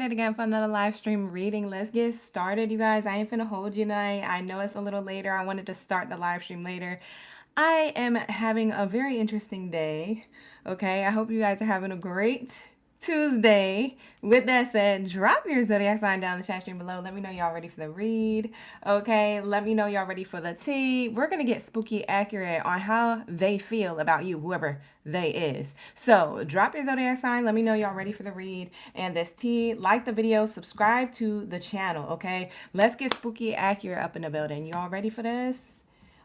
at it again for another live stream reading. Let's get started, you guys. I ain't finna hold you tonight. I know it's a little later. I wanted to start the live stream later. I am having a very interesting day. Okay, I hope you guys are having a great Tuesday. With that said, drop your zodiac sign down in the chat stream below. Let me know y'all ready for the read. Okay, let me know y'all ready for the tea. We're gonna get spooky accurate on how they feel about you, whoever they is. So drop your zodiac sign. Let me know y'all ready for the read and this tea. Like the video, subscribe to the channel. Okay, let's get spooky accurate up in the building. Y'all ready for this?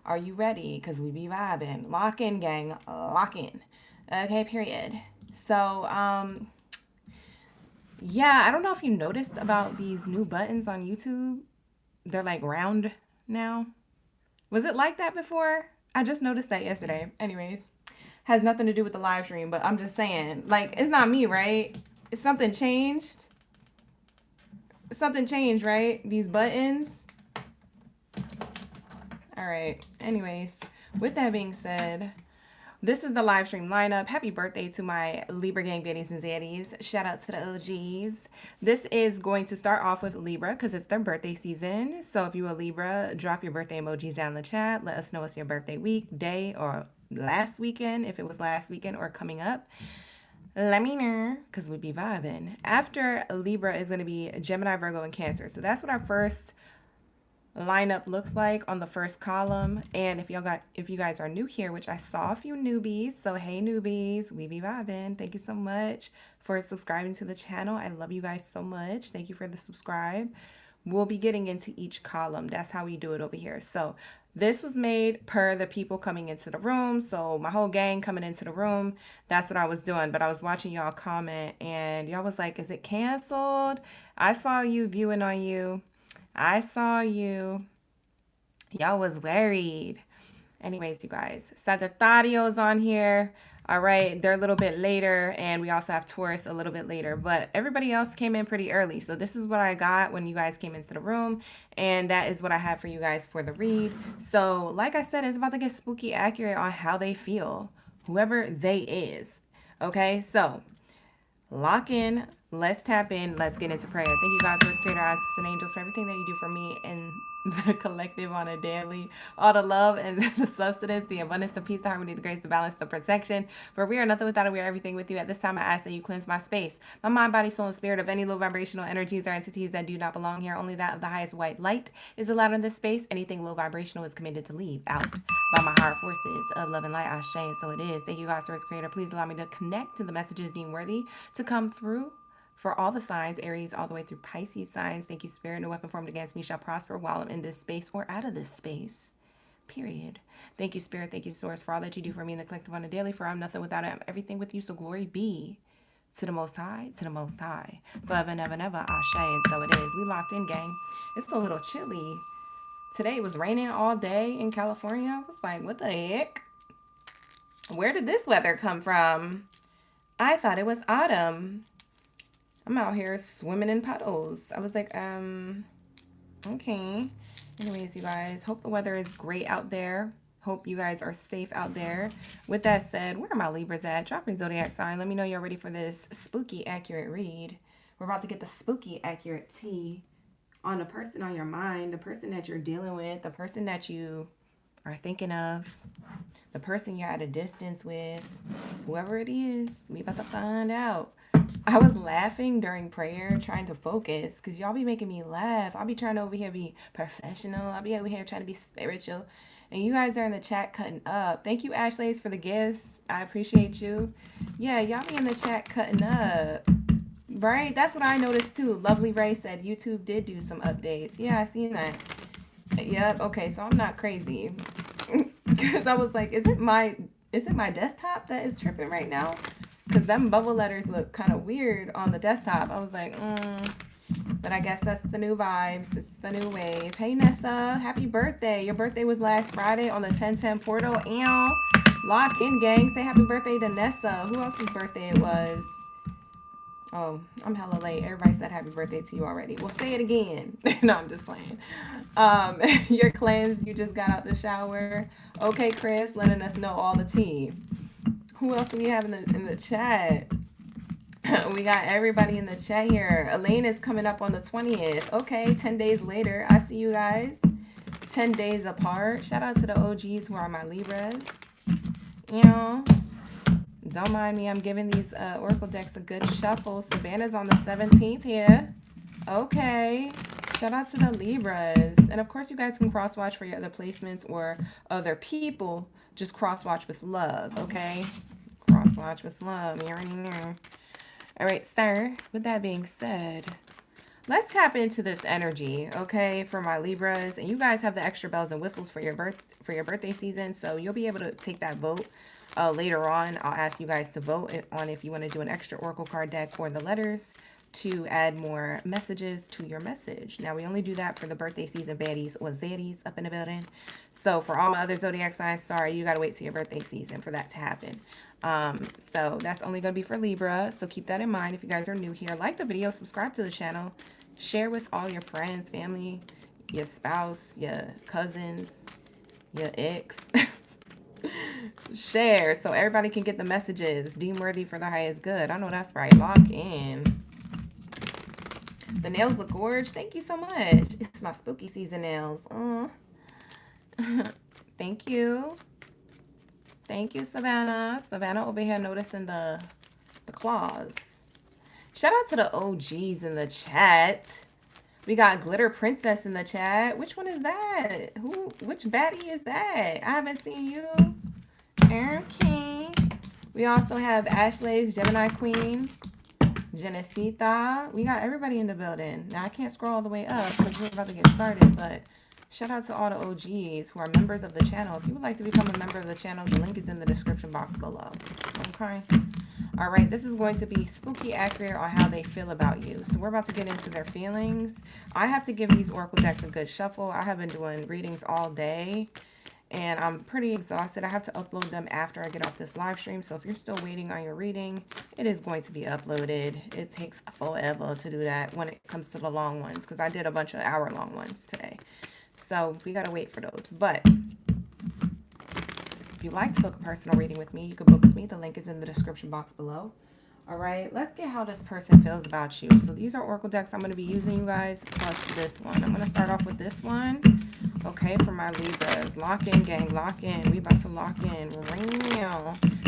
Are you ready? Because we be vibing. Lock in, gang. Lock in. Okay, period. So, yeah, I don't know if you noticed about these new buttons on YouTube. They're like round now. Was it like that before? I just noticed that yesterday. Anyways, has nothing to do with the live stream, but I'm just saying, like, it's not me, right? Something changed. Something changed, right? These buttons. All right. Anyways, with that being said, this is the live stream lineup. Happy birthday to my Libra gang Baddies and Zaddies. Shout out to the OGs. This is going to start off with Libra because it's their birthday season. So if you're a Libra, drop your birthday emojis down in the chat. Let us know it's your birthday week, day, or last weekend, if it was last weekend or coming up. Let me know because we'd be vibing. After Libra is going to be Gemini, Virgo, and Cancer. So that's what our first lineup looks like on the first column. And if you guys are new here, which I saw a few newbies, so hey newbies, we be vibing. Thank you so much for subscribing to the channel. I love you guys so much. Thank you for the subscribe. We'll be getting into each column. That's how we do it over here. So this was made per the people coming into the room. So my whole gang coming into the room, that's what I was doing. But I was watching y'all comment and y'all was like, is it canceled? I saw you viewing on you. I saw you. Y'all was worried. Anyways, you guys, Sagittarius on here. All right, they're a little bit later, and we also have Taurus a little bit later, but everybody else came in pretty early. So this is what I got when you guys came into the room, and that is what I have for you guys for the read. So like I said, it's about to get spooky accurate on how they feel, whoever they is. Okay, so lock in. Let's tap in. Let's get into prayer. Thank you, God, source, creator, and angels, for everything that you do for me and the collective on a daily. All the love and the substance, the abundance, the peace, the harmony, the grace, the balance, the protection. For we are nothing without it. We are everything with you. At this time, I ask that you cleanse my space, my mind, body, soul, and spirit of any low vibrational energies or entities that do not belong here. Only that of the highest white light is allowed in this space. Anything low vibrational is commanded to leave out by my higher forces of love and light. I shame. So it is. Thank you, God, source, creator. Please allow me to connect to the messages deemed worthy to come through for all the signs, Aries, all the way through Pisces signs. Thank you, Spirit. No weapon formed against me shall prosper while I'm in this space or out of this space. Period. Thank you, Spirit. Thank you, Source, for all that you do for me in the collective on a daily. For I'm nothing without it. I'm everything with you. So glory be to the Most High, to the Most High. Forever and ever and ever. Ashe. And so it is. We locked in, gang. It's a little chilly. Today it was raining all day in California. I was like, what the heck? Where did this weather come from? I thought it was autumn. I'm out here swimming in puddles. I was like, okay. Anyways, you guys, hope the weather is great out there. Hope you guys are safe out there. With that said, where are my Libras at? Drop your zodiac sign. Let me know you're ready for this spooky accurate read. We're about to get the spooky accurate tea on the person on your mind, the person that you're dealing with, the person that you are thinking of, the person you're at a distance with, whoever it is. We about to find out. I was laughing during prayer, trying to focus, because y'all be making me laugh. I'll be trying to over here be professional. I'll be over here trying to be spiritual. And you guys are in the chat cutting up. Thank you, Ashleys, for the gifts. I appreciate you. Yeah, y'all be in the chat cutting up. Right? That's what I noticed too. Lovely Ray said YouTube did do some updates. Yeah, I seen that. Yep. Okay, so I'm not crazy. Because I was like, is it my desktop that is tripping right now? Because them bubble letters look kind of weird on the desktop. I was like, but I guess that's the new vibes. It's the new wave. Hey, Nessa. Happy birthday. Your birthday was last Friday on the 1010 portal. Ew. Lock in, gang. Say happy birthday to Nessa. Who else's birthday it was? Oh, I'm hella late. Everybody said happy birthday to you already. Well, say it again. No, I'm just playing. You're cleansed. You just got out the shower. Okay, Chris, letting us know all the tea. Who else do we have in the chat? We got everybody in the chat here. Elaine is coming up on the 20th. Okay, 10 days later. I see you guys. 10 days apart. Shout out to the OGs who are my Libras. You know, don't mind me. I'm giving these Oracle decks a good shuffle. Savannah's on the 17th here. Okay. Shout out to the Libras. And of course, you guys can cross-watch for your other placements or other people. Just cross-watch with love, okay? Cross-watch with love. You already know. All right, sir. With that being said, let's tap into this energy, okay, for my Libras. And you guys have the extra bells and whistles for your birthday season, so you'll be able to take that vote later on. I'll ask you guys to vote on if you want to do an extra Oracle card deck for the letters to add more messages to your message. Now, we only do that for the birthday season baddies or zaddies up in the building. So for all my other zodiac signs, sorry, you got to wait till your birthday season for that to happen. So that's only going to be for Libra. So keep that in mind. If you guys are new here, like the video, subscribe to the channel, share with all your friends, family, your spouse, your cousins, your ex. Share so everybody can get the messages. Deem worthy for the highest good. I know that's right. Lock in. The nails look gorgeous. Thank you so much. It's my spooky season nails. Thank you. Thank you, Savannah. Savannah over here noticing the claws. Shout out to the OGs in the chat. We got Glitter Princess in the chat. Which one is that? Which baddie is that? I haven't seen you. Aaron King. We also have Ashley's Gemini Queen. Genesita. We got everybody in the building. Now, I can't scroll all the way up because we're about to get started, but shout out to all the OGs who are members of the channel. If you would like to become a member of the channel, the link is in the description box below. Okay? All right, this is going to be spooky accurate on how they feel about you. So we're about to get into their feelings. I have to give these Oracle decks a good shuffle. I have been doing readings all day, and I'm pretty exhausted. I have to upload them after I get off this live stream. So if you're still waiting on your reading, it is going to be uploaded. It takes forever to do that when it comes to the long ones, because I did a bunch of hour-long ones today. So we got to wait for those. But if you'd like to book a personal reading with me, you can book with me. The link is in the description box below. All right, let's get how this person feels about you. So these are Oracle decks I'm going to be using, you guys, plus this one. I'm going to start off with this one. Okay, for my Libras. Lock in, gang. Lock in. We about to lock in.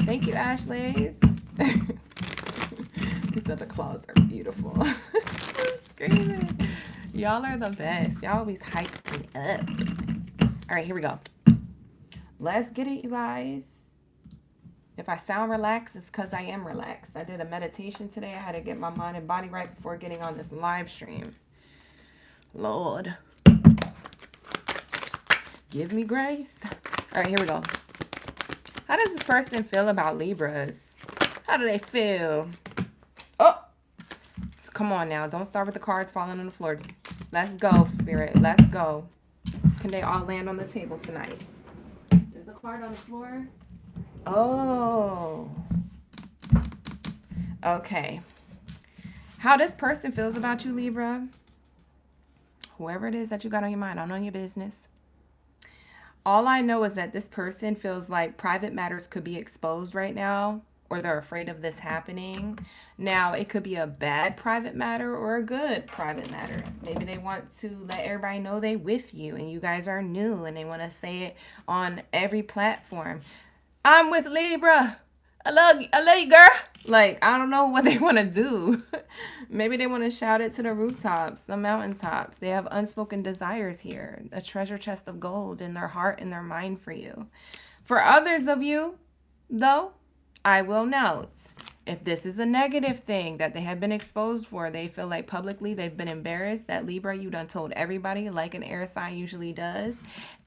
Thank you, Ashley's. You said the claws are beautiful. I'm screaming. Y'all are the best. Y'all always hype me up. All right, here we go. Let's get it, you guys. If I sound relaxed, it's because I am relaxed. I did a meditation today. I had to get my mind and body right before getting on this live stream. Lord, give me grace. All right, here we go. How does this person feel about Libras? How do they feel? Oh, come on now. Don't start with the cards falling on the floor. Let's go, Spirit. Let's go. Can they all land on the table tonight? There's a card on the floor. Oh. Okay. How this person feels about you, Libra. Whoever it is that you got on your mind, I don't know your business. All I know is that this person feels like private matters could be exposed right now, or they're afraid of this happening. Now, it could be a bad private matter or a good private matter. Maybe they want to let everybody know they with you and you guys are new and they want to say it on every platform. I'm with Libra. I love you, girl. Like, I don't know what they want to do. Maybe they want to shout it to the rooftops, the mountaintops. They have unspoken desires here, a treasure chest of gold in their heart and their mind for you. For others of you, though, I will note, if this is a negative thing that they have been exposed for, they feel like publicly they've been embarrassed, that Libra, you done told everybody like an air sign usually does.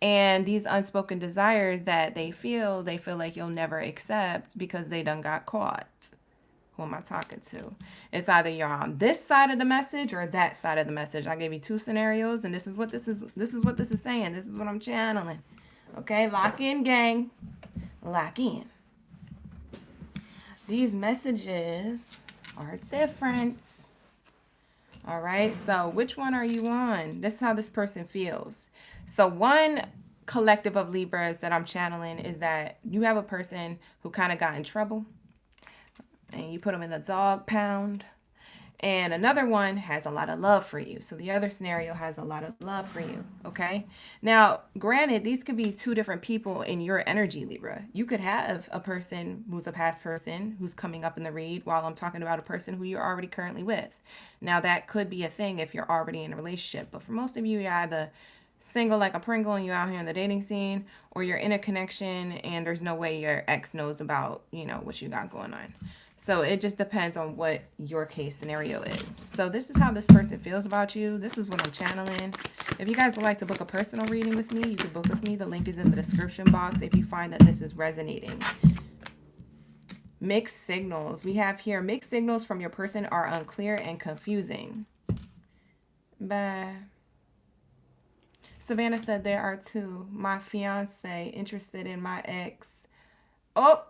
And these unspoken desires that they feel like you'll never accept because they done got caught. Who am I talking to? It's either you're on this side of the message or that side of the message. I gave you two scenarios, and this is what this is saying. This is what I'm channeling. Okay, lock in, gang. Lock in. These messages are different. All right, so which one are you on? This is how this person feels. So one collective of Libras that I'm channeling is that you have a person who kind of got in trouble. and you put them in the dog pound. And another one has a lot of love for you. So the other scenario has a lot of love for you. Okay. Now, granted, these could be two different people in your energy, Libra. You could have a person who's a past person who's coming up in the read while I'm talking about a person who you're already currently with. Now, that could be a thing if you're already in a relationship. But for most of you, you're either single like a Pringle and you're out here in the dating scene, or you're in a connection and there's no way your ex knows about, what you got going on. So it just depends on what your case scenario is. So this is how this person feels about you. This is what I'm channeling. If you guys would like to book a personal reading with me, you can book with me. The link is in the description box if you find that this is resonating. Mixed signals. We have here mixed signals from your person are unclear and confusing. Bah. Savannah said there are two. My fiance interested in my ex. Oh.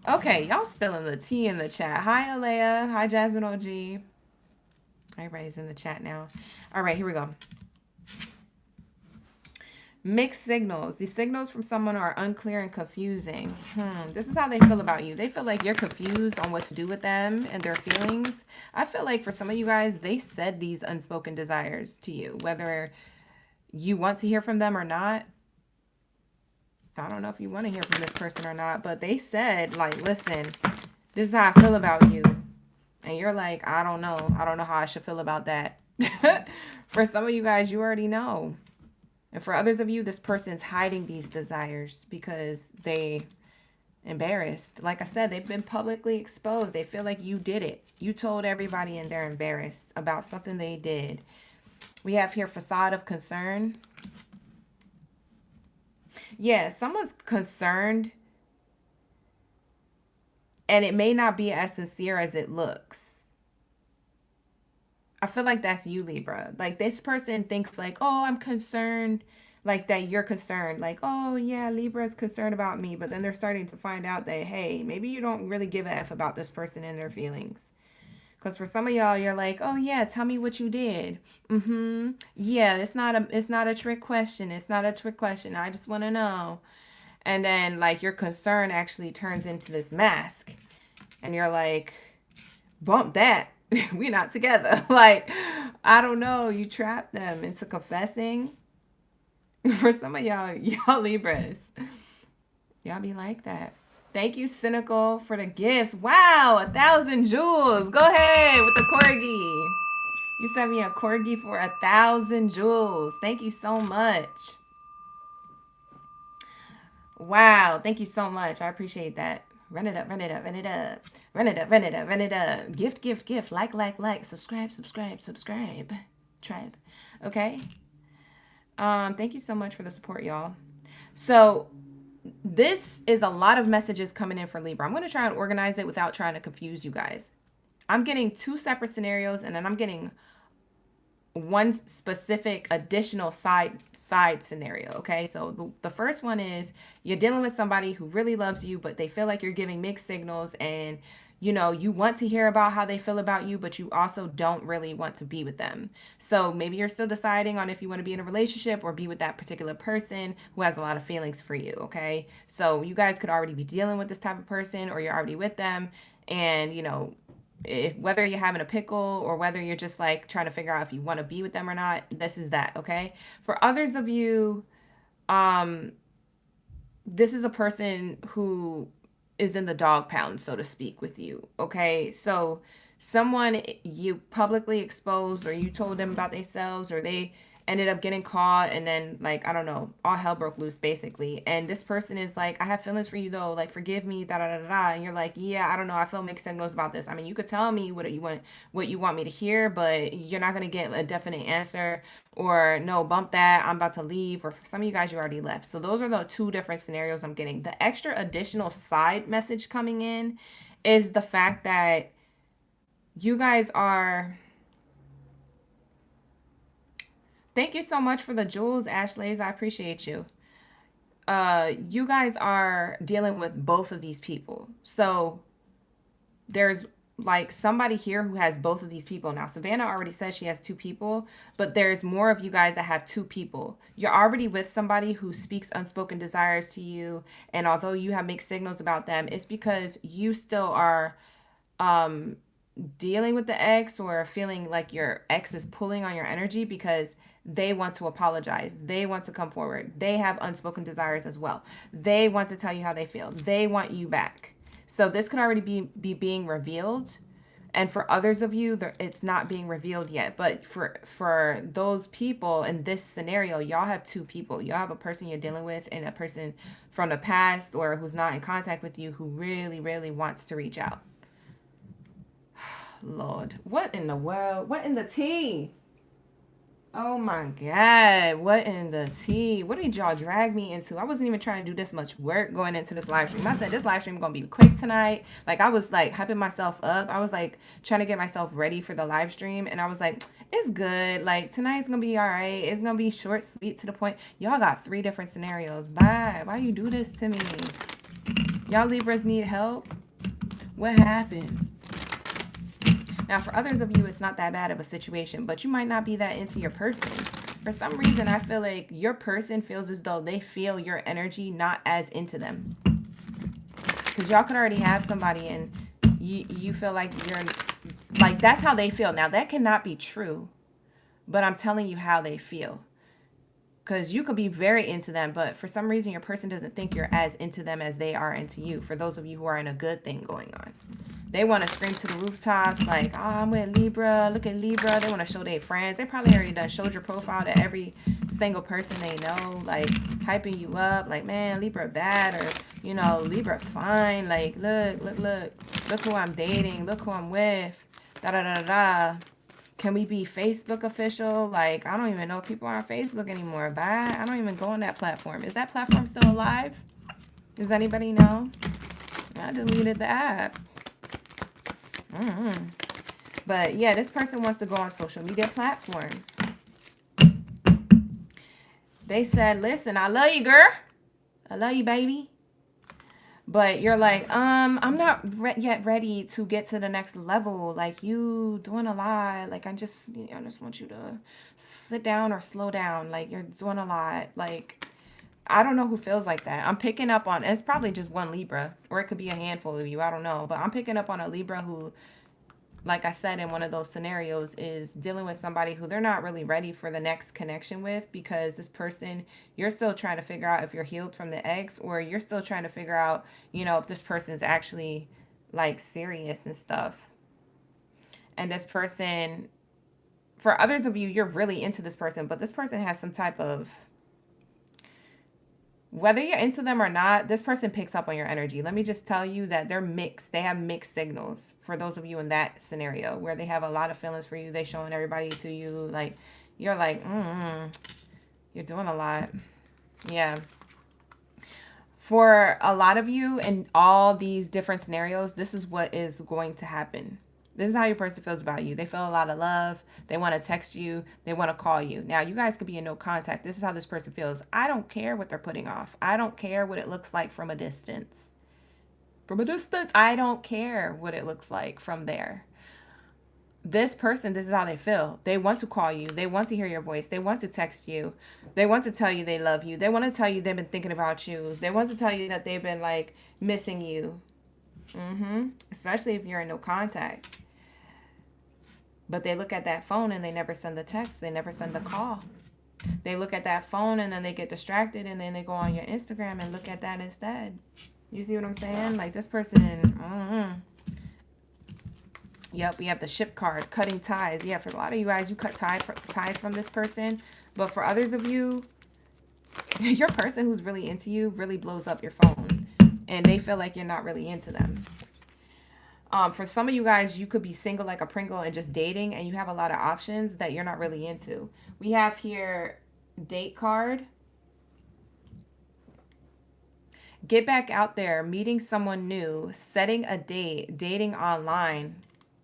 Okay, y'all spilling the tea in the chat. Hi, Alea. Hi, Jasmine OG. Everybody's in the chat now. All right, here we go. Mixed signals. These signals from someone are unclear and confusing. This is how they feel about you. They feel like you're confused on what to do with them and their feelings. I feel like for some of you guys, they said these unspoken desires to you, whether you want to hear from them or not. I don't know if you want to hear from this person or not, but they said, like, listen, this is how I feel about you. And you're like, I don't know. I don't know how I should feel about that. For some of you guys, you already know. And for others of you, this person's hiding these desires because they embarrassed. Like I said, they've been publicly exposed. They feel like you did it. You told everybody and they're embarrassed about something they did. We have here facade of concern. Yeah, someone's concerned and it may not be as sincere as it looks. I feel like that's you, Libra. Like this person thinks like, oh, I'm concerned, like that you're concerned. Like, oh yeah, Libra's concerned about me. But then they're starting to find out that, hey, maybe you don't really give a F about this person and their feelings. Because for some of y'all, you're like, oh yeah, tell me what you did. Yeah, it's not a trick question. It's not a trick question. I just want to know. And then like your concern actually turns into this mask. And you're like, bump that. We're not together. Like, I don't know. You trapped them into confessing. For some of y'all Libras, y'all be like that. Thank you, Cynical, for the gifts. Wow, 1,000 jewels. Go ahead with the corgi. You sent me a corgi for 1,000 jewels. Thank you so much. Wow, thank you so much. I appreciate that. Run it up, run it up, run it up. Run it up, run it up, run it up. Gift, gift, gift. Like. Subscribe. Tribe. Okay. Thank you so much for the support, y'all. So this is a lot of messages coming in for Libra. I'm going to try and organize it without trying to confuse you guys. I'm getting two separate scenarios, and then I'm getting one specific additional side scenario. Okay, so the first one is you're dealing with somebody who really loves you, but they feel like you're giving mixed signals, and you want to hear about how they feel about you, but you also don't really want to be with them. So maybe you're still deciding on if you want to be in a relationship or be with that particular person who has a lot of feelings for you. Okay, so you guys could already be dealing with this type of person, or you're already with them, and whether you're having a pickle or whether you're just like trying to figure out if you want to be with them or not, this is that. Okay, for others of you, this is a person who is in the dog pound, so to speak, with you. Okay, so someone you publicly exposed, or you told them about themselves, or they ended up getting caught, and then like, I don't know, all hell broke loose basically. And this person is like, I have feelings for you though, like forgive me, da da da da. And you're like, yeah, I don't know, I feel mixed signals about this. I mean, you could tell me what you want me to hear, but you're not gonna get a definite answer, or no, bump that, I'm about to leave. Or for some of you guys, you already left. So those are the two different scenarios I'm getting. The extra additional side message coming in is the fact that you guys are... Thank you so much for the jewels, Ashleys. I appreciate you. You guys are dealing with both of these people. So there's like somebody here who has both of these people. Now, Savannah already said she has two people, but there's more of you guys that have two people. You're already with somebody who speaks unspoken desires to you. And although you have mixed signals about them, it's because you still are dealing with the ex or feeling like your ex is pulling on your energy because they want to apologize. They want to come forward. They have unspoken desires as well. They want to tell you how they feel. They want you back. So this could already be being revealed. And for others of you, it's not being revealed yet. But for those people in this scenario, y'all have two people. Y'all have a person you're dealing with and a person from the past or who's not in contact with you who really, really wants to reach out. Lord, what in the world? What in the tea? Oh my God, what in the tea? What did y'all drag me into? I wasn't even trying to do this much work going into this live stream. I said this live stream is going to be quick tonight. Like I was like hyping myself up. I was like trying to get myself ready for the live stream. And I was like, it's good. Like tonight's going to be all right. It's going to be short, sweet, to the point. Y'all got 3 different scenarios. Bye. Why you do this to me? Y'all Libras need help? What happened? Now, for others of you, it's not that bad of a situation, but you might not be that into your person. For some reason, I feel like your person feels as though they feel your energy not as into them. Because y'all could already have somebody and you feel like you're, like, that's how they feel. Now, that cannot be true, but I'm telling you how they feel. Because you could be very into them, but for some reason, your person doesn't think you're as into them as they are into you, for those of you who are in a good thing going on. They want to scream to the rooftops like, oh, I'm with Libra. Look at Libra. They want to show their friends. They probably already done showed your profile to every single person they know, like hyping you up. Like, man, Libra bad, or, you know, Libra fine. Like, look who I'm dating. Look who I'm with. Da-da-da-da-da. Can we be Facebook official? Like, I don't even know if people are on Facebook anymore. Bye. I don't even go on that platform. Is that platform still alive? Does anybody know? I deleted the app. But yeah, this person wants to go on social media platforms. They said, listen, I love you, girl. I love you, baby. But you're like, I'm not yet ready to get to the next level. Like, you doing a lot. Like, I just want you to sit down or slow down. Like, you're doing a lot. Like, I don't know who feels like that. I'm picking up on, it's probably just one Libra, or it could be a handful of you. I don't know. But I'm picking up on a Libra who, like I said, in one of those scenarios, is dealing with somebody who they're not really ready for the next connection with, because this person, you're still trying to figure out if you're healed from the ex, or you're still trying to figure out, you know, if this person is actually like serious and stuff. And this person, for others of you, you're really into this person, but this person has some type of, whether you're into them or not, this person picks up on your energy. Let me just tell you that they're mixed. They have mixed signals. For those of you in that scenario where they have a lot of feelings for you, they showing everybody to you. Like, you're like, you're doing a lot. Yeah. For a lot of you in all these different scenarios, this is what is going to happen. This is how your person feels about you. They feel a lot of love. They want to text you. They want to call you. Now, you guys could be in no contact. This is how this person feels. I don't care what they're putting off. I don't care what it looks like from a distance. From a distance, I don't care what it looks like from there. This person, this is how they feel. They want to call you. They want to hear your voice. They want to text you. They want to tell you they love you. They want to tell you they've been thinking about you. They want to tell you that they've been, like, missing you. Especially if you're in no contact. But they look at that phone and they never send the text. They never send the call. They look at that phone and then they get distracted and then they go on your Instagram and look at that instead. You see what I'm saying? Like, this person, Yep, we have the ship card, cutting ties. Yeah, for a lot of you guys, you cut ties from this person. But for others of you, your person who's really into you really blows up your phone. And they feel like you're not really into them. For some of you guys, you could be single like a Pringle and just dating, and you have a lot of options that you're not really into. We have here date card. Get back out there, meeting someone new, setting a date, dating online.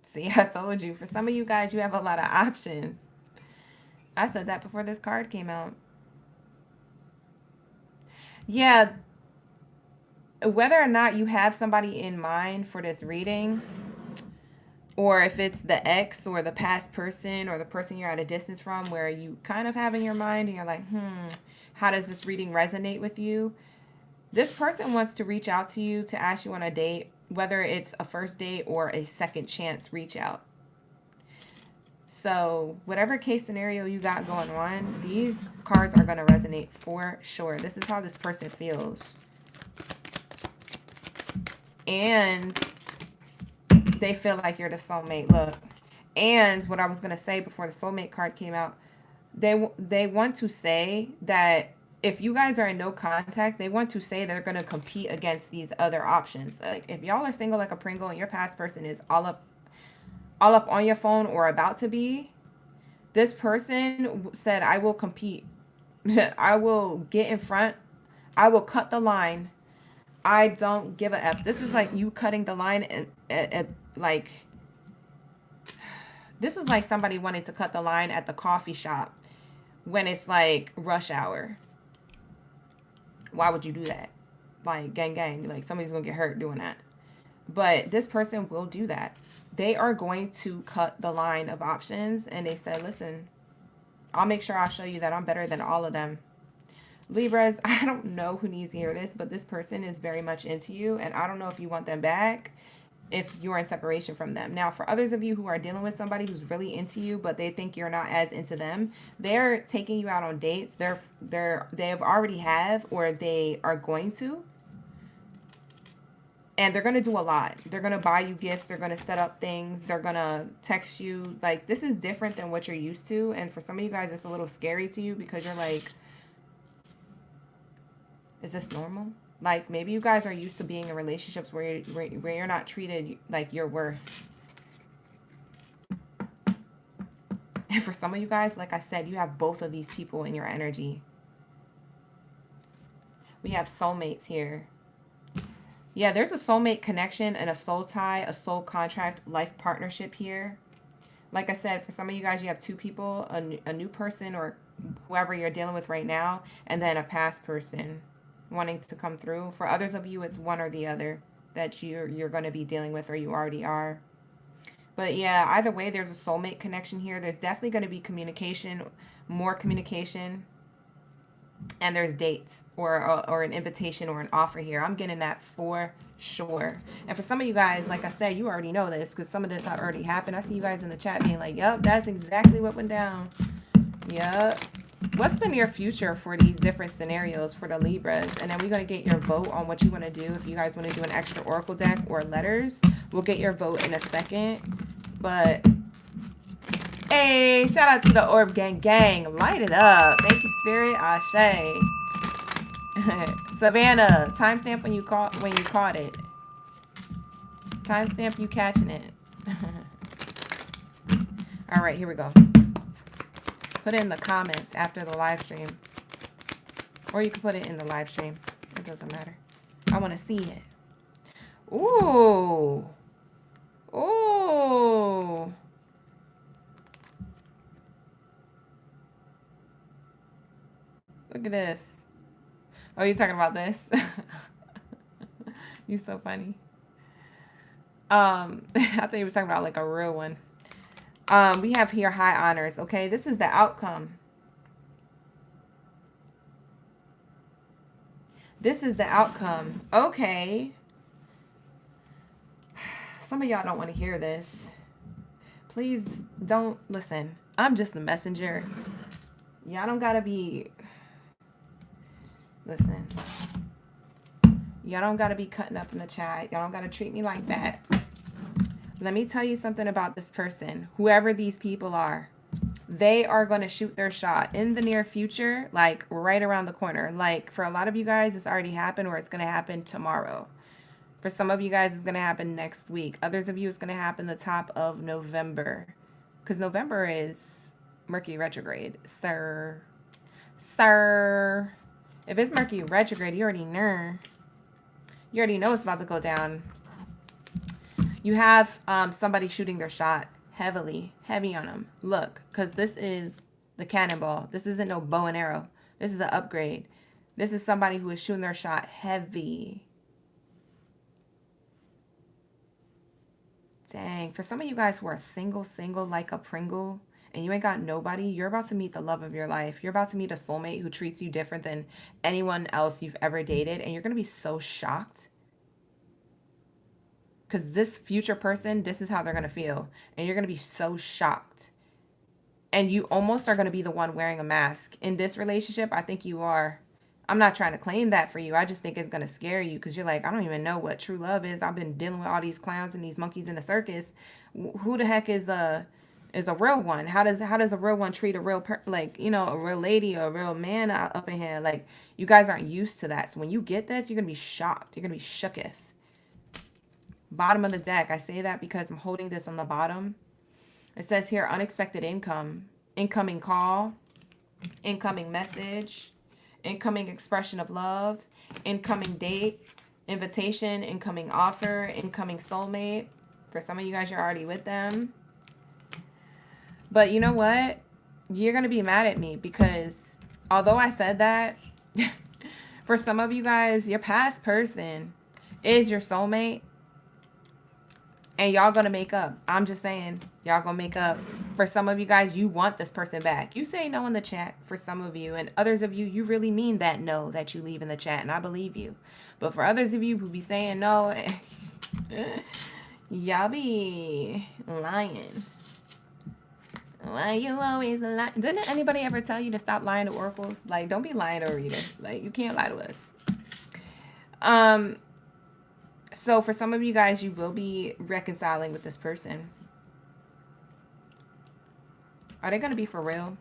See, I told you. For some of you guys, you have a lot of options. I said that before this card came out. Yeah. Whether or not you have somebody in mind for this reading, Or if it's the ex or the past person or the person you're at a distance from, where you kind of have in your mind and you're like, how does this reading resonate with you? This person wants to reach out to you to ask you on a date, whether it's a first date or a second chance reach out. So whatever case scenario you got going on, these cards are going to resonate for sure. This is how this person feels. And they feel like you're the soulmate. Look. And what I was going to say before the soulmate card came out, they want to say that if you guys are in no contact, they want to say they're going to compete against these other options. Like if y'all are single like a Pringle and your past person is all up on your phone or about to be, this person said, I will compete. I will get in front. I will cut the line. I don't give a F. This is like you cutting the line at like, this is like somebody wanting to cut the line at the coffee shop when it's like rush hour. Why would you do that? Like, gang, like somebody's gonna get hurt doing that. But this person will do that. They are going to cut the line of options, and they said, listen, I'll make sure I'll show you that I'm better than all of them. Libras, I don't know who needs to hear this, but this person is very much into you, and I don't know if you want them back if you're in separation from them. Now, for others of you who are dealing with somebody who's really into you, but they think you're not as into them, they're taking you out on dates. They have already have, or they are going to. And they're going to do a lot. They're going to buy you gifts. They're going to set up things. They're going to text you. Like, this is different than what you're used to. And for some of you guys, it's a little scary to you because you're like, is this normal? Like, maybe you guys are used to being in relationships where you're not treated like you're worth. And for some of you guys, like I said, you have both of these people in your energy. We have soulmates here. Yeah, there's a soulmate connection and a soul tie, a soul contract, life partnership here. Like I said, for some of you guys, you have two people, a new person or whoever you're dealing with right now, and then a past person wanting to come through. For others of you, it's one or the other that you're going to be dealing with, or you already are. But yeah, either way, there's a soulmate connection here. There's definitely going to be communication, more communication. And there's dates or an invitation or an offer here. I'm getting that for sure. And for some of you guys, like I said, you already know this because some of this already happened. I see you guys in the chat being like, yep, that's exactly what went down. Yep. What's the near future for these different scenarios for the Libras? And then we're going to get your vote on what you want to do. If you guys want to do an extra oracle deck or letters, we'll get your vote in a second. But hey, shout out to the Orb Gang. Light it up. Thank you, Spirit. Ashe. Savannah, timestamp when you caught it. Timestamp you catching it. All right, here we go. Put it in the comments after the live stream. Or you can put it in the live stream. It doesn't matter. I want to see it. Ooh. Ooh. Look at this. Oh, you talking about this? You so funny. I thought you were talking about like a real one. We have here high honors. Okay, this is the outcome. This is the outcome. Okay. Some of y'all don't want to hear this. Please don't listen. I'm just the messenger. Y'all don't gotta be. Listen, y'all don't got to be cutting up in the chat. Y'all don't got to treat me like that. Let me tell you something about this person. Whoever these people are, they are going to shoot their shot in the near future, like right around the corner. Like for a lot of you guys, it's already happened or it's going to happen tomorrow. For some of you guys, it's going to happen next week. Others of you, it's going to happen the top of November. Because November is Mercury retrograde. Sir. If it's Mercury retrograde, you already know. You already know it's about to go down. You have somebody shooting their shot heavy on them. Look, because this is the cannonball. This isn't no bow and arrow. This is an upgrade. This is somebody who is shooting their shot heavy. Dang, for some of you guys who are single like a Pringle, and you ain't got nobody, you're about to meet the love of your life. You're about to meet a soulmate who treats you different than anyone else you've ever dated, and you're going to be so shocked. Because this future person, this is how they're going to feel, and you're going to be so shocked. And you almost are going to be the one wearing a mask. In this relationship, I think you are. I'm not trying to claim that for you. I just think it's going to scare you because you're like, I don't even know what true love is. I've been dealing with all these clowns and these monkeys in the circus. Who the heck is a real one? How does a real one treat a real a real lady or a real man up in here? Like, you guys aren't used to that. So when you get this, you're going to be shocked. You're going to be shooketh. Bottom of the deck. I say that because I'm holding this on the bottom. It says here, unexpected income, incoming call, incoming message, incoming expression of love, incoming date, invitation, incoming offer, incoming soulmate. For some of you guys, you're already with them. But you know what? You're going to be mad at me because although I said that, for some of you guys, your past person is your soulmate. And y'all going to make up. I'm just saying, y'all going to make up. For some of you guys, you want this person back. You say no in the chat for some of you. And others of you, you really mean that no that you leave in the chat. And I believe you. But for others of you who be saying no, y'all be lying. Why you always lying? Didn't anybody ever tell you to stop lying to oracles? Like, don't be lying to a reader. Like, you can't lie to us. So for some of you guys, you will be reconciling with this person. Are they going to be for real?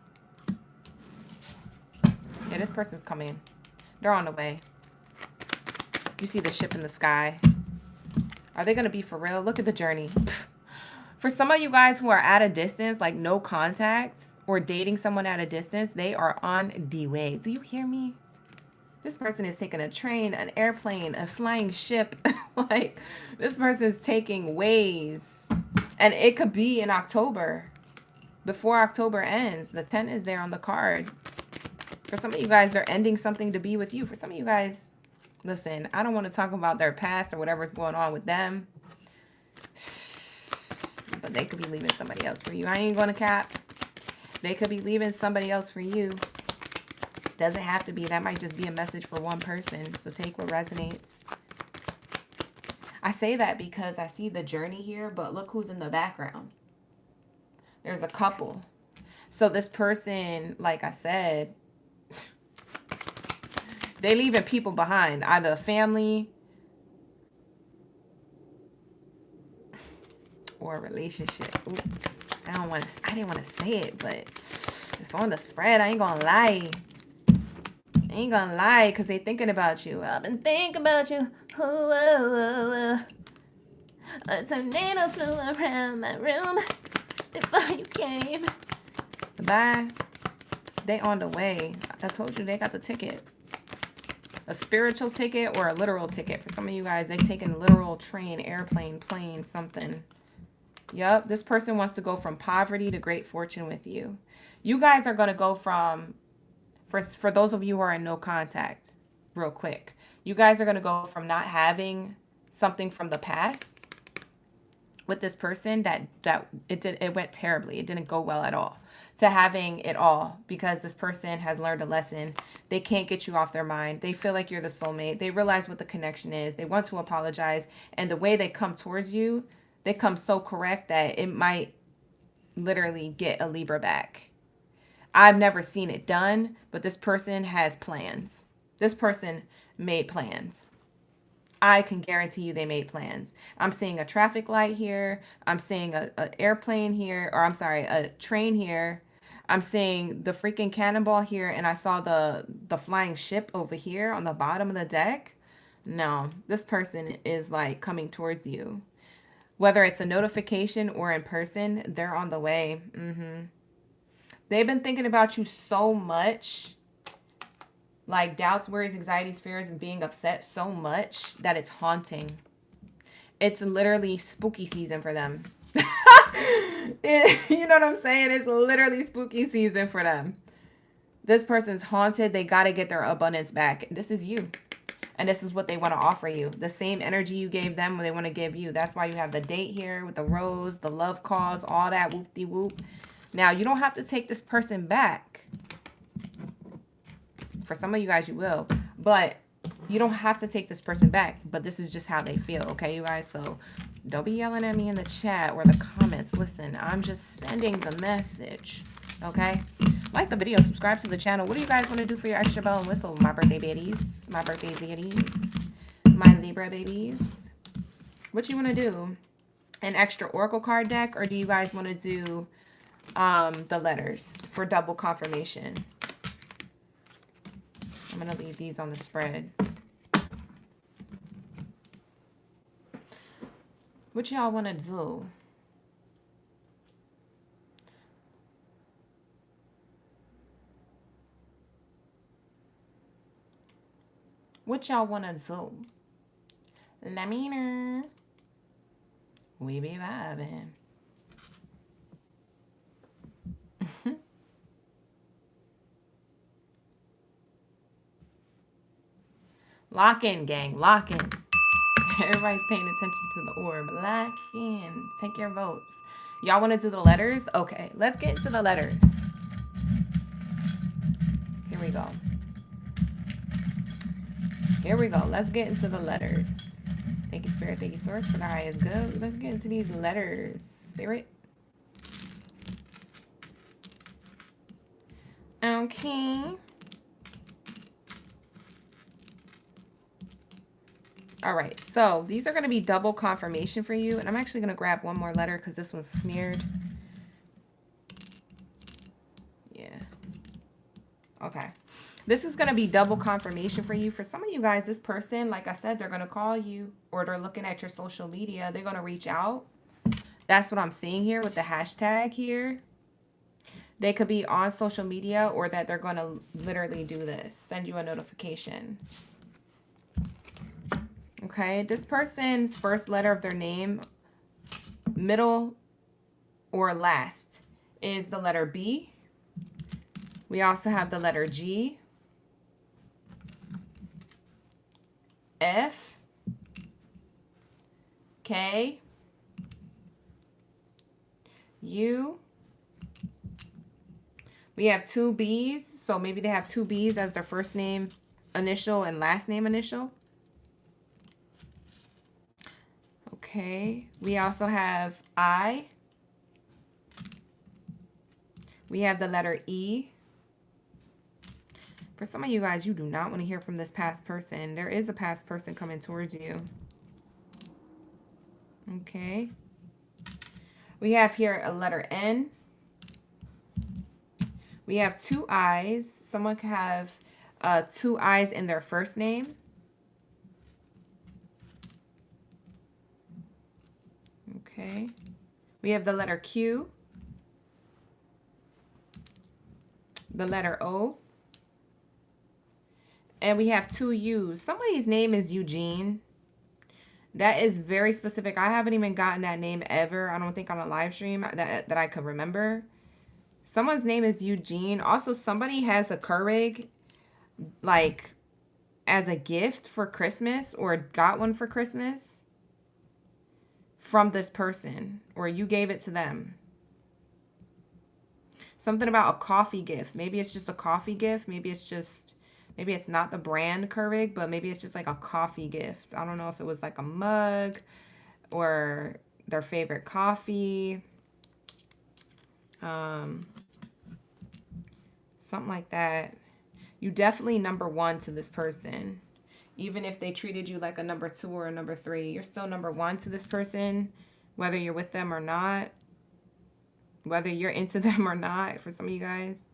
Yeah, this person's coming. They're on the way. You see the ship in the sky. Are they going to be for real? Look at the journey. For some of you guys who are at a distance, like no contact, or dating someone at a distance, they are on the way. Do you hear me? This person is taking a train, an airplane, a flying ship. Like, this person is taking ways. And it could be in October. Before October ends. The 10 is there on the card. For some of you guys, they're ending something to be with you. For some of you guys, listen, I don't want to talk about their past or whatever's going on with them. But they could be leaving somebody else for you. I ain't going to cap. They could be leaving somebody else for you. Doesn't have to be. That might just be a message for one person. So take what resonates. I say that because I see the journey here, but look who's in the background. There's a couple. So this person, like I said, they leaving people behind. Either a family or a relationship. Ooh, I didn't want to say it, but it's on the spread. I ain't gonna lie. Ain't gonna lie, because they thinking about you. I've been thinking about you. A tornado flew around my room before you came. Bye. They on the way. I told you they got the ticket. A spiritual ticket or a literal ticket. For some of you guys, they taking literal train, airplane, plane, something. Yup. This person wants to go from poverty to great fortune with you. You guys are going to go from... For those of you who are in no contact, real quick, you guys are going to go from not having something from the past with this person that it went terribly. It didn't go well at all, to having it all because this person has learned a lesson. They can't get you off their mind. They feel like you're the soulmate. They realize what the connection is. They want to apologize. And the way they come towards you, they come so correct that it might literally get a Libra back. I've never seen it done, but this person has plans. This person made plans. I can guarantee you they made plans. I'm seeing a traffic light here. I'm seeing an airplane here, or I'm sorry, a train here. I'm seeing the freaking cannonball here, and I saw the flying ship over here on the bottom of the deck. No, this person is like coming towards you. Whether it's a notification or in person, they're on the way. They've been thinking about you so much, like doubts, worries, anxieties, fears, and being upset so much that it's haunting. It's literally spooky season for them. You know what I'm saying? It's literally spooky season for them. This person's haunted. They got to get their abundance back. This is you. And this is what they want to offer you. The same energy you gave them, they want to give you. That's why you have the date here with the rose, the love cause, all that whoop-de-whoop. Now, you don't have to take this person back. For some of you guys, you will. But you don't have to take this person back. But this is just how they feel, okay, you guys? So don't be yelling at me in the chat or the comments. Listen, I'm just sending the message, okay? Like the video, subscribe to the channel. What do you guys want to do for your extra bell and whistle? My birthday baddies, my birthday zaddies, my Libra babies. What you want to do? An extra oracle card deck, or do you guys want to do the letters for double confirmation? I'm going to leave these on the spread. What y'all want to do? What y'all want to do? Let me know. We be vibing. Lock in, gang. Lock in. Everybody's paying attention to the orb. Lock in. Take your votes. Y'all want to do the letters? Okay, let's get into the letters. Here we go. Here we go. Let's get into the letters. Thank you, Spirit. Thank you, Source, for the highest good. Let's get into these letters. Spirit. Okay. All right. So these are going to be double confirmation for you. And I'm actually going to grab one more letter because this one's smeared. Yeah. Okay. This is going to be double confirmation for you. For some of you guys, this person, like I said, they're going to call you or they're looking at your social media. They're going to reach out. That's what I'm seeing here with the hashtag here. They could be on social media or that they're going to literally do this. Send you a notification. Okay. This person's first letter of their name, middle or last, is the letter B. We also have the letter G. F, K, U. We have two B's, so maybe they have two B's as their first name initial and last name initial. Okay, we also have I. We have the letter E. For some of you guys, you do not want to hear from this past person. There is a past person coming towards you. Okay. We have here a letter N. We have two I's. Someone could have two I's in their first name. Okay. We have the letter Q. The letter O. And we have two U's. Somebody's name is Eugene. That is very specific. I haven't even gotten that name ever. I don't think on a live stream that I could remember. Someone's name is Eugene. Also, somebody has a Keurig, like, as a gift for Christmas or got one for Christmas from this person. Or you gave it to them. Something about a coffee gift. Maybe it's just a coffee gift. Maybe it's not the brand Keurig, but maybe it's just like a coffee gift. I don't know if it was like a mug or their favorite coffee. Something like that. You definitely number one to this person. Even if they treated you like a number 2 or a number 3, you're still number 1 to this person, whether you're with them or not, whether you're into them or not, for some of you guys.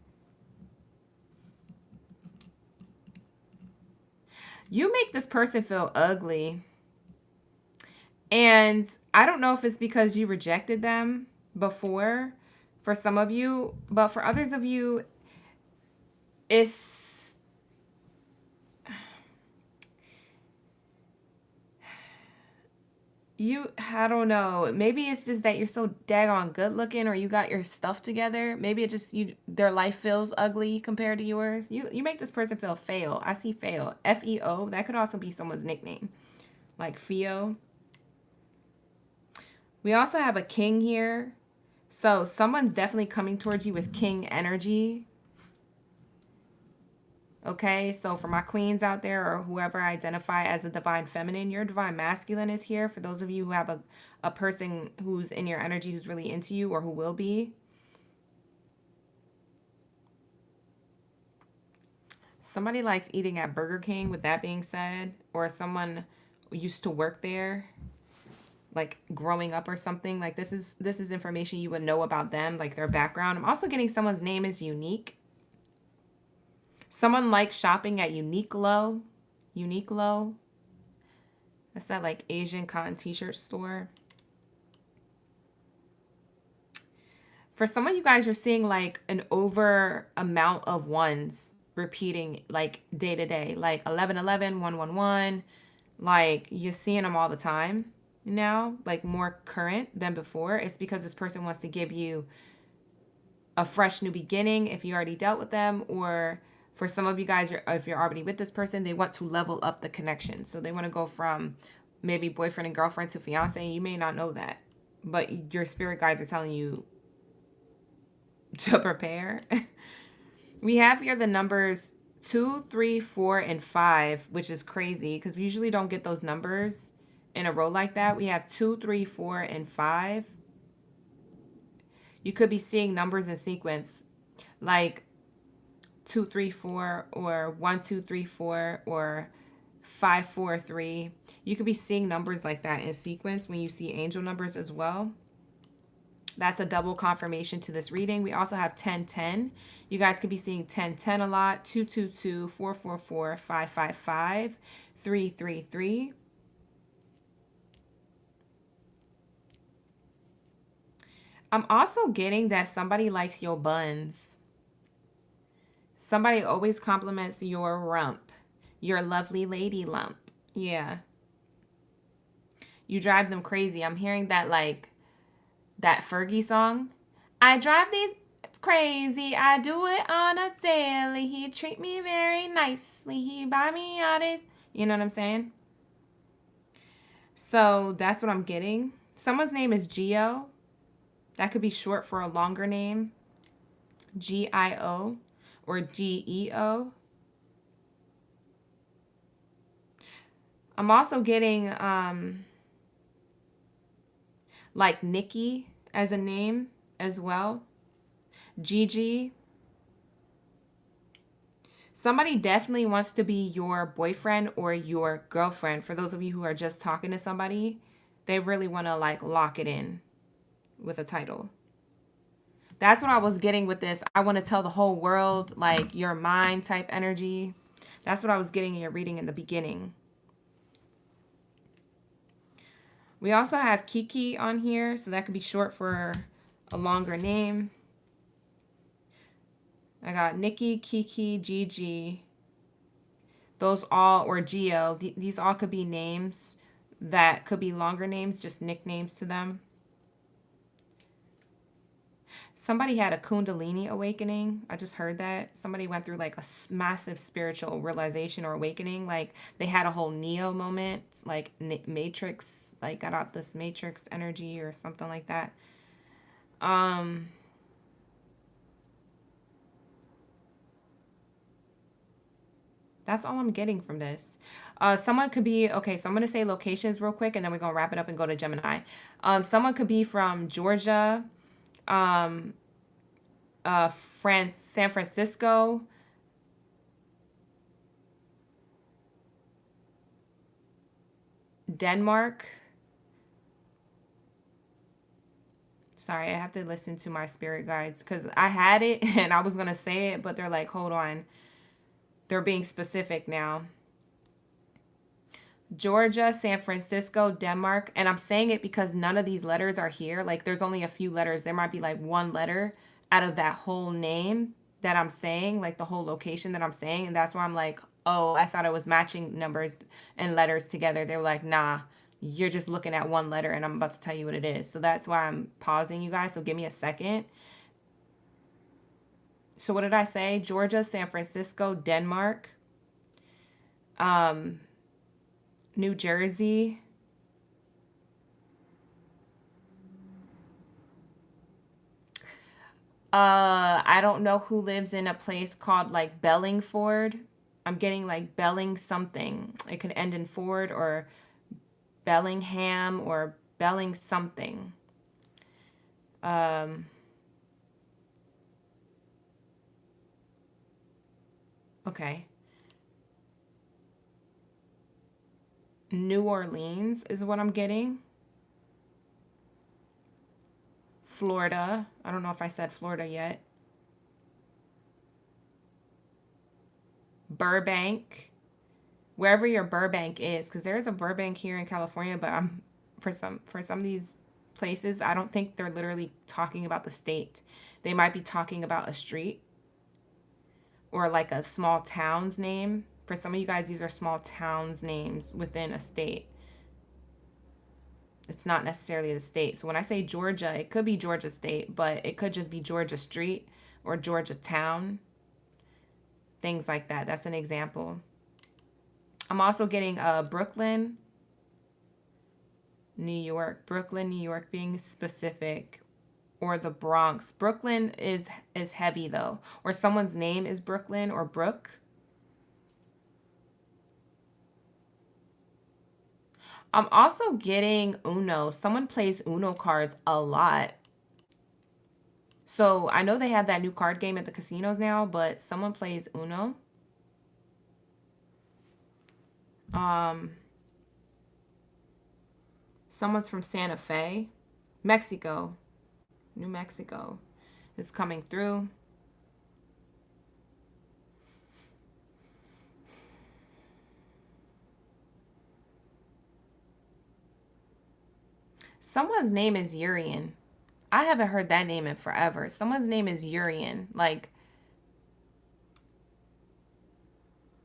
You make this person feel ugly. And I don't know if it's because you rejected them before for some of you, but for others of you, I don't know. Maybe it's just that you're so daggone good looking, or you got your stuff together. Maybe it just their life feels ugly compared to yours. You make this person feel fail. I see fail. Feo. That could also be someone's nickname, like Feo. We also have a king here. So someone's definitely coming towards you with king energy. Okay, so for my queens out there, or whoever identify as a divine feminine, your divine masculine is here. For those of you who have a person who's in your energy, who's really into you, or who will be. Somebody likes eating at Burger King, with that being said, or someone used to work there, like growing up or something. Like this is information you would know about them, like their background. I'm also getting someone's name is Unique. Someone likes shopping at Uniqlo. Uniqlo. That's that like Asian cotton t-shirt store. For some of you guys, you're seeing like an over amount of ones repeating like day to day, like 1111, 111. Like you're seeing them all the time now, like more current than before. It's because this person wants to give you a fresh new beginning if you already dealt with them, or for some of you guys, if you're already with this person, they want to level up the connection. So they want to go from maybe boyfriend and girlfriend to fiance. You may not know that, but your spirit guides are telling you to prepare. We have here the numbers 2, 3, 4, and 5, which is crazy because we usually don't get those numbers in a row like that. We have 2, 3, 4, and 5. You could be seeing numbers in sequence like 2, 3, 4, or 1, 2, 3, 4, or 5, 4, 3. You could be seeing numbers like that in sequence when you see angel numbers as well. That's a double confirmation to this reading. We also have 10, 10. You guys could be seeing 10, 10 a lot. 2, 2, 2, 4, 4, 4, 5, 5, 5, 3, 3, 3. I'm also getting that somebody likes your buns. Somebody always compliments your rump, your lovely lady lump. Yeah. You drive them crazy. I'm hearing that like that Fergie song. I drive these crazy. I do it on a daily. He treat me very nicely. He buy me all this. You know what I'm saying? So that's what I'm getting. Someone's name is Gio. That could be short for a longer name. Gio or Geo. I'm also getting like Nikki as a name as well. Gigi. Somebody definitely wants to be your boyfriend or your girlfriend. For those of you who are just talking to somebody, they really want to like lock it in with a title. That's what I was getting with this. I want to tell the whole world, like your mind type energy. That's what I was getting in your reading in the beginning. We also have Kiki on here, so that could be short for a longer name. I got Nikki, Kiki, Gigi. Those all, or Geo, these all could be names that could be longer names, just nicknames to them. Somebody had a Kundalini awakening. I just heard that. Somebody went through like a massive spiritual realization or awakening. Like they had a whole Neo moment, like Matrix, like got out this Matrix energy or something like that. That's all I'm getting from this. Someone could be, okay, so I'm going to say locations real quick and then we're going to wrap it up and go to Gemini. Someone could be from Georgia, San Francisco, Denmark. Sorry, I have to listen to my spirit guides because I had it and I was going to say it, but they're like, hold on. They're being specific now. Georgia, San Francisco, Denmark. And I'm saying it because none of these letters are here. Like there's only a few letters. There might be like one letter out of that whole name that I'm saying, like the whole location that I'm saying. And that's why I'm like, oh, I thought it was matching numbers and letters together. They were like, nah, you're just looking at one letter and I'm about to tell you what it is. So that's why I'm pausing, you guys. So give me a second. So what did I say? Georgia, San Francisco, Denmark, New Jersey, I don't know who lives in a place called like Bellingford. I'm getting like Belling something. It could end in Ford or Bellingham or Belling something. Okay. New Orleans is what I'm getting. Florida. I don't know if I said Florida yet. Burbank. Wherever your Burbank is, because there's a Burbank here in California, but I'm for some of these places, I don't think they're literally talking about the state. They might be talking about a street or like a small town's name. For some of you guys, these are small towns names within a state. It's not necessarily the state. So when I say Georgia, it could be Georgia State, but it could just be Georgia Street or Georgia Town. Things like that. That's an example. I'm also getting Brooklyn, New York. Brooklyn, New York being specific. Or the Bronx. Brooklyn is heavy though. Or someone's name is Brooklyn or Brooke. I'm also getting Uno. Someone plays Uno cards a lot. So I know they have that new card game at the casinos now, but someone plays Uno. Someone's from Santa Fe, Mexico, New Mexico is coming through. Someone's name is Urian. I haven't heard that name in forever. Someone's name is Urian. Like,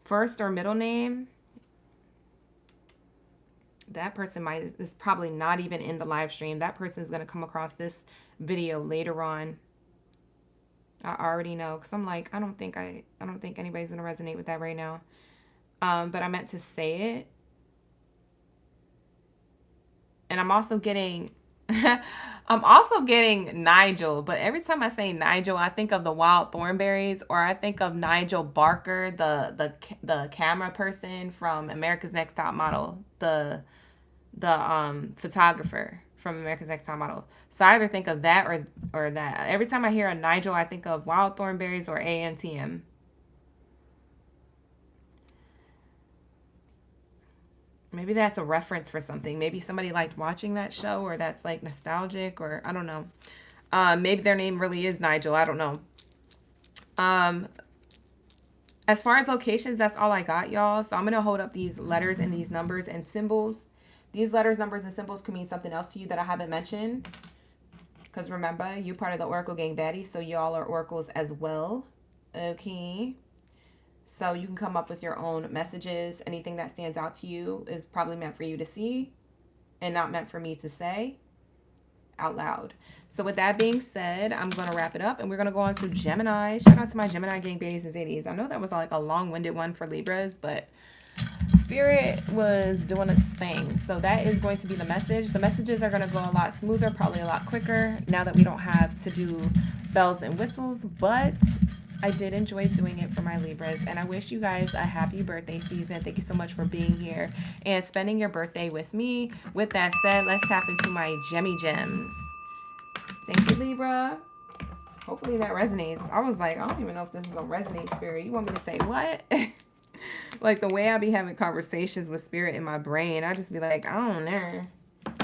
first or middle name. That person is probably not even in the live stream. That person is going to come across this video later on. I already know, because I'm like, I don't think anybody's going to resonate with that right now. But I meant to say it. And I'm also getting Nigel, but every time I say Nigel, I think of the Wild Thornberrys, or I think of Nigel Barker, the camera person from America's Next Top Model, the photographer from America's Next Top Model. So I either think of that or that. Every time I hear a Nigel, I think of Wild Thornberrys or ANTM. Maybe that's a reference for something. Maybe somebody liked watching that show, or that's like nostalgic, or I don't know. Maybe their name really is Nigel. I don't know. As far as locations, that's all I got, y'all. So I'm going to hold up these letters and these numbers and symbols. These letters, numbers, and symbols could mean something else to you that I haven't mentioned. Because remember, you're part of the Oracle Gang Baddie, so y'all are oracles as well. Okay. So you can come up with your own messages. Anything that stands out to you is probably meant for you to see and not meant for me to say out loud. So with that being said, I'm going to wrap it up and we're going to go on to Gemini. Shout out to my Gemini gang Baddies and Zadies. I know that was like a long-winded one for Libras, but Spirit was doing its thing. So that is going to be the message. The messages are going to go a lot smoother, probably a lot quicker now that we don't have to do bells and whistles, but I did enjoy doing it for my Libras, and I wish you guys a happy birthday season. Thank you so much for being here and spending your birthday with me. With that said, let's tap into my Gemmy Gems. Thank you, Libra. Hopefully that resonates. I was like, I don't even know if this is going to resonate, Spirit. You want me to say what? Like the way I be having conversations with Spirit in my brain, I just be like, I don't know.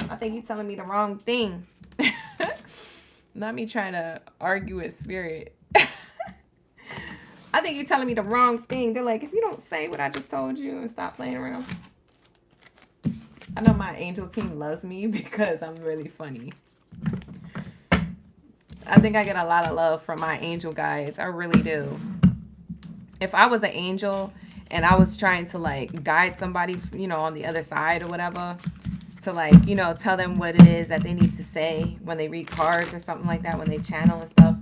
I think you're telling me the wrong thing. Not me trying to argue with Spirit. I think you're telling me the wrong thing. They're like, if you don't say what I just told you and stop playing around. I know my angel team loves me because I'm really funny. I think I get a lot of love from my angel guides. I really do. If I was an angel and I was trying to like guide somebody, you know, on the other side or whatever, to like, you know, tell them what it is that they need to say when they read cards or something like that, when they channel and stuff.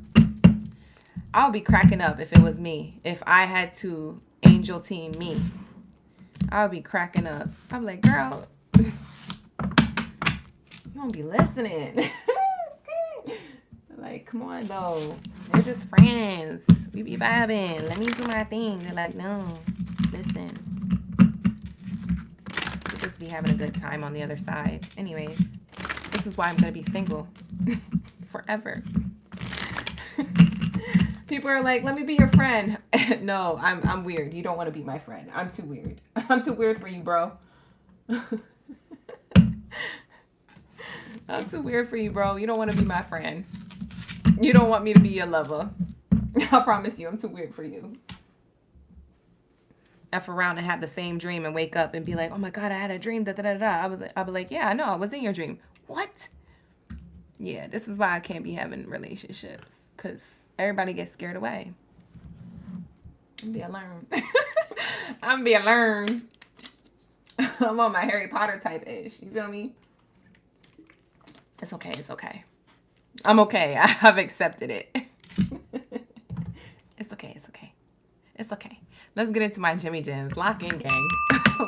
I would be cracking up if it was me. If I had to angel team me, I would be cracking up. I'd be like, girl, you don't be listening. Like, come on, though. We're just friends. We be vibing. Let me do my thing. They're like, no, listen. We'll just be having a good time on the other side. Anyways, this is why I'm going to be single forever. People are like, let me be your friend. No, I'm weird. You don't want to be my friend. I'm too weird. I'm too weird for you, bro. I'm too weird for you, bro. You don't want to be my friend. You don't want me to be your lover. I promise you, I'm too weird for you. F around and have the same dream and wake up and be like, oh my God, I had a dream. Da, da, da, da. I'll be like, yeah, I know. I was in your dream. What? Yeah, this is why I can't be having relationships. Because everybody gets scared away. I'm be alone. I'm be alone. I'm on my Harry Potter type ish. You feel me? It's okay. It's okay. I'm okay. I've accepted it. It's okay. It's okay. It's okay. Let's get into my Jimmy Gems. Lock in, gang.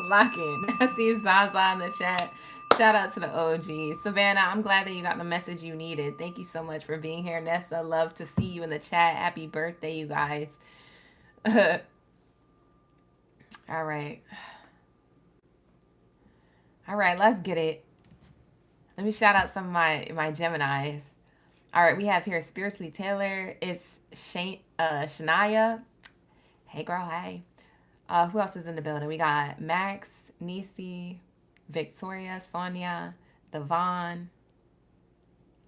Lock in. I see Zaza in the chat. Shout out to the OG. Savannah, I'm glad that you got the message you needed. Thank you so much for being here. Nessa, love to see you in the chat. Happy birthday, you guys. All right. All right, let's get it. Let me shout out some of my Geminis. All right, we have here Spiritually Taylor. It's Shania. Hey, girl, hey. Who else is in the building? We got Max, Nisi, Victoria, Sonia, Devon.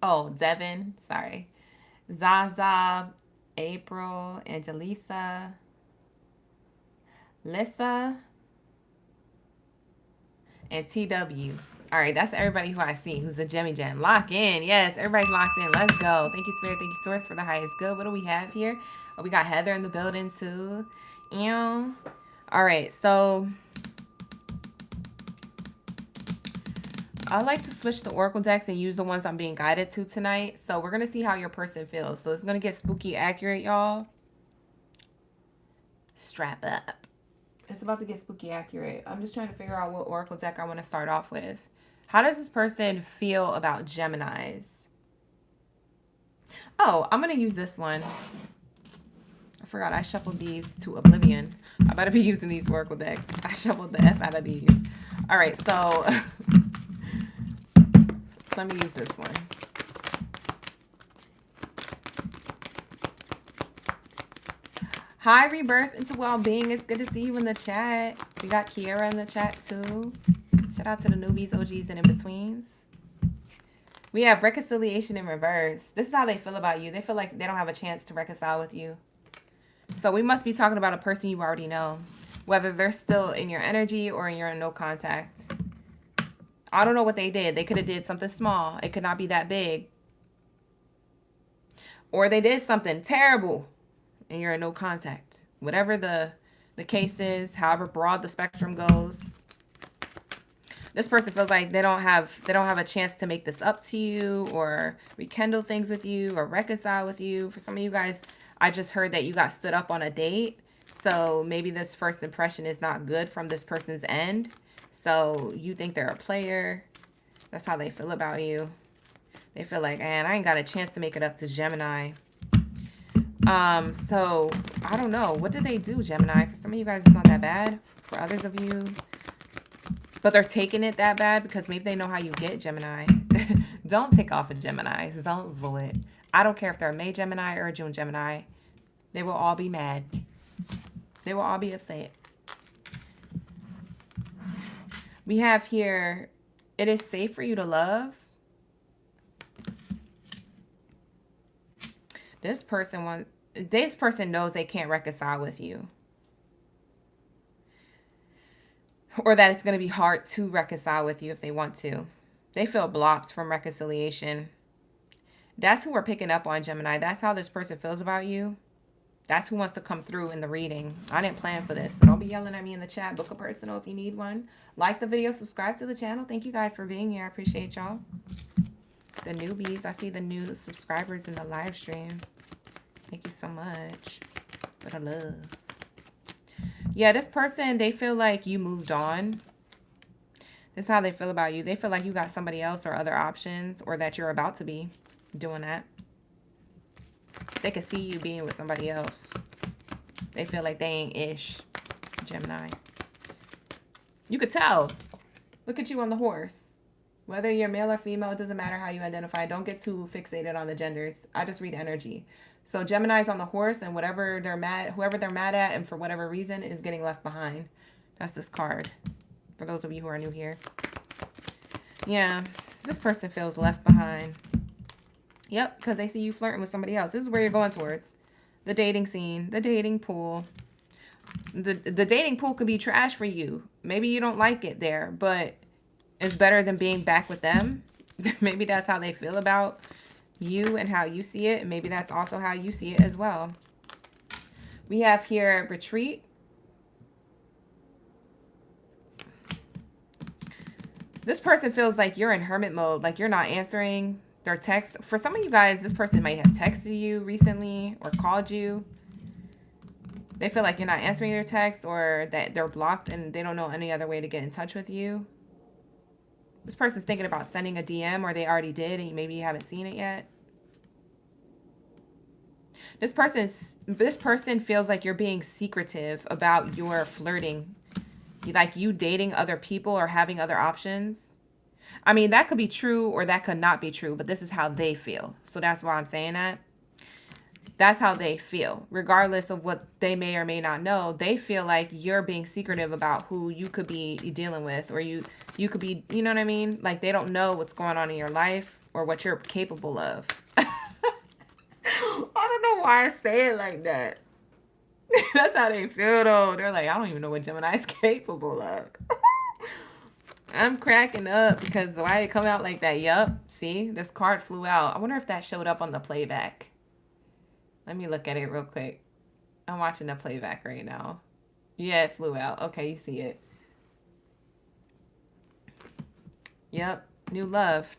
Oh, Devin, sorry. Zaza, April, Angelisa, Lissa, and TW. All right, that's everybody who I see who's a Jimmy Gem. Lock in. Yes, everybody's locked in. Let's go. Thank you, Spirit. Thank you, Source, for the highest good. What do we have here? Oh, we got Heather in the building, too. Ew. All right, so I like to switch the Oracle decks and use the ones I'm being guided to tonight. So we're going to see how your person feels. So it's going to get spooky accurate, y'all. Strap up. It's about to get spooky accurate. I'm just trying to figure out what Oracle deck I want to start off with. How does this person feel about Geminis? Oh, I'm going to use this one. I forgot I shuffled these to oblivion. I better be using these Oracle decks. I shuffled the F out of these. All right, so let me use this one. Hi, Rebirth into Well-Being. It's good to see you in the chat. We got Kiera in the chat, too. Shout out to the newbies, OGs, and in-betweens. We have reconciliation in reverse. This is how they feel about you. They feel like they don't have a chance to reconcile with you. So we must be talking about a person you already know, whether they're still in your energy or you're in no contact. I don't know what they did. They could have did something small. It could not be that big. Or they did something terrible and you're in no contact. Whatever the case is, however broad the spectrum goes. This person feels like they don't have a chance to make this up to you or rekindle things with you or reconcile with you. For some of you guys, I just heard that you got stood up on a date. So maybe this first impression is not good from this person's end. So you think they're a player. That's how they feel about you. They feel like, man, I ain't got a chance to make it up to Gemini. So I don't know. What did they do, Gemini? For some of you guys, it's not that bad. For others of you, but they're taking it that bad because maybe they know how you get Gemini. Don't take off a Gemini. Don't fool it. I don't care if they're a May Gemini or a June Gemini. They will all be mad. They will all be upset. We have here, it is safe for you to love. This person knows they can't reconcile with you. Or that it's going to be hard to reconcile with you if they want to. They feel blocked from reconciliation. That's who we're picking up on, Gemini. That's how this person feels about you. That's who wants to come through in the reading. I didn't plan for this, so don't be yelling at me in the chat. Book a personal if you need one. Like the video, subscribe to the channel. Thank you guys for being here. I appreciate y'all. The newbies, I see the new subscribers in the live stream. Thank you so much for the love. Yeah, this person, they feel like you moved on. This is how they feel about you. They feel like you got somebody else or other options, or that you're about to be doing that. They can see you being with somebody else. They feel like they ain't ish. Gemini. You could tell. Look at you on the horse. Whether you're male or female, it doesn't matter how you identify. Don't get too fixated on the genders. I just read energy. So Gemini's on the horse, and whoever they're mad at, and for whatever reason, is getting left behind. That's this card. For those of you who are new here. Yeah, this person feels left behind. Yep, because they see you flirting with somebody else. This is where you're going towards. The dating scene, the dating pool. The dating pool could be trash for you. Maybe you don't like it there, but it's better than being back with them. Maybe that's how they feel about you and how you see it. And maybe that's also how you see it as well. We have here retreat. This person feels like you're in hermit mode, like you're not answering their text. For some of you guys, this person might have texted you recently or called you. They feel like you're not answering their text, or that they're blocked and they don't know any other way to get in touch with you. This person's thinking about sending a DM, or they already did and maybe you haven't seen it yet. This person feels like you're being secretive about your flirting. Like you dating other people or having other options. I mean, that could be true or that could not be true, but this is how they feel. So that's why I'm saying that. That's how they feel. Regardless of what they may or may not know, they feel like you're being secretive about who you could be dealing with, or you could be, you know what I mean? Like they don't know what's going on in your life or what you're capable of. I don't know why I say it like that. That's how they feel though. They're like, I don't even know what Gemini's capable of. I'm cracking up because why did it come out like that? Yup. See, this card flew out. I wonder if that showed up on the playback. Let me look at it real quick. I'm watching the playback right now. Yeah, it flew out. Okay, you see it. Yep. New love.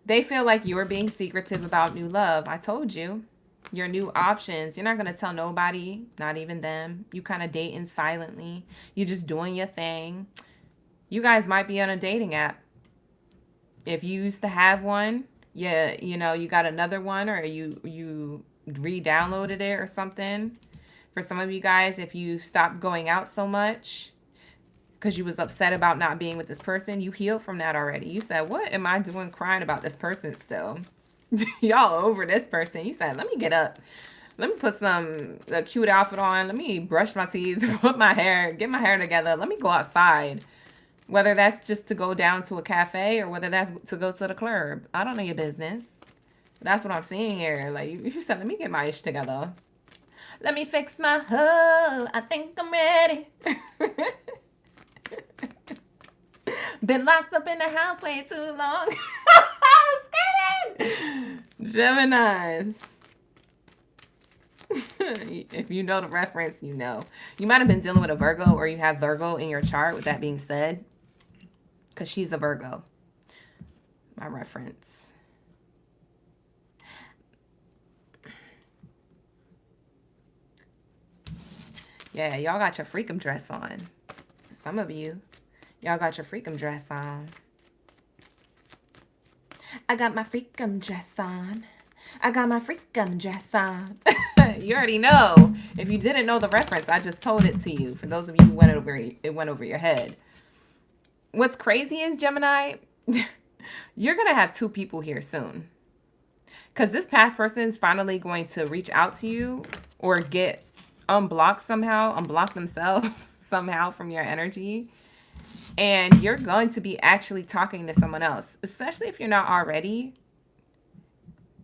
They feel like you're being secretive about new love. I told you. Your new options. You're not going to tell nobody, not even them. You kind of dating silently. You just doing your thing. You guys might be on a dating app. If you used to have one, yeah, you know, you got another one, or you re-downloaded it or something. For some of you guys, if you stopped going out so much because you was upset about not being with this person, you healed from that already. You said, what am I doing crying about this person still? Y'all over this person. You said, let me get up. Let me put a cute outfit on. Let me brush my teeth, get my hair together. Let me go outside. Whether that's just to go down to a cafe or whether that's to go to the club. I don't know your business. That's what I'm seeing here. Like, you said, let me get my ish together. Let me fix my hoe. I think I'm ready. Been locked up in the house way too long. Geminis. If you know the reference, you know. You might have been dealing with a Virgo, or you have Virgo in your chart, with that being said. Because she's a Virgo. My reference. Yeah, y'all got your freakum dress on. Some of you. Y'all got your freakum dress on. I got my freakum dress on. I got my freakum dress on. You already know. If you didn't know the reference, I just told it to you. For those of you who it went over your head. What's crazy is, Gemini, you're going to have two people here soon. Because this past person is finally going to reach out to you or get unblocked somehow, unblock themselves somehow from your energy. And you're going to be actually talking to someone else, especially if you're not already.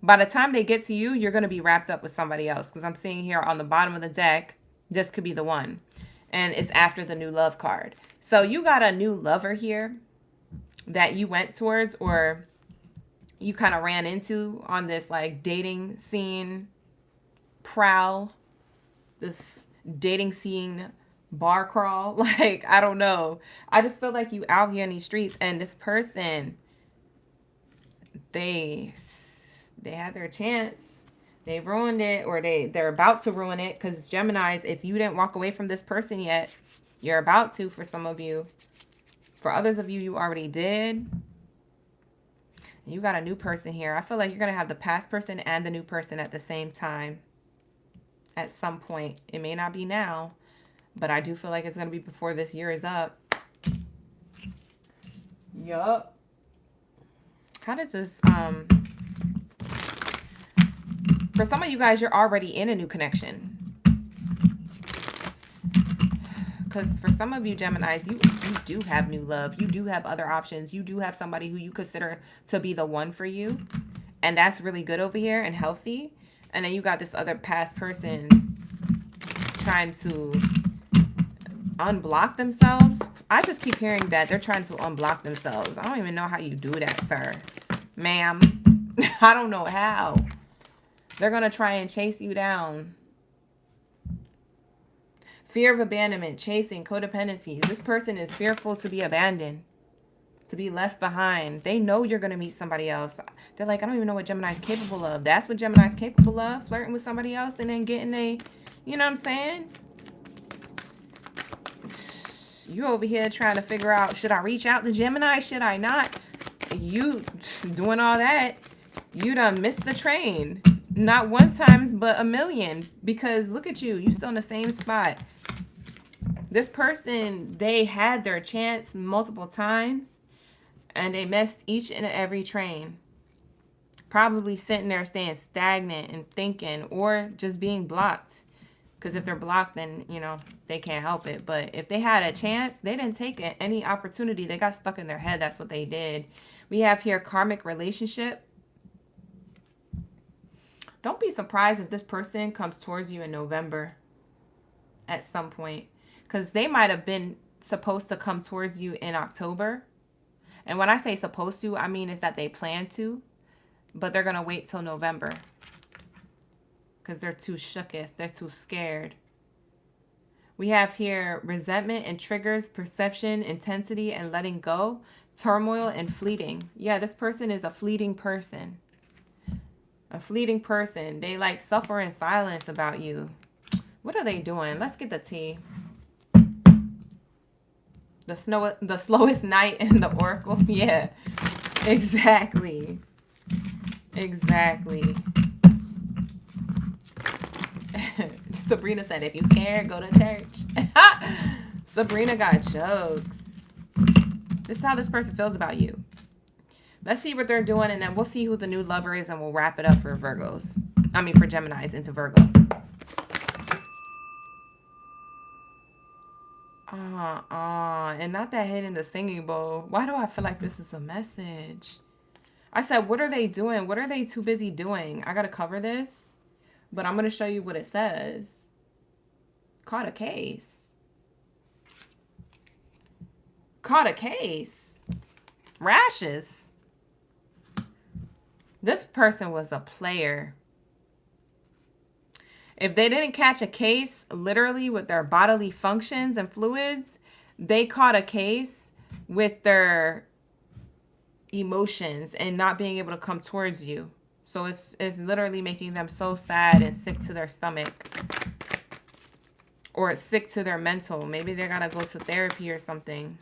By the time they get to you, you're going to be wrapped up with somebody else. Because I'm seeing here on the bottom of the deck, this could be the one. And it's after the new love card. So you got a new lover here that you went towards, or you kind of ran into on this like dating scene prowl. this dating scene bar crawl. Like, I don't know. I just feel like you out here in these streets, and this person, they had their chance. They ruined it, or they're about to ruin it, because Geminis, if you didn't walk away from this person yet, you're about to. For some of you. For others of you, you already did. You got a new person here. I feel like you're going to have the past person and the new person at the same time. At some point. It may not be now, but I do feel like it's going to be before this year is up. Yup. How does this, for some of you guys, you're already in a new connection. Because for some of you Geminis, you do have new love. You do have other options. You do have somebody who you consider to be the one for you. And that's really good over here and healthy. And then you got this other past person trying to unblock themselves. I just keep hearing that they're trying to unblock themselves. I don't even know how you do that, sir. Ma'am. I don't know how. They're going to try and chase you down. Fear of abandonment, chasing, codependencies. This person is fearful to be abandoned, to be left behind. They know you're going to meet somebody else. They're like, I don't even know what Gemini's capable of. That's what Gemini's capable of, flirting with somebody else and then getting a, you know what I'm saying? You over here trying to figure out, should I reach out to Gemini? Should I not? You doing all that, you done missed the train. Not one times, but a million. Because look at you. You still in the same spot. This person, they had their chance multiple times. And they missed each and every train. Probably sitting there staying stagnant and thinking. Or just being blocked. Because if they're blocked, then, you know, they can't help it. But if they had a chance, they didn't take any opportunity. They got stuck in their head. That's what they did. We have here karmic relationship. Don't be surprised if this person comes towards you in November at some point. Because they might have been supposed to come towards you in October. And when I say supposed to, I mean is that they plan to. But they're going to wait till November. Because they're too shooketh. They're too scared. We have here resentment and triggers, perception, intensity, and letting go. Turmoil and fleeting. Yeah, this person is a fleeting person. A fleeting person. They like suffer in silence about you. What are they doing? Let's get the tea. The slowest night in the oracle. Yeah, exactly. Exactly. Sabrina said, if you scared, go to church. Sabrina got jokes. This is how this person feels about you. Let's see what they're doing, and then we'll see who the new lover is, and we'll wrap it up for Virgos. I mean, for Geminis into Virgo. And not that hit in the singing bowl. Why do I feel like this is a message? I said, what are they doing? What are they too busy doing? I got to cover this, but I'm going to show you what it says. Caught a case. Caught a case. Rashes. This person was a player. If they didn't catch a case literally with their bodily functions and fluids, they caught a case with their emotions and not being able to come towards you. So it's literally making them so sad and sick to their stomach. Or it's sick to their mental. Maybe they gotta go to therapy or something.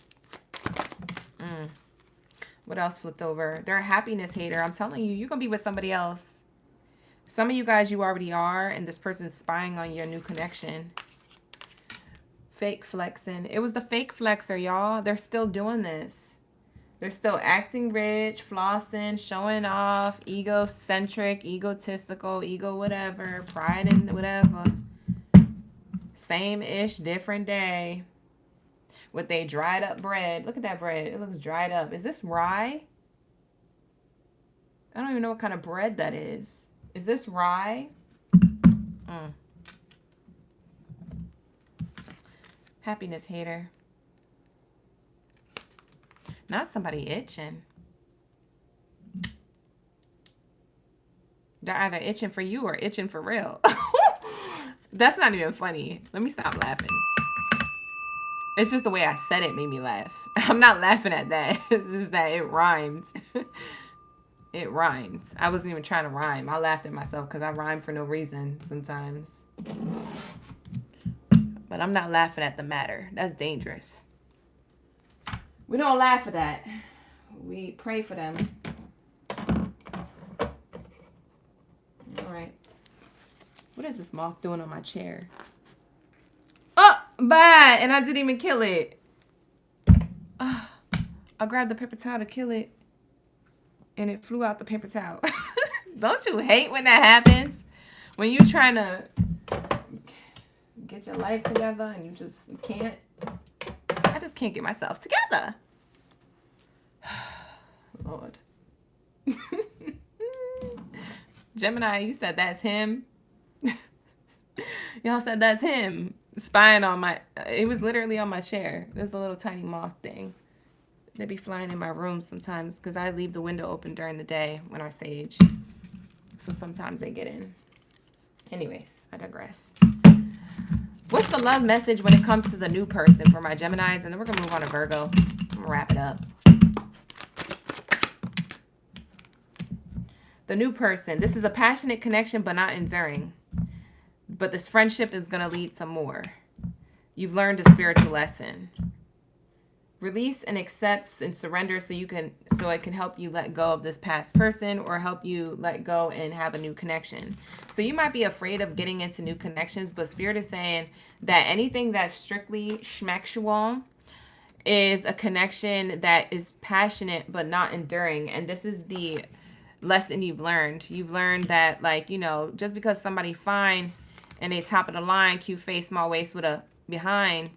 What else flipped over? They're a happiness hater. I'm telling you, you're going to be with somebody else. Some of you guys, you already are, and this person's spying on your new connection. Fake flexing. It was the fake flexer, y'all. They're still doing this. They're still acting rich, flossing, showing off, egocentric, egotistical, ego whatever, pride and whatever. Same-ish, different day. With a dried up bread. Look at that bread. It looks dried up. Is this rye? I don't even know what kind of bread that is. Is this rye? Happiness hater. Not somebody itching. They're either itching for you or itching for real. That's not even funny. Let me stop laughing. It's just the way I said it made me laugh. I'm not laughing at that. It's just that it rhymes. It rhymes. I wasn't even trying to rhyme. I laughed at myself because I rhyme for no reason sometimes. But I'm not laughing at the matter. That's dangerous. We don't laugh at that. We pray for them. All right. What is this moth doing on my chair? Oh, bad. And I didn't even kill it. Oh, I grabbed the paper towel to kill it. And it flew out the paper towel. Don't you hate when that happens? When you're trying to get your life together and you just can't. I just can't get myself together. Lord. Gemini, you said that's him. Y'all said that's him. Spying on my... It was literally on my chair. There's a little tiny moth thing. They be flying in my room sometimes because I leave the window open during the day when I sage. So sometimes they get in. Anyways, I digress. What's the love message when it comes to the new person for my Geminis? And then we're going to move on to Virgo. I'm going to wrap it up. The new person. This is a passionate connection but not enduring. But this friendship is going to lead to more. You've learned a spiritual lesson. Release and accept and surrender so it can help you let go of this past person or help you let go and have a new connection. So you might be afraid of getting into new connections, but Spirit is saying that anything that's strictly schmexual is a connection that is passionate but not enduring. And this is the lesson you've learned. You've learned that, like, you know, just because somebody fine and they top of the line, cute face, small waist with a behind,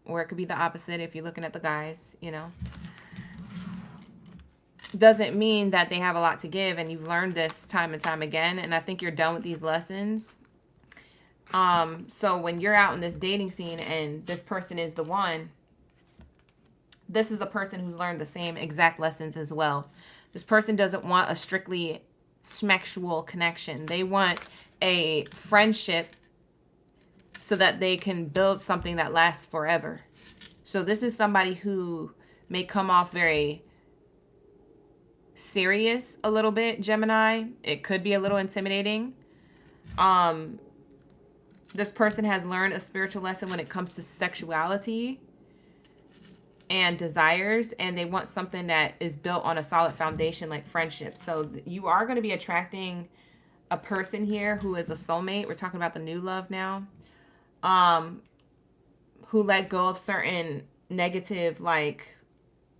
or it could be the opposite if you're looking at the guys, you know, doesn't mean that they have a lot to give. And you've learned this time and time again. And I think you're done with these lessons. So when you're out in this dating scene and this person is the one, this is a person who's learned the same exact lessons as well. This person doesn't want a strictly sexual connection. They want a friendship so that they can build something that lasts forever. So this is somebody who may come off very serious a little bit, Gemini. It could be a little intimidating. This person has learned a spiritual lesson when it comes to sexuality and desires, and they want something that is built on a solid foundation like friendship. So you are going to be attracting a person here who is a soulmate. We're talking about the new love now. Who let go of certain negative, like,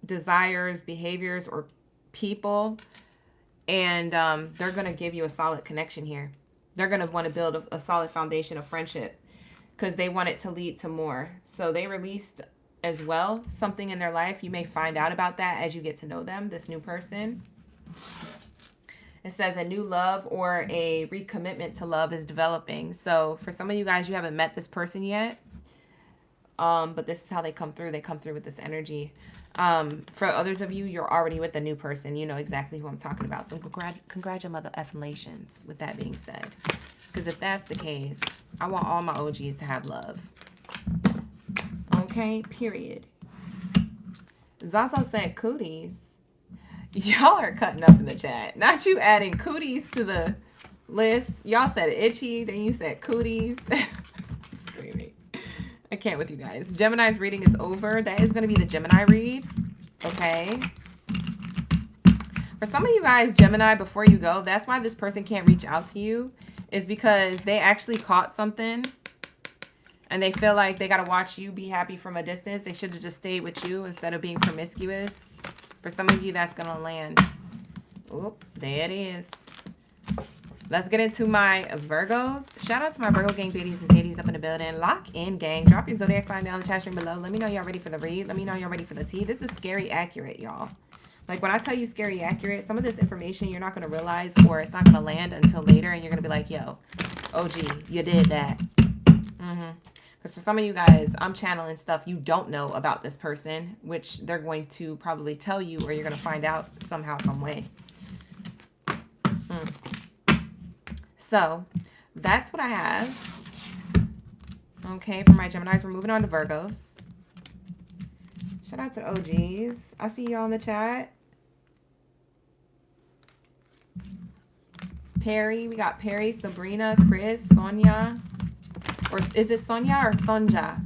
desires, behaviors, or people. And they're going to give you a solid connection here. They're going to want to build a solid foundation of friendship because they want it to lead to more. So they released as well something in their life. You may find out about that as you get to know them, this new person. It says a new love or a recommitment to love is developing. So for some of you guys, you haven't met this person yet. But this is how they come through. They come through with this energy. For others of you, you're already with the new person. You know exactly who I'm talking about. So congratulations with that being said. Because if that's the case, I want all my OGs to have love. Okay, period. Zaza said cooties. Y'all are cutting up in the chat. Not you adding cooties to the list. Y'all said itchy, then you said cooties. Screaming. I can't with you guys. Gemini's reading is over. That is going to be the Gemini read. Okay. For some of you guys, Gemini, before you go, that's why this person can't reach out to you, is because they actually caught something and they feel like they got to watch you be happy from a distance. They should have just stayed with you instead of being promiscuous. For some of you, that's going to land. Oop, there it is. Let's get into my Virgos. Shout out to my Virgo gang Baddies and Zaddies up in the building. Lock in, gang. Drop your Zodiac sign down in the chat stream below. Let me know y'all ready for the read. Let me know y'all ready for the tea. This is scary accurate, y'all. Like, when I tell you scary accurate, some of this information you're not going to realize, or it's not going to land until later, and you're going to be like, yo, OG, you did that. Because for some of you guys, I'm channeling stuff you don't know about this person, which they're going to probably tell you, or you're going to find out somehow, some way. So that's what I have. Okay, for my Geminis, we're moving on to Virgos. Shout out to the OGs. I see y'all in the chat. Perry, we got Perry, Sabrina, Chris, Sonia. Or is it Sonia or Sonja?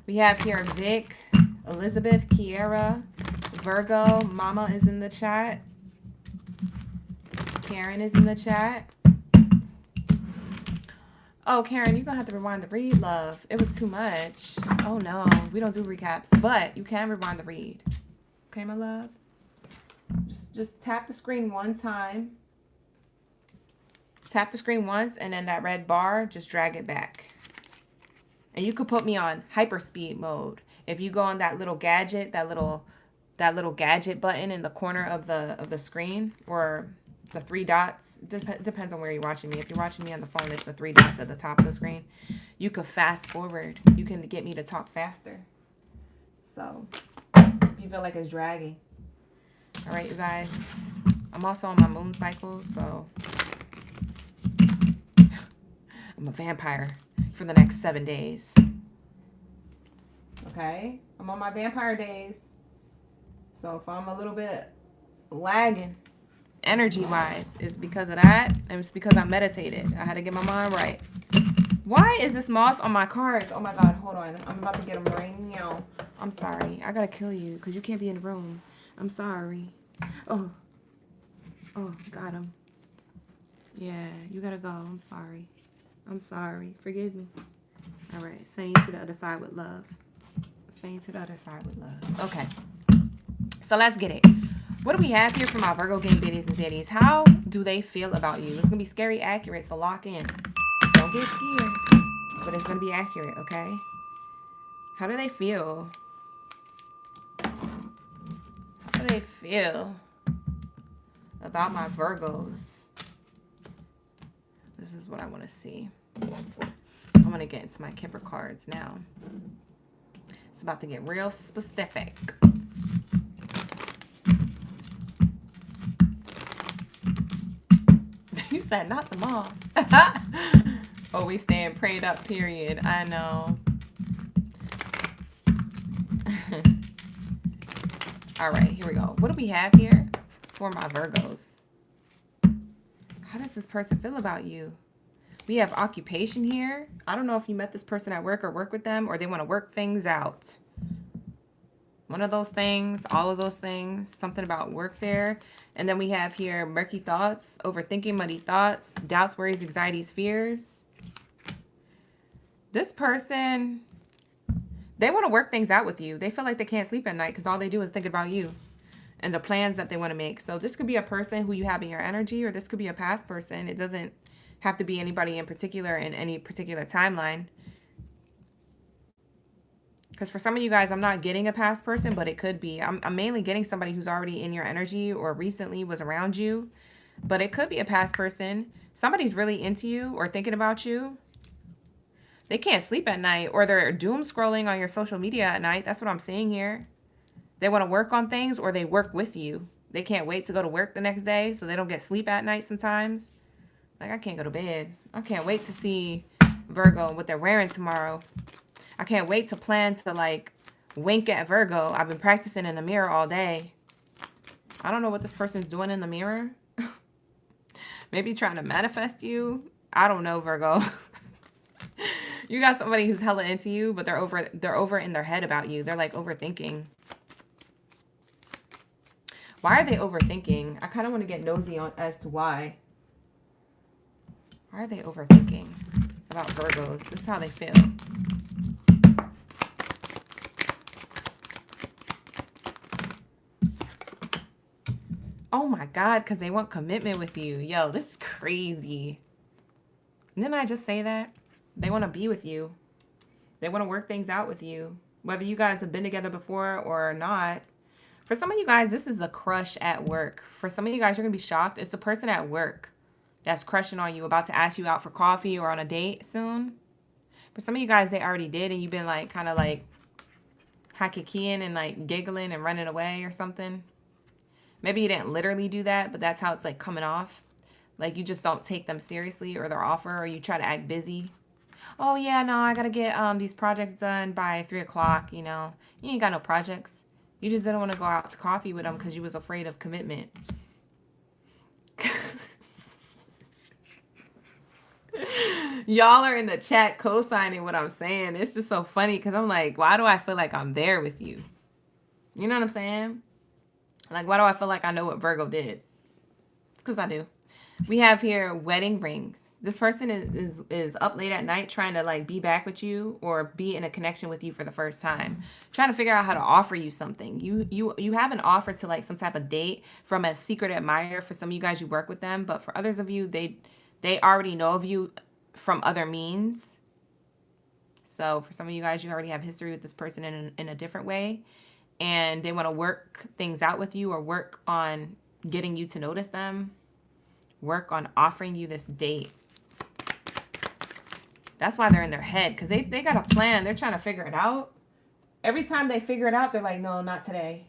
We have here Vic, Elizabeth, Kiera, Virgo. Mama is in the chat. Karen is in the chat. Oh, Karen, you're going to have to rewind the read, love. It was too much. Oh, no. We don't do recaps. But you can rewind the read. Okay, my love? Just tap the screen one time. Tap the screen once, and then that red bar, just drag it back. And you could put me on hyperspeed mode. If you go on that little gadget, that little gadget button in the corner of the screen, or the 3 dots, depends on where you're watching me. If you're watching me on the phone, it's the 3 dots at the top of the screen. You could fast forward. You can get me to talk faster. So, if you feel like it's dragging. All right, you guys. I'm also on my moon cycle, so I'm a vampire for the next 7 days. Okay? I'm on my vampire days. So if I'm a little bit lagging energy-wise, it's because of that, and it's because I meditated. I had to get my mind right. Why is this moth on my cards? Oh my God, hold on. I'm about to get them right now. I'm sorry. I gotta kill you because you can't be in the room. I'm sorry. Oh, got him. Yeah, you gotta go. I'm sorry. I'm sorry. Forgive me. All right. Saying to the other side with love. Saying to the other side with love. Okay. So let's get it. What do we have here for my Virgo gang biddies and zaddies? How do they feel about you? It's going to be scary accurate, so lock in. Don't get scared. But it's going to be accurate, okay? How do they feel? How do they feel about my Virgos? This is what I want to see. I want to get into my Kipper cards now. It's about to get real specific. You said not the moth. Oh, we staying prayed up, period. I know. All right, here we go. What do we have here for my Virgos? How does this person feel about you? We have occupation here. I don't know if you met this person at work or work with them, or they want to work things out. One of those things, all of those things, something about work there. And then we have here murky thoughts, overthinking, muddy thoughts, doubts, worries, anxieties, fears. This person, they want to work things out with you. They feel like they can't sleep at night because all they do is think about you and the plans that they want to make. So this could be a person who you have in your energy, or this could be a past person. It doesn't have to be anybody in particular in any particular timeline. Because for some of you guys, I'm not getting a past person, but it could be. I'm mainly getting somebody who's already in your energy or recently was around you. But it could be a past person. Somebody's really into you or thinking about you. They can't sleep at night, or they're doom scrolling on your social media at night. That's what I'm seeing here. They want to work on things, or they work with you. They can't wait to go to work the next day, so they don't get sleep at night sometimes. Like, I can't go to bed. I can't wait to see Virgo, what they're wearing tomorrow. I can't wait to plan to, like, wink at Virgo. I've been practicing in the mirror all day. I don't know what this person's doing in the mirror. Maybe trying to manifest you. I don't know, Virgo. You got somebody who's hella into you, but they're over in their head about you. They're, like, overthinking. Why are they overthinking? I kind of want to get nosy on as to why. Why are they overthinking about Virgos? This is how they feel. Oh my God, because they want commitment with you. Yo, this is crazy. Didn't I just say that? They want to be with you. They want to work things out with you. Whether you guys have been together before or not. For some of you guys, this is a crush at work. For some of you guys, you're going to be shocked. It's a person at work that's crushing on you, about to ask you out for coffee or on a date soon. For some of you guys, they already did, and you've been like kind of like hakikiing and like giggling and running away or something. Maybe you didn't literally do that, but that's how it's like coming off. Like you just don't take them seriously or their offer, or you try to act busy. Oh yeah, no, I gotta get these projects done by 3 o'clock. You know, you ain't got no projects. You just didn't want to go out to coffee with them because you was afraid of commitment. Y'all are in the chat co-signing what I'm saying. It's just so funny because I'm like, why do I feel like I'm there with you? You know what I'm saying? Like, why do I feel like I know what Virgo did? It's because I do. We have here wedding rings. This person is up late at night trying to like be back with you or be in a connection with you for the first time. Trying to figure out how to offer you something. You have an offer to like some type of date from a secret admirer. For some of you guys, you work with them, but for others of you, they already know of you from other means. So for some of you guys, you already have history with this person in a different way. And they want to work things out with you or work on getting you to notice them. Work on offering you this date. That's why they're in their head, because they got a plan. They're trying to figure it out. Every time they figure it out, they're like, no, not today.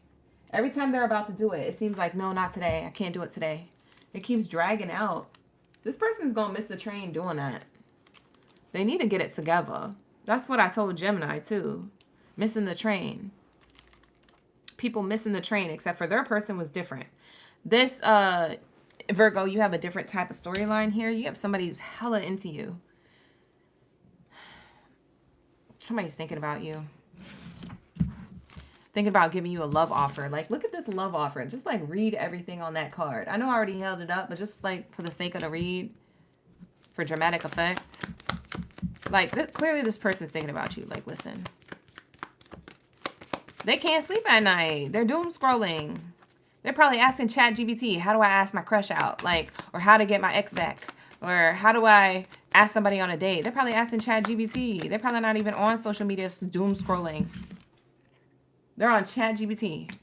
Every time they're about to do it, it seems like, no, not today. I can't do it today. It keeps dragging out. This person's going to miss the train doing that. They need to get it together. That's what I told Gemini, too. Missing the train. People missing the train, except for their person was different. This, Virgo, you have a different type of storyline here. You have somebody who's hella into you. Somebody's thinking about you. Thinking about giving you a love offer. Like, look at this love offer. Just, like, read everything on that card. I know I already held it up, but just, like, for the sake of the read, for dramatic effect. Like, clearly this person's thinking about you. Like, listen. They can't sleep at night. They're doom scrolling. They're probably asking ChatGPT, how do I ask my crush out? Like, or how to get my ex back? Or how do I ask somebody on a date? They're probably asking ChatGPT. They're probably not even on social media doom scrolling. They're on ChatGPT.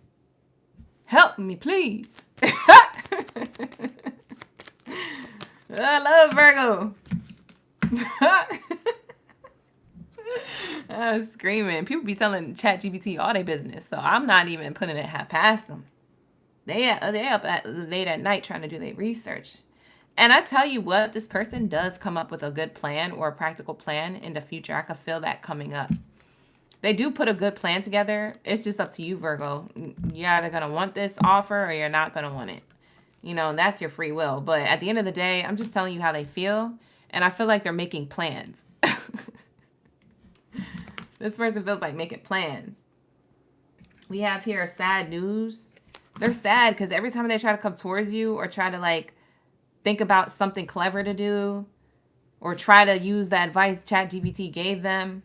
Help me, please. I love Virgo. I'm screaming. People be telling ChatGPT all their business, so I'm not even putting it half past them. They up late at night trying to do their research. And I tell you what, this person does come up with a good plan or a practical plan in the future. I could feel that coming up. They do put a good plan together. It's just up to you, Virgo. You're either going to want this offer or you're not going to want it. You know, that's your free will. But at the end of the day, I'm just telling you how they feel. And I feel like they're making plans. This person feels like making plans. We have here sad news. They're sad because every time they try to come towards you or try to like think about something clever to do or try to use the advice ChatGPT gave them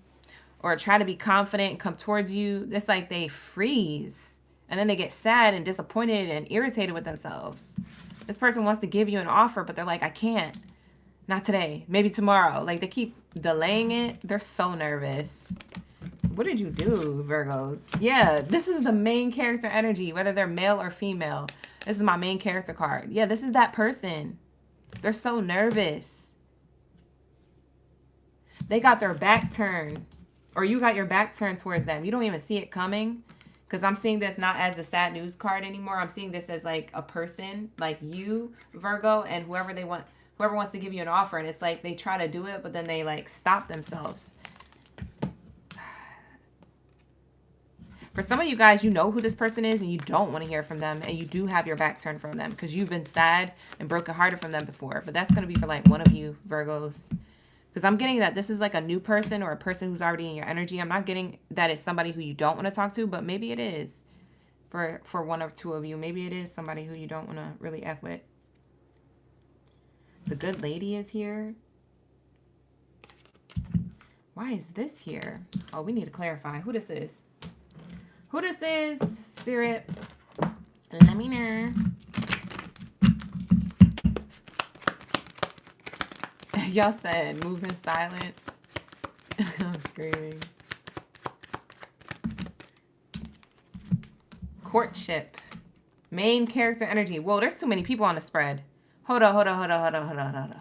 or try to be confident and come towards you, it's like they freeze and then they get sad and disappointed and irritated with themselves. This person wants to give you an offer, but they're like, I can't. Not today. Maybe tomorrow. Like they keep delaying it. They're so nervous. What did you do, Virgos? Yeah, this is the main character energy, whether they're male or female. This is my main character card. Yeah, this is that person. They're so nervous. They got their back turned. Or you got your back turned towards them. You don't even see it coming. Because I'm seeing this not as the sad news card anymore. I'm seeing this as like a person, like you, Virgo, and whoever wants to give you an offer. And it's like they try to do it, but then they like stop themselves. For some of you guys, you know who this person is and you don't want to hear from them. And you do have your back turned from them because you've been sad and brokenhearted from them before. But that's going to be for like one of you, Virgos. Because I'm getting that this is like a new person or a person who's already in your energy. I'm not getting that it's somebody who you don't want to talk to, but maybe it is for one or two of you. Maybe it is somebody who you don't want to really F with. The good lady is here. Why is this here? Oh, we need to clarify who this is. Who this is, Spirit, let me know. Y'all said move in silence. I'm screaming. Courtship. Main character energy. Whoa, there's too many people on the spread. Hold on.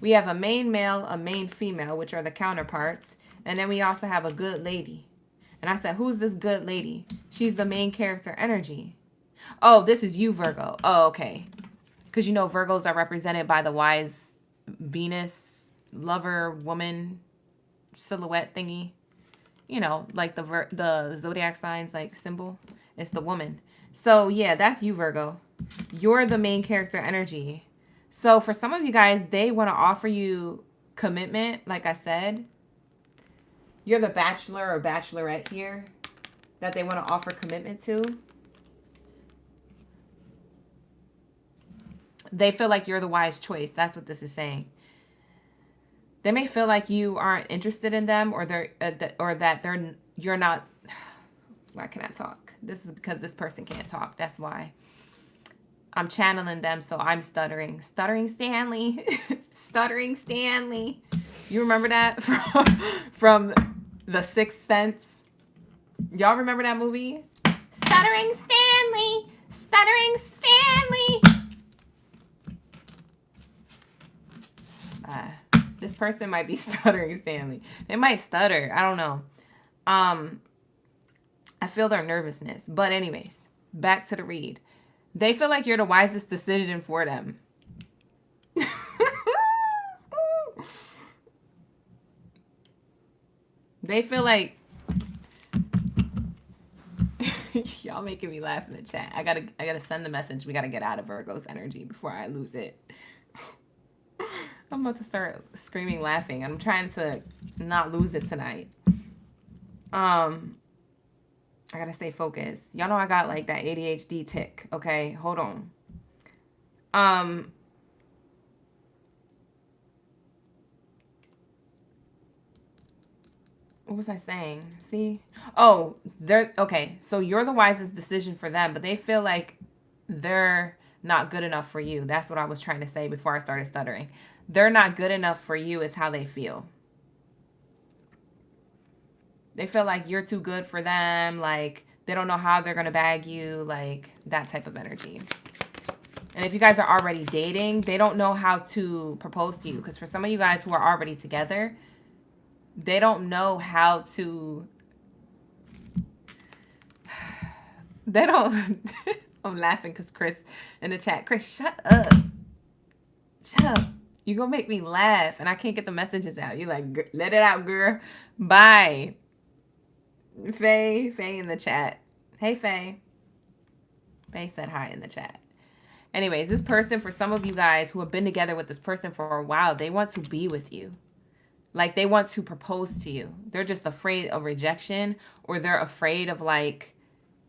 We have a main male, a main female, which are the counterparts. And then we also have a good lady. And I said, who's this good lady? She's the main character energy. Oh, this is you, Virgo. Oh, okay. Because you know Virgos are represented by the wise Venus lover woman silhouette thingy. You know, like the zodiac signs like symbol. It's the woman. So yeah, that's you, Virgo. You're the main character energy. So for some of you guys, they want to offer you commitment. Like I said, you're the bachelor or bachelorette here that they want to offer commitment to. They feel like you're the wise choice. That's what this is saying. They may feel like you aren't interested in them, or you're not. Why can I talk? This is because this person can't talk. That's why. I'm channeling them, so I'm stuttering. Stuttering Stanley. Stuttering Stanley. You remember that from The Sixth Sense? Y'all remember that movie? Stuttering Stanley. Stuttering Stanley. This person might be stuttering Stanley. They might stutter. I don't know. I feel their nervousness. But anyways, back to the read. They feel like you're the wisest decision for them. They feel like y'all making me laugh in the chat. I gotta send the message. We gotta get out of Virgo's energy before I lose it. I'm about to start screaming laughing. I'm trying to not lose it tonight. I gotta stay focused. Y'all know I got like that ADHD tick. Okay, hold on. What was I saying? See? Oh, they're okay. So you're the wisest decision for them, but they feel like they're not good enough for you. That's what I was trying to say before I started stuttering. They're not good enough for you is how they feel. They feel like you're too good for them. Like they don't know how they're going to bag you. Like that type of energy. And if you guys are already dating, they don't know how to propose to you. Because for some of you guys who are already together, they don't know how to... They don't... I'm laughing because Chris in the chat. Chris, shut up. Shut up. You're going to make me laugh. And I can't get the messages out. You're like, let it out, girl. Bye. Faye in the chat. Hey, Faye. Faye said hi in the chat. Anyways, this person, for some of you guys who have been together with this person for a while, they want to be with you. Like, they want to propose to you. They're just afraid of rejection, or they're afraid of, like,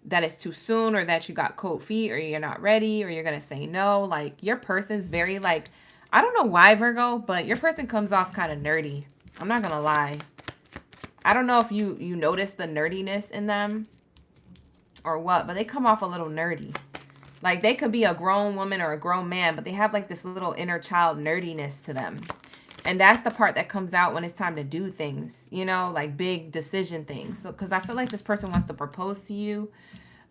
that it's too soon, or that you got cold feet, or you're not ready, or you're going to say no. Like, your person's very, like, I don't know why, Virgo, but your person comes off kind of nerdy. I'm not going to lie. I don't know if you notice the nerdiness in them or what, but they come off a little nerdy. Like, they could be a grown woman or a grown man, but they have, like, this little inner child nerdiness to them. And that's the part that comes out when it's time to do things, you know, like big decision things. So, because I feel like this person wants to propose to you.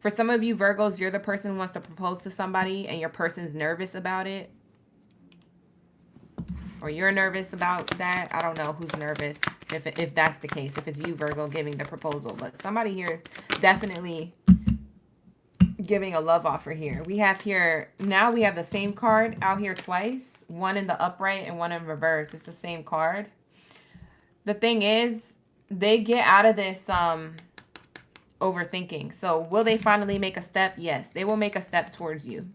For some of you Virgos, you're the person who wants to propose to somebody and your person's nervous about it. Or you're nervous about that. I don't know who's nervous if that's the case, if it's you, Virgo, giving the proposal. But somebody here definitely giving a love offer here. We have here, now we have the same card out here twice. One in the upright and one in reverse. It's the same card. The thing is, they get out of this overthinking. So will they finally make a step? Yes, they will make a step towards you.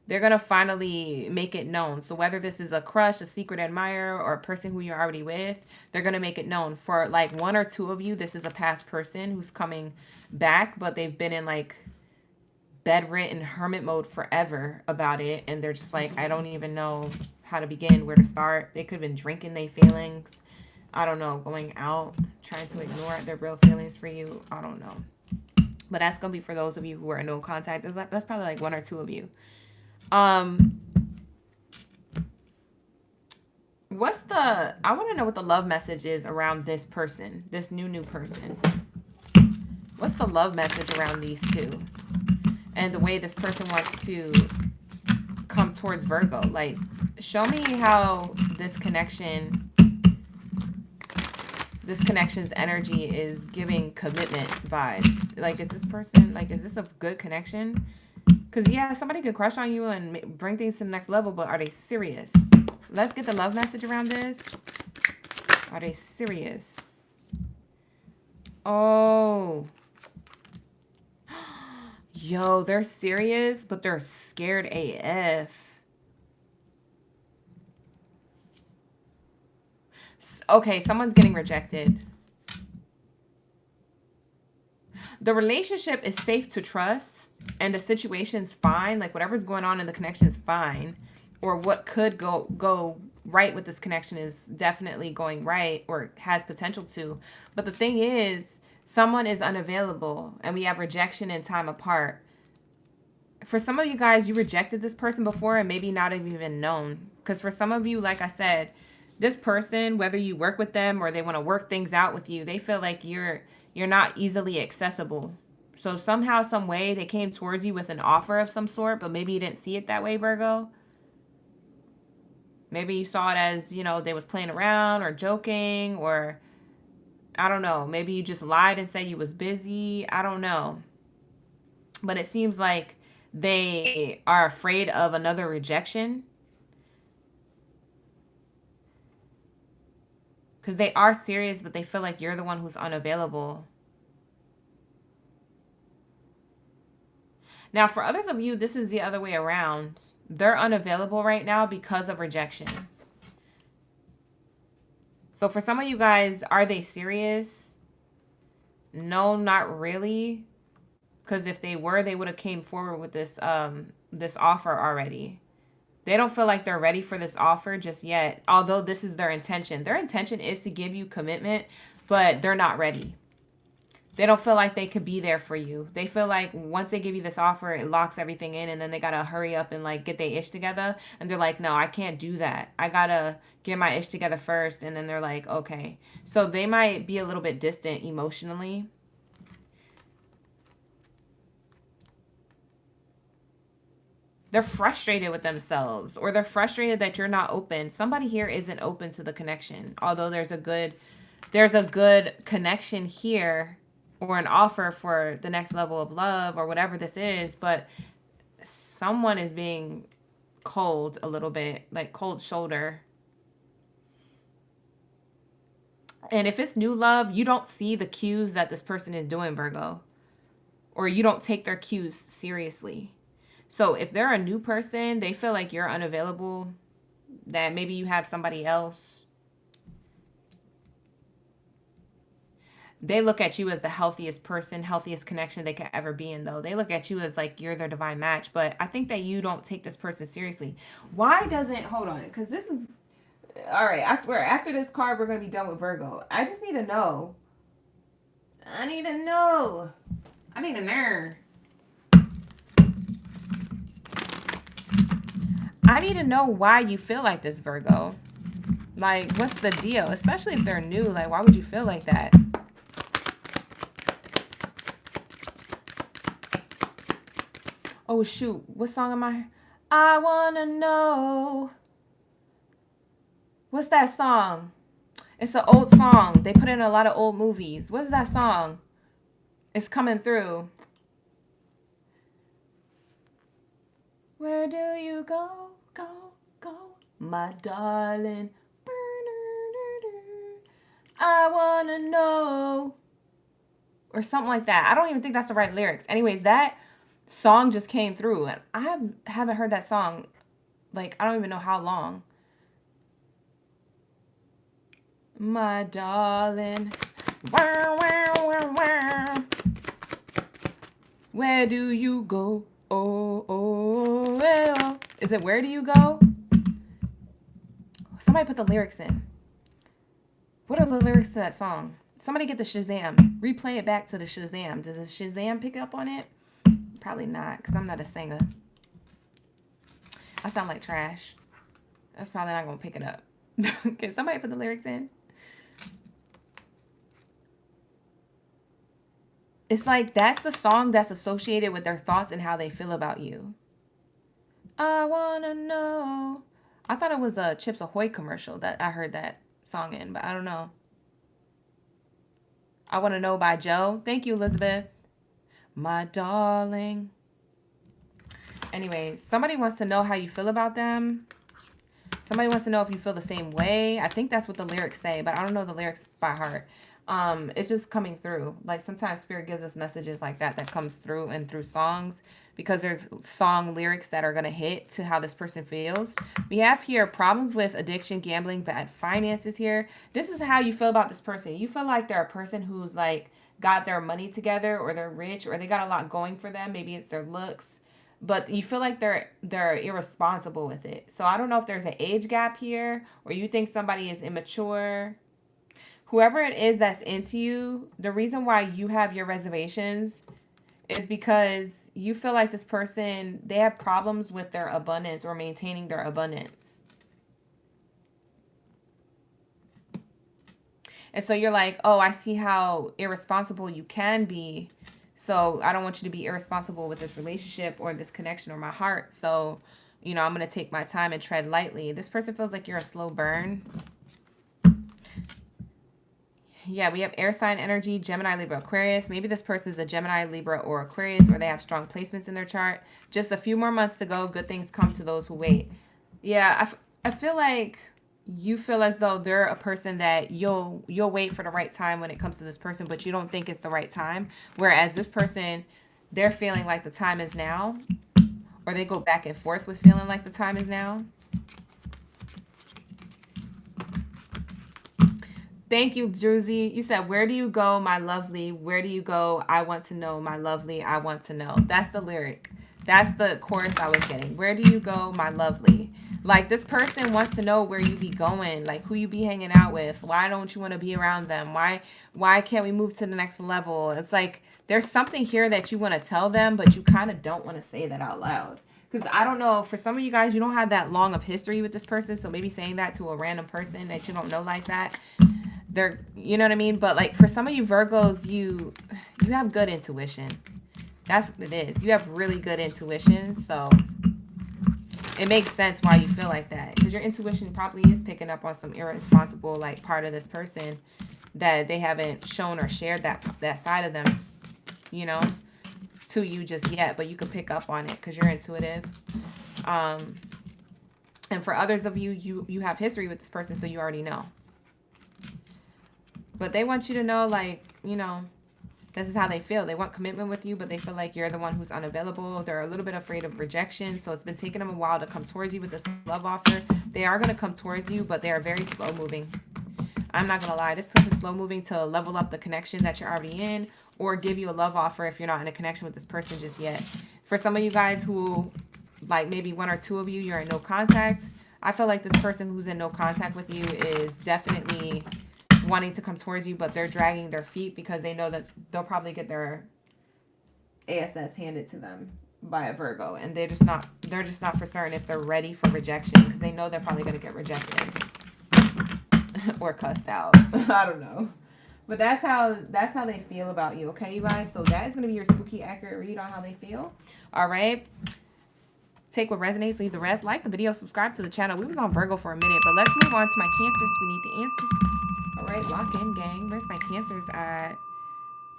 They're going to finally make it known. So whether this is a crush, a secret admirer, or a person who you're already with, they're going to make it known. For like one or two of you, this is a past person who's coming back, but they've been in like bedridden hermit mode forever about it. And they're just like, I don't even know how to begin, where to start. They could have been drinking their feelings. I don't know, going out, trying to ignore their real feelings for you. I don't know. But that's going to be for those of you who are in no contact. That's probably like one or two of you. I want to know what the love message is around this person, this new person. What's the love message around these two? And the way this person wants to come towards Virgo. Like, show me how this connection's energy is giving commitment vibes. Like, is this person, like, is this a good connection? Because, yeah, somebody could crush on you and bring things to the next level, but are they serious? Let's get the love message around this. Are they serious? Oh. Yo, they're serious, but they're scared AF. Okay, someone's getting rejected. The relationship is safe to trust, and the situation's fine. Like, whatever's going on in the connection is fine. Or what could go right with this connection is definitely going right, or has potential to. But the thing is, someone is unavailable, and we have rejection and time apart. For some of you guys, you rejected this person before and maybe not have even known. Because for some of you, like I said, this person, whether you work with them or they want to work things out with you, they feel like you're not easily accessible. So somehow, some way, they came towards you with an offer of some sort, but maybe you didn't see it that way, Virgo. Maybe you saw it as, you know, they was playing around or joking, or I don't know. Maybe you just lied and said you was busy. I don't know. But it seems like they are afraid of another rejection. Because they are serious, but they feel like you're the one who's unavailable. Now, for others of you, this is the other way around. They're unavailable right now because of rejection. So for some of you guys, are they serious? No, not really. Because if they were, they would have came forward with this this offer already. They don't feel like they're ready for this offer just yet, although this is their intention. Their intention is to give you commitment, but they're not ready. They don't feel like they could be there for you. They feel like once they give you this offer, it locks everything in, and then they got to hurry up and like get their ish together. And they're like, no, I can't do that. I got to get my ish together first. And then they're like, okay. So they might be a little bit distant emotionally. They're frustrated with themselves, or they're frustrated that you're not open. Somebody here isn't open to the connection. Although there's a good connection here, or an offer for the next level of love or whatever this is, but someone is being cold a little bit, like cold shoulder. And if it's new love, you don't see the cues that this person is doing, Virgo, or you don't take their cues seriously. So if they're a new person, they feel like you're unavailable, that maybe you have somebody else. They look at you as the healthiest person, healthiest connection they could ever be in, though. They look at you as like you're their divine match. But I think that you don't take this person seriously. Why doesn't, hold on, because this is, all right, I swear, after this card, we're going to be done with Virgo. I just need to know. I need to know. I need to know. I need to know why you feel like this, Virgo. Like, what's the deal? Especially if they're new. Like, why would you feel like that? Oh, shoot. What song am I wanna know. What's that song? It's an old song. They put in a lot of old movies. What's that song? It's coming through. Where do you go, go, go, my darling? I wanna know. Or something like that. I don't even think that's the right lyrics. Anyways, that song just came through, and I haven't heard that song, like, I don't even know how long. My darling. Wow, wow, wow, wow. Where do you go? Oh, oh, oh. Is it where do you go? Somebody put the lyrics in. What are the lyrics to that song? Somebody get the Shazam. Replay it back to the Shazam. Does the Shazam pick up on it? Probably not, because I'm not a singer. I sound like trash. That's probably not going to pick it up. Can somebody put the lyrics in? It's like that's the song that's associated with their thoughts and how they feel about you. I want to know. I thought it was a Chips Ahoy commercial that I heard that song in, but I don't know. I Want to Know by Joe. Thank you, Elizabeth. My darling. Anyways, somebody wants to know how you feel about them. Somebody wants to know if you feel the same way. I think that's what the lyrics say, but I don't know the lyrics by heart. It's just coming through. Like sometimes spirit gives us messages like that comes through and through songs, because there's song lyrics that are going to hit to how this person feels. We have here problems with addiction, gambling, bad finances here. This is how you feel about this person. You feel like they're a person who's like got their money together, or they're rich, or they got a lot going for them. Maybe it's their looks, but you feel like they're irresponsible with it. So I don't know if there's an age gap here, or you think somebody is immature. Whoever it is that's into you, the reason why you have your reservations is because you feel like this person, they have problems with their abundance or maintaining their abundance. And so you're like, oh, I see how irresponsible you can be. So I don't want you to be irresponsible with this relationship or this connection or my heart. So, you know, I'm going to take my time and tread lightly. This person feels like you're a slow burn. Yeah, we have air sign energy, Gemini, Libra, Aquarius. Maybe this person is a Gemini, Libra, or Aquarius, or they have strong placements in their chart. Just a few more months to go. Good things come to those who wait. Yeah, I feel like you feel as though they're a person that you'll wait for the right time when it comes to this person, but you don't think it's the right time. Whereas this person, they're feeling like the time is now, or they go back and forth with feeling like the time is now. Thank you, Druzy. You said, where do you go, my lovely? Where do you go? I want to know, my lovely. I want to know. That's the lyric. That's the chorus I was getting. Where do you go, my lovely? Like, this person wants to know where you be going, like who you be hanging out with. Why don't you want to be around them? Why can't we move to the next level? It's like there's something here that you want to tell them, but you kind of don't want to say that out loud. Because I don't know, for some of you guys, you don't have that long of history with this person. So maybe saying that to a random person that you don't know like that, they're, you know what I mean? But like for some of you Virgos, you have good intuition. That's what it is. You have really good intuition. So it makes sense why you feel like that. Because your intuition probably is picking up on some irresponsible like part of this person that they haven't shown or shared that side of them, you know, to you just yet. But you can pick up on it because you're intuitive. And for others of you, you have history with this person, so you already know. But they want you to know, like, you know, this is how they feel. They want commitment with you, but they feel like you're the one who's unavailable. They're a little bit afraid of rejection. So it's been taking them a while to come towards you with this love offer. They are going to come towards you, but they are very slow moving. I'm not going to lie. This person's slow moving to level up the connection that you're already in, or give you a love offer if you're not in a connection with this person just yet. For some of you guys who, like maybe one or two of you, you're in no contact. I feel like this person who's in no contact with you is definitely wanting to come towards you, but they're dragging their feet because they know that they'll probably get their ASS handed to them by a Virgo, and they're just not for certain if they're ready for rejection, because they know they're probably going to get rejected or cussed out. I don't know, but that's how they feel about you. Okay, you guys, so that is going to be your spooky accurate read on how they feel. All right, take what resonates, leave the rest. Like the video, subscribe to the channel. We was on Virgo for a minute, but let's move on to my Cancers. We need the answers. All right, lock in, gang. Where's my Cancers at?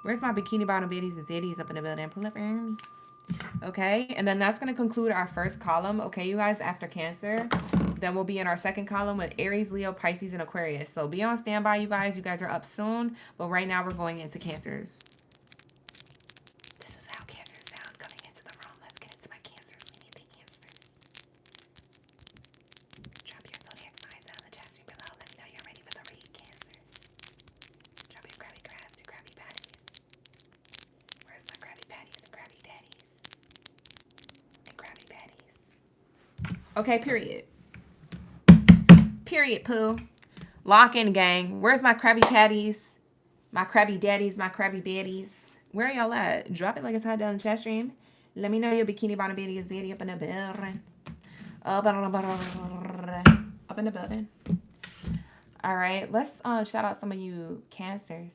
Where's my bikini bottom Baddies and Zaddies up in the building? Pull up, Aaron. Okay, and then that's going to conclude our first column. Okay, you guys, after Cancer, then we'll be in our second column with Aries, Leo, Pisces, and Aquarius. So be on standby, you guys. You guys are up soon, but right now we're going into Cancers. This is how Cancers sound coming into the room. Let's get into my Cancers. We need the answers. Drop your zodiac signs down in the chat stream below. Let me know you're ready for the read, Cancers. Drop your crabby crabs, your crabby patties. Where's my crabby patties and crabby daddies? And crabby patties. Okay, period. Period, poo. Lock in, gang. Where's my crabby patties? My crabby daddies, my crabby baddies. Where are y'all at? Drop it like it's hot down in the chat stream. Let me know your bikini bottom Baddie is Zaddy up in the building. Up in the building. All right, let's shout out some of you Cancers.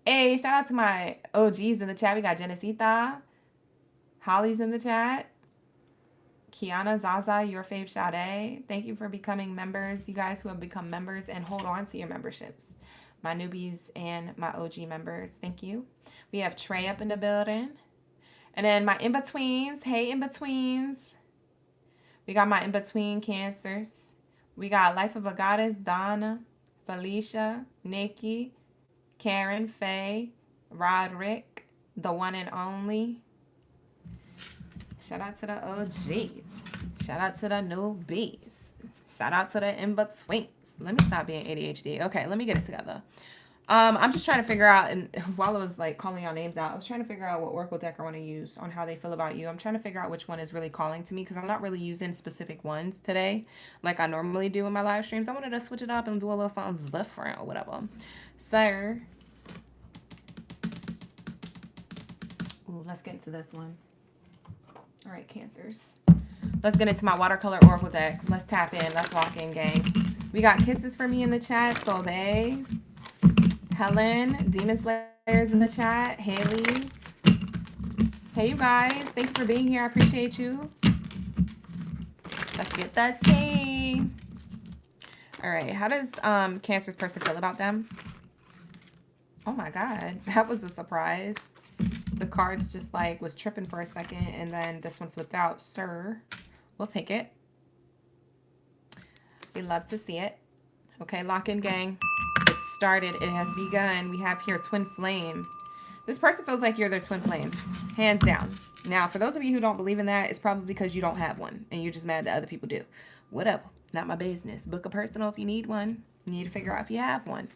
Hey, shout out to my OGs in the chat. We got Genesita. Holly's in the chat. Kiana, Zaza, your fave Sade. Thank you for becoming members. You guys who have become members, and hold on to your memberships. My newbies and my OG members. Thank you. We have Trey up in the building. And then my in-betweens. Hey, in-betweens. We got my in-between Cancers. We got Life of a Goddess, Donna, Felicia, Nikki, Karen, Faye, Roderick, the one and only. Shout out to the OGs. Shout out to the newbies. Shout out to the in-betweens. Let me stop being ADHD. Okay, let me get it together. I'm just trying to figure out, and while I was like calling y'all names out, I was trying to figure out what Oracle deck I want to use on how they feel about you. I'm trying to figure out which one is really calling to me because I'm not really using specific ones today like I normally do in my live streams. I wanted to switch it up and do a little something different or whatever. So, let's get into this one. All right, Cancers. Let's get into my watercolor Oracle deck. Let's tap in. Let's lock in, gang. We got kisses for me in the chat. Sobe. Helen, Demon Slayers in the chat, Haley. Hey, you guys. Thank you for being here. I appreciate you. Let's get that tea. All right. How does Cancer's person feel about them? Oh, my God. That was a surprise. The cards just like was tripping for a second, and then this one flipped out. Sir, we'll take it. We love to see it. Okay, lock in, gang. It started. It has begun. We have here twin flame. This person feels like you're their twin flame, hands down. Now, for those of you who don't believe in that, it's probably because you don't have one, and you're just mad that other people do. Whatever. Not my business. Book a personal if you need one. You need to figure out if you have one.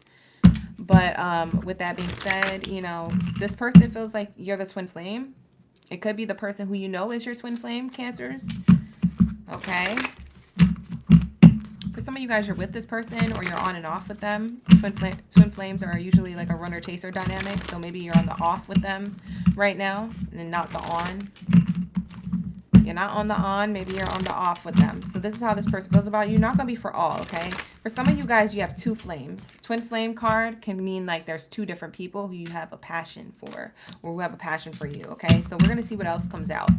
But with that being said, you know, this person feels like you're the twin flame. It could be the person who you know is your twin flame, Cancers. Okay. For some of you guys, you're with this person or you're on and off with them. Twin flames are usually like a runner-chaser dynamic. So maybe you're on the off with them right now and not the on. You're not on the on. Maybe you're on the off with them. So this is how this person feels about you. Not going to be for all, okay? For some of you guys, you have two flames. Twin flame card can mean like there's two different people who you have a passion for or who have a passion for you, okay? So we're going to see what else comes out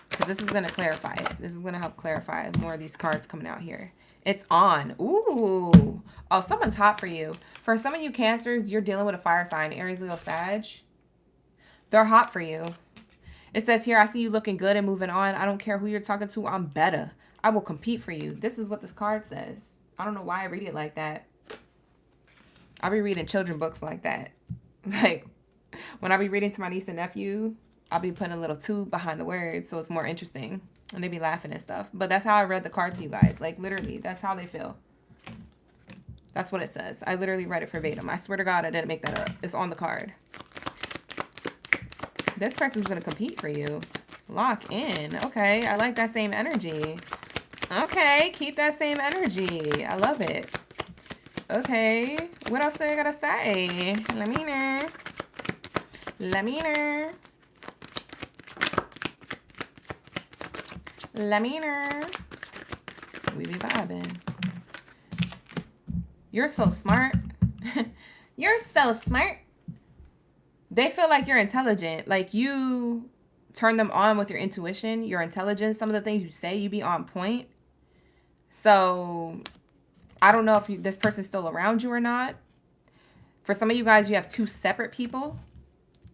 because this is going to clarify it. This is going to help clarify more of these cards coming out here. It's on. Ooh. Oh, someone's hot for you. For some of you Cancers, you're dealing with a fire sign, Aries, Leo, Sag. They're hot for you. It says here, I see you looking good and moving on. I don't care who you're talking to. I'm better. I will compete for you. This is what this card says. I don't know why I read it like that. I'll be reading children books like that. Like, when I be reading to my niece and nephew, I'll be putting a little tube behind the words so it's more interesting. And they be laughing and stuff. But that's how I read the card to you guys. Like, literally, that's how they feel. That's what it says. I literally read it verbatim. I swear to God, I didn't make that up. It's on the card. This person's going to compete for you. Lock in. Okay, I like that same energy. Okay, keep that same energy. I love it. Okay, what else do I got to say? Let me know. Let me know. Let me know. We be vibing. You're so smart. You're so smart. They feel like you're intelligent. Like you turn them on with your intuition, your intelligence. Some of the things you say, you be on point. So I don't know if this person's still around you or not. For some of you guys, you have two separate people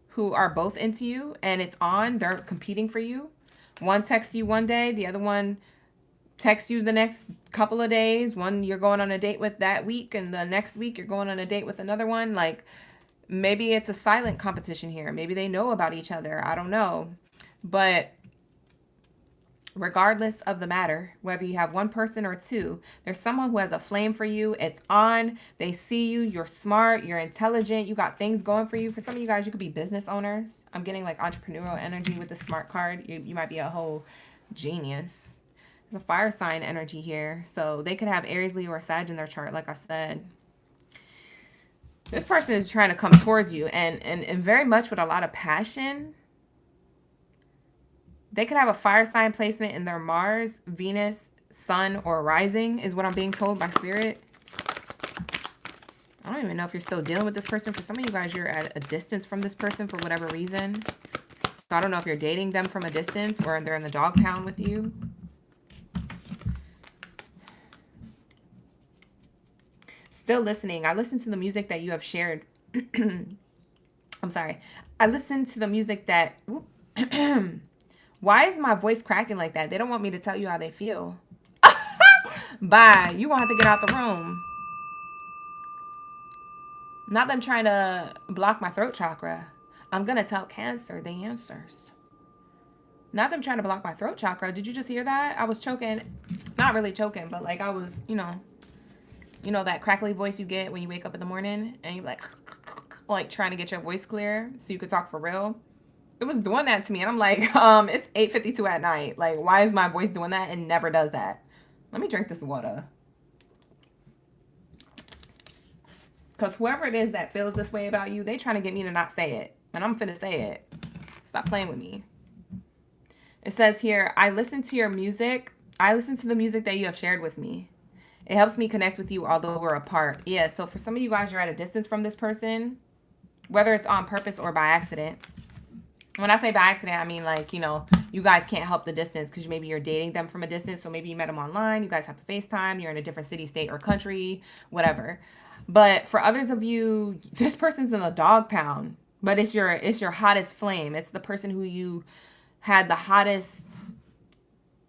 who are both into you and it's on. They're competing for you. One texts you one day, the other one texts you the next couple of days. One you're going on a date with that week, and the next week you're going on a date with another one. Like, maybe it's a silent competition here. Maybe they know about each other. I don't know. But regardless of the matter, whether you have one person or two, there's someone who has a flame for you. It's on. They see you. You're smart. You're intelligent. You got things going for you. For some of you guys, you could be business owners. I'm getting like entrepreneurial energy with the smart card. You might be a whole genius. There's a fire sign energy here. So they could have Aries, Leo, or Sag in their chart, like I said. This person is trying to come towards you and very much with a lot of passion. They could have a fire sign placement in their Mars, Venus, Sun, or rising is what I'm being told by Spirit. I don't even know if you're still dealing with this person. For some of you guys, you're at a distance from this person for whatever reason. So I don't know if you're dating them from a distance or they're in the dog pound with you. Still listening. I listened to the music that you have shared. I'm sorry. I listened to the music that Why is my voice cracking like that? They don't want me to tell you how they feel. Bye. You gonna have to get out the room. Not them trying to block my throat chakra. I'm gonna tell Cancer the answers. Not them trying to block my throat chakra. Did you just hear that? I was choking. Not really choking, but like I was, that crackly voice you get when you wake up in the morning and you're like trying to get your voice clear so you could talk for real. It was doing that to me. And I'm like, it's 8:52 at night. Like, why is my voice doing that? And never does that. Let me drink this water. Because whoever it is that feels this way about you, they trying to get me to not say it. And I'm finna say it. Stop playing with me. It says here, I listen to your music. I listen to the music that you have shared with me. It helps me connect with you although we're apart. Yeah, so for some of you guys, you're at a distance from this person, whether it's on purpose or by accident. When I say by accident, I mean like, you guys can't help the distance because maybe you're dating them from a distance. So maybe you met them online. You guys have to FaceTime. You're in a different city, state, or country, whatever. But for others of you, this person's in the dog pound. But it's your hottest flame. It's the person who you had the hottest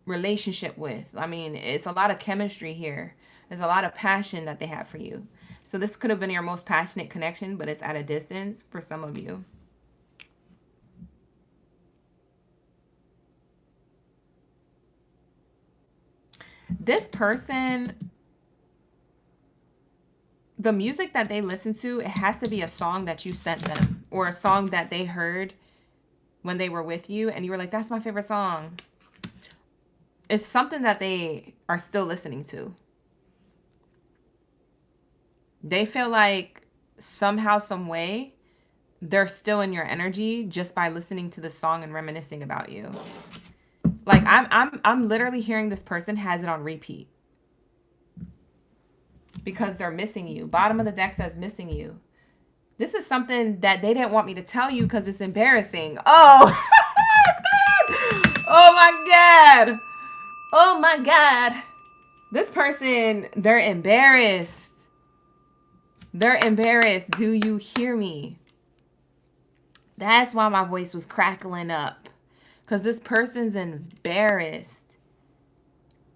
relationship with. I mean, it's a lot of chemistry here. There's a lot of passion that they have for you. So this could have been your most passionate connection, but it's at a distance for some of you. This person, the music that they listen to, it has to be a song that you sent them or a song that they heard when they were with you and you were like, that's my favorite song. It's something that they are still listening to. They feel like somehow, some way, they're still in your energy just by listening to the song and reminiscing about you. Like I'm literally hearing this person has it on repeat. Because they're missing you. Bottom of the deck says missing you. This is something that they didn't want me to tell you because it's embarrassing. Oh. Oh my God. Oh my God. This person, they're embarrassed. They're embarrassed. Do you hear me? That's why my voice was crackling up. Because this person's embarrassed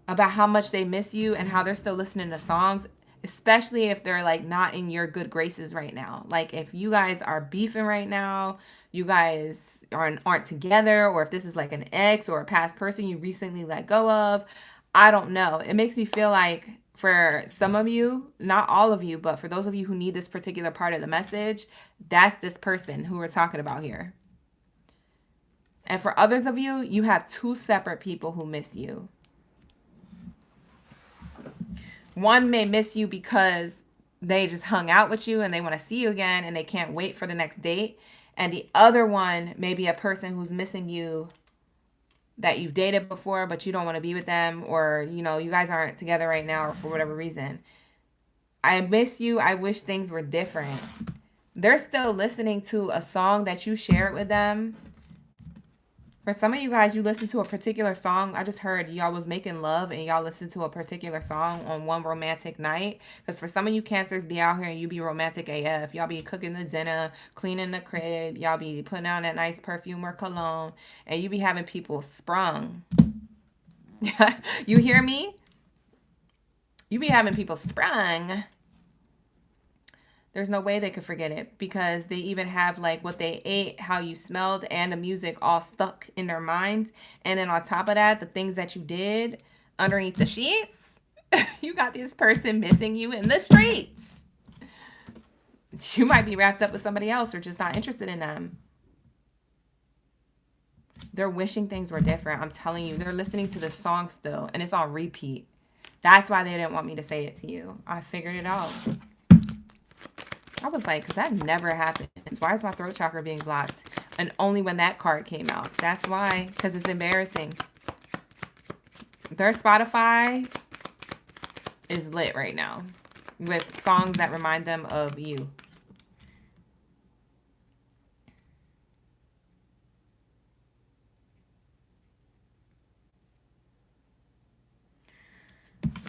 about how much they miss you and how they're still listening to songs, especially if they're like not in your good graces right now. Like if you guys are beefing right now, you guys aren't together, or if this is like an ex or a past person you recently let go of, I don't know. It makes me feel like for some of you, not all of you, but for those of you who need this particular part of the message, that's this person who we're talking about here. And for others of you, you have two separate people who miss you. One may miss you because they just hung out with you and they want to see you again and they can't wait for the next date. And the other one may be a person who's missing you that you've dated before, but you don't want to be with them, or, you guys aren't together right now, or for whatever reason. I miss you. I wish things were different. They're still listening to a song that you shared with them. For some of you guys, you listen to a particular song. I just heard y'all was making love and y'all listened to a particular song on one romantic night. Because for some of you Cancers be out here and you be romantic AF. Y'all be cooking the dinner, cleaning the crib. Y'all be putting on that nice perfume or cologne. And you be having people sprung. You hear me? You be having people sprung. There's no way they could forget it because they even have like what they ate, how you smelled, and the music all stuck in their minds. And then on top of that, the things that you did underneath the sheets, you got this person missing you in the streets. You might be wrapped up with somebody else or just not interested in them. They're wishing things were different. I'm telling you, they're listening to the song still and it's on repeat. That's why they didn't want me to say it to you. I figured it out. I was like, that never happens. Why is my throat chakra being blocked? And only when that card came out. That's why, because it's embarrassing. Their Spotify is lit right now with songs that remind them of you.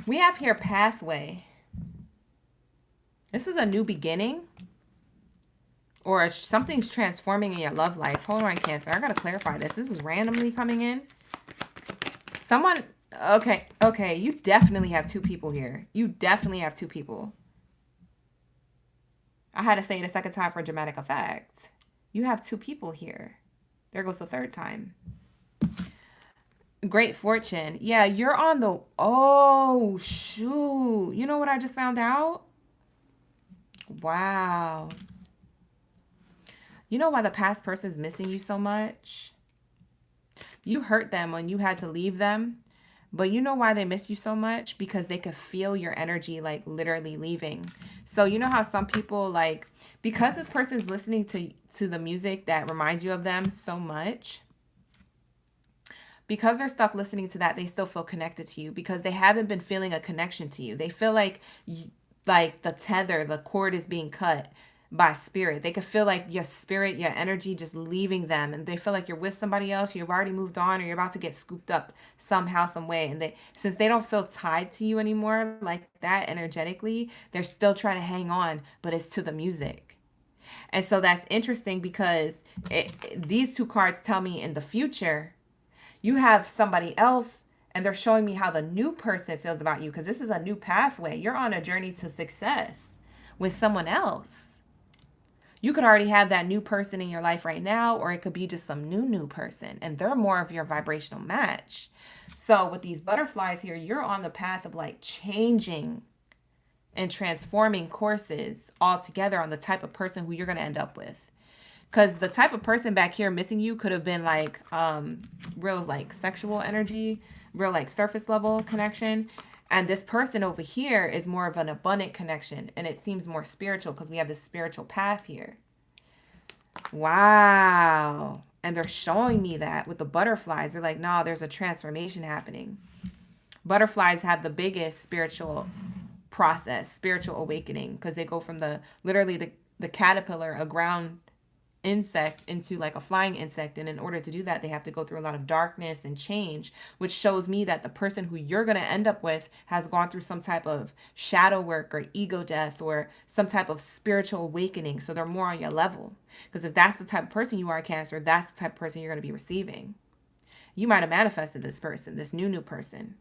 We have here pathway. This is a new beginning or something's transforming in your love life. Hold on, Cancer. I got to clarify this. This is randomly coming in. Someone, okay. You definitely have two people here. You definitely have two people. I had to say it a second time for dramatic effect. You have two people here. There goes the third time. Great fortune. Yeah, you're on the... Oh, shoot. You know what I just found out? Wow. You know why the past person's missing you so much? You hurt them when you had to leave them. But you know why they miss you so much? Because they could feel your energy, like, literally leaving. So you know how some people, like... Because this person's listening to the music that reminds you of them so much... Because they're stuck listening to that, they still feel connected to you because they haven't been feeling a connection to you. They feel like the tether, the cord is being cut by spirit. They could feel like your spirit, your energy just leaving them. And they feel like you're with somebody else. You've already moved on or you're about to get scooped up somehow, some way. And since they don't feel tied to you anymore like that energetically, they're still trying to hang on, but it's to the music. And so that's interesting because these two cards tell me in the future, you have somebody else and they're showing me how the new person feels about you because this is a new pathway. You're on a journey to success with someone else. You could already have that new person in your life right now, or it could be just some new person and they're more of your vibrational match. So with these butterflies here, you're on the path of like changing and transforming courses altogether on the type of person who you're going to end up with. Because the type of person back here missing you could have been like real like sexual energy, real like surface level connection. And this person over here is more of an abundant connection. And it seems more spiritual because we have this spiritual path here. Wow. And they're showing me that with the butterflies. They're like, no, there's a transformation happening. Butterflies have the biggest spiritual process, spiritual awakening. Because they go from literally the caterpillar, a ground insect into like a flying insect, and in order to do that they have to go through a lot of darkness and change, which shows me that the person who you're going to end up with has gone through some type of shadow work or ego death or some type of spiritual awakening, so they're more on your level. Because if that's the type of person you are, Cancer, that's the type of person you're going to be receiving. You might have manifested this person, this new person.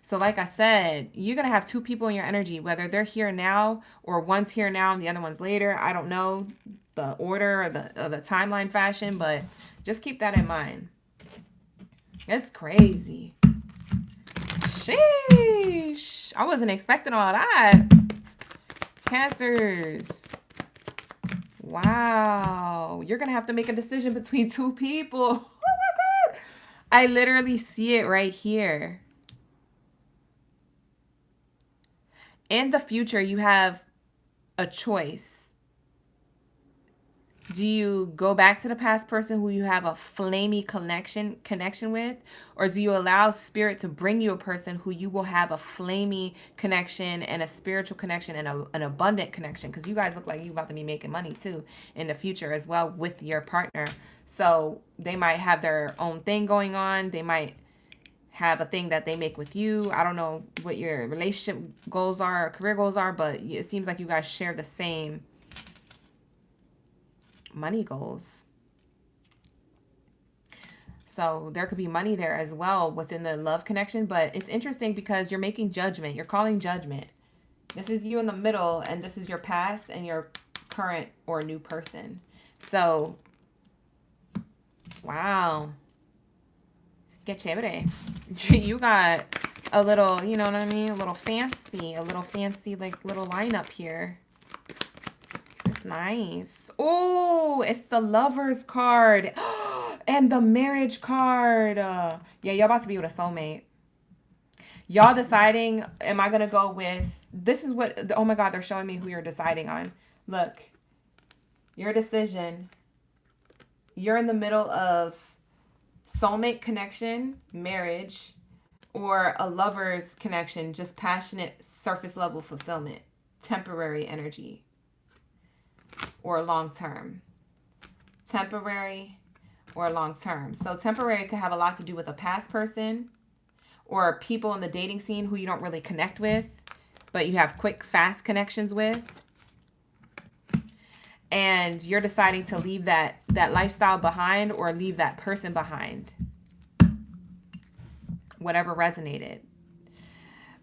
So like I said, you're going to have two people in your energy, whether they're here now or one's here now and the other one's later. I don't know the order or the timeline fashion, but just keep that in mind. It's crazy. Sheesh. I wasn't expecting all that. Cancers. Wow. You're going to have to make a decision between two people. Oh my God. I literally see it right here. In the future, you have a choice. Do you go back to the past person who you have a flamey connection with? Or do you allow spirit to bring you a person who you will have a flamey connection and a spiritual connection and an abundant connection? Because you guys look like you're about to be making money too in the future as well with your partner. So they might have their own thing going on. They might have a thing that they make with you. I don't know what your relationship goals are or career goals are, but it seems like you guys share the same money goals. So there could be money there as well within the love connection, but it's interesting because you're making judgment. You're calling judgment. This is you in the middle, and this is your past and your current or new person. So, wow. Get chévere. You got a little, you know what I mean? A little fancy like little lineup here. It's nice. Oh, it's the Lovers card and the Marriage card. Yeah, y'all about to be with a soulmate. Y'all deciding, am I going to go with, this is what, oh my God, they're showing me who you're deciding on. Look, your decision. You're in the middle of soulmate connection, marriage, or a lover's connection, just passionate surface level fulfillment, temporary energy. Or long term. Temporary or long term. So temporary could have a lot to do with a past person or people in the dating scene who you don't really connect with, but you have quick, fast connections with. and you're deciding to leave that lifestyle behind or leave that person behind. Whatever resonated.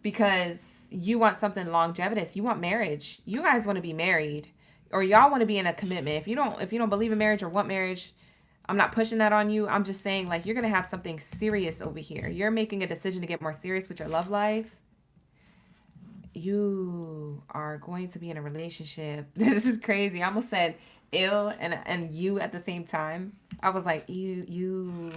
Because you want something longevitous. You want marriage. You guys want to be married, or y'all want to be in a commitment. If you don't believe in marriage or want marriage, I'm not pushing that on you. I'm just saying, like, you're going to have something serious over here. You're making a decision to get more serious with your love life. You are going to be in a relationship. This is crazy. I almost said ill and you at the same time. I was like, you.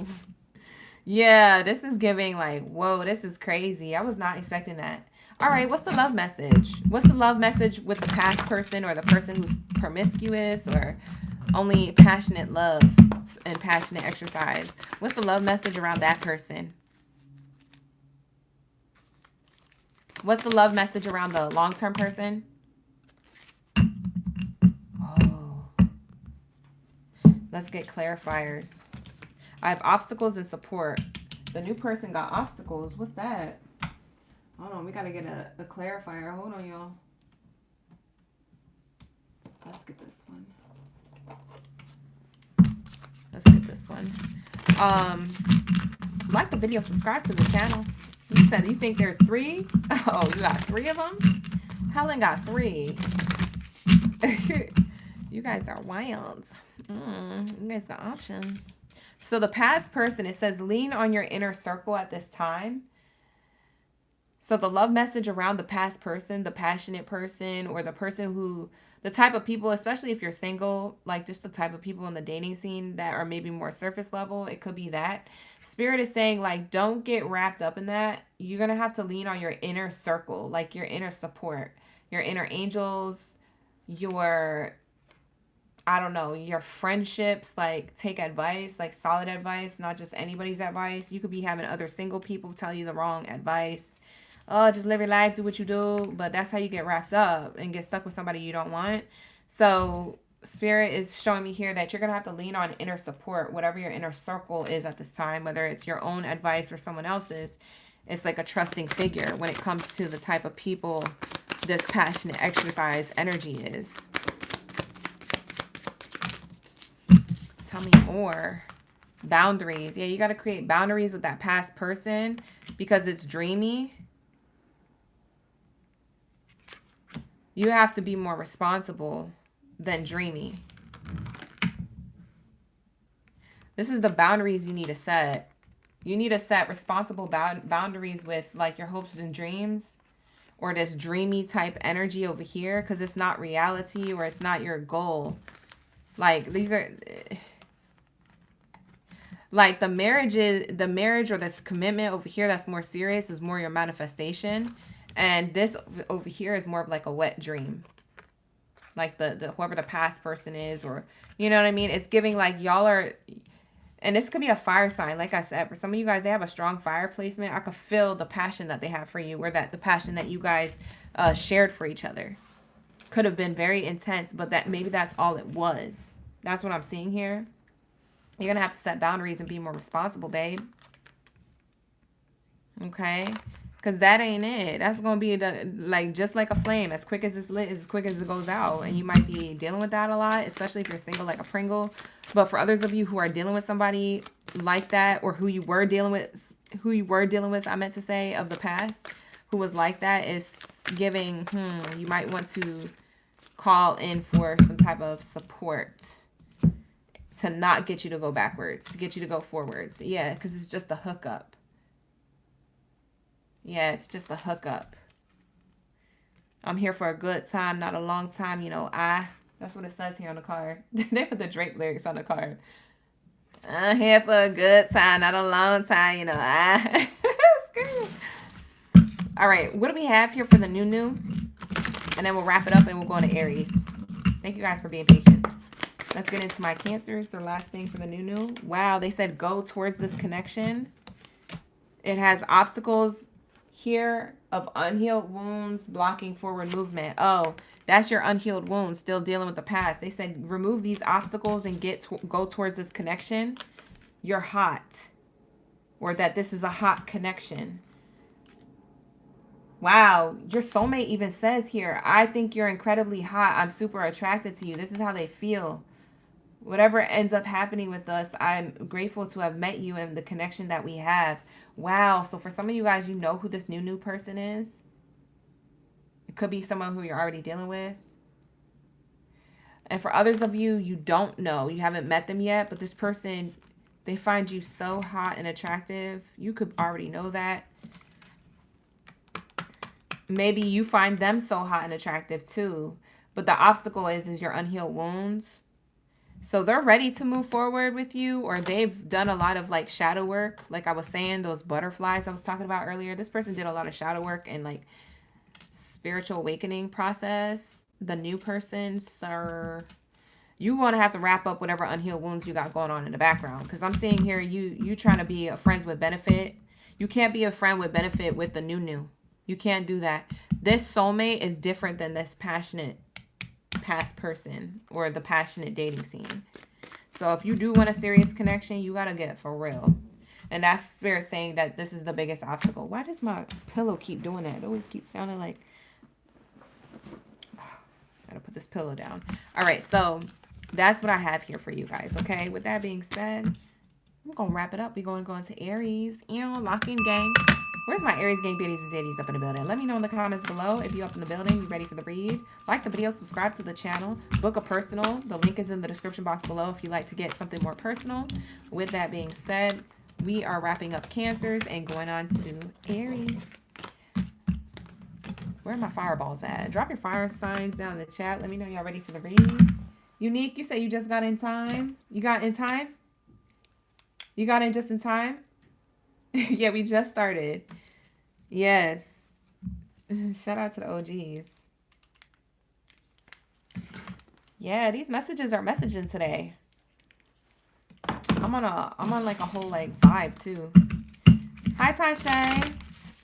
Yeah, this is giving like, whoa, this is crazy. I was not expecting that. All right, what's the love message? What's the love message with the past person or the person who's promiscuous or only passionate love and passionate exercise? What's the love message around that person? What's the love message around the long-term person? Oh. Let's get clarifiers. I have obstacles and support. The new person got obstacles. What's that? Hold on. We got to get a clarifier. Hold on, y'all. Let's get this one. Like the video. Subscribe to the channel. You said you think there's 3? Oh, you got 3 of them? Helen got 3. You guys are wild. You guys got options. So the past person, it says lean on your inner circle at this time. So the love message around the past person, the passionate person, or the person who, the type of people, especially if you're single, like just the type of people in the dating scene that are maybe more surface level, it could be that. Spirit is saying, like, don't get wrapped up in that. You're going to have to lean on your inner circle, like your inner support, your inner angels, your, I don't know, your friendships. Like, take advice, like solid advice, not just anybody's advice. You could be having other single people tell you the wrong advice. Oh, just live your life, do what you do. But that's how you get wrapped up and get stuck with somebody you don't want. So Spirit is showing me here that you're going to have to lean on inner support, whatever your inner circle is at this time, whether it's your own advice or someone else's. It's like a trusting figure when it comes to the type of people this passionate exercise energy is. Tell me more. Boundaries. Yeah, you got to create boundaries with that past person because it's dreamy. You have to be more responsible than dreamy. This is the boundaries you need to set. You need to set responsible boundaries with like your hopes and dreams or this dreamy type energy over here because it's not reality or it's not your goal. Like these are like the marriage or this commitment over here that's more serious is more your manifestation. And this over here is more of like a wet dream. Like the whoever the past person is, or you know what I mean? It's giving like y'all are, and this could be a fire sign. Like I said, for some of you guys, they have a strong fire placement. I could feel the passion that they have for you, or that the passion that you guys shared for each other. Could have been very intense, but that maybe that's all it was. That's what I'm seeing here. You're going to have to set boundaries and be more responsible, babe. Okay? Because that ain't it. That's going to be like just like a flame. As quick as it's lit, as quick as it goes out. And you might be dealing with that a lot, especially if you're single like a Pringle. But for others of you who are dealing with somebody like that, or who you were dealing with, I meant to say, of the past, who was like that, is giving, you might want to call in for some type of support to not get you to go backwards, to get you to go forwards. Yeah, because it's just a hookup. Yeah, it's just a hookup. I'm here for a good time, not a long time. You know, that's what it says here on the card. They put the Drake lyrics on the card. I'm here for a good time, not a long time. You know, It's good. All right, what do we have here for the new? And then we'll wrap it up and we'll go into Aries. Thank you guys for being patient. Let's get into my Cancers. The last thing for the new. Wow, they said go towards this connection. It has obstacles here of unhealed wounds blocking forward movement. Oh, that's your unhealed wounds still dealing with the past. They said remove these obstacles and go towards this connection. You're hot, or that this is a hot connection. Wow, your soulmate even says here, I think you're incredibly hot. I'm super attracted to you. This is how they feel. Whatever ends up happening with us, I'm grateful to have met you and the connection that we have. Wow. So for some of you guys, you know who this new person is. It could be someone who you're already dealing with. And for others of you, you don't know. You haven't met them yet, but this person, they find you so hot and attractive. You could already know that. Maybe you find them so hot and attractive too. But the obstacle is your unhealed wounds. So they're ready to move forward with you, or they've done a lot of like shadow work. Like I was saying, those butterflies I was talking about earlier. This person did a lot of shadow work and like spiritual awakening process. The new person, sir, you want to have to wrap up whatever unhealed wounds you got going on in the background. Because I'm seeing here, you trying to be a friends with benefit. You can't be a friend with benefit with the new. You can't do that. This soulmate is different than this passionate past person or the passionate dating scene. So if you do want a serious connection, you got to get for real. And that's Spirit saying that this is the biggest obstacle. Why does my pillow keep doing that? It always keeps sounding like... Gotta put this pillow down. All right, so that's what I have here for you guys, okay? With that being said, I'm going to wrap it up. We're going to go into Aries. Lock in, gang. Where's my Aries gang, Baddies and Zaddies up in the building? Let me know in the comments below if you're up in the building, you ready for the read. Like the video, subscribe to the channel, book a personal. The link is in the description box below if you'd like to get something more personal. With that being said, we are wrapping up Cancers and going on to Aries. Where are my fireballs at? Drop your fire signs down in the chat. Let me know y'all ready for the read. Unique, you said you just got in time. You got in time? You got in just in time? Yeah, we just started. Yes. Shout out to the OGs. Yeah, these messages are messaging today. I'm on like a whole like vibe too. Hi Tasha.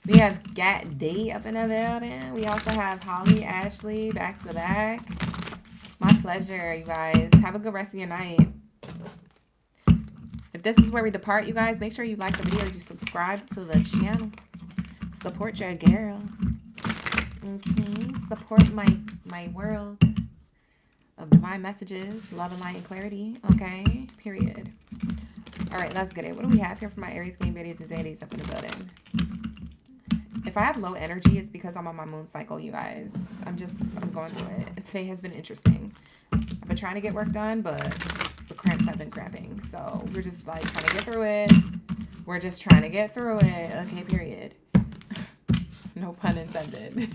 We have Gat D up in the building. We also have Holly, Ashley, back to back. My pleasure, you guys. Have a good rest of your night. If this is where we depart, you guys, make sure you like the video, you subscribe to the channel. Support your girl. Okay. Support my world of divine messages, love and light and clarity. Okay. Period. All right, let's get it. What do we have here for my Aries, Game Baddies, and Zaddies up in the building? If I have low energy, it's because I'm on my moon cycle, you guys. I'm going through it. Today has been interesting. I've been trying to get work done, but the cramps have been cramping. So we're just like trying to get through it. We're just trying to get through it. Okay, period. No pun intended.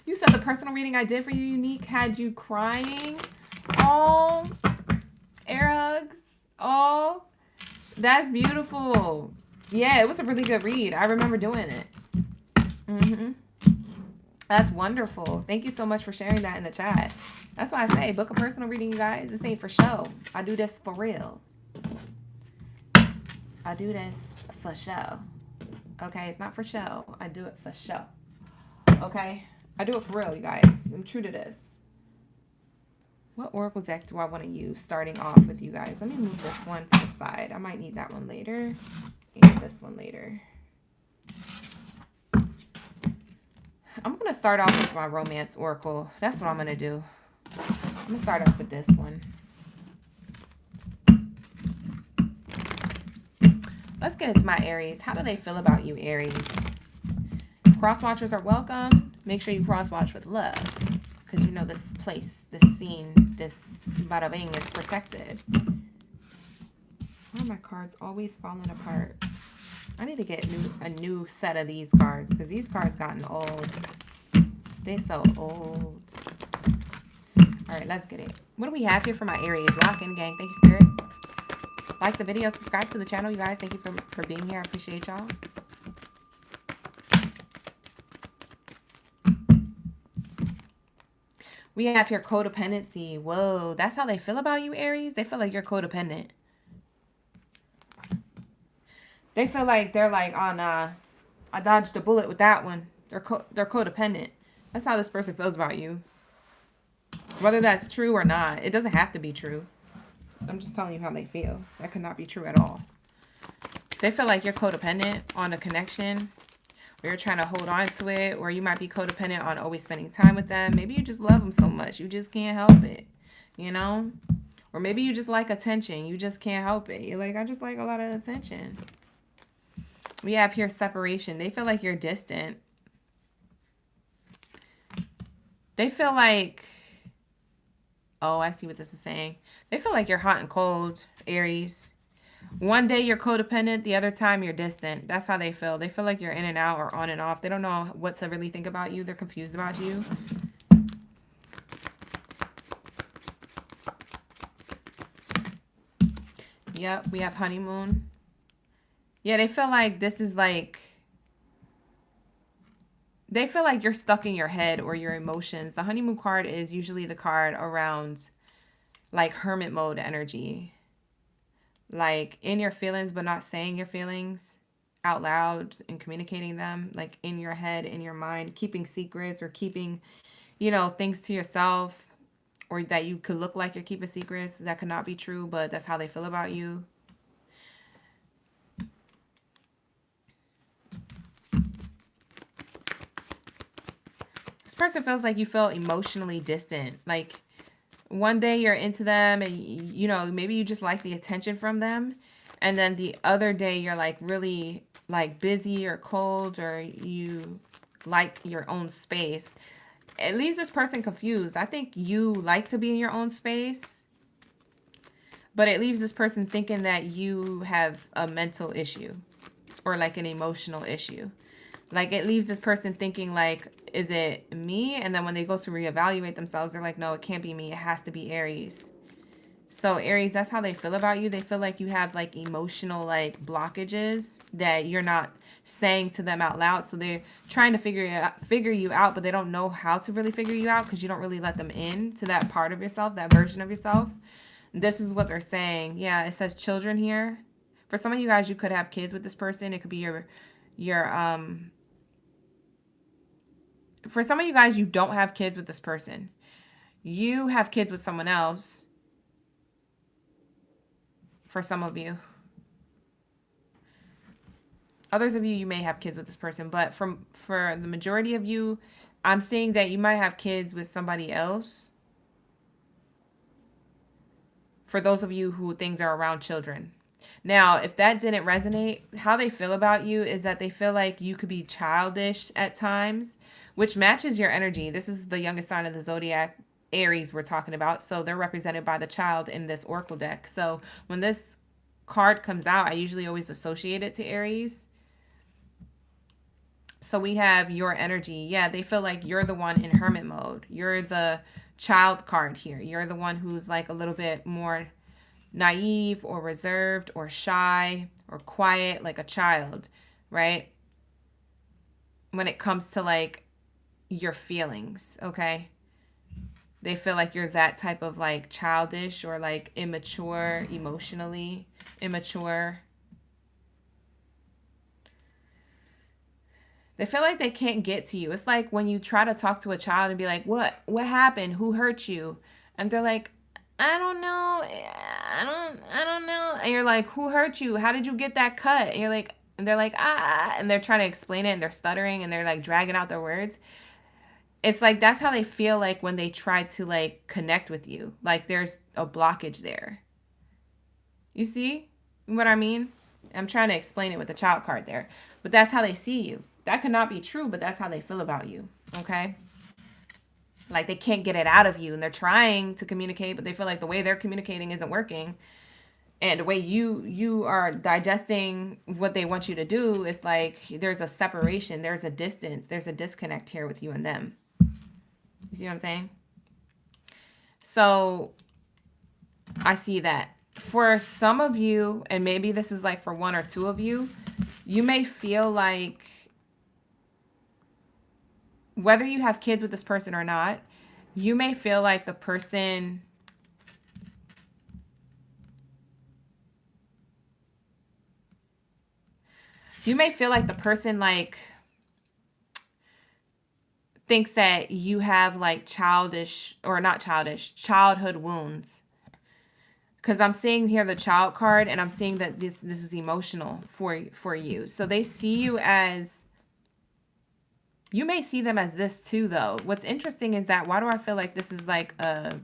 You said the personal reading I did for you, Unique, had you crying. Oh, air hugs. Oh, that's beautiful. Yeah, it was a really good read. I remember doing it. That's wonderful. Thank you so much for sharing that in the chat. That's why I say book a personal reading, you guys. This ain't for show. I do this for real. I do this for show. Okay, it's not for show. I do it for show. Okay, I do it for real, you guys. I'm true to this. What oracle deck do I want to use starting off with you guys? Let me move this one to the side. I might need that one later and this one later. I'm going to start off with my romance oracle. That's what I'm going to do. I'm going to start off with this one. Let's get into my Aries. How do they feel about you, Aries? Cross watchers are welcome. Make sure you cross watch with love, because you know this place, this scene, this bada bing is protected. Why are my cards always falling apart? I need to get a new set of these cards, because these cards gotten old. They're so old. All right, let's get it. What do we have here for my Aries? Lock in, gang. Thank you, Spirit. Like the video, subscribe to the channel, you guys. Thank you for being here. I appreciate y'all. We have here codependency. Whoa, that's how they feel about you, Aries? They feel like you're codependent. They feel like they're like, oh, nah, I dodged a bullet with that one. They're codependent. That's how this person feels about you. Whether that's true or not, it doesn't have to be true. I'm just telling you how they feel. That could not be true at all. They feel like you're codependent on a connection, or you're trying to hold on to it, or you might be codependent on always spending time with them. Maybe you just love them so much, you just can't help it, you know? Or maybe you just like attention, you just can't help it. You're like, I just like a lot of attention. We have here separation. They feel like you're distant. They feel like, oh, I see what this is saying. They feel like you're hot and cold, Aries. One day you're codependent, the other time you're distant. That's how they feel. They feel like you're in and out or on and off. They don't know what to really think about you. They're confused about you. Yep, we have honeymoon. Yeah, they feel like this is like, they feel like you're stuck in your head or your emotions. The honeymoon card is usually the card around like hermit mode energy. Like in your feelings, but not saying your feelings out loud and communicating them, like in your head, in your mind, keeping secrets or keeping, you know, things to yourself, or that you could look like you're keeping secrets that could not be true, but that's how they feel about you. This person feels like you feel emotionally distant. Like one day you're into them and, you know, maybe you just like the attention from them. And then the other day you're like really like busy or cold, or you like your own space. It leaves this person confused. I think you like to be in your own space, but it leaves this person thinking that you have a mental issue or like an emotional issue. Like it leaves this person thinking like, is it me? And then when they go to reevaluate themselves, they're like, no, it can't be me. It has to be Aries. So Aries, that's how they feel about you. They feel like you have like emotional like blockages that you're not saying to them out loud. So they're trying to figure you out, but they don't know how to really figure you out because you don't really let them in to that part of yourself, that version of yourself. This is what they're saying. Yeah, it says children here. For some of you guys, you could have kids with this person. It could be for some of you guys, you don't have kids with this person. You have kids with someone else. For some of you. Others of you, you may have kids with this person. But for the majority of you, I'm seeing that you might have kids with somebody else. For those of you who things are around children. Now, if that didn't resonate, how they feel about you is that they feel like you could be childish at times, which matches your energy. This is the youngest sign of the Zodiac, Aries, we're talking about. So they're represented by the child in this oracle deck. So when this card comes out, I usually always associate it to Aries. So we have your energy. Yeah, they feel like you're the one in hermit mode. You're the child card here. You're the one who's like a little bit more naive or reserved or shy or quiet, like a child, right? When it comes to like your feelings, okay? They feel like you're that type of like childish or like immature, emotionally immature. They feel like they can't get to you. It's like when you try to talk to a child and be like, what happened? Who hurt you? And they're like, I don't know. I don't know. And you're like, who hurt you? How did you get that cut? And you're like, and they're like, and they're trying to explain it and they're stuttering and they're like dragging out their words. It's like, that's how they feel like when they try to like connect with you. Like there's a blockage there. You see what I mean? I'm trying to explain it with the child card there, but that's how they see you. That could not be true, but that's how they feel about you. Okay. Like they can't get it out of you and they're trying to communicate, but they feel like the way they're communicating isn't working. And the way you are digesting what they want you to do is like there's a separation, there's a distance, there's a disconnect here with you and them. You see what I'm saying? So I see that. For some of you, and maybe this is like for one or two of you, you may feel like whether you have kids with this person or not, you may feel like the person like thinks that you have like childhood wounds. Because I'm seeing here the child card, and I'm seeing that this is emotional for you. So they see you as, you may see them as this too, though. What's interesting is that, why do I feel like this is like a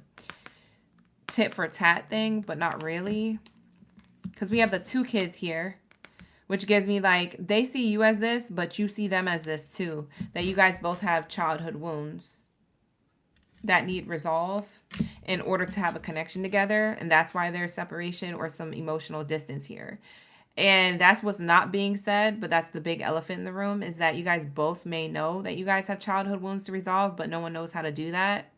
tit for tat thing, but not really? Because we have the 2 kids here, which gives me like, they see you as this, but you see them as this too. That you guys both have childhood wounds that need resolve in order to have a connection together. And that's why there's separation or some emotional distance here. And that's what's not being said, but that's the big elephant in the room, is that you guys both may know that you guys have childhood wounds to resolve, but no one knows how to do that.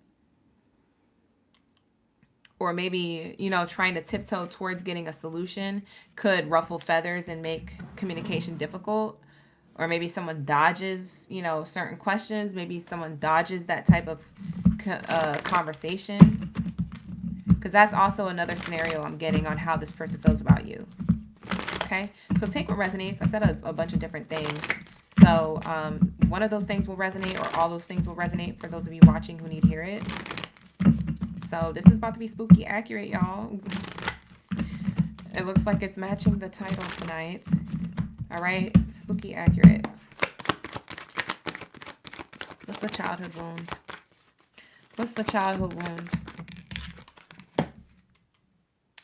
Or maybe, you know, trying to tiptoe towards getting a solution could ruffle feathers and make communication difficult. Or maybe someone dodges, you know, certain questions. Maybe someone dodges that type of conversation. Because that's also another scenario I'm getting on how this person feels about you. Okay, so take what resonates. I said a bunch of different things. So one of those things will resonate, or all those things will resonate for those of you watching who need to hear it. So this is about to be spooky accurate, y'all. It looks like it's matching the title tonight. All right, spooky accurate. What's the childhood wound? What's the childhood wound?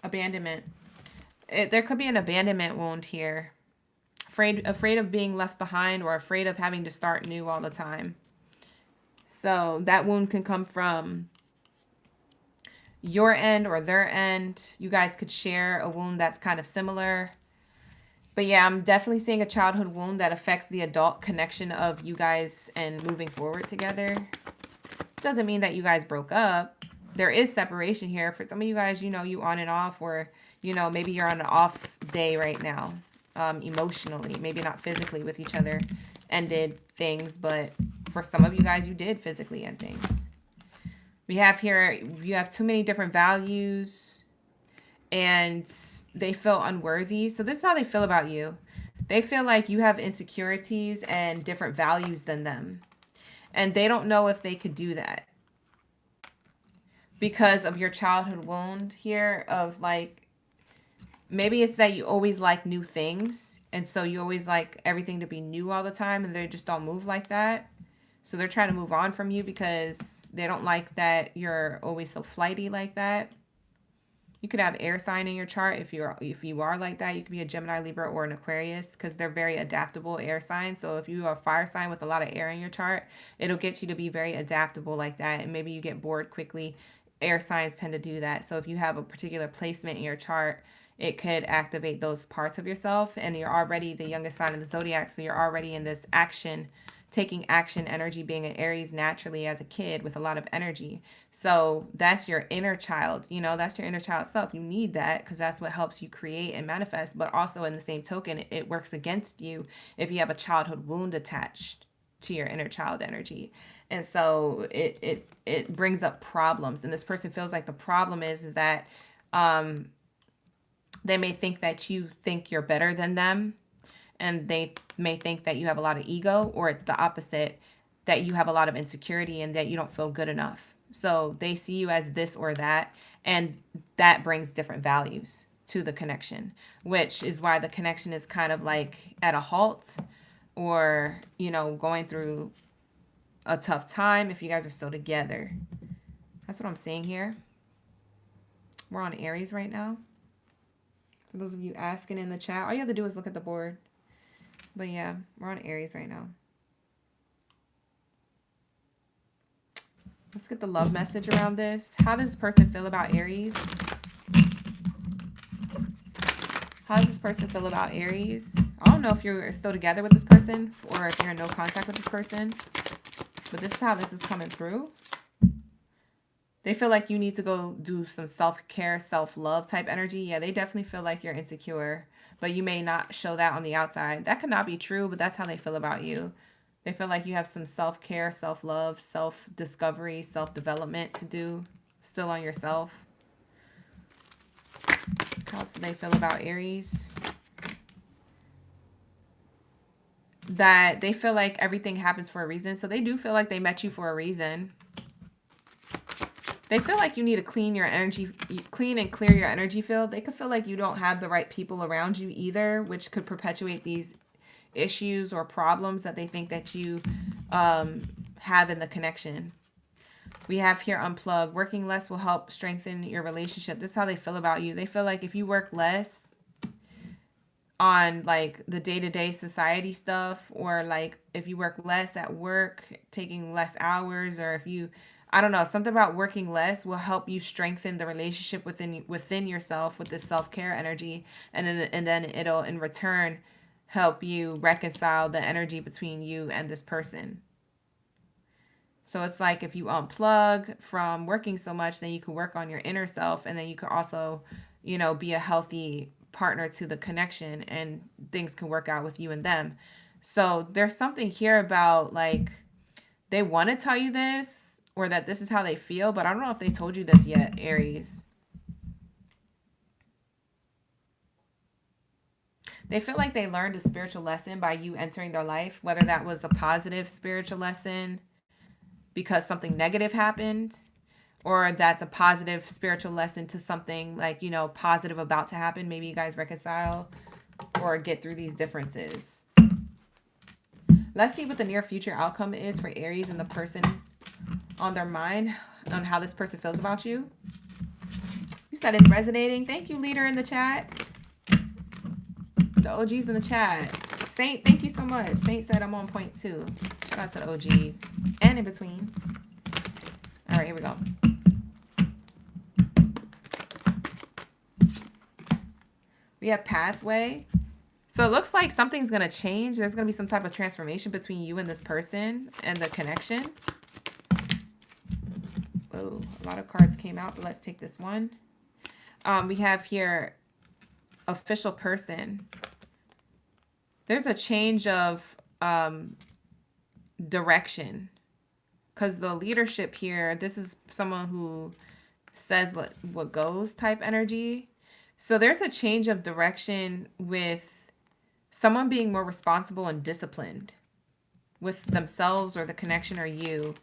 Abandonment. There could be an abandonment wound here. Afraid of being left behind, or afraid of having to start new all the time. So that wound can come from your end or their end. You guys could share a wound that's kind of similar. But yeah, I'm definitely seeing a childhood wound that affects the adult connection of you guys and moving forward together. Doesn't mean that you guys broke up. There is separation here. For some of you guys, you know, you on and off, or, you know, maybe you're on an off day right now, emotionally, maybe not physically with each other, ended things, but for some of you guys, you did physically end things. We have here, you have too many different values, and they feel unworthy. So this is how they feel about you. They feel like you have insecurities and different values than them. And they don't know if they could do that because of your childhood wound here of like, maybe it's that you always like new things. And so you always like everything to be new all the time, and they just don't move like that. So they're trying to move on from you because they don't like that you're always so flighty like that. You could have air sign in your chart if you are like that. You could be a Gemini, Libra, or an Aquarius, because they're very adaptable air signs. So if you are a fire sign with a lot of air in your chart, it'll get you to be very adaptable like that. And maybe you get bored quickly. Air signs tend to do that. So if you have a particular placement in your chart, it could activate those parts of yourself. And you're already the youngest sign in the zodiac, so you're already in this action, taking action energy, being an Aries naturally as a kid with a lot of energy. So that's your inner child, you know, that's your inner child self. You need that because that's what helps you create and manifest. But also in the same token, it works against you if you have a childhood wound attached to your inner child energy. And so it brings up problems. And this person feels like the problem is that they may think that you think you're better than them. And they may think that you have a lot of ego, or it's the opposite, that you have a lot of insecurity and that you don't feel good enough. So they see you as this or that, and that brings different values to the connection, which is why the connection is kind of like at a halt, or, you know, going through a tough time if you guys are still together. That's what I'm seeing here. We're on Aries right now. For those of you asking in the chat, all you have to do is look at the board. But yeah, we're on Aries right now. Let's get the love message around this. How does this person feel about Aries? How does this person feel about Aries? I don't know if you're still together with this person or if you're in no contact with this person. But this is how this is coming through. They feel like you need to go do some self-care, self-love type energy. Yeah, they definitely feel like you're insecure. But you may not show that on the outside. That could not be true, but that's how they feel about you. They feel like you have some self-care, self-love, self-discovery, self-development to do still on yourself. How else do they feel about Aries? That they feel like everything happens for a reason. So they do feel like they met you for a reason. They feel like you need to clean and clear your energy field. They could feel like you don't have the right people around you either, which could perpetuate these issues or problems that they think that you have in the connection. We have here unplug. Working less will help strengthen your relationship. This is how they feel about you. They feel like if you work less on like the day-to-day society stuff, or like if you work less at work, taking less hours, or if you, I don't know, something about working less will help you strengthen the relationship within yourself with this self-care energy, and then it'll in return help you reconcile the energy between you and this person. So it's like if you unplug from working so much, then you can work on your inner self, and then you can also, you know, be a healthy partner to the connection, and things can work out with you and them. So there's something here about like they want to tell you this, or that this is how they feel, but I don't know if they told you this yet, Aries. They feel like they learned a spiritual lesson by you entering their life, whether that was a positive spiritual lesson because something negative happened, or that's a positive spiritual lesson to something like, you know, positive about to happen. Maybe you guys reconcile or get through these differences. Let's see what the near future outcome is for Aries and the person on their mind, on how this person feels about you. You said it's resonating. Thank you, leader in the chat. The OGs in the chat. Saint, thank you so much. Saint said I'm on point too. Shout out to the OGs and in between. All right, here we go. We have pathway. So it looks like something's going to change. There's going to be some type of transformation between you and this person and the connection. Whoa, a lot of cards came out, but let's take this one. We have here official person. There's a change of direction, because the leadership here, this is someone who says what goes type energy. So there's a change of direction with someone being more responsible and disciplined with themselves or the connection or you.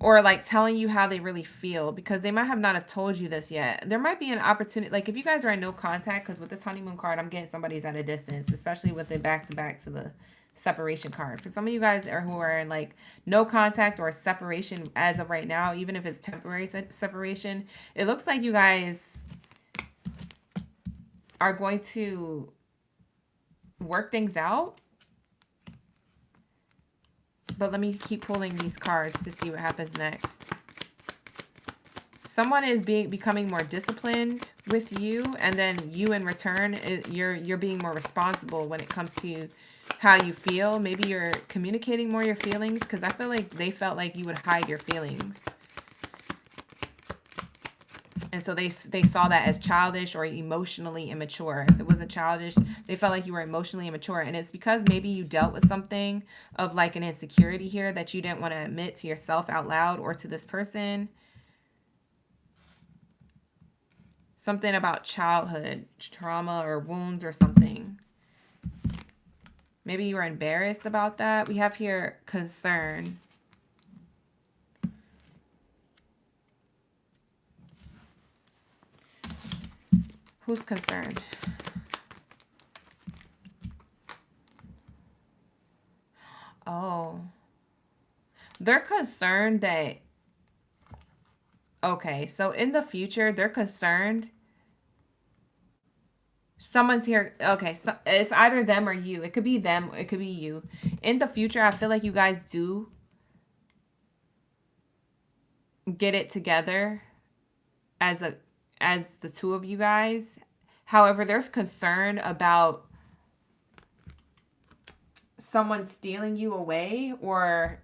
Or like telling you how they really feel, because they might have not have told you this yet. There might be an opportunity, like if you guys are in no contact, because with this honeymoon card, I'm getting somebody's at a distance, especially with it back to back to the separation card. For some of you guys who are in like no contact or separation as of right now, even if it's temporary separation, it looks like you guys are going to work things out. But let me keep pulling these cards to see what happens next. Someone is becoming more disciplined with you, and then you in return, you're being more responsible when it comes to how you feel. Maybe you're communicating more your feelings, because I feel like they felt like you would hide your feelings. And so they saw that as childish or emotionally immature. If it wasn't childish, they felt like you were emotionally immature. And it's because maybe you dealt with something of like an insecurity here that you didn't want to admit to yourself out loud or to this person. Something about childhood trauma or wounds or something. Maybe you were embarrassed about that. We have here concern. Who's concerned? Oh. They're concerned that... Okay, so in the future, they're concerned. Someone's here. Okay, so it's either them or you. It could be them. It could be you. In the future, I feel like you guys do get it together as the two of you guys. However, there's concern about someone stealing you away, or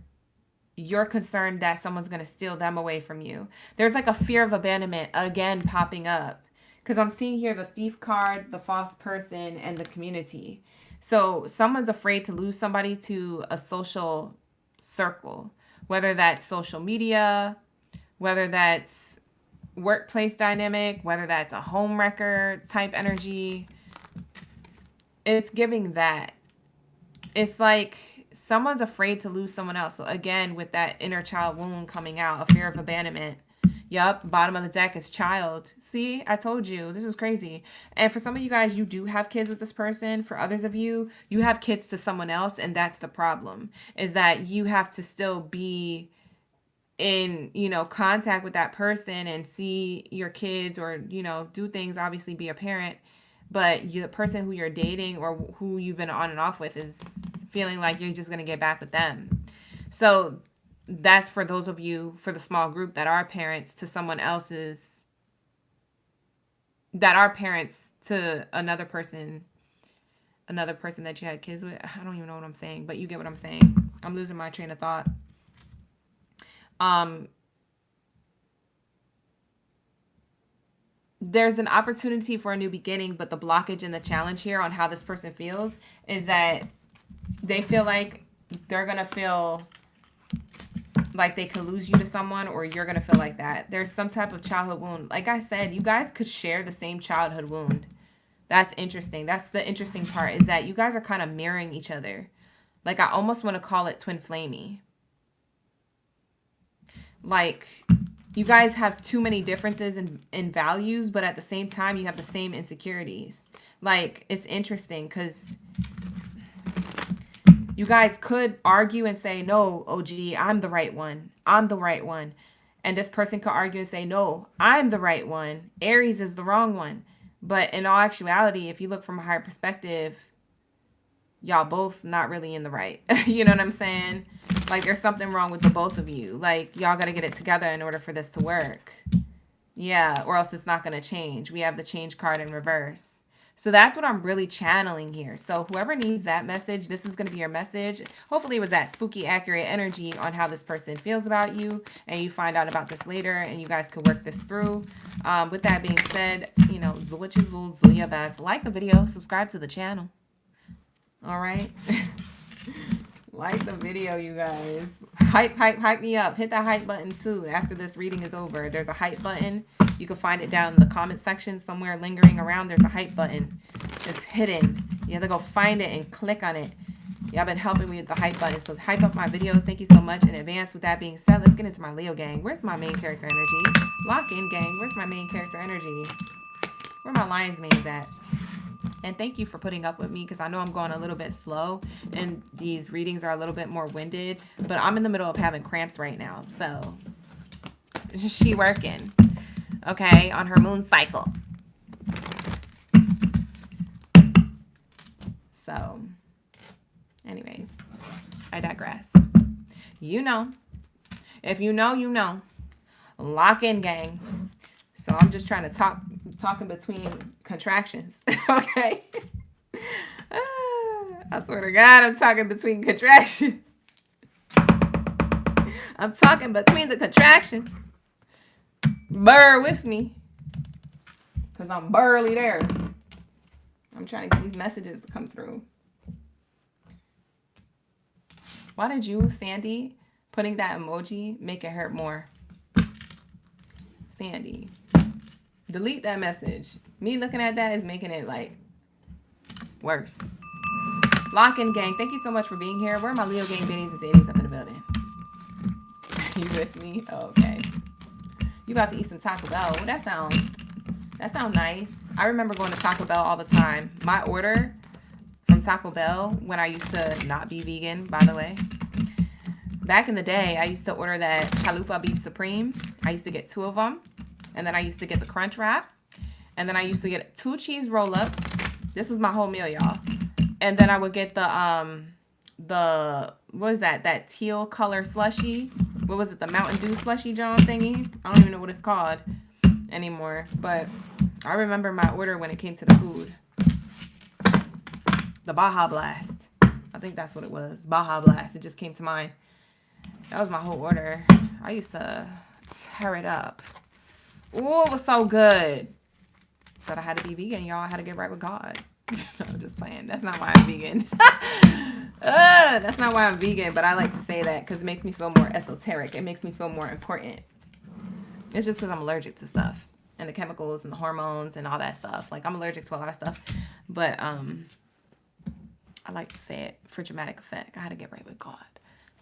you're concerned that someone's going to steal them away from you. There's like a fear of abandonment again popping up, because I'm seeing here the thief card, the false person, and the community. So someone's afraid to lose somebody to a social circle, whether that's social media, whether that's workplace dynamic, whether that's a home wrecker type energy. It's giving that. It's like someone's afraid to lose someone else. So again, with that inner child wound coming out, a fear of abandonment. Yup, bottom of the deck is child. See, I told you, this is crazy. And for some of you guys, you do have kids with this person. For others of you, you have kids to someone else, and that's the problem, is that you have to still be in, you know, contact with that person and see your kids, or, you know, do things, obviously be a parent, but the person who you're dating or who you've been on and off with is feeling like you're just going to get back with them. So that's for those of you, for the small group that are parents to someone else's, that are parents to another person that you had kids with. I don't even know what I'm saying, but you get what I'm saying. I'm losing my train of thought. There's an opportunity for a new beginning, but the blockage and the challenge here on how this person feels is that they feel like they're going to feel like they could lose you to someone, or you're going to feel like that. There's some type of childhood wound. Like I said, you guys could share the same childhood wound. That's interesting. That's the interesting part, is that you guys are kind of mirroring each other. Like, I almost want to call it twin flamey. Like, you guys have too many differences in values, but at the same time, you have the same insecurities. Like, it's interesting because you guys could argue and say, no, OG, I'm the right one. I'm the right one. And this person could argue and say, no, I'm the right one. Aries is the wrong one. But in all actuality, if you look from a higher perspective, y'all both not really in the right. You know what I'm saying? Like, there's something wrong with the both of you. Like, y'all got to get it together in order for this to work. Yeah, or else it's not going to change. We have the change card in reverse. So that's what I'm really channeling here. So whoever needs that message, this is going to be your message. Hopefully it was that spooky, accurate energy on how this person feels about you, and you find out about this later, and you guys could work this through. With that being said, you know, do what you do your best. Like the video, subscribe to the channel. All right. Like the video, you guys. Hype me up. Hit that hype button too. After this reading is over, there's a hype button. You can find it down in the comment section somewhere lingering around. There's a hype button. It's hidden. You have to go find it and click on it. Y'all been helping me with the hype button. So hype up my videos. Thank you so much in advance. With that being said, let's get into my Leo gang. Where's my main character energy? Lock in gang. Where's my main character energy? Where my lion's mains at? And thank you for putting up with me, because I know I'm going a little bit slow and these readings are a little bit more winded, but I'm in the middle of having cramps right now. So she working, okay, on her moon cycle. So anyways, I digress. You know, if you know, you know. Lock in, gang. So I'm just trying to talking between contractions. Okay. I swear to God, I'm talking between contractions. I'm talking between the contractions. Burr with me, because I'm burly there. I'm trying to get these messages to come through. Why did you, Sandy, putting that emoji make it hurt more? Sandy, delete that message. Me looking at that is making it, like, worse. Lock in, gang. Thank you so much for being here. Where are my Leo gang Bennies and Zadies up in the building? You with me? Oh, okay. You about to eat some Taco Bell. Oh, that sound nice. I remember going to Taco Bell all the time. My order from Taco Bell, when I used to not be vegan, by the way. Back in the day, I used to order that Chalupa Beef Supreme. I used to get 2 of them. And then I used to get the Crunch Wrap. And then I used to get 2 cheese roll-ups. This was my whole meal, y'all. And then I would get the what is that? That teal color slushy. What was it? The Mountain Dew slushy John thingy? I don't even know what it's called anymore. But I remember my order when it came to the food. The Baja Blast. I think that's what it was. Baja Blast. It just came to mind. That was my whole order. I used to tear it up. Oh, it was so good. But I had to be vegan, y'all. I had to get right with God. I'm just playing. That's not why I'm vegan. That's not why I'm vegan, but I like to say that because it makes me feel more esoteric. It makes me feel more important. It's just because I'm allergic to stuff. And the chemicals and the hormones and all that stuff. Like, I'm allergic to a lot of stuff. But I like to say it for dramatic effect. I had to get right with God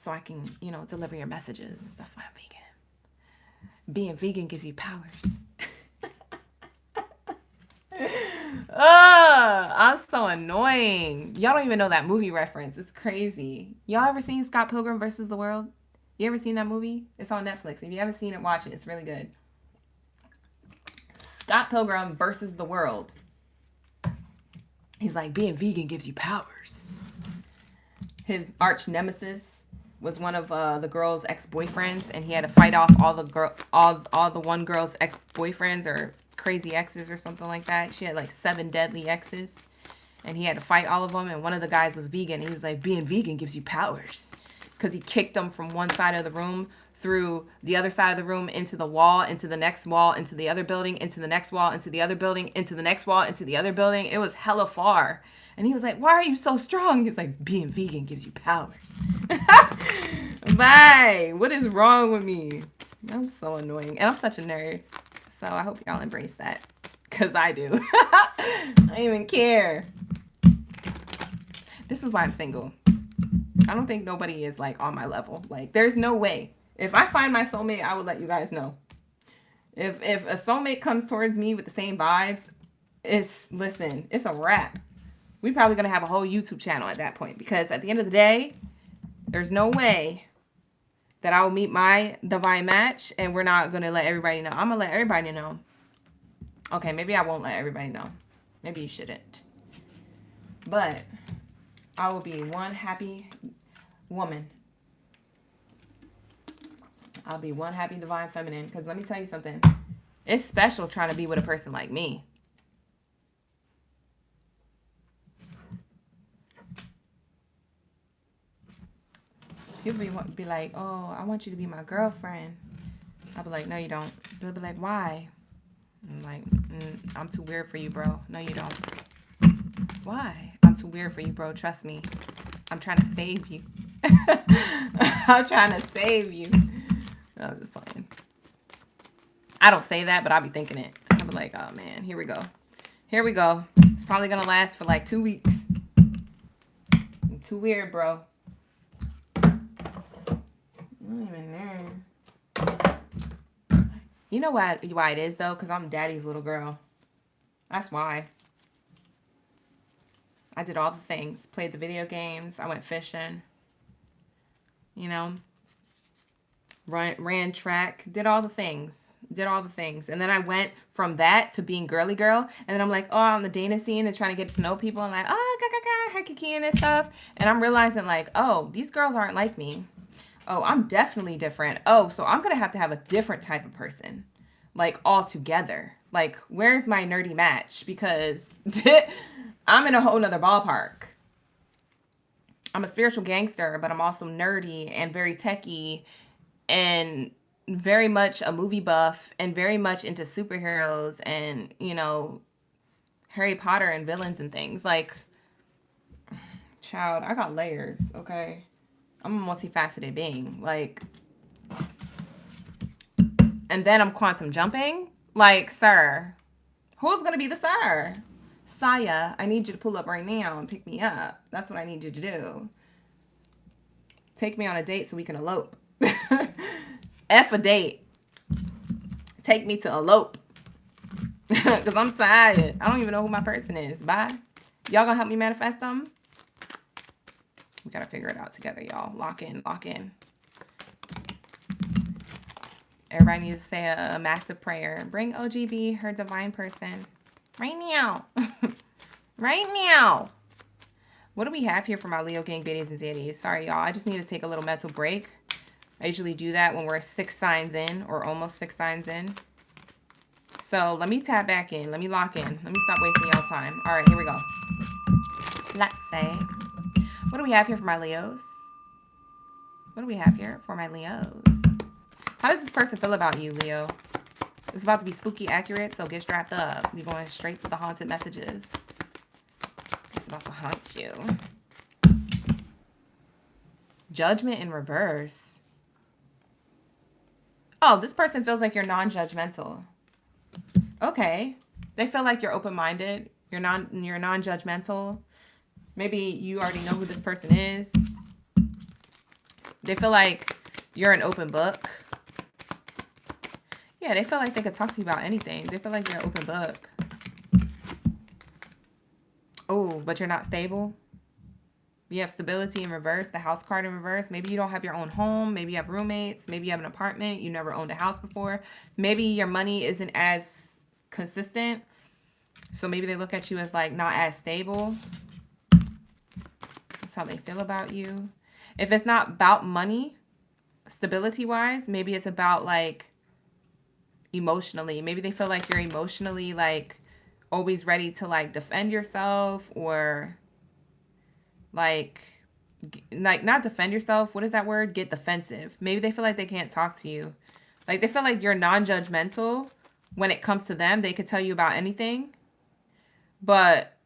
so I can, you know, deliver your messages. That's why I'm vegan. Being vegan gives you powers. I'm so annoying. Y'all don't even know that movie reference. It's crazy. Y'all ever seen Scott Pilgrim versus the World? You ever seen that movie? It's on Netflix. If you haven't seen it, watch it. It's really good. Scott Pilgrim versus the World. He's like, being vegan gives you powers. His arch nemesis was one of the girl's ex-boyfriends, and he had to fight off all the one girl's ex-boyfriends or crazy exes or something like that. She had like 7 deadly exes, and he had to fight all of them. And one of the guys was vegan, and he was like, being vegan gives you powers, because he kicked them from one side of the room through the other side of the room into the wall, into the next wall, into the other building, into the next wall, into the other building, into the next wall, into the other building. It was hella far. And he was like, why are you so strong? He's like, being vegan gives you powers. Bye. What is wrong with me? I'm so annoying. And I'm such a nerd. So I hope y'all embrace that. Because I do. I don't even care. This is why I'm single. I don't think nobody is like on my level. Like, there's no way. If I find my soulmate, I will let you guys know. If a soulmate comes towards me with the same vibes, it's a wrap. We're probably going to have a whole YouTube channel at that point. Because at the end of the day, there's no way that I will meet my divine match and we're not going to let everybody know. I'm going to let everybody know. Okay, maybe I won't let everybody know. Maybe you shouldn't. But I will be one happy woman. I'll be one happy divine feminine. Because let me tell you something. It's special trying to be with a person like me. People be like, oh, I want you to be my girlfriend. I'll be like, no, you don't. They'll be like, why? I'm like, I'm too weird for you, bro. No, you don't. Why? I'm too weird for you, bro. Trust me. I'm trying to save you. I'm trying to save you. No, I'm just playing. I don't say that, but I'll be thinking it. I'll be like, oh, man, here we go. Here we go. It's probably going to last for like 2 weeks. I'm too weird, bro. I don't even know. You know why it is, though? Because I'm daddy's little girl. That's why. I did all the things. Played the video games. I went fishing. You know. Ran track. Did all the things. And then I went from that to being girly girl. And then I'm like, oh, on the dating scene and trying to get to know people. I'm like, oh, hecky and stuff. And I'm realizing like, oh, these girls aren't like me. Oh, I'm definitely different. Oh, so I'm going to have a different type of person. Like, all together. Like, where's my nerdy match? Because I'm in a whole nother ballpark. I'm a spiritual gangster, but I'm also nerdy and very techie and very much a movie buff and very much into superheroes and, you know, Harry Potter and villains and things. Like, child, I got layers, okay? I'm a multifaceted being. Like, and then I'm quantum jumping. Like, sir, who's going to be the sir? Saya, I need you to pull up right now and pick me up. That's what I need you to do. Take me on a date so we can elope. F a date. Take me to elope. Because I'm tired. I don't even know who my person is. Bye. Y'all gonna help me manifest them? We gotta figure it out together, y'all. Lock in. Everybody needs to say a massive prayer. Bring OGB, her divine person. Right now. Right now. What do we have here for my Leo gang biddies and zaddies? Sorry, y'all. I just need to take a little mental break. I usually do that when we're 6 signs in or almost 6 signs in. So let me tap back in. Let me lock in. Let me stop wasting y'all's time. All right, here we go. Let's say, what do we have here for my Leos? What do we have here for my Leos? How does this person feel about you, Leo? It's about to be spooky accurate, so get strapped up. We're going straight to the haunted messages. It's about to haunt you. Judgment in reverse. Oh, this person feels like you're non-judgmental. Okay. They feel like you're open-minded. You're non-judgmental. Maybe you already know who this person is. They feel like you're an open book. Yeah, they feel like they could talk to you about anything. They feel like you're an open book. Oh, but you're not stable. You have stability in reverse, the house card in reverse. Maybe you don't have your own home. Maybe you have roommates. Maybe you have an apartment. You never owned a house before. Maybe your money isn't as consistent. So maybe they look at you as like not as stable. That's how they feel about you. If it's not about money, stability wise, maybe it's about like emotionally. Maybe they feel like you're emotionally like always ready to like defend yourself, or like not defend yourself. What is that word? Get defensive. Maybe they feel like they can't talk to you. Like they feel like you're non-judgmental when it comes to them. They could tell you about anything. But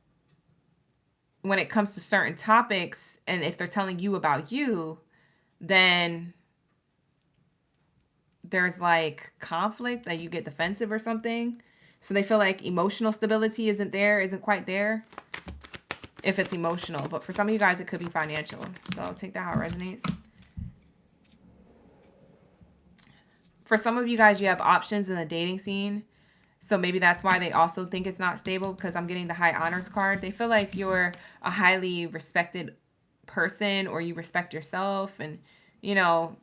when it comes to certain topics, and if they're telling you about you, then there's like conflict, that you get defensive or something. So they feel like emotional stability isn't quite there if it's emotional. But for some of you guys, it could be financial. So take that how it resonates. For some of you guys, you have options in the dating scene. So maybe that's why they also think it's not stable, because I'm getting the high honors card. They feel like you're a highly respected person, or you respect yourself, and, you know,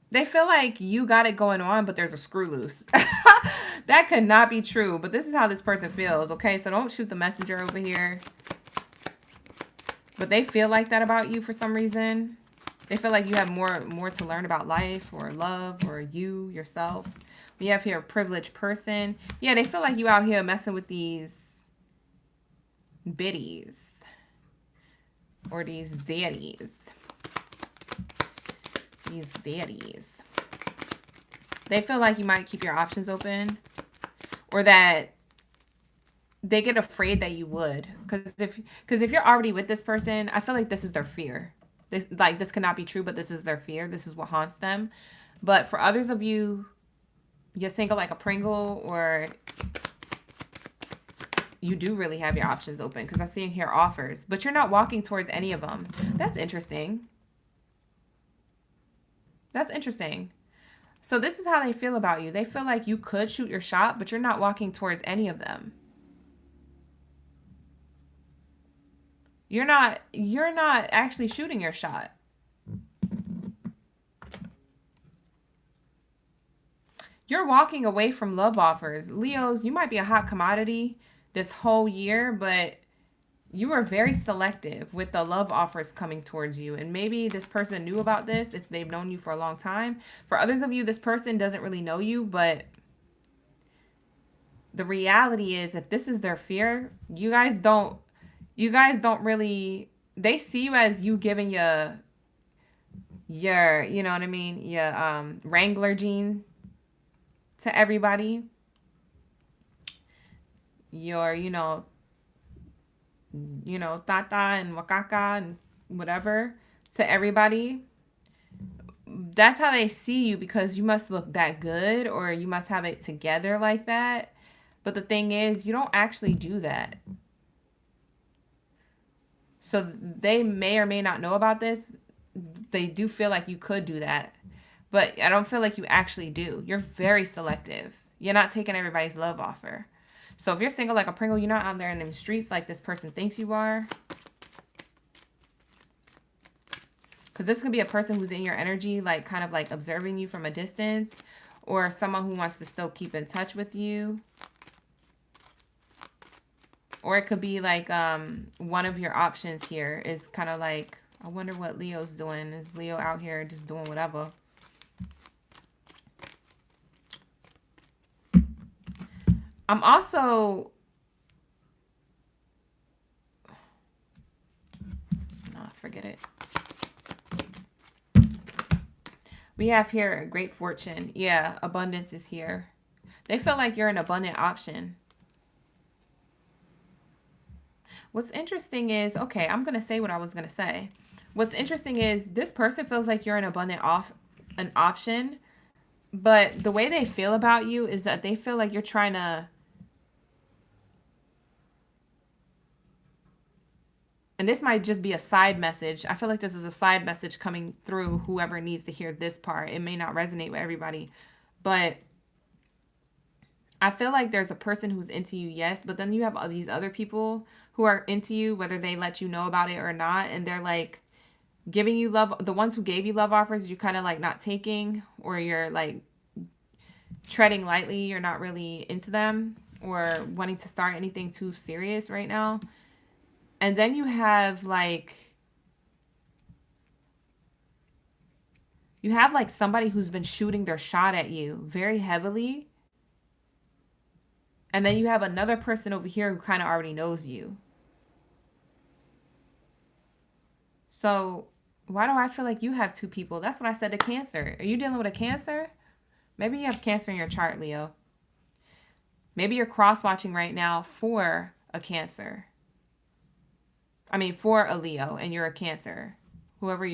they feel like you got it going on, but there's a screw loose. That could not be true, but this is how this person feels, okay? So don't shoot the messenger over here. But they feel like that about you for some reason. They feel like you have more to learn about life or love or you, yourself. We have here a privileged person. Yeah, they feel like you out here messing with these biddies or these daddies. These daddies. They feel like you might keep your options open, or that they get afraid that you would. Because if you're already with this person, I feel like this is their fear. This cannot be true, but this is their fear. This is what haunts them. But for others of you, you're single like a Pringle, or you do really have your options open, because I'm seeing here offers, but you're not walking towards any of them. That's interesting. That's interesting. So this is how they feel about you. They feel like you could shoot your shot, but you're not walking towards any of them. You're not actually shooting your shot. You're walking away from love offers. Leos, you might be a hot commodity this whole year, but you are very selective with the love offers coming towards you. And maybe this person knew about this if they've known you for a long time. For others of you, this person doesn't really know you, but the reality is, if this is their fear, you guys don't really, they see you as you giving your, you know what I mean, your Wrangler gene to everybody. Your, tata and wakaka and whatever to everybody. That's how they see you, because you must look that good, or you must have it together like that. But the thing is, you don't actually do that. So they may or may not know about this. They do feel like you could do that, but I don't feel like you actually do. You're very selective. You're not taking everybody's love offer. So if you're single like a Pringle, you're not out there in them streets like this person thinks you are. Because this could be a person who's in your energy, like kind of like observing you from a distance, or someone who wants to still keep in touch with you. Or it could be like one of your options here is kind of like, I wonder what Leo's doing. Is Leo out here just doing whatever? I'm also... Nah, forget it. We have here great fortune. Yeah, abundance is here. They feel like you're an abundant option. What's interesting is, okay, I'm going to say what I was going to say. What's interesting is this person feels like you're an abundant an option, but the way they feel about you is that they feel like you're trying to And this might just be a side message. I feel like this is a side message coming through whoever needs to hear this part. It may not resonate with everybody, but I feel like there's a person who's into you, yes, but then you have all these other people who are into you, whether they let you know about it or not, and they're like giving you love. The ones who gave you love offers, you're kind of like not taking, or you're like treading lightly. You're not really into them or wanting to start anything too serious right now. And then you have like somebody who's been shooting their shot at you very heavily. And then you have another person over here who kind of already knows you. So why do I feel like you have two people? That's what I said to Cancer. Are you dealing with a Cancer? Maybe you have Cancer in your chart, Leo. Maybe you're cross-watching right now for a Cancer. I mean, for a Leo, and you're a Cancer. Whoever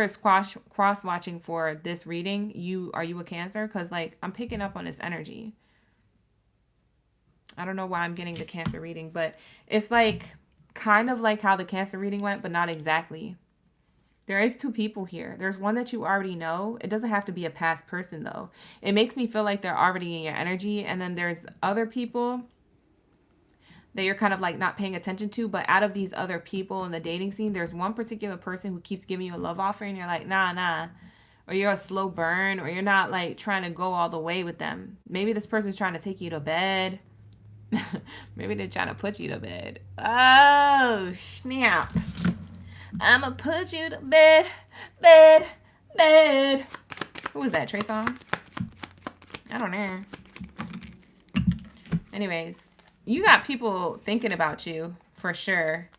is cross-watching for this reading, are you a Cancer? Because, like, I'm picking up on this energy. I don't know why I'm getting the Cancer reading, but it's like kind of like how the Cancer reading went, but not exactly. There is two people here. There's one that you already know. It doesn't have to be a past person, though. It makes me feel like they're already in your energy. And then there's other people that you're kind of like not paying attention to. But out of these other people in the dating scene, there's one particular person who keeps giving you a love offer. And you're like, nah. Or you're a slow burn. Or you're not like trying to go all the way with them. Maybe this person's trying to take you to bed. Maybe they're trying to put you to bed. Oh, snap. I'ma put you to bed. Who was that? Trey Songz? I don't know. Anyways, you got people thinking about you for sure.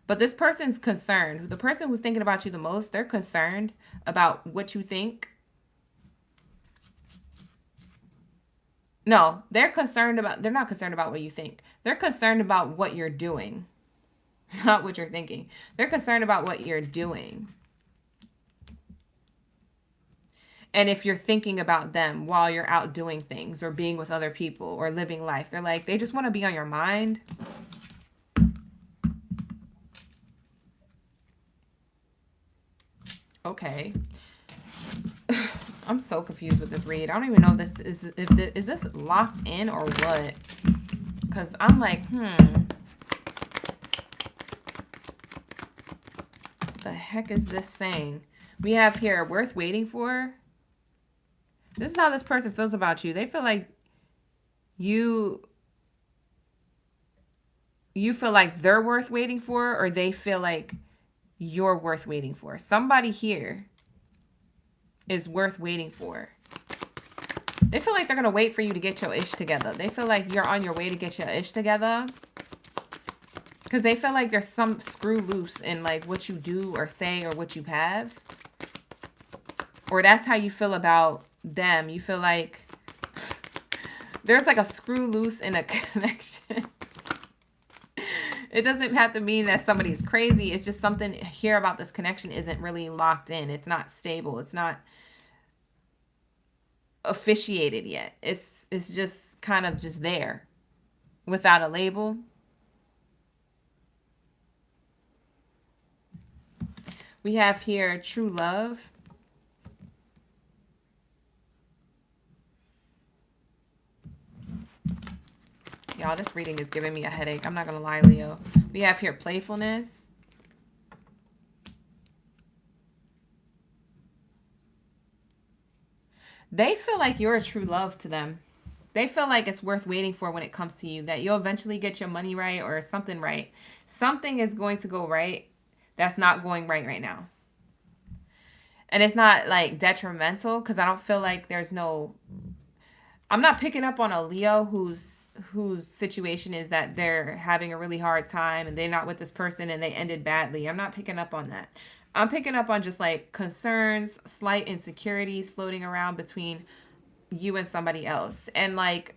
But this person's concerned. The person who's thinking about you the most, they're concerned about what you think. No, they're not concerned about what you think. They're concerned about what you're doing. Not what you're thinking. They're concerned about what you're doing. And if you're thinking about them while you're out doing things or being with other people or living life, they just want to be on your mind. Okay. I'm so confused with this read. I don't even know if is this locked in or what? Because I'm like, What the heck is this saying? We have here, worth waiting for. This is how this person feels about you. They feel like you feel like they're worth waiting for, or they feel like you're worth waiting for. Somebody here is worth waiting for. They feel like they're going to wait for you to get your ish together. They feel like you're on your way to get your ish together. Because they feel like there's some screw loose in like what you do or say or what you have. Or that's how you feel about them. You feel like there's like a screw loose in a connection. It doesn't have to mean that somebody's crazy. It's just something here about this connection isn't really locked in. It's not stable. It's not officiated yet. It's just kind of just there without a label. We have here true love. Y'all, this reading is giving me a headache. I'm not going to lie, Leo. We have here playfulness. They feel like you're a true love to them. They feel like it's worth waiting for when it comes to you. That you'll eventually get your money right or something right. Something is going to go right that's not going right now. And it's not like detrimental because I don't feel like there's no... I'm not picking up on a Leo whose situation is that they're having a really hard time and they're not with this person and they ended badly. I'm not picking up on that. I'm picking up on just like concerns, slight insecurities floating around between you and somebody else. And like,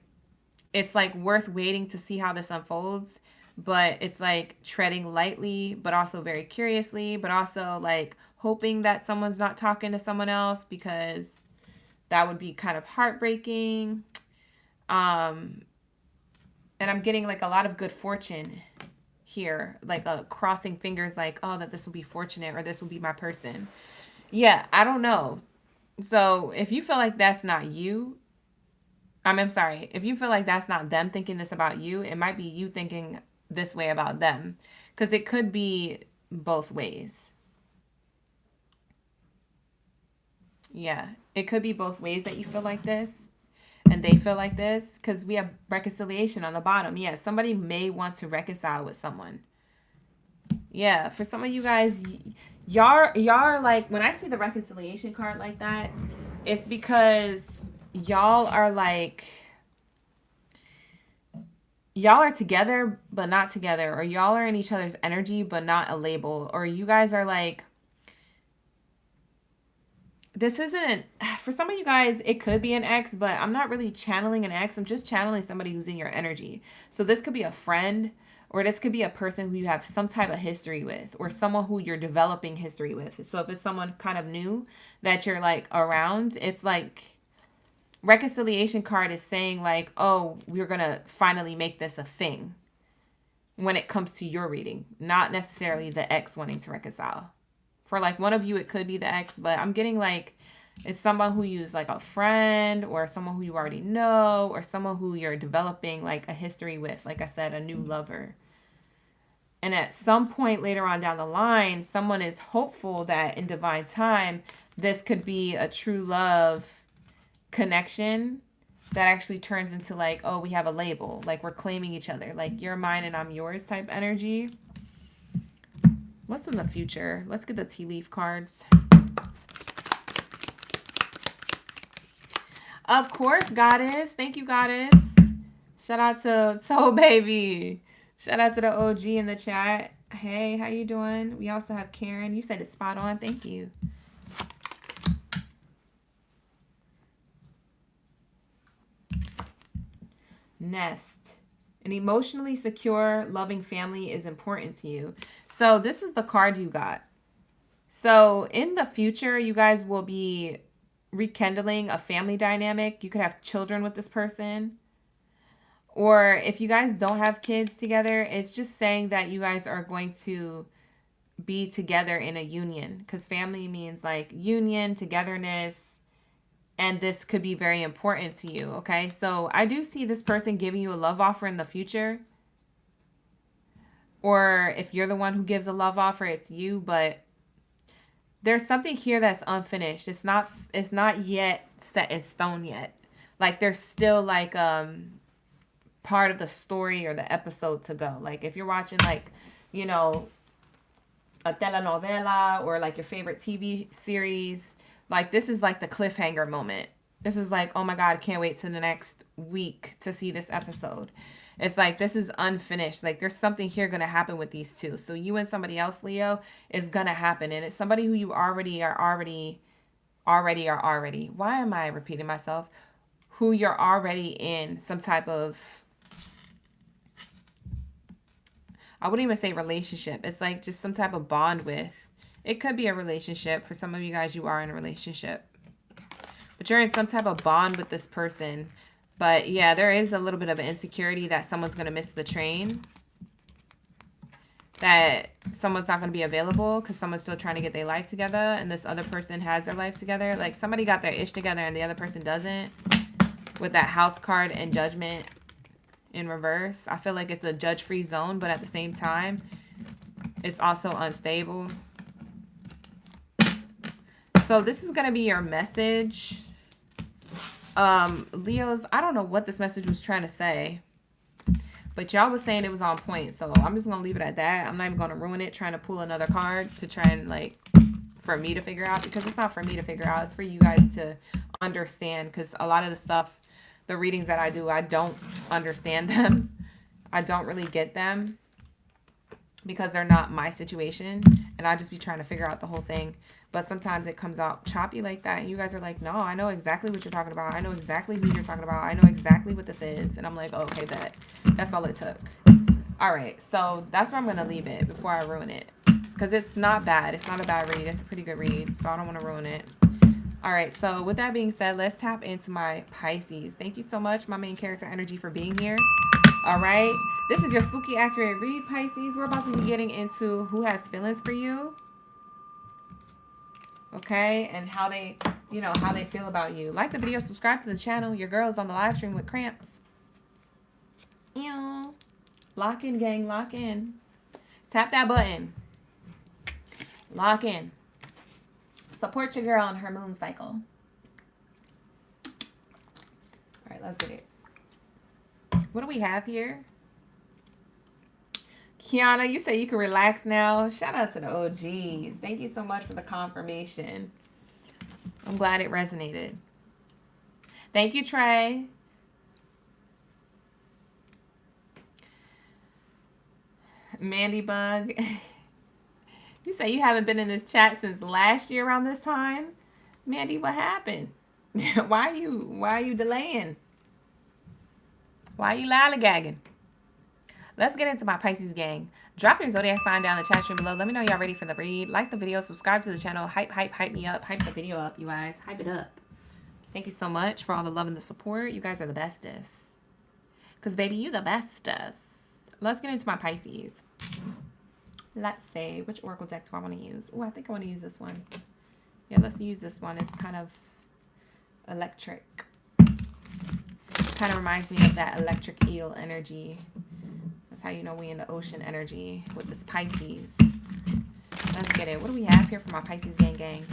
it's like worth waiting to see how this unfolds, but it's like treading lightly, but also very curiously, but also like hoping that someone's not talking to someone else because that would be kind of heartbreaking. And I'm getting like a lot of good fortune here, like crossing fingers, like, oh, that this will be fortunate or this will be my person. Yeah, I don't know. So if you feel like that's not you, I'm sorry, if you feel like that's not them thinking this about you, it might be you thinking this way about them, because it could be both ways. Yeah, it could be both ways that you feel like this and they feel like this, because we have reconciliation on the bottom. Yeah, somebody may want to reconcile with someone. Yeah, for some of you guys, y'all are like, when I see the reconciliation card like that, it's because y'all are like, y'all are together but not together, or y'all are in each other's energy but not a label, or you guys are like, this isn't, for some of you guys, it could be an ex, but I'm not really channeling an ex. I'm just channeling somebody who's in your energy. So this could be a friend, or this could be a person who you have some type of history with, or someone who you're developing history with. So if it's someone kind of new that you're like around, it's like, reconciliation card is saying like, oh, we're going to finally make this a thing when it comes to your reading, not necessarily the ex wanting to reconcile. For like one of you, it could be the ex, but I'm getting like, it's someone who you's like a friend, or someone who you already know, or someone who you're developing like a history with, like I said, a new lover. And at some point later on down the line, someone is hopeful that in divine time, this could be a true love connection that actually turns into like, oh, we have a label, like we're claiming each other, like you're mine and I'm yours type energy. What's in the future? Let's get the tea leaf cards. Of course, Goddess. Thank you, Goddess. Shout out to Soul Baby. Shout out to the OG in the chat. Hey, how you doing? We also have Karen. You said it's spot on. Thank you. Nest. An emotionally secure, loving family is important to you. So this is the card you got. So in the future, you guys will be rekindling a family dynamic. You could have children with this person. Or if you guys don't have kids together, it's just saying that you guys are going to be together in a union. Because family means like union, togetherness. And this could be very important to you, okay? So I do see this person giving you a love offer in the future. Or if you're the one who gives a love offer, it's you. But there's something here that's unfinished. It's not yet set in stone yet. Like there's still like part of the story or the episode to go. Like if you're watching like, you know, a telenovela or like your favorite TV series, like this is like the cliffhanger moment. This is like, oh my God, I can't wait till the next week to see this episode. It's like, this is unfinished. Like there's something here going to happen with these two. So you and somebody else, Leo, is going to happen. And it's somebody who you already. Why am I repeating myself? Who you're already in some type of, I wouldn't even say relationship. It's like just some type of bond with. It could be a relationship. For some of you guys, you are in a relationship. But you're in some type of bond with this person. But yeah, there is a little bit of an insecurity that someone's going to miss the train. That someone's not going to be available because someone's still trying to get their life together. And this other person has their life together. Like somebody got their ish together and the other person doesn't. With that house card and judgment in reverse. I feel like it's a judge-free zone. But at the same time, it's also unstable. So this is going to be your message. Leos, I don't know what this message was trying to say. But y'all was saying it was on point. So I'm just going to leave it at that. I'm not even going to ruin it trying to pull another card to try and like for me to figure out. Because it's not for me to figure out. It's for you guys to understand. Because a lot of the stuff, the readings that I do, I don't understand them. I don't really get them. Because they're not my situation. And I just be trying to figure out the whole thing. But sometimes it comes out choppy like that. And you guys are like, no, I know exactly what you're talking about. I know exactly who you're talking about. I know exactly what this is. And I'm like, oh, okay, that's all it took. All right. So that's where I'm going to leave it before I ruin it. Because it's not bad. It's not a bad read. It's a pretty good read. So I don't want to ruin it. All right. So with that being said, let's tap into my Pisces. Thank you so much, my main character energy, for being here. All right. This is your spooky accurate read, Pisces. We're about to be getting into who has feelings for you. Okay, and how they, how they feel about you. Like the video, subscribe to the channel. Your girl is on the live stream with cramps. Ew. Lock in, gang, lock in. Tap that button. Lock in. Support your girl on her moon cycle. All right, let's get it. What do we have here? Kiana, you say you can relax now. Shout out to the OGs. Thank you so much for the confirmation. I'm glad it resonated. Thank you, Trey. Mandy Bug. You say you haven't been in this chat since last year around this time. Mandy, what happened? Why are you delaying? Why are you lollygagging? Let's get into my Pisces gang. Drop your zodiac sign down in the chat stream below. Let me know y'all ready for the read. Like the video, subscribe to the channel. Hype me up. Hype the video up, you guys. Hype it up. Thank you so much for all the love and the support. You guys are the bestest. Because, baby, you the bestest. Let's get into my Pisces. Let's see. Which oracle deck do I want to use? Oh, I think I want to use this one. Yeah, let's use this one. It's kind of electric. Kind of reminds me of that electric eel energy. That's how you know we in the ocean energy with this Pisces. Let's get it. What do we have here for my Pisces gang?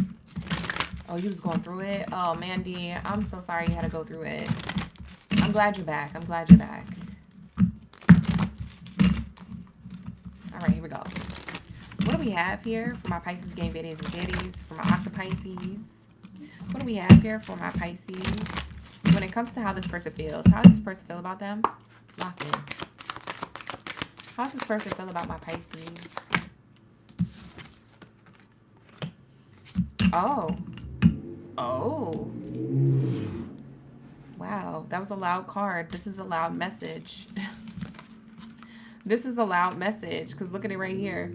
Oh, you was going through it? Oh, Mandy, I'm so sorry you had to go through it. I'm glad you're back. I'm glad you're back. All right, here we go. What do we have here for my Pisces gang, Baddies and Zaddies? For my Octa Pisces. What do we have here for my Pisces? When it comes to how this person feels, how does this person feel about them? Lock in. How does this person feel about my Pisces? Oh. Oh. Wow, that was a loud card. This is a loud message. This is a loud message, because look at it right here.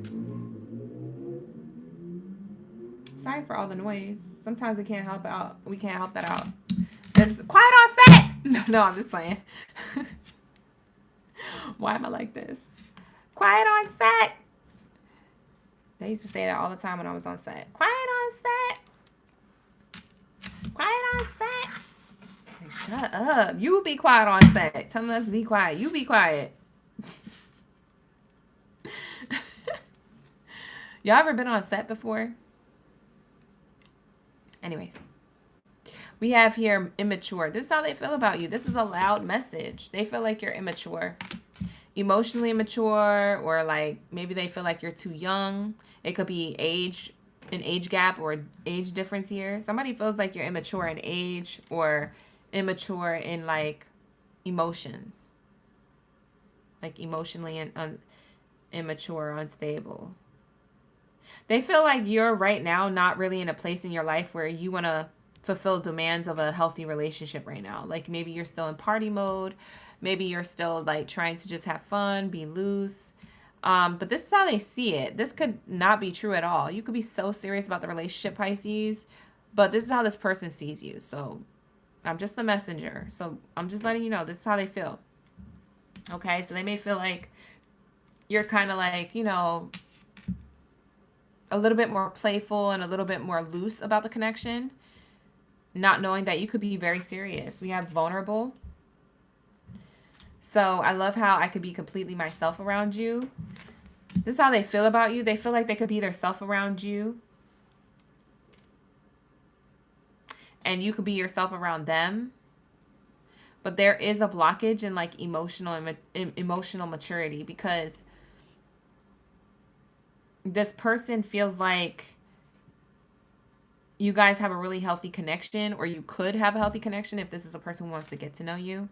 Sorry for all the noise. Sometimes we can't help out. We can't help that out. It's quiet on set. No, I'm just playing. Why am I like this? Quiet on set. They used to say that all the time when I was on set. Quiet on set. Quiet on set. Hey, shut up. You be quiet on set. Tell us to be quiet. You be quiet. Y'all ever been on set before? Anyways. We have here immature. This is how they feel about you. This is a loud message. They feel like you're immature. Emotionally immature, or like maybe they feel like you're too young. It could be an age gap or age difference here. Somebody feels like you're immature in age or immature in like emotions. Like emotionally immature, unstable. They feel like you're right now not really in a place in your life where you want to fulfill demands of a healthy relationship right now. Like maybe you're still in party mode. Maybe you're still like trying to just have fun, be loose. But this is how they see it. This could not be true at all. You could be so serious about the relationship, Pisces, but this is how this person sees you. So I'm just the messenger. So I'm just letting you know, this is how they feel. Okay, so they may feel like you're kind of like, a little bit more playful and a little bit more loose about the connection, not knowing that you could be very serious. We have vulnerable. So I love how I could be completely myself around you. This is how they feel about you. They feel like they could be their self around you. And you could be yourself around them. But there is a blockage in like emotional maturity, because this person feels like you guys have a really healthy connection, or you could have a healthy connection if this is a person who wants to get to know you.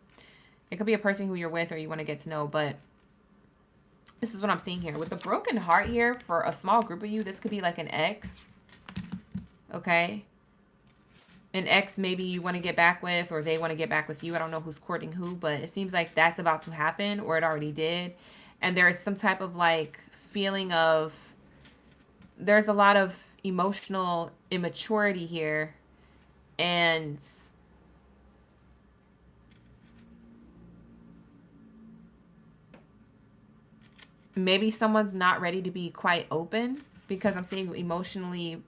It could be a person who you're with or you want to get to know, but this is what I'm seeing here. With the broken heart here, for a small group of you, this could be like an ex. Okay? An ex maybe you want to get back with, or they want to get back with you. I don't know who's courting who, but it seems like that's about to happen, or it already did. And there is some type of like feeling of, there's a lot of emotional immaturity here, and Maybe someone's not ready to be quite open, because I'm seeing emotionally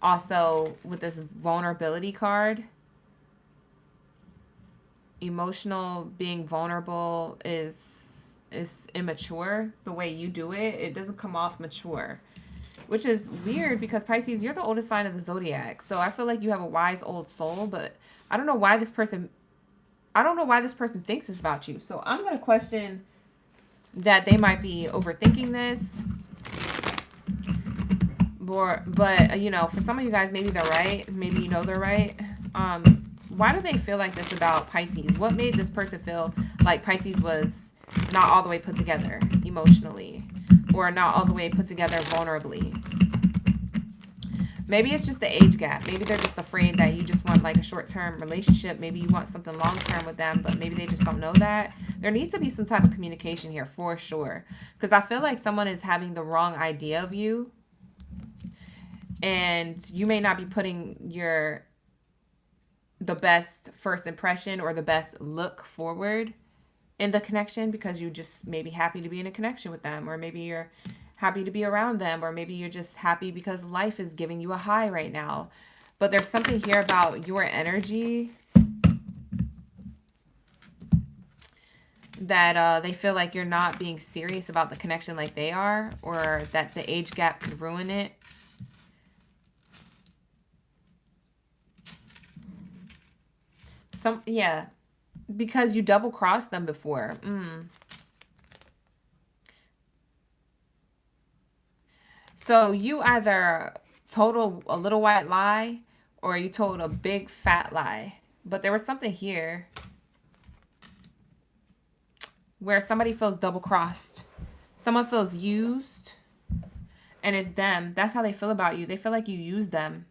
also with this vulnerability card. Emotional being vulnerable is immature. The way you do it, it doesn't come off mature, which is weird because Pisces, you're the oldest sign of the zodiac. So I feel like you have a wise old soul, but I don't know why this person thinks this about you. So I'm going to question that they might be overthinking this. But you know, for some of you guys, maybe they're right. Maybe you know they're right. Why do they feel like this about Pisces? What made this person feel like Pisces was not all the way put together emotionally, or not all the way put together vulnerably? Maybe it's just the age gap. Maybe they're just afraid that you just want like a short-term relationship. Maybe you want something long-term with them, but maybe they just don't know that. There needs to be some type of communication here for sure, because I feel like someone is having the wrong idea of you, and you may not be putting the best first impression or the best look forward in the connection, because you just maybe happy to be in a connection with them, or maybe you're happy to be around them, or maybe you're just happy because life is giving you a high right now. But there's something here about your energy that they feel like you're not being serious about the connection like they are, or that the age gap could ruin it. Yeah, because you double crossed them before. So you either told a little white lie, or you told a big fat lie. But there was something here where somebody feels double crossed. Someone feels used, and it's them. That's how they feel about you. They feel like you use them.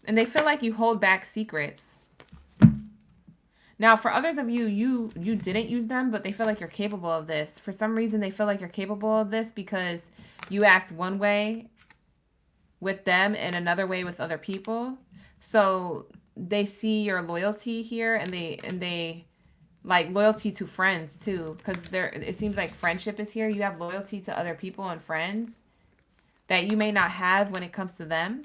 And they feel like you hold back secrets. Now, for others of you, you didn't use them, but they feel like you're capable of this. For some reason, they feel like you're capable of this because you act one way with them and another way with other people. So they see your loyalty here, and they like loyalty to friends too, because it seems like friendship is here. You have loyalty to other people and friends that you may not have when it comes to them.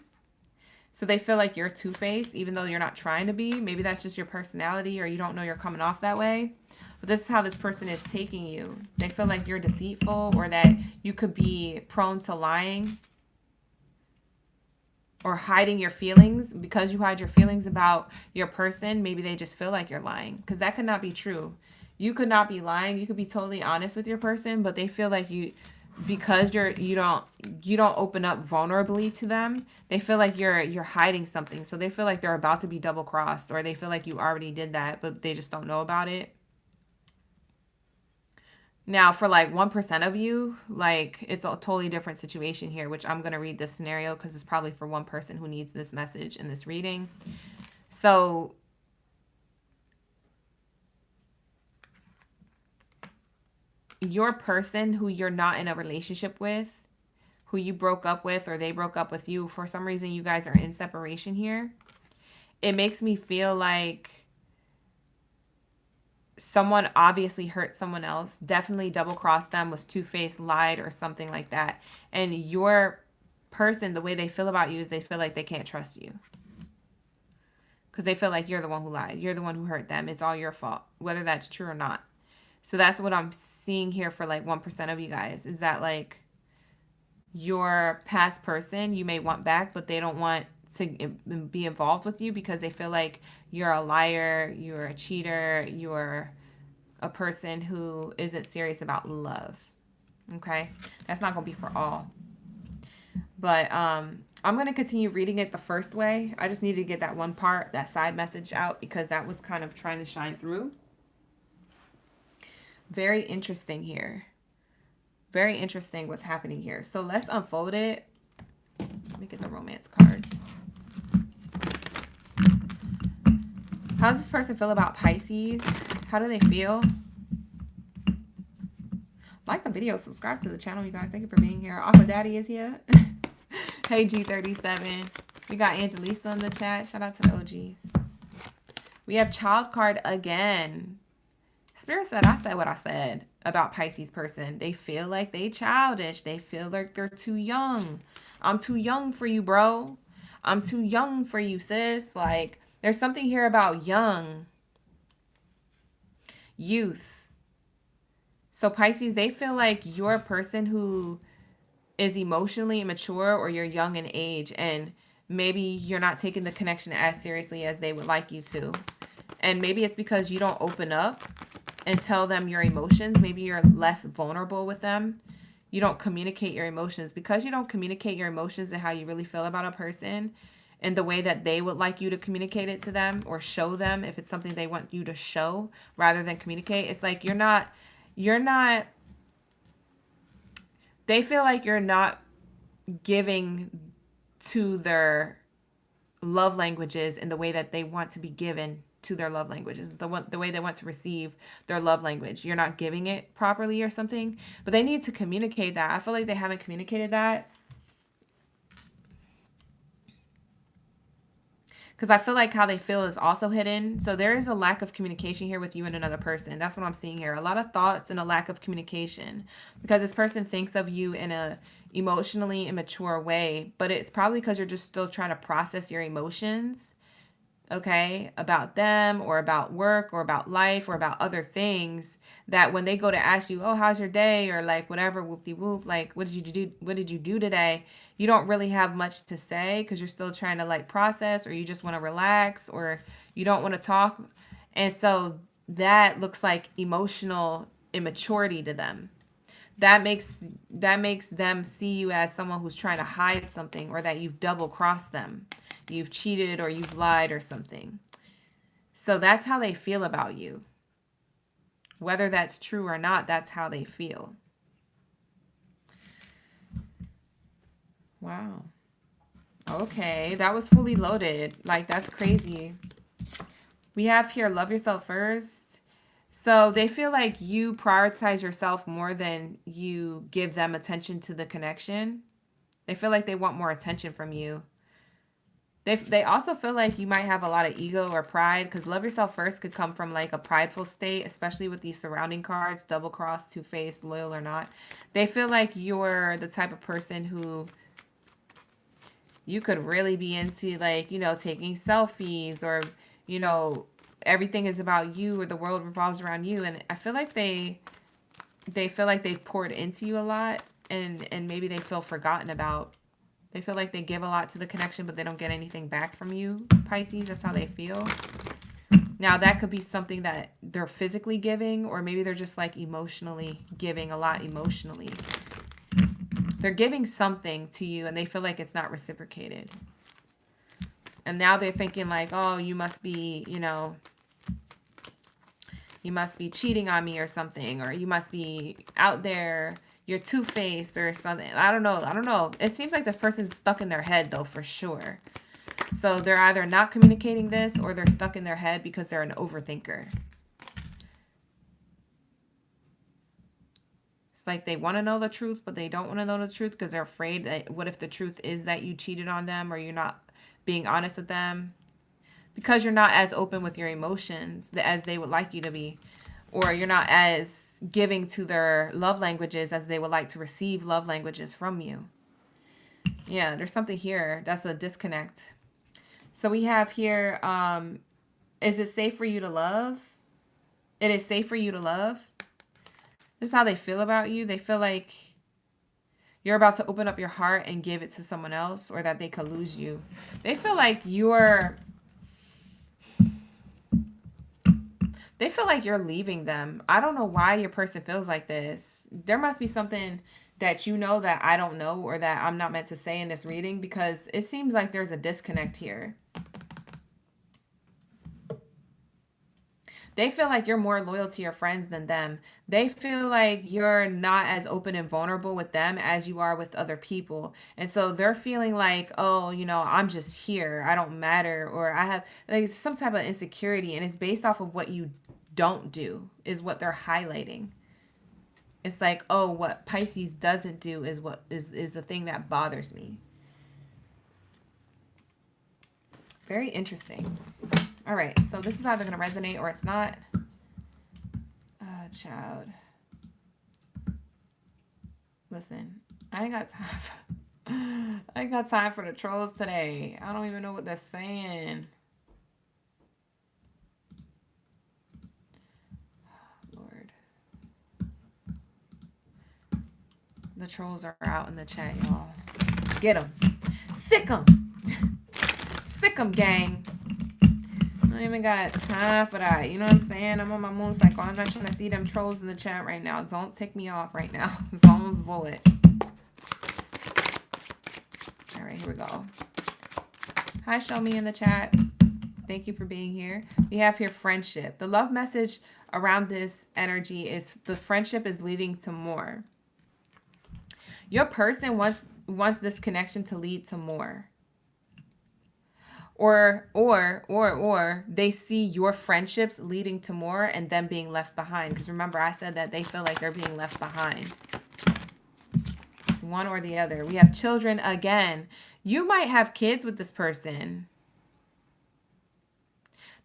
So they feel like you're two-faced, even though you're not trying to be. Maybe that's just your personality, or you don't know you're coming off that way. But this is how this person is taking you. They feel like you're deceitful, or that you could be prone to lying or hiding your feelings. Because you hide your feelings about your person, maybe they just feel like you're lying, because that could not be true. You could not be lying. You could be totally honest with your person, but they feel like because you don't open up vulnerably to them, they feel like you're hiding something. So they feel like they're about to be double crossed, or they feel like you already did that, but they just don't know about it. Now, for like 1% of you, like, it's a totally different situation here, which I'm going to read this scenario because it's probably for one person who needs this message in this reading. So your person who you're not in a relationship with, who you broke up with, or they broke up with you, for some reason you guys are in separation here. It makes me feel like someone obviously hurt someone else, definitely double-crossed them, was two-faced, lied, or something like that. And your person, the way they feel about you is they feel like they can't trust you, because they feel like you're the one who lied. You're the one who hurt them. It's all your fault, whether that's true or not. So that's what I'm seeing here for like 1% of you guys, is that like your past person you may want back, but they don't want to be involved with you because they feel like you're a liar, you're a cheater, you're a person who isn't serious about love. Okay? That's not going to be for all. But I'm going to continue reading it the first way. I just needed to get that one part, that side message out, because that was kind of trying to shine through. Very interesting here. Very interesting what's happening here. So let's unfold it. Let me get the romance cards. How does this person feel about Pisces? How do they feel? Like the video, subscribe to the channel, you guys. Thank you for being here. Aqua Daddy is here. Hey, G37. We got Angelisa in the chat. Shout out to the OGs. We have child card again. Spirit said, I said what I said about Pisces person. They feel like they childish. They feel like they're too young. I'm too young for you, bro. I'm too young for you, sis. Like, there's something here about young. Youth. So Pisces, they feel like you're a person who is emotionally immature, or you're young in age, and maybe you're not taking the connection as seriously as they would like you to. And maybe it's because you don't open up and tell them your emotions. Maybe you're less vulnerable with them. You don't communicate your emotions. Because you don't communicate your emotions and how you really feel about a person in the way that they would like you to communicate it to them, or show them if it's something they want you to show rather than communicate. It's like you're not, they feel like you're not giving to their love languages in the way that they want to be given to their love languages, the way they want to receive their love language. You're not giving it properly or something, but they need to communicate that. I feel like they haven't communicated that, because I feel like how they feel is also hidden. So there is a lack of communication here with you and another person. That's what I'm seeing here. A lot of thoughts and a lack of communication, because this person thinks of you in a emotionally immature way, but it's probably because you're just still trying to process your emotions, okay, about them or about work or about life or about other things, that when they go to ask you, oh, how's your day, or like whatever, whoop-de-whoop, like what did you do today, you don't really have much to say because you're still trying to like process, or you just want to relax, or you don't want to talk. And so that looks like emotional immaturity to them. That makes them see you as someone who's trying to hide something, or that you've double crossed them. You've cheated or you've lied or something. So that's how they feel about you. Whether that's true or not, that's how they feel. Wow. Okay, that was fully loaded. Like, that's crazy. We have here, love yourself first. So they feel like you prioritize yourself more than you give them attention to the connection. They feel like they want more attention from you. They also feel like you might have a lot of ego or pride, because love yourself first could come from like a prideful state, especially with these surrounding cards, double cross, two-faced, loyal or not. They feel like you're the type of person who you could really be into, like, you know, taking selfies, or, you know, everything is about you, or the world revolves around you. And I feel like they feel like they've poured into you a lot, and maybe they feel forgotten about. They feel like they give a lot to the connection, but they don't get anything back from you, Pisces. That's how they feel. Now, that could be something that they're physically giving, or maybe they're just like emotionally giving a lot emotionally. They're giving something to you, and they feel like it's not reciprocated. And now they're thinking like, oh, you must be, you know, you must be cheating on me or something, or you must be out there, you're two-faced or something. I don't know. It seems like this person's stuck in their head, though, for sure. So they're either not communicating this, or they're stuck in their head because they're an overthinker. It's like they want to know the truth, but they don't want to know the truth because they're afraid that what if the truth is that you cheated on them, or you're not being honest with them, because you're not as open with your emotions as they would like you to be, or you're not as giving to their love languages as they would like to receive love languages from you. Yeah, there's something here. That's a disconnect. So we have here, is it safe for you to love? It is safe for you to love. This is how they feel about you. They feel like you're about to open up your heart and give it to someone else, or that they could lose you. They feel like you're leaving them. I don't know why your person feels like this. There must be something that you know that I don't know, or that I'm not meant to say in this reading, because it seems like there's a disconnect here. They feel like you're more loyal to your friends than them. They feel like you're not as open and vulnerable with them as you are with other people. And so they're feeling like, oh, you know, I'm just here. I don't matter. Or I have like some type of insecurity. And it's based off of what you don't do is what they're highlighting. It's like, oh, what Pisces doesn't do is what is the thing that bothers me. Very interesting. All right, so this is either going to resonate or it's not. Child. Listen, I ain't got time I ain't got time for the trolls today. I don't even know what they're saying. Lord. The trolls are out in the chat, y'all. Get them. Sick them. Sick them, gang. I don't even got time for that. You know what I'm saying? I'm on my moon cycle. I'm not trying to see them trolls in the chat right now. Don't tick me off right now. It's almost bullet. All right, here we go. Hi, show me in the chat. Thank you for being here. We have here friendship. The love message around this energy is the friendship is leading to more. Your person wants this connection to lead to more. Or they see your friendships leading to more and them being left behind. Because remember, I said that they feel like they're being left behind. It's one or the other. We have children again. You might have kids with this person.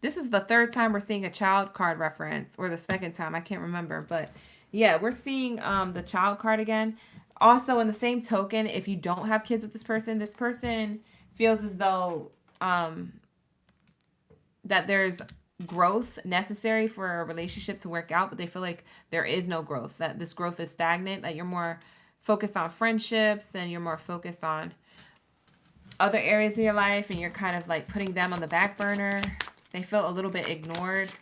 This is the third time we're seeing a child card reference, or the second time. I can't remember. But yeah, we're seeing the child card again. Also, in the same token, if you don't have kids with this person feels as though that there's growth necessary for a relationship to work out, but they feel like there is no growth, that this growth is stagnant, that you're more focused on friendships and you're more focused on other areas of your life and you're kind of like putting them on the back burner. They feel a little bit ignored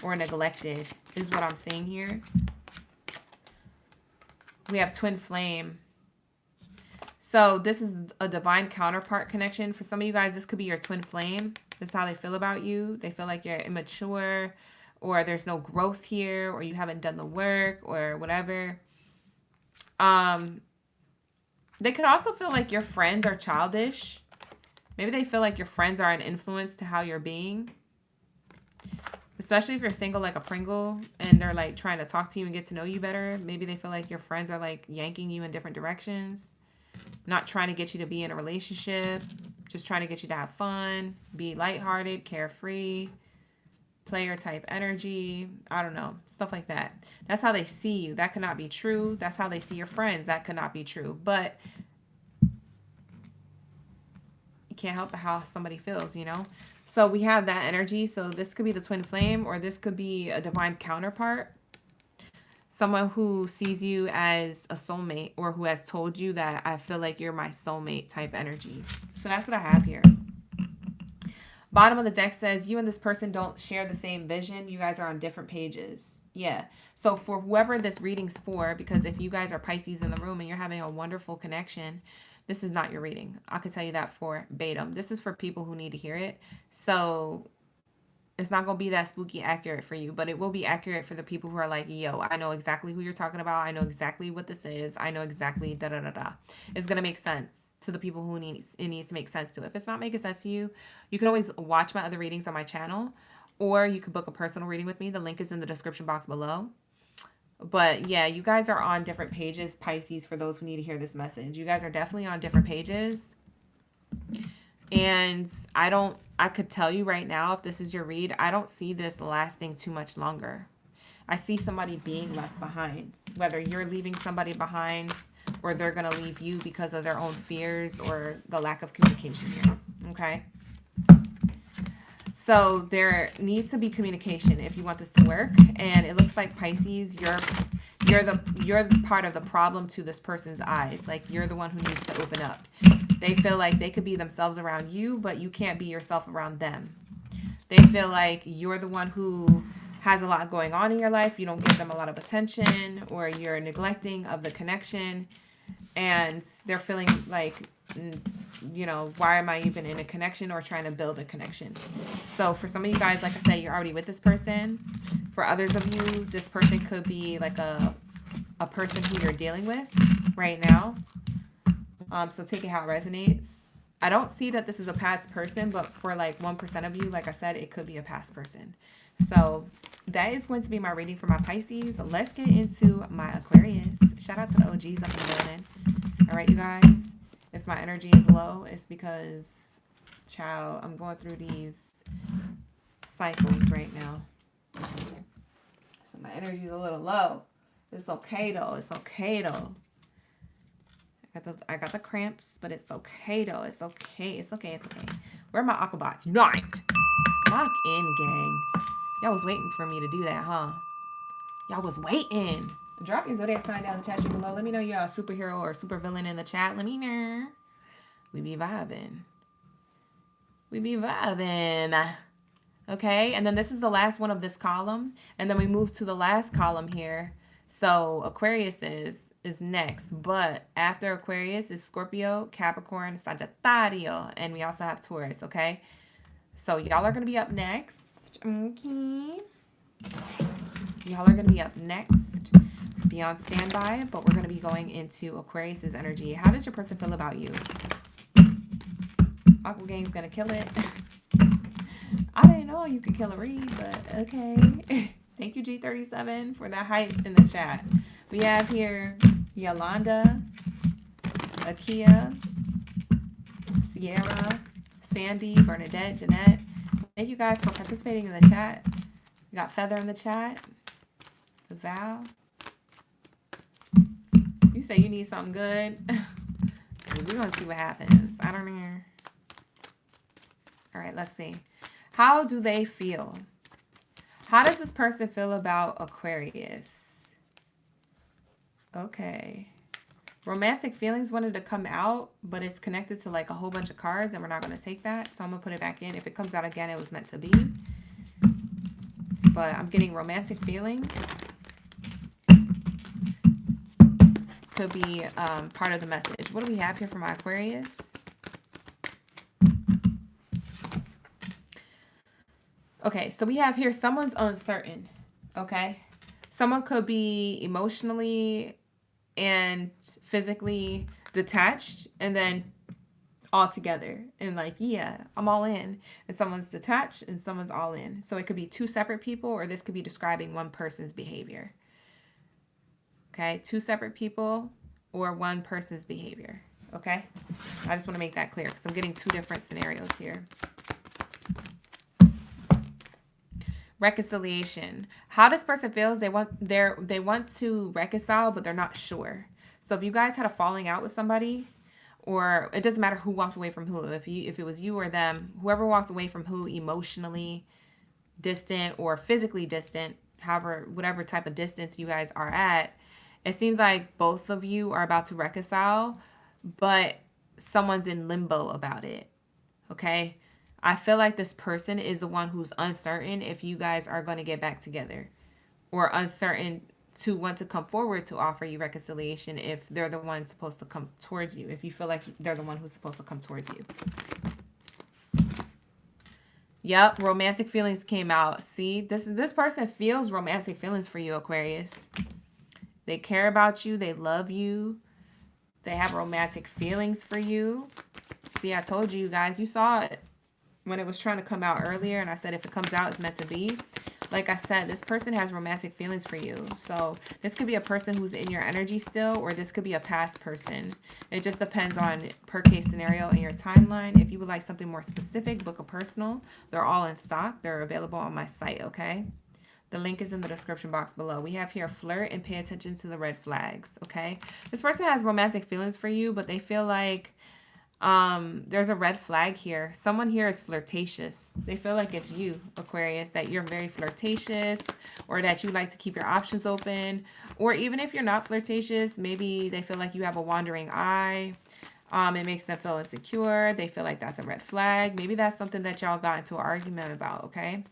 or neglected is what I'm seeing here. We have twin flame. So this is a divine counterpart connection. For some of you guys, this could be your twin flame. This is how they feel about you. They feel like you're immature or there's no growth here or you haven't done the work or whatever. They could also feel like your friends are childish. Maybe they feel like your friends are an influence to how you're being. Especially if you're single like a Pringle and they're like trying to talk to you and get to know you better. Maybe they feel like your friends are like yanking you in different directions. Not trying to get you to be in a relationship. Just trying to get you to have fun. Be lighthearted, carefree. Player type energy. I don't know. Stuff like that. That's how they see you. That could not be true. That's how they see your friends. That could not be true. But you can't help how somebody feels, you know? So we have that energy. So this could be the twin flame or this could be a divine counterpart. Someone who sees you as a soulmate or who has told you that I feel like you're my soulmate type energy. So that's what I have here. Bottom of the deck says you and this person don't share the same vision. You guys are on different pages. Yeah. So for whoever this reading's for, because if you guys are Pisces in the room and you're having a wonderful connection, this is not your reading. I can tell you that for Baddie. This is for people who need to hear it. So it's not going to be that spooky accurate for you, but it will be accurate for the people who are like, yo, I know exactly who you're talking about. I know exactly what this is. I know exactly da-da-da-da. It's going to make sense to the people who it needs to make sense to. If it's not making sense to you, you can always watch my other readings on my channel, or you can book a personal reading with me. The link is in the description box below. But yeah, you guys are on different pages, Pisces, for those who need to hear this message. You guys are definitely on different pages. And I could tell you right now, if this is your read, I don't see this lasting too much longer. I see somebody being left behind, whether you're leaving somebody behind or they're going to leave you because of their own fears or the lack of communication here. Okay. So there needs to be communication if you want this to work. And it looks like Pisces, you're the part of the problem to this person's eyes. Like you're the one who needs to open up. They feel like they could be themselves around you, but you can't be yourself around them. They feel like you're the one who has a lot going on in your life. You don't give them a lot of attention, or you're neglecting of the connection. And they're feeling like, you know, why am I even in a connection or trying to build a connection? So for some of you guys, like I said, you're already with this person. For others of you, this person could be like a person who you're dealing with right now. So take it how it resonates. I don't see that this is a past person, but for like 1% of you, like I said, it could be a past person. So that is going to be my reading for my Pisces. Let's get into my Aquarius. Shout out to the OGs up in the building. All right, you guys. If my energy is low, it's because, child, I'm going through these cycles right now. So my energy is a little low. It's okay though. It's okay though. I got the cramps, but it's okay though. It's okay. It's okay. It's okay. Where are my Aquabots? Unite! Lock in, gang. Y'all was waiting for me to do that, huh? Y'all was waiting. Drop your Zodiac sign down in the chat below. Let me know you're a superhero or supervillain in the chat. Let me know. We be vibing. We be vibing. Okay, and then this is the last one of this column. And then we move to the last column here. So Aquarius is next. But after Aquarius is Scorpio, Capricorn, Sagittario. And we also have Taurus, okay? So y'all are going to be up next. Okay. Y'all are going to be up next. Be on standby, but we're going to be going into Aquarius's energy. How does your person feel about you? Aqua Gang's going to kill it. I didn't know you could kill a read, but okay. Thank you, G37, for that hype in the chat. We have here Yolanda, Akia, Sierra, Sandy, Bernadette, Jeanette. Thank you guys for participating in the chat. We got Feather in the chat. Val. You say you need something good. We're going to see what happens. I don't know. All right, let's see. How do they feel? How does this person feel about Aquarius? Okay. Romantic feelings wanted to come out, but it's connected to like a whole bunch of cards, and we're not going to take that. So I'm going to put it back in. If it comes out again, it was meant to be. But I'm getting romantic feelings. Could be part of the message. What do we have here for my Aquarius? Okay, so we have here someone's uncertain, okay? Someone could be emotionally and physically detached and then all together and like, yeah, I'm all in. And someone's detached and someone's all in. So it could be two separate people, or this could be describing one person's behavior. Okay, two separate people or one person's behavior, okay? I just want to make that clear because I'm getting two different scenarios here. Reconciliation. How this person feels, they want to reconcile, but they're not sure. So if you guys had a falling out with somebody, or it doesn't matter who walked away from who, if it was you or them, whoever walked away from who, emotionally distant or physically distant, however, whatever type of distance you guys are at, it seems like both of you are about to reconcile, but someone's in limbo about it. Okay? I feel like this person is the one who's uncertain if you guys are going to get back together, or uncertain to want to come forward to offer you reconciliation if they're the one supposed to come towards you, if you feel like they're the one who's supposed to come towards you. Yep, romantic feelings came out. See, this person feels romantic feelings for you, Aquarius. They care about you. They love you. They have romantic feelings for you. See, I told you guys, you saw it when it was trying to come out earlier, and I said if it comes out, it's meant to be. Like I said, this person has romantic feelings for you. So this could be a person who's in your energy still, or this could be a past person. It just depends on per case scenario in your timeline. If you would like something more specific, book a personal. They're all in stock. They're available on my site, okay? The link is in the description box below. We have here flirt and pay attention to the red flags, okay? This person has romantic feelings for you, but they feel like there's a red flag here. Someone here is flirtatious. They feel like it's you, Aquarius, that you're very flirtatious, or that you like to keep your options open. Or even if you're not flirtatious, maybe they feel like you have a wandering eye. It makes them feel insecure. They feel like that's a red flag. Maybe that's something that y'all got into an argument about, okay?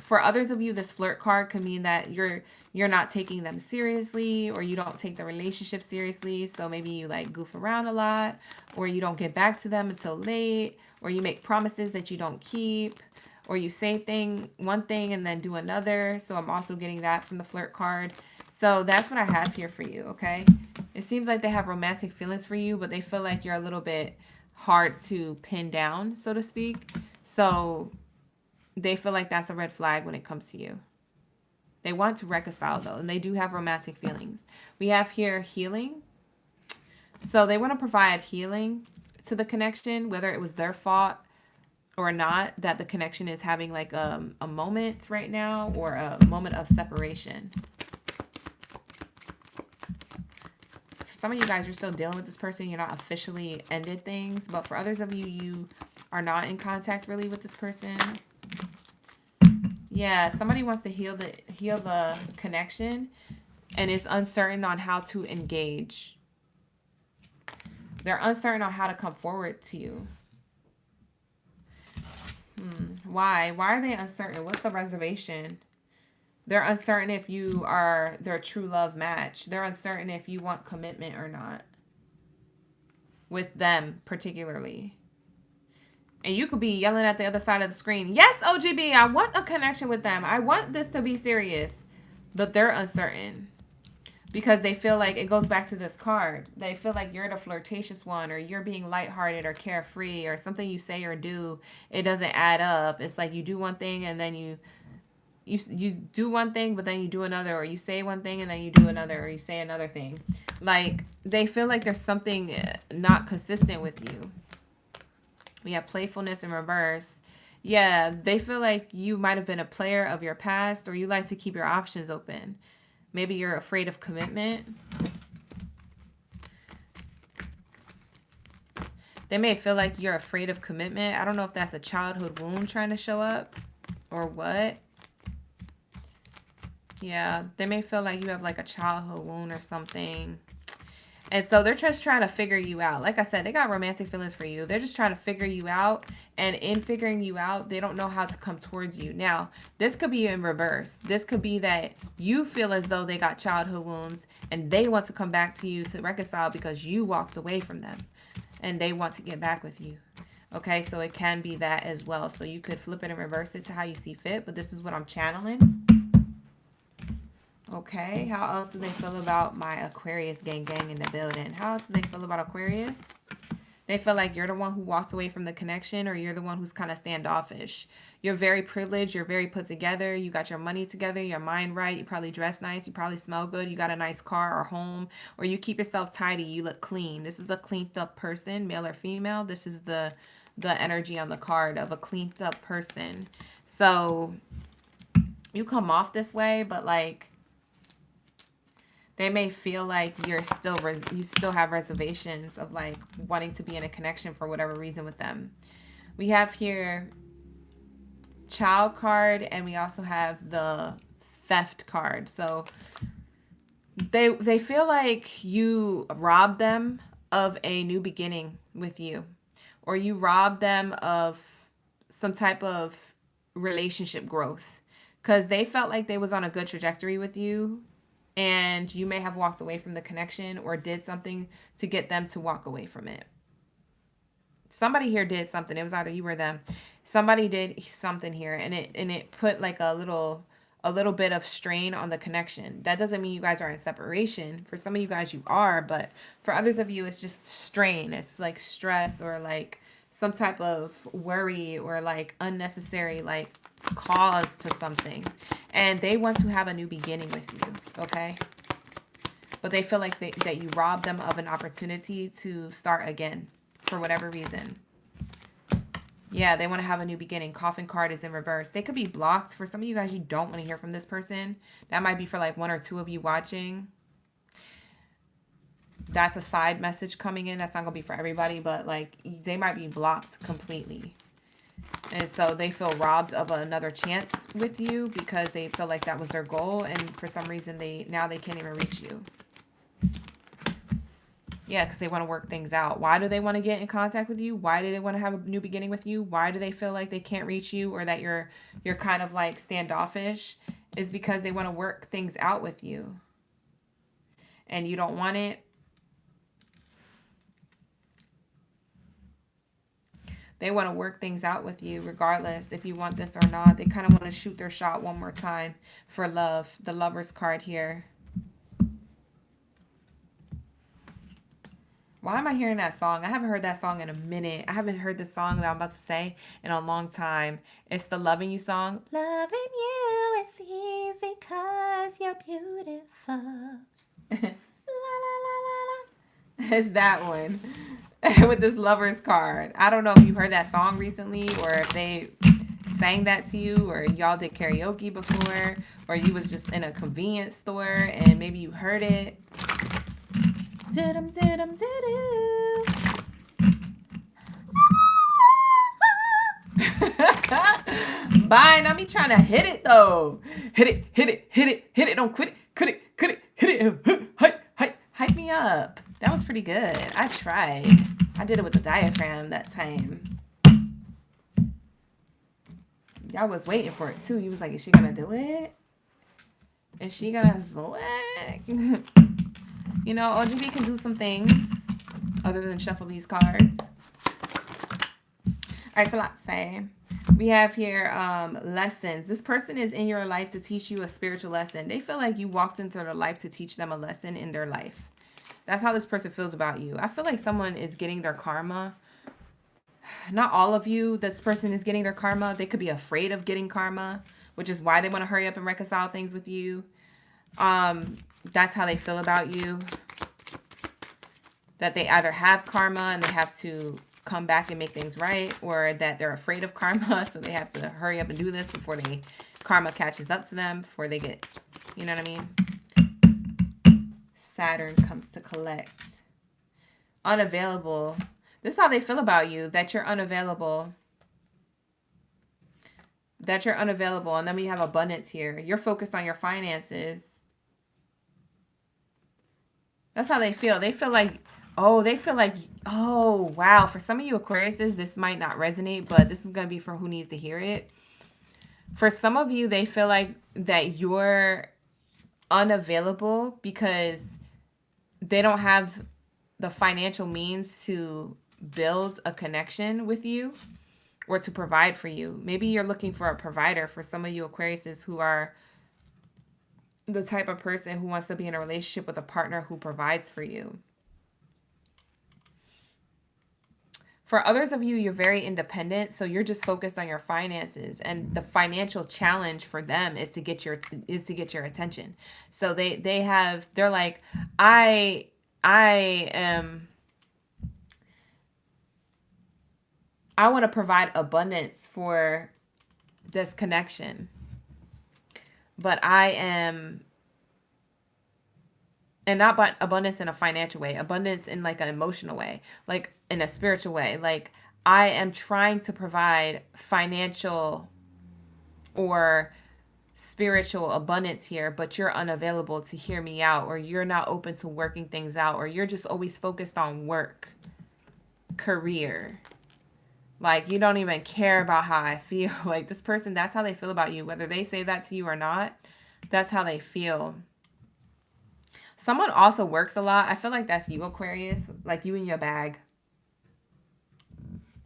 For others of you, this flirt card could mean that you're not taking them seriously, or you don't take the relationship seriously. So maybe you like goof around a lot, or you don't get back to them until late, or you make promises that you don't keep, or you say one thing and then do another. So I'm also getting that from the flirt card. So that's what I have here for you, okay? It seems like they have romantic feelings for you, but they feel like you're a little bit hard to pin down, so to speak. So they feel like that's a red flag when it comes to you. They want to reconcile, though, and they do have romantic feelings. We have here healing. So they want to provide healing to the connection, whether it was their fault or not, that the connection is having like a moment right now, or a moment of separation. For some of you guys, you're still dealing with this person. You're not officially ended things. But for others of you, you are not in contact really with this person. Yeah, somebody wants to heal the connection and is uncertain on how to engage. They're uncertain on how to come forward to you. Why? Why are they uncertain? What's the reservation? They're uncertain if you are their true love match. They're uncertain if you want commitment or not. With them, particularly. And you could be yelling at the other side of the screen, yes, OGB, I want a connection with them. I want this to be serious. But they're uncertain. Because they feel like, it goes back to this card, they feel like you're the flirtatious one, or you're being lighthearted or carefree, or something you say or do, it doesn't add up. It's like you do one thing and then you do one thing, but then you do another, or you say one thing and then you do another, or you say another thing. Like, they feel like there's something not consistent with you. We have playfulness in reverse. Yeah, they feel like you might have been a player of your past, or you like to keep your options open. Maybe you're afraid of commitment. They may feel like you're afraid of commitment. I don't know if that's a childhood wound trying to show up or what. Yeah, they may feel like you have like a childhood wound or something. And so they're just trying to figure you out. Like I said, they got romantic feelings for you. They're just trying to figure you out. And in figuring you out, they don't know how to come towards you. Now, this could be in reverse. This could be that you feel as though they got childhood wounds and they want to come back to you to reconcile because you walked away from them. And they want to get back with you. Okay, so it can be that as well. So you could flip it and reverse it to how you see fit. But this is what I'm channeling. Okay, how else do they feel about my Aquarius gang in the building? How else do they feel about Aquarius? They feel like you're the one who walked away from the connection, or you're the one who's kind of standoffish. You're very privileged. You're very put together. You got your money together, your mind right. You probably dress nice. You probably smell good. You got a nice car or home, or you keep yourself tidy. You look clean. This is a cleaned up person, male or female. This is the energy on the card of a cleaned up person. So you come off this way, but like, they may feel like you still have reservations of like wanting to be in a connection for whatever reason with them. We have here child card, and we also have the theft card. So they feel like you robbed them of a new beginning with you, or you robbed them of some type of relationship growth, because they felt like they was on a good trajectory with you. And you may have walked away from the connection or did something to get them to walk away from it. Somebody here did something. It was either you or them. Somebody did something here, and it put like a little bit of strain on the connection. That doesn't mean you guys are in separation. For some of you guys, you are, but for others of you, it's just strain. It's like stress, or like some type of worry, or like unnecessary like cause to something. And they want to have a new beginning with you, okay? But they feel like that you robbed them of an opportunity to start again for whatever reason. Yeah, they want to have a new beginning. Coffin card is in reverse. They could be blocked. For some of you guys, you don't want to hear from this person. That might be for like one or two of you watching. That's a side message coming in. That's not going to be for everybody, but like they might be blocked completely. And so they feel robbed of another chance with you because they feel like that was their goal. And for some reason, now they can't even reach you. Yeah, because they want to work things out. Why do they want to get in contact with you? Why do they want to have a new beginning with you? Why do they feel like they can't reach you, or that you're kind of like standoffish? Is because they want to work things out with you. And you don't want it. They want to work things out with you regardless if you want this or not. They kind of want to shoot their shot one more time for love. The Lover's card here. Why am I hearing that song? I haven't heard that song in a minute. I haven't heard the song that I'm about to say in a long time. It's the Loving You song. Loving you is easy 'cause you're beautiful. La, la, la, la, la. It's that one. with this Lovers card. I don't know if you heard that song recently or if they sang that to you or y'all did karaoke before or you was just in a convenience store and maybe you heard it. Did-dum, did-dum, did-dum. Bye. Now me trying to hit it though. Hit it, hit it, hit it, hit it. Don't quit it, quit it, quit it, hit it. Hype me up. That was pretty good. I tried. I did it with the diaphragm that time. Y'all was waiting for it too. You was like, is she gonna do it? Is she gonna do it? You know, OGB can do some things other than shuffle these cards. All right, so let's say we have here lessons. This person is in your life to teach you a spiritual lesson. They feel like you walked into their life to teach them a lesson in their life. That's how this person feels about you. I feel like someone is getting their karma. Not all of you, this person is getting their karma. They could be afraid of getting karma, which is why they want to hurry up and reconcile things with you. That's how they feel about you. That they either have karma and they have to come back and make things right, or that they're afraid of karma, so they have to hurry up and do this before karma catches up to them, before they get, you know what I mean? Saturn comes to collect. Unavailable. This is how they feel about you, that you're unavailable. That you're unavailable. And then we have abundance here. You're focused on your finances. That's how they feel. They feel like, oh, wow. For some of you Aquariuses, this might not resonate, but this is going to be for who needs to hear it. For some of you, they feel like that you're unavailable because they don't have the financial means to build a connection with you or to provide for you. Maybe you're looking for a provider. For some of you Aquariuses who are the type of person who wants to be in a relationship with a partner who provides for you. For others of you, you're very independent, so you're just focused on your finances, and the financial challenge for them is to get your attention. So they're like, I want to provide abundance for this connection, but and not abundance in a financial way, abundance in like an emotional way, like in a spiritual way. Like, I am trying to provide financial or spiritual abundance here, but you're unavailable to hear me out, or you're not open to working things out, or you're just always focused on work, career. Like, you don't even care about how I feel. Like, this person, that's how they feel about you. Whether they say that to you or not, that's how they feel. Someone also works a lot. I feel like that's you, Aquarius. Like, you in your bag.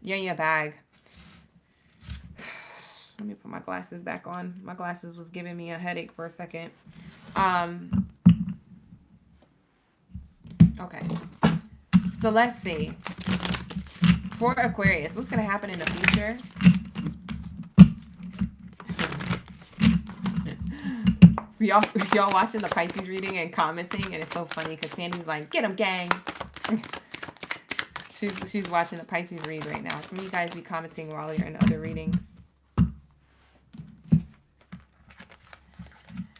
You're in your bag. Let me put my glasses back on. My glasses was giving me a headache for a second. Okay. So let's see. For Aquarius, what's going to happen in the future? Y'all watching the Pisces reading and commenting, and it's so funny because Sandy's like, get him, gang. She's watching the Pisces read right now. Some of you guys be commenting while you're in other readings.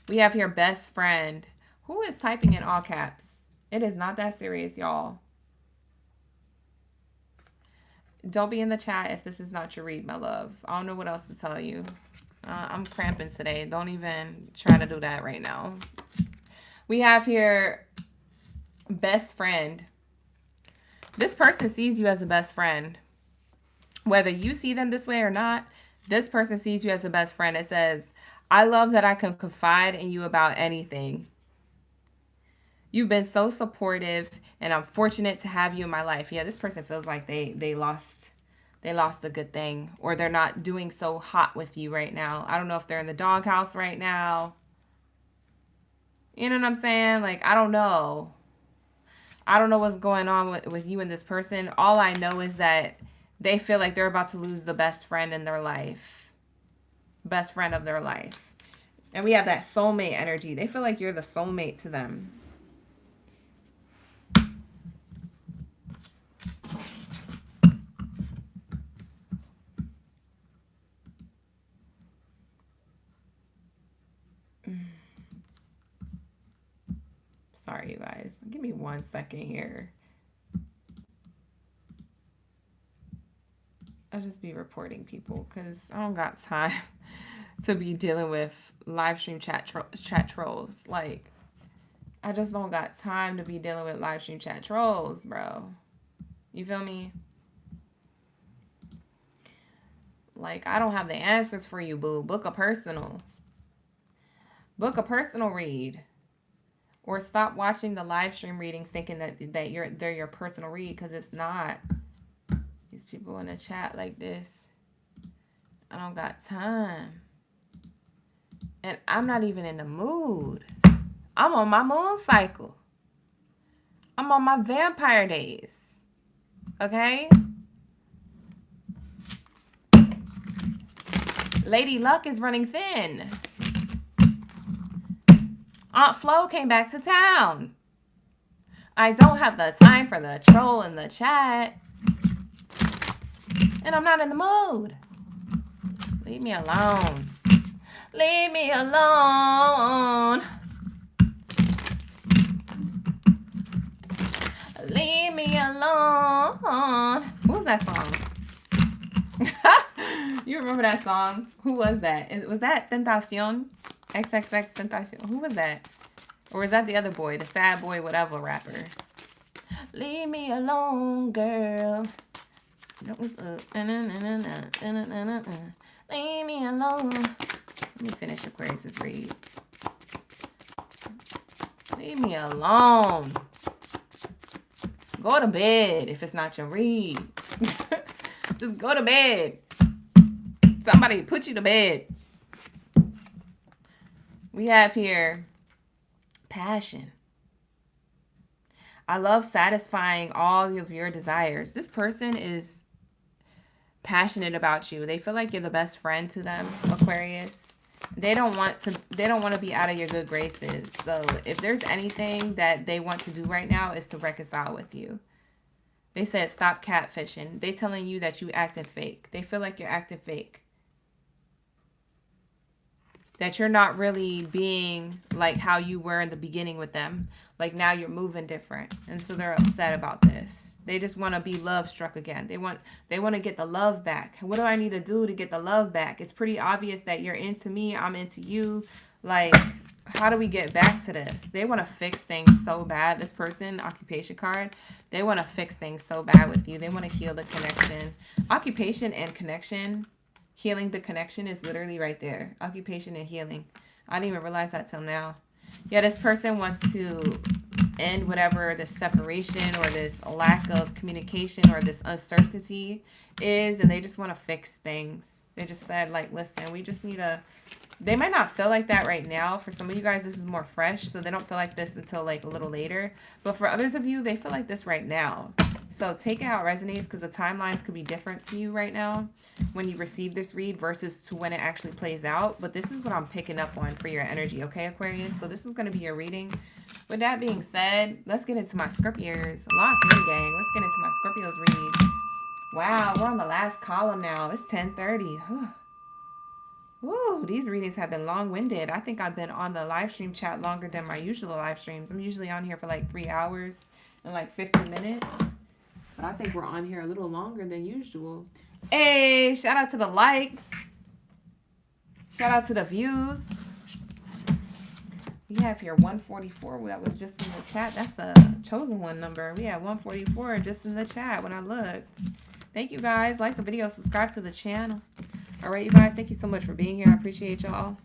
We have here best friend. Who is typing in all caps? It is not that serious, y'all. Don't be in the chat if this is not your read, my love. I don't know what else to tell you. I'm cramping today. Don't even try to do that right now. We have here best friend. This person sees you as a best friend. Whether you see them this way or not, this person sees you as a best friend. It says, I love that I can confide in you about anything. You've been so supportive, and I'm fortunate to have you in my life. Yeah, this person feels like they lost a good thing, or they're not doing so hot with you right now. I don't know if they're in the doghouse right now. You know what I'm saying? Like, I don't know. I don't know what's going on with you and this person. All I know is that they feel like they're about to lose the best friend in their life. Best friend of their life. And we have that soulmate energy. They feel like you're the soulmate to them. Sorry, you guys. Give me 1 second here. I'll just be reporting people because I don't got time to be dealing with live stream chat trolls. Like, I just don't got time to be dealing with live stream chat trolls, bro. You feel me? Like, I don't have the answers for you, boo. Book a personal. Book a personal read. Or stop watching the live stream readings thinking that they're your personal read, because it's not. These people in the chat like this. I don't got time. And I'm not even in the mood. I'm on my moon cycle. I'm on my vampire days. Okay? Lady Luck is running thin. Aunt Flo came back to town. I don't have the time for the troll in the chat. And I'm not in the mood. Leave me alone. Leave me alone. Leave me alone. What was that song? You remember that song? Who was that? Was that Tentacion? XXX Tentacion. Who was that? Or was that the other boy? The sad boy, whatever rapper. Leave me alone, girl. That was leave me alone. Let me finish Aquarius's read. Leave me alone. Go to bed if it's not your read. Just go to bed. Somebody put you to bed. We have here passion. I love satisfying all of your desires. This person is passionate about you. They feel like you're the best friend to them, Aquarius. They don't want to be out of your good graces. So if there's anything that they want to do right now is to reconcile with you. They said stop catfishing. They telling you that you acting fake. They feel like you're acting fake. That you're not really being like how you were in the beginning with them. Like now you're moving different. And so they're upset about this. They just want to be love struck again. They want to get the love back. What do I need to do to get the love back? It's pretty obvious that you're into me. I'm into you. Like, how do we get back to this? They want to fix things so bad. This person, occupation card, they want to fix things so bad with you. They want to heal the connection. Occupation and connection. Healing the connection is literally right there. Occupation and healing. I didn't even realize that till now. Yeah, this person wants to end whatever this separation or this lack of communication or this uncertainty is, and they just want to fix things. They just said, like, listen, we just need a... They might not feel like that right now. For some of you guys, this is more fresh, so they don't feel like this until, like, a little later. But for others of you, they feel like this right now. So take it how it resonates, because the timelines could be different to you right now when you receive this read versus to when it actually plays out. But this is what I'm picking up on for your energy, okay, Aquarius? So this is going to be your reading. With that being said, let's get into my Scorpios. Lock in, gang. Let's get into my Scorpios read. Wow, we're on the last column now. It's 10:30. Woo, these readings have been long-winded. I think I've been on the live stream chat longer than my usual live streams. I'm usually on here for like 3 hours and like 50 minutes. But I think we're on here a little longer than usual. Hey, shout out to the likes. Shout out to the views. We have here 144. That was just in the chat. That's the chosen one number. We have 144 just in the chat when I looked. Thank you guys. Like the video. Subscribe to the channel. All right, you guys. Thank you so much for being here. I appreciate y'all.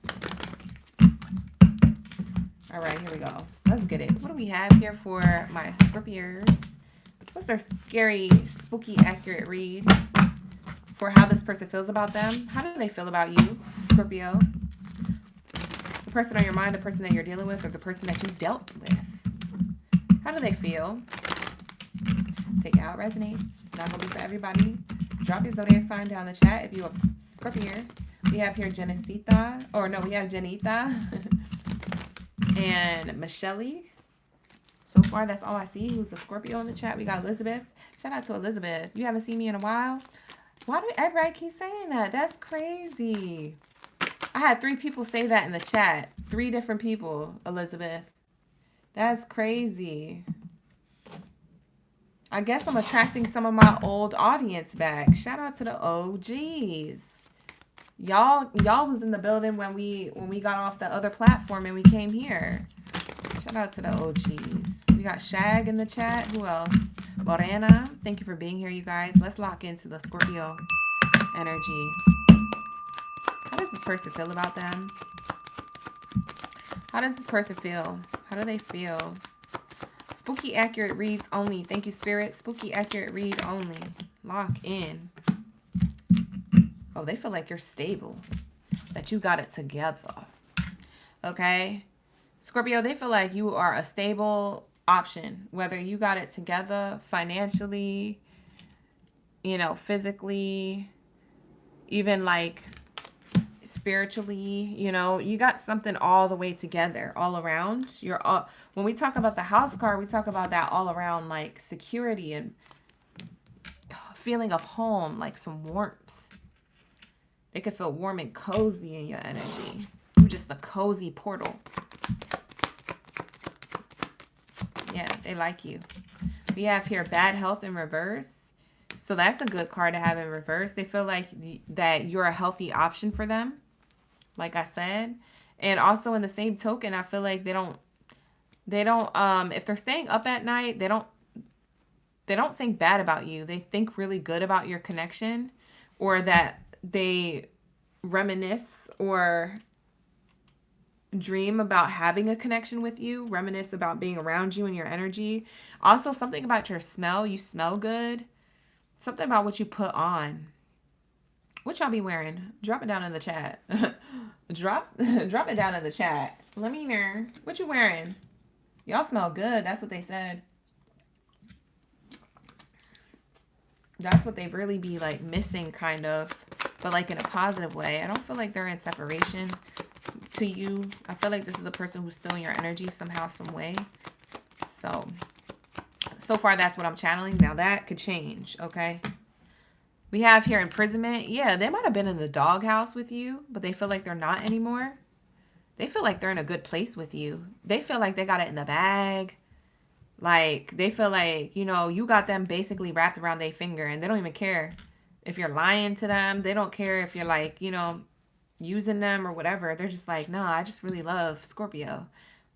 All right, here we go. Let's get it. What do we have here for my Scorpios? What's their scary, spooky, accurate read for how this person feels about them? How do they feel about you, Scorpio? The person on your mind, the person that you're dealing with, or the person that you dealt with. How do they feel? Take it how it resonates. Not going to be for everybody. Drop your zodiac sign down in the chat if you're a Scorpio. We have here Janita. We have Janita and Michelle. So far, that's all I see. Who's a Scorpio in the chat? We got Elizabeth. Shout out to Elizabeth. You haven't seen me in a while. Why do everybody keep saying that? That's crazy. I had 3 people say that in the chat. 3 different people, Elizabeth. That's crazy. I guess I'm attracting some of my old audience back. Shout out to the OGs. Y'all was in the building when we got off the other platform and we came here. Shout out to the OGs. We got Shag in the chat. Who else? Morena. Thank you for being here, you guys. Let's lock into the Scorpio energy. How does this person feel about them? How does this person feel? How do they feel? Spooky accurate reads only. Thank you, Spirit. Spooky accurate read only. Lock in. Oh, they feel like you're stable. That you got it together. Okay? Scorpio, they feel like you are a stable option. Whether you got it together financially, you know, physically, even like spiritually, you know, you got something all the way together, all around. You're all, when we talk about the house card, we talk about that all around, like security and feeling of home, like some warmth. They could feel warm and cozy in your energy. You're just a cozy portal. Yeah, they like you. We have here bad health in reverse. So that's a good card to have in reverse. They feel like that you're a healthy option for them, like I said. And also in the same token, I feel like they don't if they're staying up at night, they don't think bad about you. They think really good about your connection, or that they reminisce or dream about having a connection with you, reminisce about being around you and your energy. Also, something about your smell. You smell good. Something about what you put on. What y'all be wearing? Drop it down in the chat. Drop it down in the chat. Let me know. What you wearing? Y'all smell good. That's what they said. That's what they really be like missing, kind of, but like in a positive way. I don't feel like they're in separation to you. I feel like this is a person who's still in your energy somehow, some way. So far that's what I'm channeling. Now that could change, okay? We have here imprisonment. Yeah, they might have been in the doghouse with you, but they feel like they're not anymore. They feel like they're in a good place with you. They feel like they got it in the bag. Like, they feel like, you know, you got them basically wrapped around their finger, and they don't even care if you're lying to them. They don't care if you're like, you know, using them or whatever. They're just like, no, I just really love Scorpio.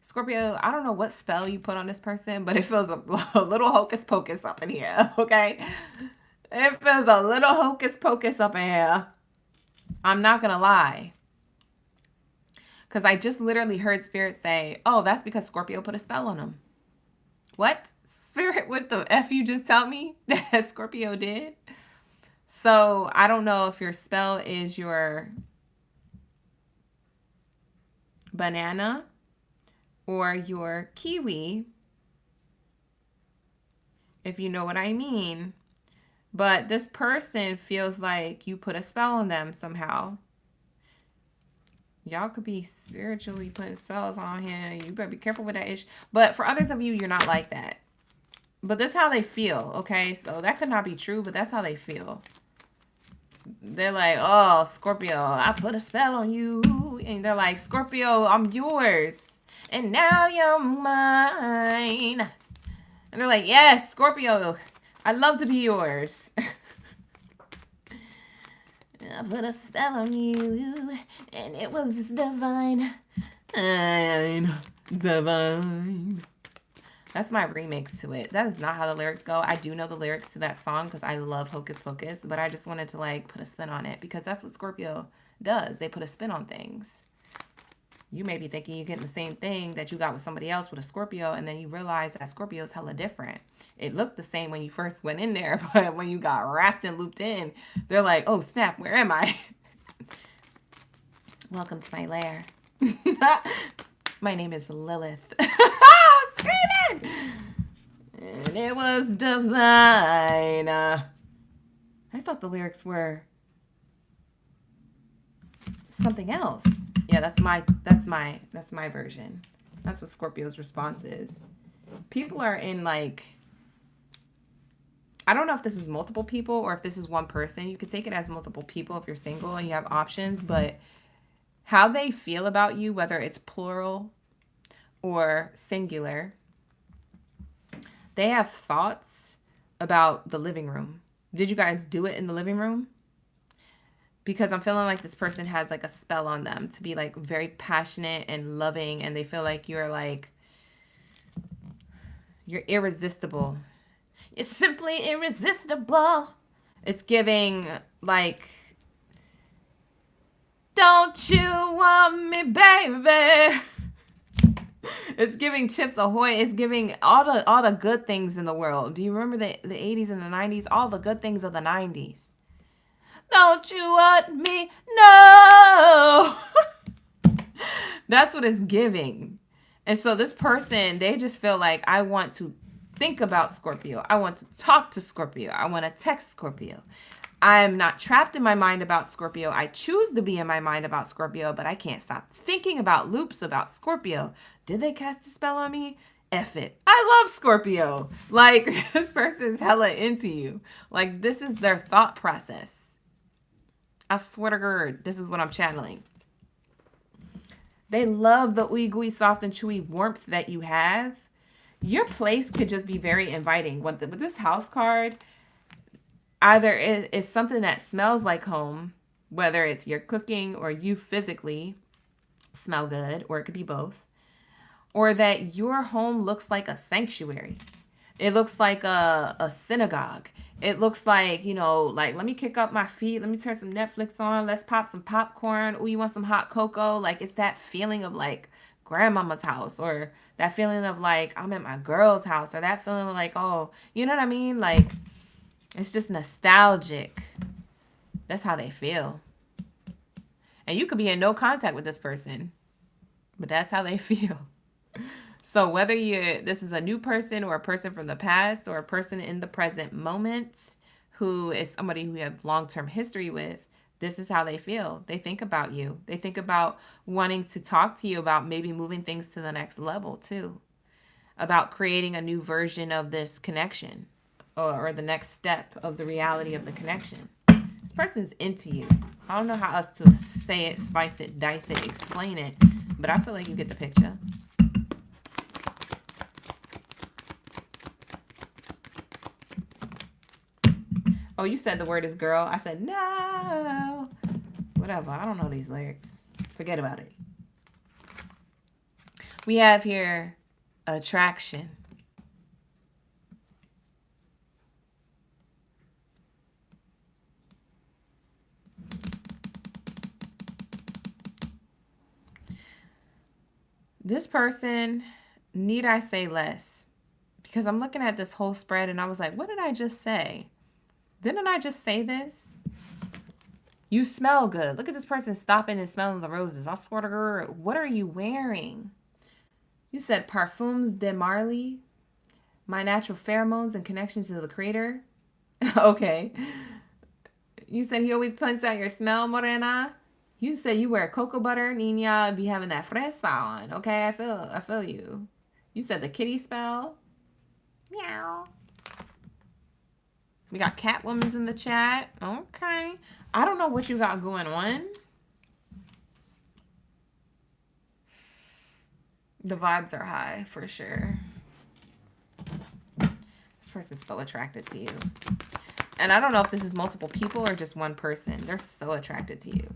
Scorpio, I don't know what spell you put on this person, but it feels a little hocus pocus up in here, okay? It feels a little hocus pocus up in here. I'm not going to lie. Because I just literally heard Spirit say, oh, that's because Scorpio put a spell on them. What? Spirit, what the F you just tell me that Scorpio did? So I don't know if your spell is your banana or your kiwi, if you know what I mean. But this person feels like you put a spell on them somehow. Y'all could be spiritually putting spells on him. You better be careful with that ish. But for others of you, you're not like that. But that's how they feel, okay? So that could not be true, but that's how they feel. They're like, oh, Scorpio, I put a spell on you. And they're like, Scorpio, I'm yours. And now you're mine. And they're like, yes, Scorpio, I'd love to be yours. I put a spell on you, and it was divine. Divine. That's my remix to it. That is not how the lyrics go. I do know the lyrics to that song because I love Hocus Pocus, but I just wanted to like put a spin on it because that's what Scorpio does. They put a spin on things. You may be thinking you're getting the same thing that you got with somebody else with a Scorpio, and then you realize that Scorpio is hella different. It looked the same when you first went in there, but when you got wrapped and looped in, they're like, oh snap, where am I? Welcome to my lair. My name is Lilith. Screaming! And it was divine. I thought the lyrics were something else. Yeah, that's my version. That's what Scorpio's response is. People are in like, I don't know if this is multiple people or if this is one person. You could take it as multiple people if you're single and you have options, but how they feel about you, whether it's plural or singular, they have thoughts about the living room. Did you guys do it in the living room? Because I'm feeling like this person has like a spell on them to be like very passionate and loving, and they feel like you're irresistible. It's simply irresistible. It's giving like, don't you want me, baby? It's giving Chips Ahoy. It's giving all the good things in the world. Do you remember the 80s and the 90s? All the good things of the 90s. Don't you want me? No. That's what it's giving. And so this person, they just feel like, I want to think about Scorpio. I want to talk to Scorpio. I want to text Scorpio. I'm not trapped in my mind about Scorpio. I choose to be in my mind about Scorpio, but I can't stop thinking about loops about Scorpio. Did they cast a spell on me? F it. I love Scorpio. Like, this person's hella into you. Like, this is their thought process. I swear to God, this is what I'm channeling. They love the ooey gooey, soft and chewy warmth that you have. Your place could just be very inviting. With this house card, either it's something that smells like home, whether it's your cooking or you physically smell good, or it could be both. Or that your home looks like a sanctuary. It looks like a synagogue. It looks like, you know, like, let me kick up my feet. Let me turn some Netflix on. Let's pop some popcorn. Oh, you want some hot cocoa? Like, it's that feeling of like grandmama's house, or that feeling of like, I'm at my girl's house, or that feeling of like, oh, you know what I mean? Like, it's just nostalgic. That's how they feel. And you could be in no contact with this person, but that's how they feel. So whether this is a new person or a person from the past or a person in the present moment who is somebody who you have long-term history with, this is how they feel. They think about you. They think about wanting to talk to you about maybe moving things to the next level too, about creating a new version of this connection, or the next step of the reality of the connection. This person's into you. I don't know how else to say it, slice it, dice it, explain it, but I feel like you get the picture. Oh, you said the word is girl. I said, no. Whatever. I don't know these lyrics. Forget about it. We have here attraction. This person, need I say less? Because I'm looking at this whole spread and I was like, what did I just say? Didn't I just say this? You smell good. Look at this person stopping and smelling the roses. I swear to God, what are you wearing? You said parfums de Marley, my natural pheromones and connections to the creator. Okay. You said he always points out your smell, Morena. You said you wear cocoa butter, Nina, be having that fresa on. Okay, I feel you. You said the kitty spell. Meow. We got Catwoman's in the chat. Okay. I don't know what you got going on. The vibes are high for sure. This person's so attracted to you. And I don't know if this is multiple people or just one person. They're so attracted to you.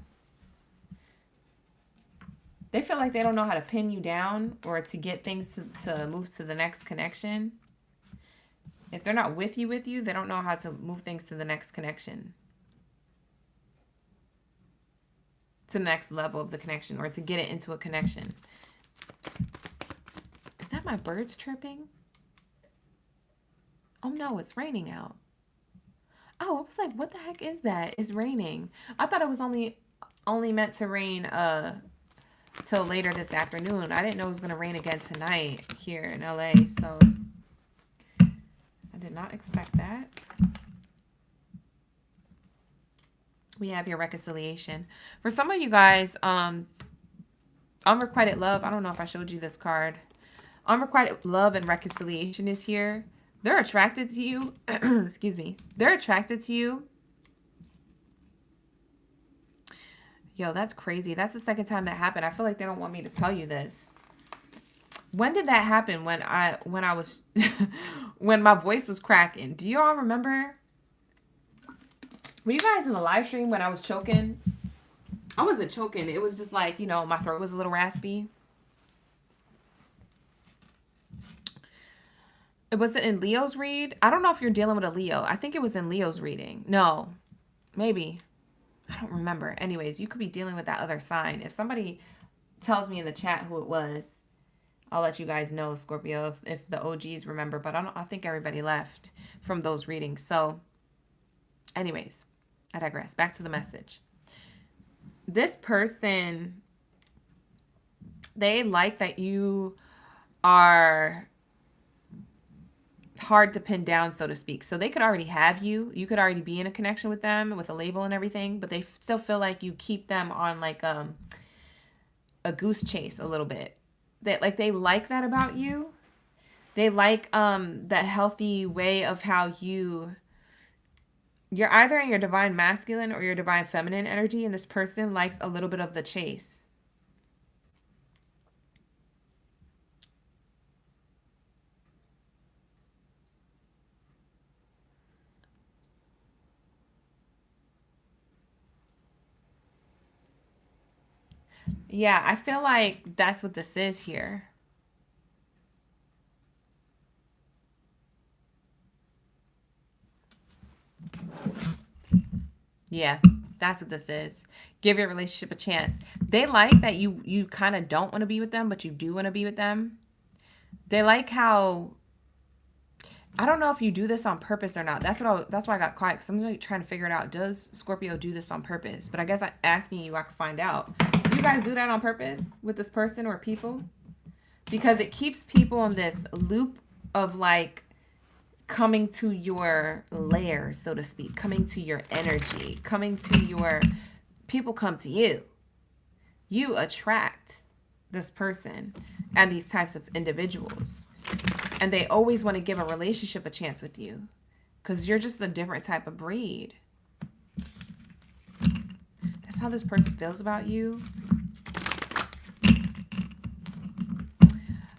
They feel like they don't know how to pin you down or to get things to move to the next connection. If they're not with you, they don't know how to move things to the next connection. To the next level of the connection, or to get it into a connection. Is that my birds chirping? Oh no, it's raining out. Oh, I was like, what the heck is that? It's raining. I thought it was only meant to rain till later this afternoon. I didn't know it was going to rain again tonight here in LA, so I did not expect that. We have your reconciliation. For some of you guys, unrequited love. I don't know if I showed you this card. Unrequited love and reconciliation is here. They're attracted to you. Excuse me. They're attracted to you. Yo, that's crazy. That's the second time that happened. I feel like they don't want me to tell you this. When did that happen? When I was when my voice was cracking. Do you all remember? Were you guys in the live stream when I was choking? I wasn't choking. It was just like, my throat was a little raspy. It was in Leo's read. I don't know if you're dealing with a Leo. I think it was in Leo's reading. No, maybe. I don't remember. Anyways, you could be dealing with that other sign. If somebody tells me in the chat who it was, I'll let you guys know, Scorpio, if the OGs remember. But I think everybody left from those readings. So anyways, I digress. Back to the message. This person, they like that you are hard to pin down, so to speak. So they could already have you. You could already be in a connection with them with a label and everything, but they still feel like you keep them on like a goose chase a little bit. They like that about you. They like that healthy way of how you're either in your divine masculine or your divine feminine energy, and this person likes a little bit of the chase. Yeah, I feel like that's what this is here. Yeah, that's what this is. Give your relationship a chance. They like that you kind of don't want to be with them, but you do want to be with them. They like how, I don't know if you do this on purpose or not. That's why I got quiet, because I'm really trying to figure it out. Does Scorpio do this on purpose? But I guess asking you, I can find out. Do you guys do that on purpose with this person or people? Because it keeps people in this loop of like coming to your lair, so to speak, coming to your energy, people come to you. You attract this person and these types of individuals. And they always want to give a relationship a chance with you because you're just a different type of breed. That's how this person feels about you.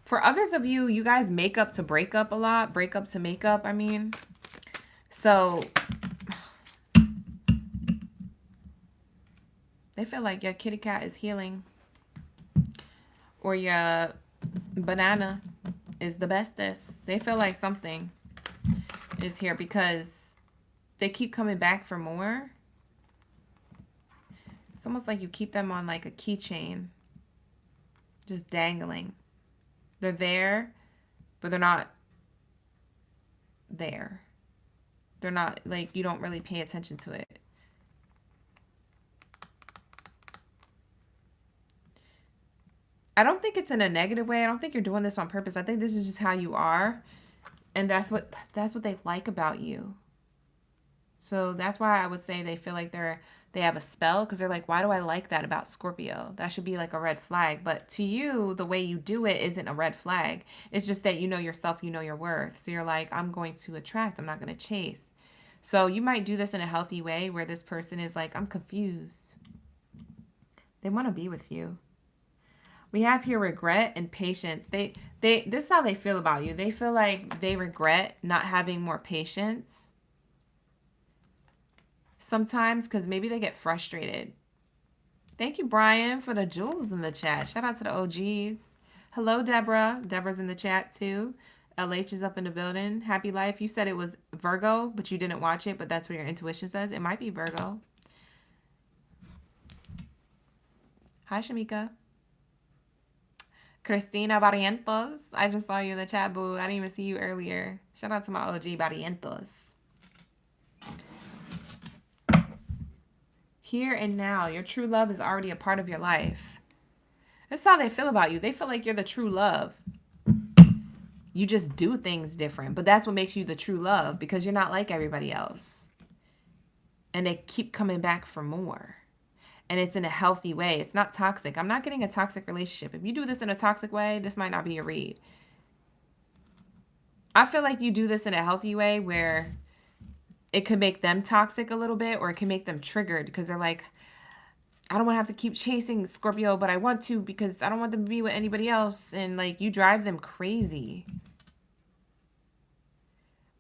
For others of you, you guys make up to break up a lot. Break up to make up, I mean. So they feel like your kitty cat is healing. Or your banana is the bestest. They feel like something is here because they keep coming back for more. It's almost like you keep them on like a keychain. Just dangling. They're there, but they're not there. They're not, like, you don't really pay attention to it. I don't think it's in a negative way. I don't think you're doing this on purpose. I think this is just how you are. And that's what they like about you. So that's why I would say they feel like they have a spell, because they're like, why do I like that about Scorpio? That should be like a red flag. But to you, the way you do it isn't a red flag. It's just that you know yourself, you know your worth. So you're like, I'm going to attract, I'm not going to chase. So you might do this in a healthy way where this person is like, I'm confused. They want to be with you. We have here regret and patience. This is how they feel about you. They feel like they regret not having more patience sometimes, because maybe they get frustrated. Thank you, Brian, for the jewels in the chat. Shout out to the OGs. Hello, Deborah. Deborah's in the chat too. LH is up in the building. Happy Life. You said it was Virgo, but you didn't watch it, but that's what your intuition says. It might be Virgo. Hi, Shamika. Cristina Barrientos. I just saw you in the chat, boo. I didn't even see you earlier. Shout out to my OG Barrientos. Here and now, your true love is already a part of your life. That's how they feel about you. They feel like you're the true love. You just do things different, but that's what makes you the true love, because you're not like everybody else. And they keep coming back for more. And it's in a healthy way. It's not toxic. I'm not getting a toxic relationship. If you do this in a toxic way, this might not be a read. I feel like you do this in a healthy way where it could make them toxic a little bit, or it can make them triggered because they're like, I don't want to have to keep chasing Scorpio, but I want to because I don't want them to be with anybody else. And like you drive them crazy.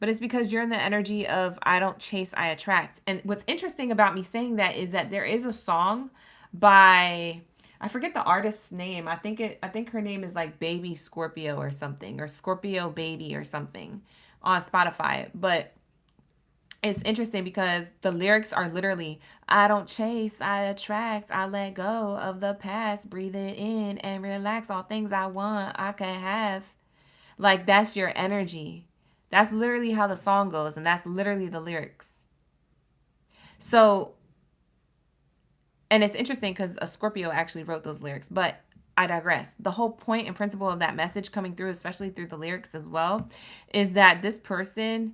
But it's because you're in the energy of I don't chase, I attract. And what's interesting about me saying that is that there is a song by, I forget the artist's name. I think her name is like Baby Scorpio or something, or Scorpio Baby or something on Spotify. But it's interesting because the lyrics are literally, I don't chase, I attract, I let go of the past, breathe it in and relax. All things I want, I can have. Like that's your energy. That's literally how the song goes, and that's literally the lyrics. So, and it's interesting because a Scorpio actually wrote those lyrics, but I digress. The whole point and principle of that message coming through, especially through the lyrics as well, is that this person,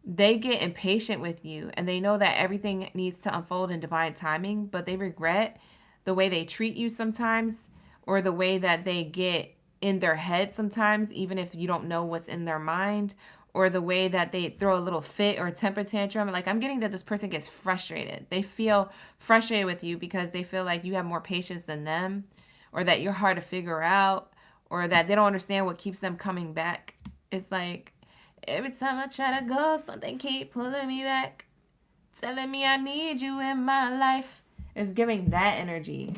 they get impatient with you and they know that everything needs to unfold in divine timing, but they regret the way they treat you sometimes, or the way that they get in their head sometimes, even if you don't know what's in their mind, or the way that they throw a little fit or a temper tantrum. Like I'm getting that this person gets frustrated. They feel frustrated with you because they feel like you have more patience than them, or that you're hard to figure out, or that they don't understand what keeps them coming back. It's like every time I try to go, something keep pulling me back, telling me I need you in my life. It's giving that energy.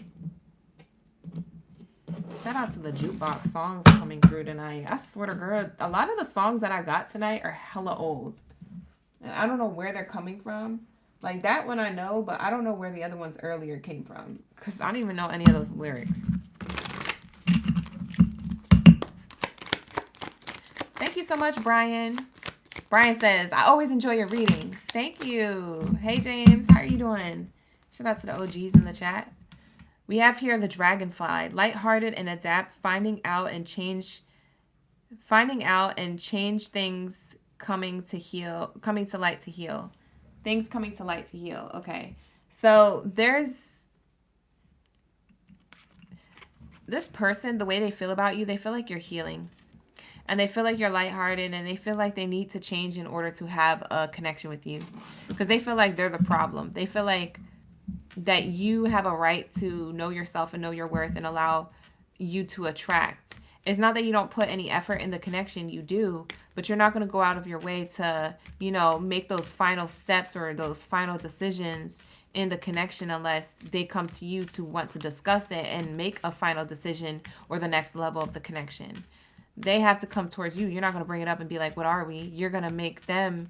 Shout out to the jukebox songs coming through tonight. I swear to God, a lot of the songs that I got tonight are hella old. And I don't know where they're coming from. Like that one I know, but I don't know where the other ones earlier came from. Because I don't even know any of those lyrics. Thank you so much, Brian. Brian says, I always enjoy your readings. Thank you. Hey, James. How are you doing? Shout out to the OGs in the chat. We have here the dragonfly, lighthearted and adapt, finding out and change things, coming to light to heal. Things coming to light to heal. Okay. So there's this person, the way they feel about you, they feel like you're healing. And they feel like you're lighthearted, and they feel like they need to change in order to have a connection with you. Because they feel like they're the problem. They feel like that you have a right to know yourself and know your worth and allow you to attract. It's not that you don't put any effort in the connection, you do, but you're not going to go out of your way to, make those final steps or those final decisions in the connection unless they come to you to want to discuss it and make a final decision or the next level of the connection. They have to come towards you. You're not going to bring it up and be like, what are we? You're going to make them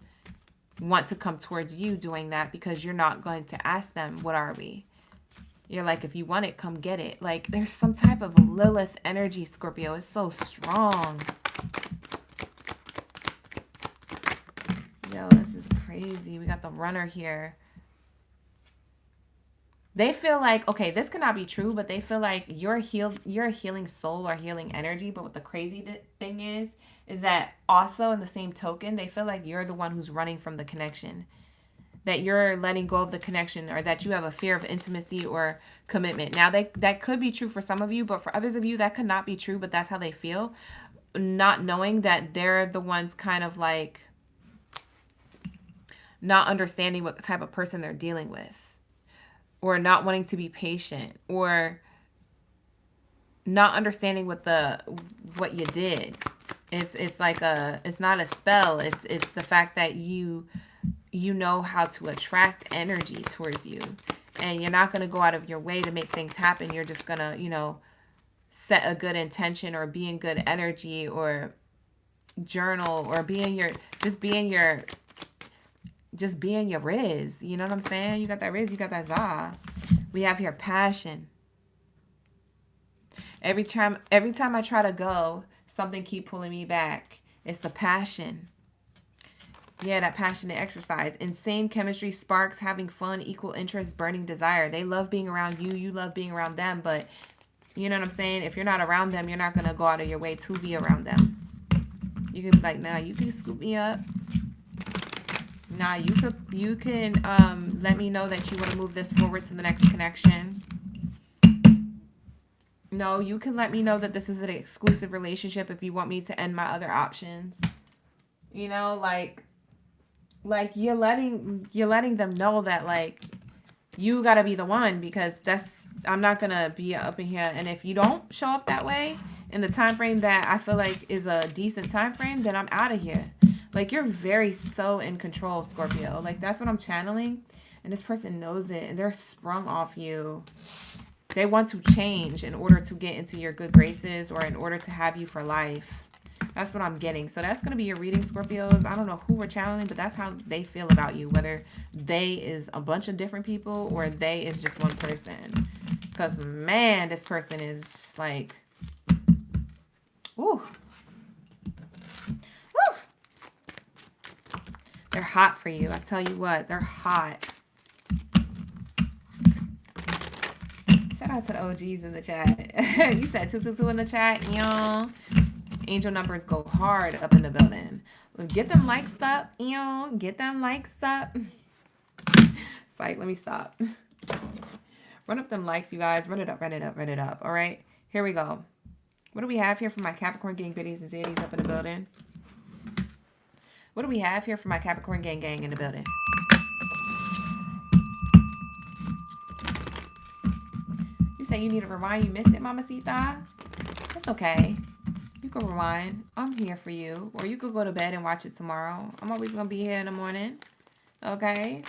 want to come towards you doing that, because you're not going to ask them, what are we? You're like, if you want it, come get it. Like there's some type of Lilith energy, Scorpio. It's so strong. Yo, this is crazy. We got the runner here. They feel like, okay, this could not be true, but they feel like you're a healing soul or healing energy. But what the crazy thing is that also in the same token, they feel like you're the one who's running from the connection, that you're letting go of the connection, or that you have a fear of intimacy or commitment. Now, that could be true for some of you, but for others of you, that could not be true, but that's how they feel, not knowing that they're the ones kind of like not understanding what type of person they're dealing with, or not wanting to be patient, or not understanding what you did. It's like it's not a spell. It's the fact that you know how to attract energy towards you, and you're not going to go out of your way to make things happen. You're just going to, set a good intention, or be in good energy, or journal, or be in your Riz. You know what I'm saying? You got that Riz, you got that za. We have here passion. Every time I try to go, something keep pulling me back. It's the passion. Yeah, that passionate exercise. Insane chemistry, sparks, having fun, equal interest, burning desire. They love being around you. You love being around them. But you know what I'm saying? If you're not around them, you're not going to go out of your way to be around them. You can be like, nah, you can scoop me up. Nah, you can let me know that you want to move this forward to the next connection. No, you can let me know that this is an exclusive relationship if you want me to end my other options. Like you're letting them know that like you got to be the one, because that's I'm not going to be up in here. And if you don't show up that way in the time frame that I feel like is a decent time frame, then I'm out of here. Like, you're very so in control, Scorpio. Like, that's what I'm channeling. And this person knows it. And they're sprung off you. They want to change in order to get into your good graces or in order to have you for life. That's what I'm getting. So that's going to be your reading, Scorpios. I don't know who we're channeling, but that's how they feel about you. Whether they is a bunch of different people or they is just one person. Because, man, this person is like, ooh. Woo. They're hot for you. I tell you what, they're hot. Shout out to the OGs in the chat. You said 222 in the chat. Y'all. Angel numbers go hard up in the building. Get them likes up. Get them likes up. It's like, let me stop. Run up them likes, you guys. Run it up, run it up, run it up. All right. Here we go. What do we have here for my Capricorn gang biddies and zaddies up in the building? What do we have here for my Capricorn gang in the building? You say you need a rewind. You missed it, Mamacita? It's okay. You can rewind. I'm here for you. Or you could go to bed and watch it tomorrow. I'm always going to be here in the morning. Okay?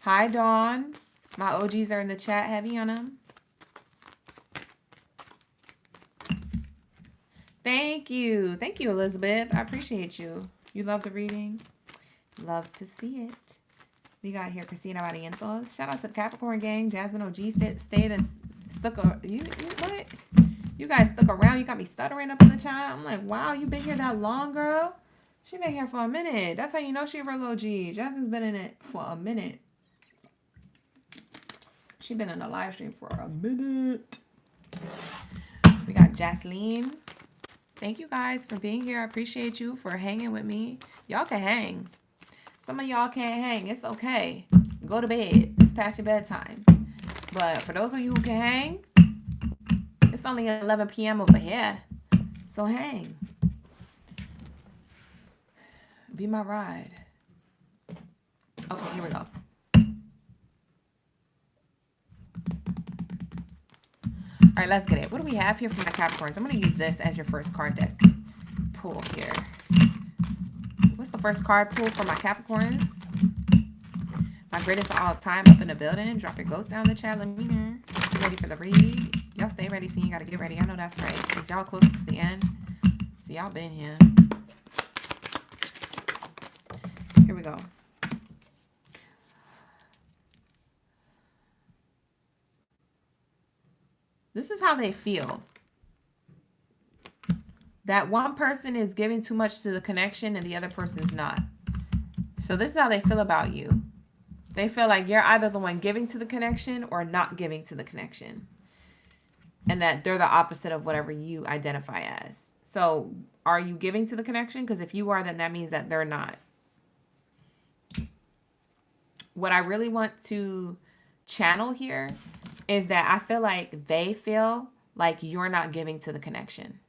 Hi, Dawn. My OGs are in the chat. Heavy on them. Thank you. Thank you, Elizabeth. I appreciate you. You love the reading. Love to see it. We got here Christina Barrientos. Shout out to the Capricorn gang. Jasmine OG stayed and stuck. You what? You guys stuck around. You got me stuttering up in the chat. I'm like, wow, you been here that long, girl? She been here for a minute. That's how you know she a real OG. Jasmine's been in it for a minute. She been in a live stream for a minute. We got Jasleen. Thank you guys for being here. I appreciate you for hanging with me. Y'all can hang. Some of y'all can't hang. It's okay. Go to bed. It's past your bedtime. But for those of you who can hang, it's only 11 p.m. over here. So hang. Be my ride. Okay, here we go. All right, let's get it. What do we have here for my Capricorns? I'm going to use this as your first card deck pull here. What's the first card pull for my Capricorns? My greatest of all time up in the building. Drop your ghost down in the chat. Let me know. You ready for the read? Y'all stay ready. See, you got to get ready. I know that's right. Because y'all close to the end. So y'all been here. Here we go. This is how they feel. That one person is giving too much to the connection and the other person's not. So this is how they feel about you. They feel like you're either the one giving to the connection or not giving to the connection. And that they're the opposite of whatever you identify as. So are you giving to the connection? Because if you are, then that means that they're not. What I really want to channel here is that I feel like they feel like you're not giving to the connection.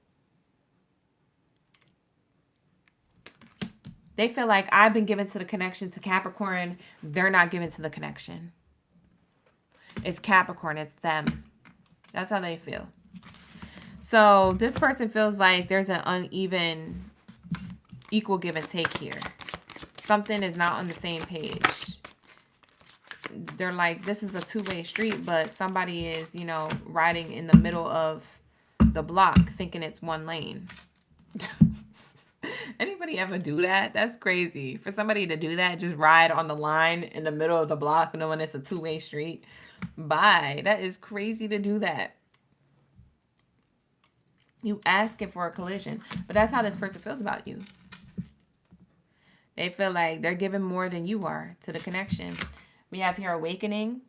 They feel like I've been given to the connection to Capricorn. They're not given to the connection. It's Capricorn. It's them. That's how they feel. So this person feels like there's an uneven, equal give and take here. Something is not on the same page. They're like, this is a two-way street, but somebody is, you know, riding in the middle of the block thinking it's one lane. Anybody ever do that? That's crazy. For somebody to do that, just ride on the line in the middle of the block knowing it's a two-way street. Bye. That is crazy to do that. You asking for a collision. But that's how this person feels about you. They feel like they're giving more than you are to the connection. We have here awakening.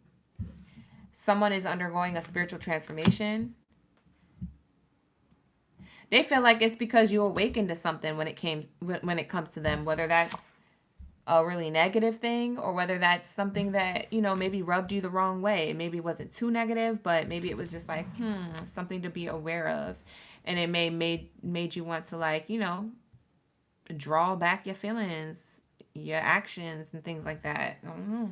Someone is undergoing a spiritual transformation. They feel like it's because you awakened to something when it comes to them, whether that's a really negative thing or whether that's something that, you know, maybe rubbed you the wrong way. Maybe it wasn't too negative, but maybe it was just like, something to be aware of. And it made you want to, like, you know, draw back your feelings, your actions and things like that. I don't know.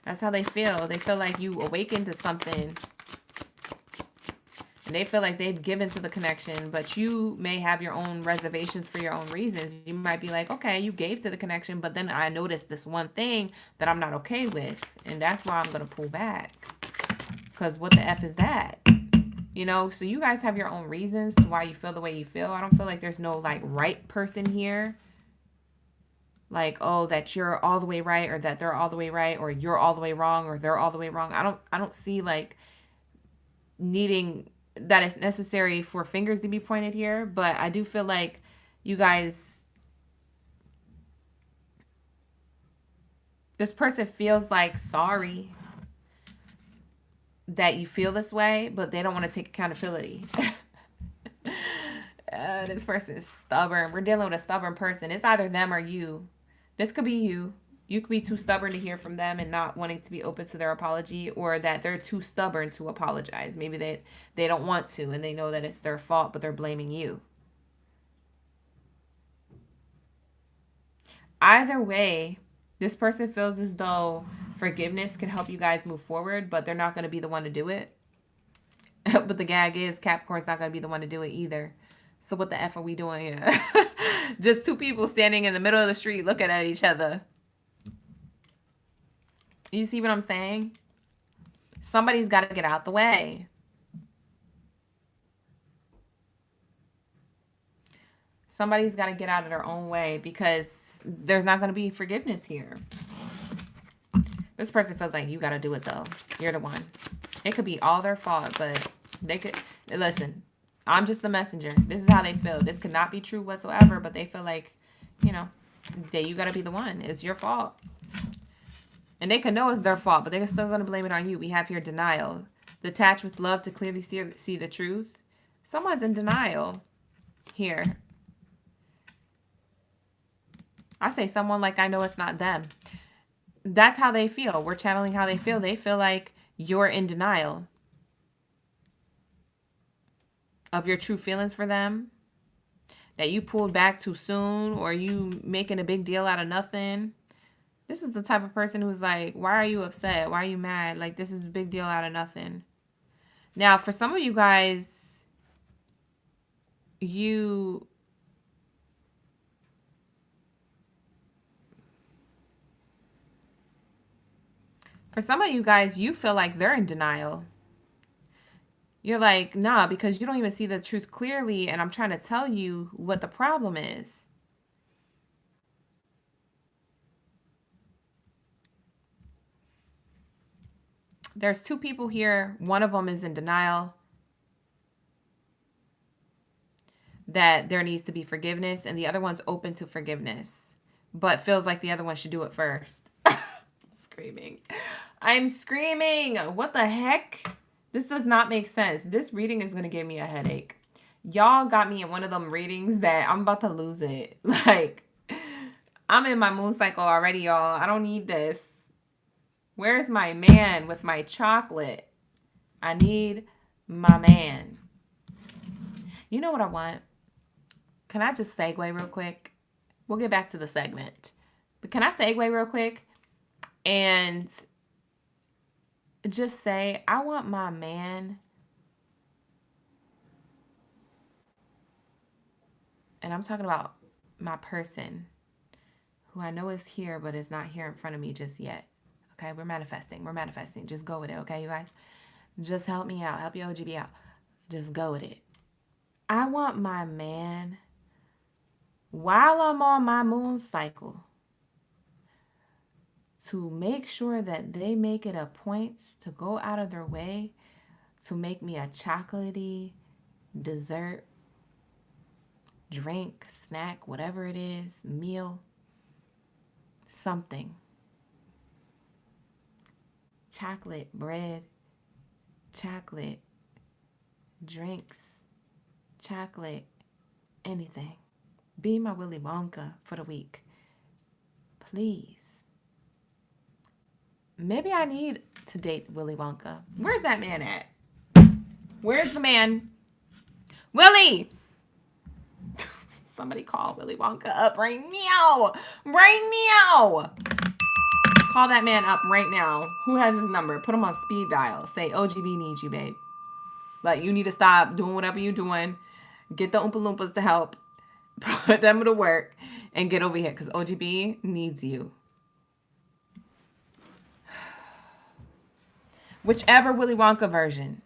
That's how they feel. They feel like you awakened to something. And they feel like they've given to the connection, but you may have your own reservations for your own reasons. You might be like, okay, you gave to the connection, but then I noticed this one thing that I'm not okay with. And that's why I'm going to pull back. Because what the F is that? You know, so you guys have your own reasons why you feel the way you feel. I don't feel like there's no like right person here. Like, oh, that you're all the way right, or that they're all the way right, or you're all the way wrong, or they're all the way wrong. I don't see like needing that it's necessary for fingers to be pointed here, but I do feel like you guys, this person feels like sorry that you feel this way, but they don't want to take accountability. This person is stubborn. We're dealing with a stubborn person. It's either them or you. This could be you. You could be too stubborn to hear from them and not wanting to be open to their apology, or that they're too stubborn to apologize. Maybe they don't want to and they know that it's their fault, but they're blaming you. Either way, this person feels as though forgiveness can help you guys move forward, but they're not going to be the one to do it. But the gag is Capricorn's not going to be the one to do it either. So what the F are we doing here? Just two people standing in the middle of the street looking at each other. You see what I'm saying? Somebody's got to get out the way. Somebody's got to get out of their own way, because there's not going to be forgiveness here. This person feels like you got to do it, though. You're the one. It could be all their fault, but they could... Listen, I'm just the messenger. This is how they feel. This could not be true whatsoever, but they feel like, you know, that you got to be the one. It's your fault. And they can know it's their fault, but they're still going to blame it on you. We have here denial. Detach with love to clearly see the truth. Someone's in denial here. I say someone like I know it's not them. That's how they feel. We're channeling how they feel. They feel like you're in denial of your true feelings for them. That you pulled back too soon, or you making a big deal out of nothing. This is the type of person who's like, why are you upset? Why are you mad? Like, this is a big deal out of nothing. Now, for some of you guys, you feel like they're in denial. You're like, nah, because you don't even see the truth clearly, and I'm trying to tell you what the problem is. There's two people here. One of them is in denial that there needs to be forgiveness, and the other one's open to forgiveness, but feels like the other one should do it first. Screaming. I'm screaming. What the heck? This does not make sense. This reading is going to give me a headache. Y'all got me in one of them readings that I'm about to lose it. Like, I'm in my moon cycle already, y'all. I don't need this. Where's my man with my chocolate? I need my man. You know what I want? Can I just segue real quick? We'll get back to the segment. But can I segue real quick and just say, I want my man, and I'm talking about my person who I know is here but is not here in front of me just yet. Okay, we're manifesting. We're manifesting. Just go with it, okay, you guys? Just help me out. Help your OGB out. Just go with it. I want my man, while I'm on my moon cycle, to make sure that they make it a point to go out of their way to make me a chocolatey dessert, drink, snack, whatever it is, meal, something. Chocolate, bread, chocolate, drinks, chocolate, anything. Be my Willy Wonka for the week. Please. Maybe I need to date Willy Wonka. Where's that man at? Where's the man? Willy! Somebody call Willy Wonka up right now. Right now. Call that man up right now. Who has his number? Put him on speed dial. Say, OGB needs you, babe. Like, you need to stop doing whatever you're doing. Get the Oompa Loompas to help. Put them to work. And get over here. Because OGB needs you. Whichever Willy Wonka version.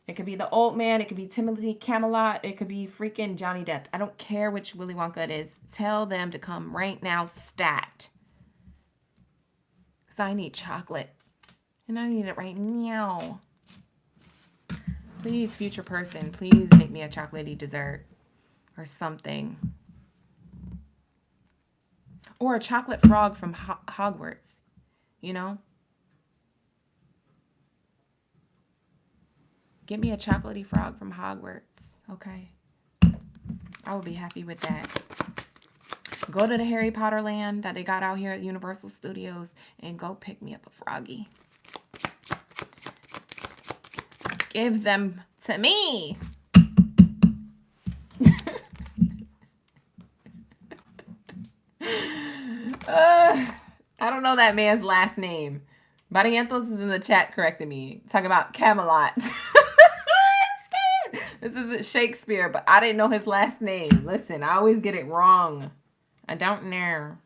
It could be the old man. It could be Timothy Camelot. It could be freaking Johnny Depp. I don't care which Willy Wonka it is. Tell them to come right now, stat. Because I need chocolate. And I need it right now. Please, future person, please make me a chocolatey dessert. Or something. Or a chocolate frog from Hogwarts. You know? Get me a chocolatey frog from Hogwarts, okay? I will be happy with that. Go to the Harry Potter land that they got out here at Universal Studios and go pick me up a froggy. Give them to me. I don't know that man's last name. Barrientos is in the chat correcting me. Talking about Camelot. This isn't Shakespeare, but I didn't know his last name. Listen, I always get it wrong. I don't know.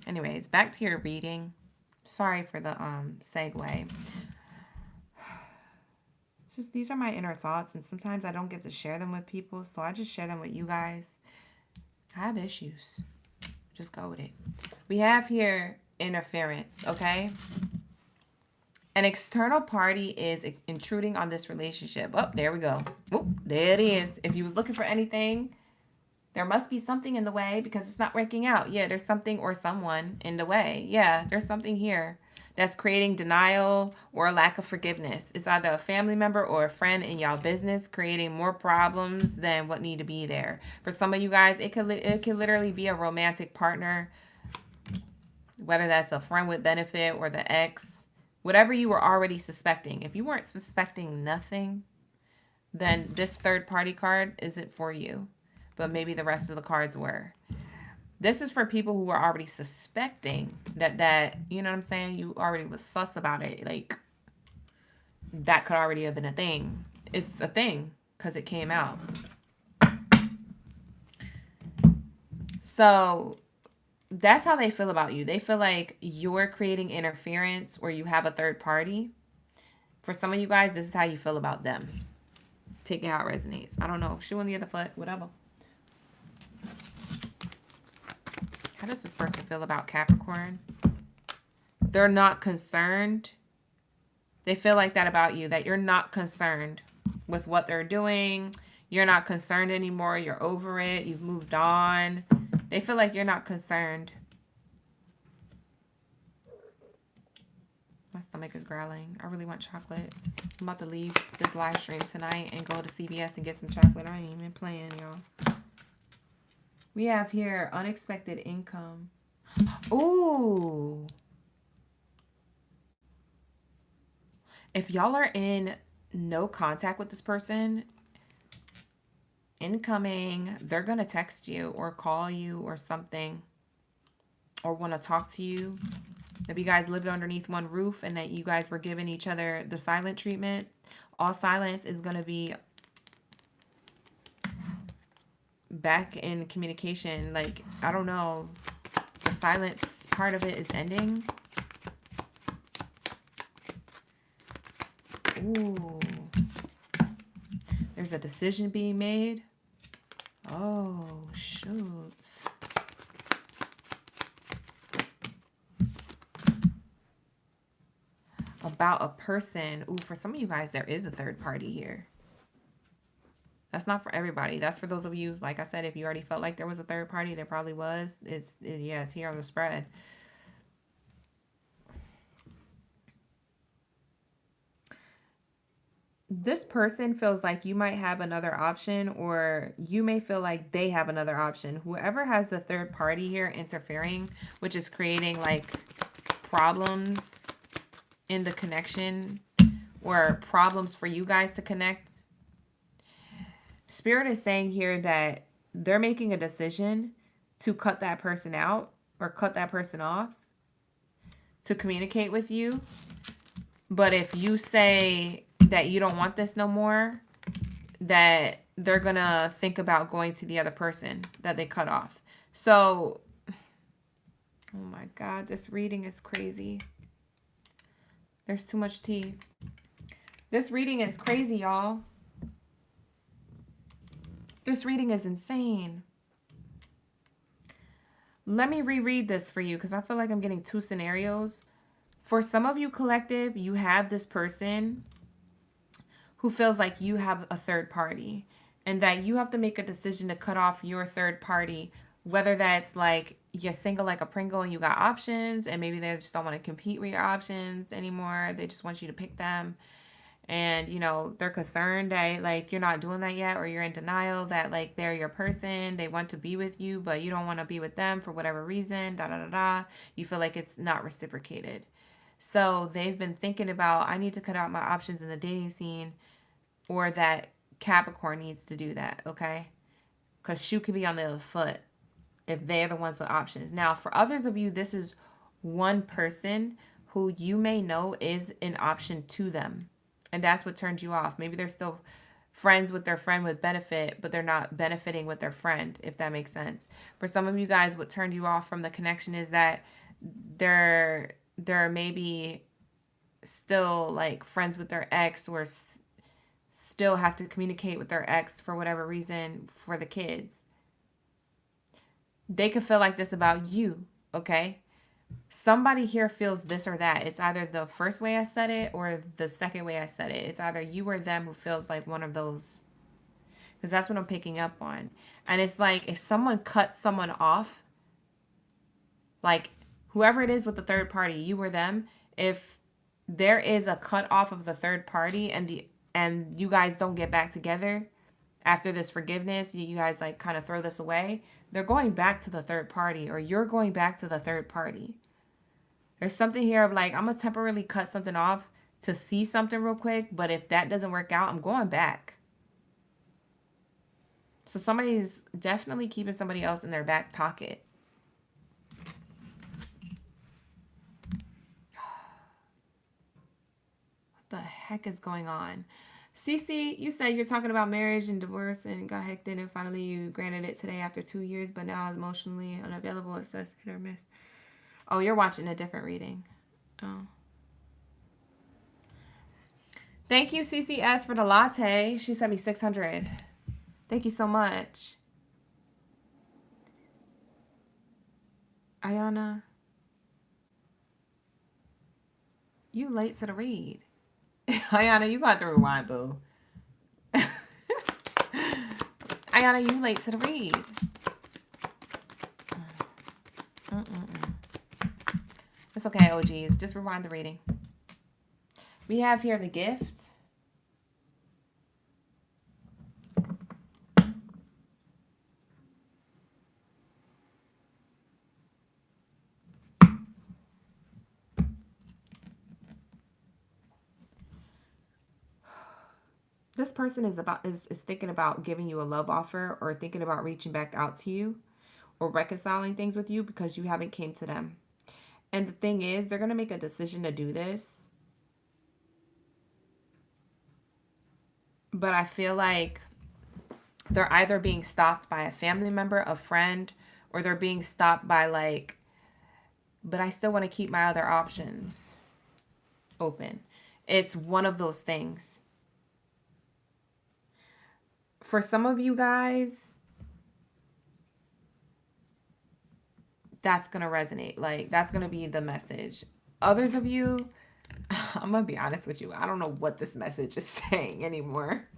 Anyways, back to your reading. Sorry for the segue. It's just these are my inner thoughts, and sometimes I don't get to share them with people, so I just share them with you guys. I have issues. Just go with it. We have here interference, okay? An external party is intruding on this relationship. Oh, there we go. Oh, there it is. If you was looking for anything, there must be something in the way because it's not working out. Yeah, there's something or someone in the way. Yeah, there's something here that's creating denial or a lack of forgiveness. It's either a family member or a friend in y'all business creating more problems than what need to be there. For some of you guys, it could literally be a romantic partner, whether that's a friend with benefit or the ex. Whatever you were already suspecting. If you weren't suspecting nothing, then this third party card isn't for you. But maybe the rest of the cards were. This is for people who were already suspecting that you know what I'm saying? You already was sus about it. Like, that could already have been a thing. It's a thing because it came out. So that's how they feel about you. They feel like you're creating interference or you have a third party. For some of you guys, this is how you feel about them. Take it how it resonates. I don't know. Shoe on the other foot. Whatever. How does this person feel about Capricorn? They're not concerned. They feel like that about you. That you're not concerned with what they're doing. You're not concerned anymore. You're over it. You've moved on. They feel like you're not concerned. My stomach is growling. I really want chocolate. I'm about to leave this live stream tonight and go to CVS and get some chocolate. I ain't even playing, y'all. We have here unexpected income. Ooh. If y'all are in no contact with this person, incoming, they're going to text you or call you or something or want to talk to you. Maybe you guys lived underneath one roof and that you guys were giving each other the silent treatment. All silence is going to be back in communication. Like, I don't know. The silence part of it is ending. Ooh. There's a decision being made. Oh, shoot. About a person. Ooh, for some of you guys, there is a third party here. That's not for everybody. That's for those of you, like I said, if you already felt like there was a third party, there probably was. It's here on the spread. This person feels like you might have another option, or you may feel like they have another option. Whoever has the third party here interfering, which is creating like problems in the connection or problems for you guys to connect. Spirit is saying here that they're making a decision to cut that person out or cut that person off. to communicate with you. But if you say that you don't want this no more, that they're going to think about going to the other person that they cut off. So, oh my God, this reading is crazy. There's too much tea. This reading is crazy, y'all. This reading is insane. Let me reread this for you because I feel like I'm getting two scenarios. For some of you, collective, you have this person who feels like you have a third party and that you have to make a decision to cut off your third party, whether that's like you're single like a Pringle and you got options and maybe they just don't want to compete with your options anymore. They just want you to pick them. And, you know, they're concerned that, like, you're not doing that yet, or you're in denial that, like, they're your person. They want to be with you, but you don't want to be with them for whatever reason, da-da-da-da. You feel like it's not reciprocated. So they've been thinking about, I need to cut out my options in the dating scene, or that Capricorn needs to do that, okay? Because shoe could be on the other foot if they're the ones with options. Now, for others of you, this is one person who you may know is an option to them. And that's what turned you off. Maybe they're still friends with their friend with benefit, but they're not benefiting with their friend, if that makes sense. For some of you guys, what turned you off from the connection is that they're maybe still like friends with their ex, or still have to communicate with their ex for whatever reason for the kids. They could feel like this about you, okay? Somebody here feels this or that. It's either the first way I said it or the second way I said it. It's either you or them who feels like one of those. Because that's what I'm picking up on. And it's like if someone cuts someone off, like whoever it is with the third party, you or them, if there is a cut off of the third party and you guys don't get back together after this forgiveness, you guys like kind of throw this away, they're going back to the third party, or you're going back to the third party. There's something here of like, I'm going to temporarily cut something off to see something real quick, but if that doesn't work out, I'm going back. So somebody's definitely keeping somebody else in their back pocket. What the heck is going on? Cece, you said you're talking about marriage and divorce and got hectic and finally you granted it today after 2 years, but now emotionally unavailable. It says hit or miss. Oh, you're watching a different reading. Oh. Thank you, CCS, for the latte. She sent me 600. Thank you so much. Ayana, you late to the read. Ayana, you got to rewind, boo. Ayana, you late to the read. It's okay, OGs. Just rewind the reading. We have here the gift. This person is thinking about giving you a love offer, or thinking about reaching back out to you, or reconciling things with you because you haven't came to them. And the thing is, they're going to make a decision to do this. But I feel like they're either being stopped by a family member, a friend, or they're being stopped by like, but I still want to keep my other options open. It's one of those things. For some of you guys, that's going to resonate. Like, that's going to be the message. Others of you, I'm going to be honest with you. I don't know what this message is saying anymore.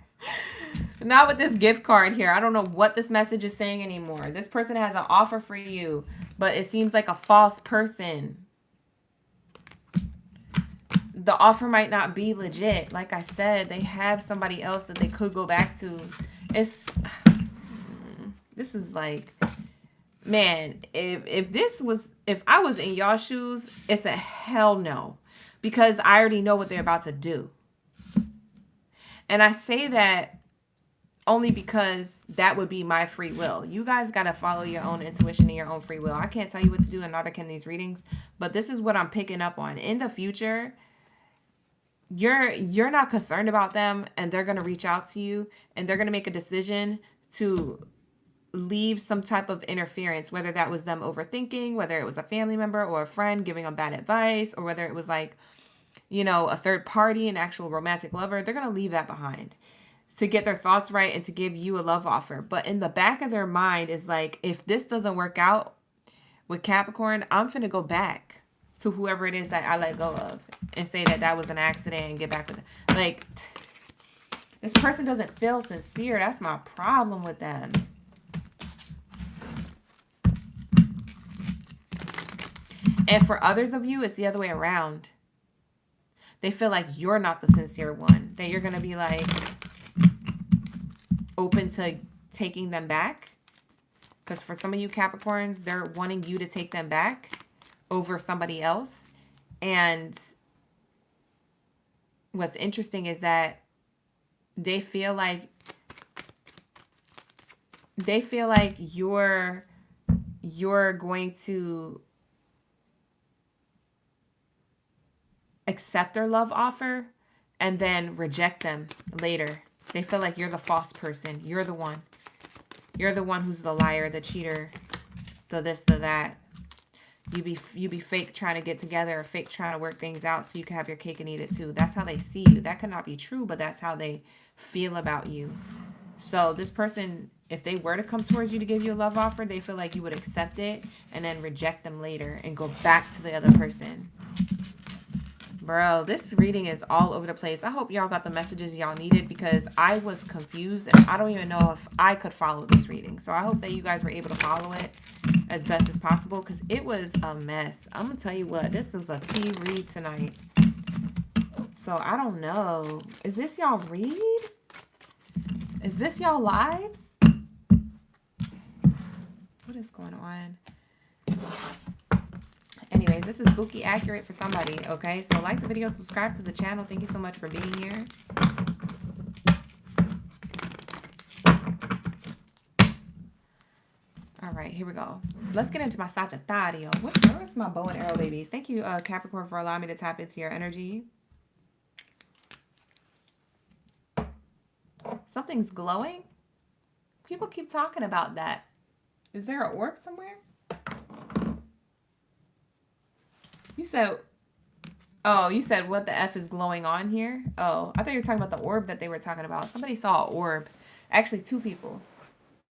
Not with this gift card here. I don't know what this message is saying anymore. This person has an offer for you, but it seems like a false person. The offer might not be legit. Like I said, they have somebody else that they could go back to. This is like, man, if I was in y'all shoes, it's a hell no, because I already know what they're about to do. And I say that only because that would be my free will. You guys got to follow your own intuition and your own free will. I can't tell you what to do, and neither can these readings, but this is what I'm picking up on. In the future, you're not concerned about them, and they're going to reach out to you, and they're going to make a decision to leave some type of interference, whether that was them overthinking, whether it was a family member or a friend giving them bad advice, or whether it was like, you know, a third party, an actual romantic lover. They're going to leave that behind to get their thoughts right and to give you a love offer. But in the back of their mind is like, if this doesn't work out with Capricorn, I'm finna go back to whoever it is that I let go of and say that that was an accident and get back with it. Like, this person doesn't feel sincere. That's my problem with them. And for others of you, it's the other way around. They feel like you're not the sincere one. That you're going to be like open to taking them back. Because for some of you Capricorns, they're wanting you to take them back over somebody else. And what's interesting is that they feel like you're going to accept their love offer and then reject them later. They feel like you're the false person. You're the one. You're the one who's the liar, the cheater, the this, the that. You be fake trying to get together or fake trying to work things out so you can have your cake and eat it too. That's how they see you. That could not be true, but that's how they feel about you. So this person, if they were to come towards you to give you a love offer, they feel like you would accept it and then reject them later and go back to the other person. Bro, this reading is all over the place. I hope y'all got the messages y'all needed, because I was confused and I don't even know if I could follow this reading. So I hope that you guys were able to follow it as best as possible, because it was a mess. I'm going to tell you what, this is a tea read tonight. So I don't know. Is this y'all read? Is this y'all lives? What is going on? Anyways, this is spooky accurate for somebody, okay? So like the video, subscribe to the channel. Thank you so much for being here. All right, here we go. Let's get into my Sagittario. Where's my bow and arrow babies? Thank you, Capricorn, for allowing me to tap into your energy. Something's glowing. People keep talking about that. Is there an orb somewhere? You said, oh, you said what the F is glowing on here? Oh, I thought you were talking about the orb that they were talking about. Somebody saw an orb. Actually, two people.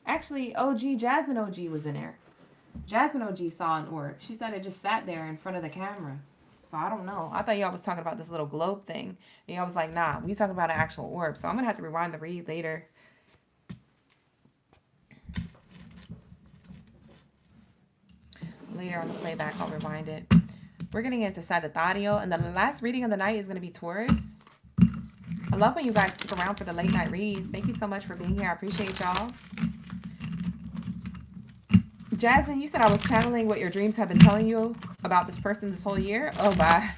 Actually, Jasmine OG was in there. Jasmine OG saw an orb. She said it just sat there in front of the camera. So I don't know. I thought y'all was talking about this little globe thing. And y'all was like, nah, we talking about an actual orb. So I'm going to have to rewind the read later. Later on the playback, I'll rewind it. We're getting into Sagittario, and the last reading of the night is going to be Taurus. I love when you guys stick around for the late night reads. Thank you so much for being here. I appreciate y'all. Jasmine, you said I was channeling what your dreams have been telling you about this person this whole year. Oh, bye.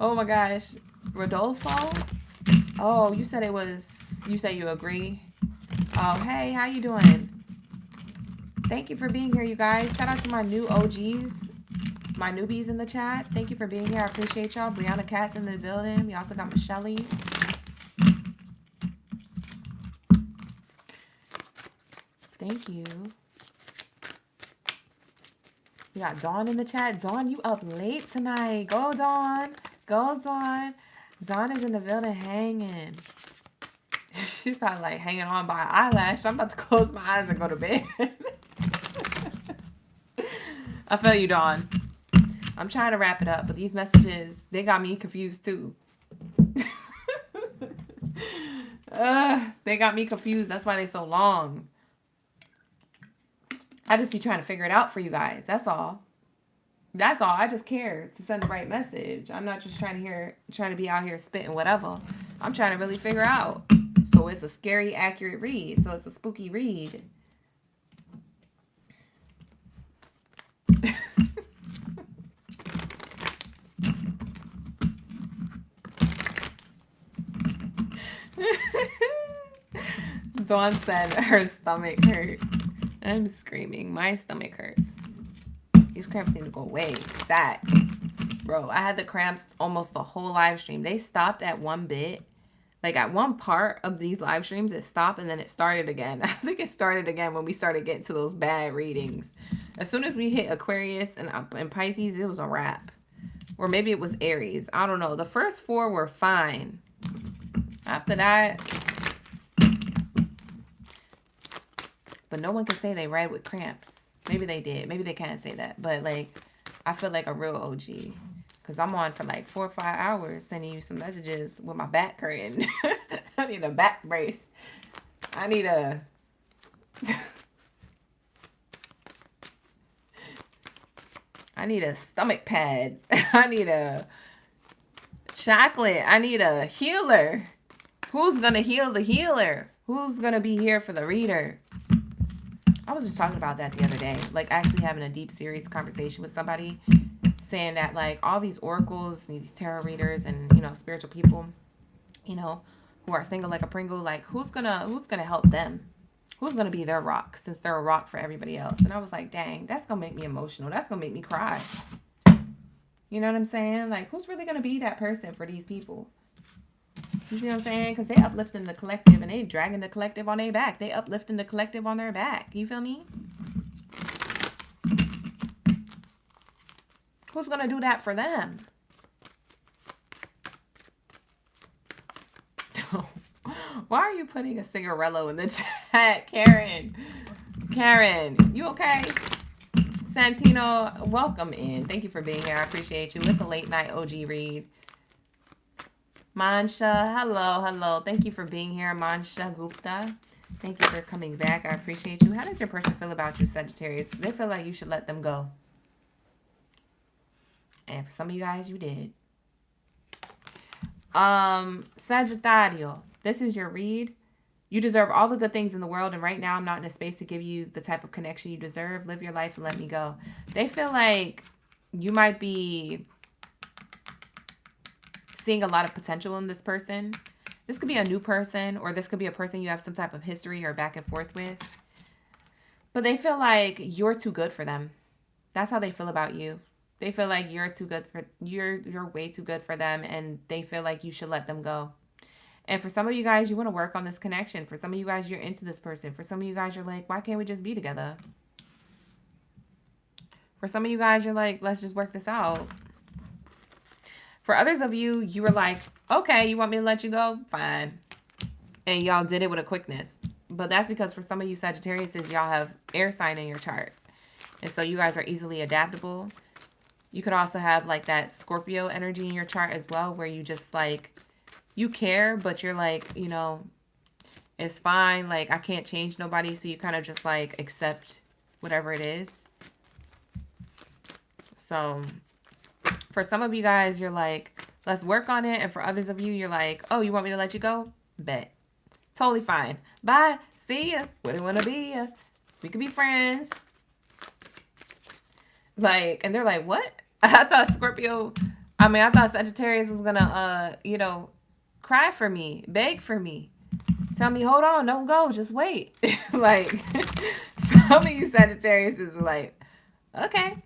Oh, my gosh. Rodolfo? Oh, you said it was, you said you agree. Oh, hey, how you doing? Thank you for being here, you guys. Shout out to my new OGs. My newbies in the chat. Thank you for being here. I appreciate y'all. Brianna Katz in the building. We also got Michelle. Thank you. We got Dawn in the chat. Dawn, you up late tonight. Go, Dawn. Go, Dawn. Dawn is in the building hanging. She's probably like hanging on by an eyelash. I'm about to close my eyes and go to bed. I feel you, Dawn. I'm trying to wrap it up, but these messages, they got me confused too. They got me confused. That's why they're so long. I just be trying to figure it out for you guys. That's all. That's all. I just care to send the right message. I'm not just trying to be out here spitting whatever. I'm trying to really figure out. So it's a scary, accurate read. So it's a spooky read. Dawn said her stomach hurt. I'm screaming. My stomach hurts. These cramps need to go away. Stat. Bro, I had the cramps almost the whole live stream. They stopped at one bit. Like at one part of these live streams, it stopped and then it started again. I think it started again when we started getting to those bad readings. As soon as we hit Aquarius and Pisces, it was a wrap. Or maybe it was Aries. I don't know. The first 4 were fine. After that, but no one can say they read with cramps. Maybe they did. Maybe they can't say that. But like, I feel like a real OG. Because I'm on for like 4 or 5 hours sending you some messages with my back hurting. I need a back brace. I need a... I need a stomach pad. I need a chocolate. I need a healer. Who's going to heal the healer? Who's going to be here for the reader? I was just talking about that the other day. Like actually having a deep, serious conversation with somebody. Saying that like all these oracles, these tarot readers and, you know, spiritual people, you know, who are single like a Pringle, like who's gonna help them? Who's gonna be their rock since they're a rock for everybody else? And I was like, dang, that's gonna make me emotional. That's gonna make me cry. You know what I'm saying? Like who's really gonna be that person for these people? You see what I'm saying? Because they uplifting the collective and they dragging the collective on their back. They uplifting the collective on their back. You feel me? Who's going to do that for them? Why are you putting a cigarello in the chat, Karen? Karen, you okay? Santino, welcome in. Thank you for being here. I appreciate you. It's a late night OG read. Mansha, hello. Thank you for being here, Mansha Gupta. Thank you for coming back. I appreciate you. How does your person feel about you, Sagittarius? They feel like you should let them go. And for some of you guys, you did. Sagittario, this is your read. You deserve all the good things in the world. And right now, I'm not in a space to give you the type of connection you deserve. Live your life and let me go. They feel like you might be seeing a lot of potential in this person. This could be a new person, or this could be a person you have some type of history or back and forth with. But they feel like you're too good for them. That's how they feel about you. They feel like you're too good for you're way too good for them, and they feel like you should let them go. And for some of you guys, you want to work on this connection. For some of you guys, you're into this person. For some of you guys, you're like, why can't we just be together? For some of you guys, you're like, let's just work this out. For others of you, you were like, okay, you want me to let you go? Fine. And y'all did it with a quickness. But that's because for some of you Sagittarius, y'all have air sign in your chart. And so you guys are easily adaptable. You could also have like that Scorpio energy in your chart as well, where you just like, you care, but you're like, you know, it's fine. Like, I can't change nobody. So you kind of just like accept whatever it is. So for some of you guys, you're like, let's work on it. And for others of you, you're like, oh, you want me to let you go? Bet. Totally fine. Bye. See ya. Where do you want to be? We could be friends. Like, and they're like, what? I thought Sagittarius was gonna, you know, cry for me, beg for me, tell me, hold on, don't go, just wait. Like, some of you Sagittarius is like, okay,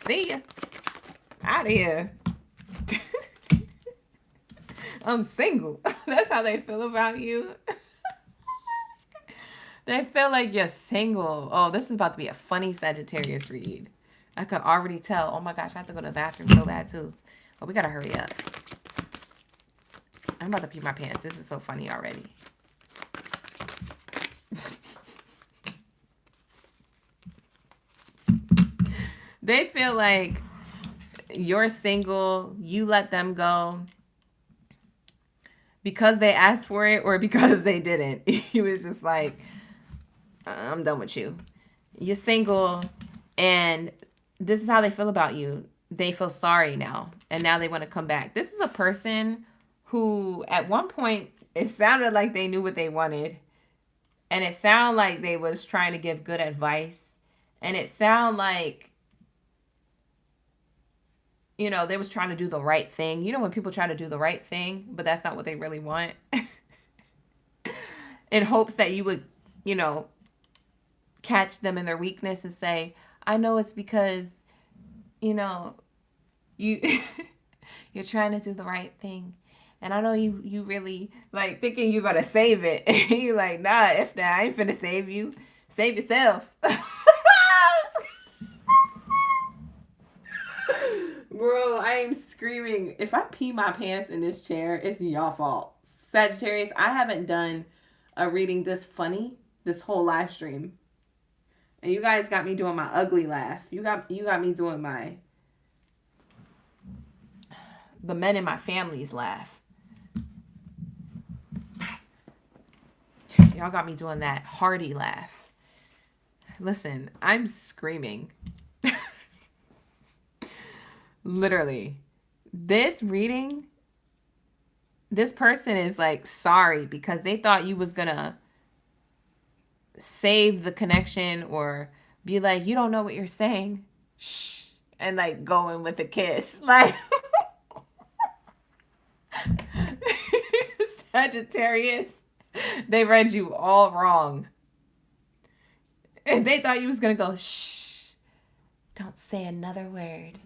see ya, out of here. I'm single. That's how they feel about you. They feel like you're single. Oh, this is about to be a funny Sagittarius read. I can already tell. Oh my gosh, I have to go to the bathroom so bad too. But we gotta hurry up. I'm about to pee my pants. This is so funny already. They feel like you're single. You let them go because they asked for it or because they didn't. He was just like, I'm done with you. You're single, and this is how they feel about you. They feel sorry now, and now they want to come back. This is a person who, at one point, it sounded like they knew what they wanted, and it sounded like they was trying to give good advice, and it sounded like, you know, they was trying to do the right thing. You know when people try to do the right thing, but that's not what they really want? in hopes that you would, catch them in their weakness and say, I know it's because, you you're trying to do the right thing. And I know you really like thinking you're gonna save it. And you're like, nah, if that, I ain't finna save you. Save yourself. Bro, I am screaming. If I pee my pants in this chair, it's y'all fault. Sagittarius, I haven't done a reading this funny this whole live stream. And you guys got me doing my ugly laugh. You got me doing the men in my family's laugh. Y'all got me doing that hearty laugh. Listen, I'm screaming. Literally. This reading, this person is like sorry because they thought you was gonna save the connection or be like, you don't know what you're saying. Shh. And like go in with a kiss. Like Sagittarius, they read you all wrong. And they thought you was going to go, shh, don't say another word.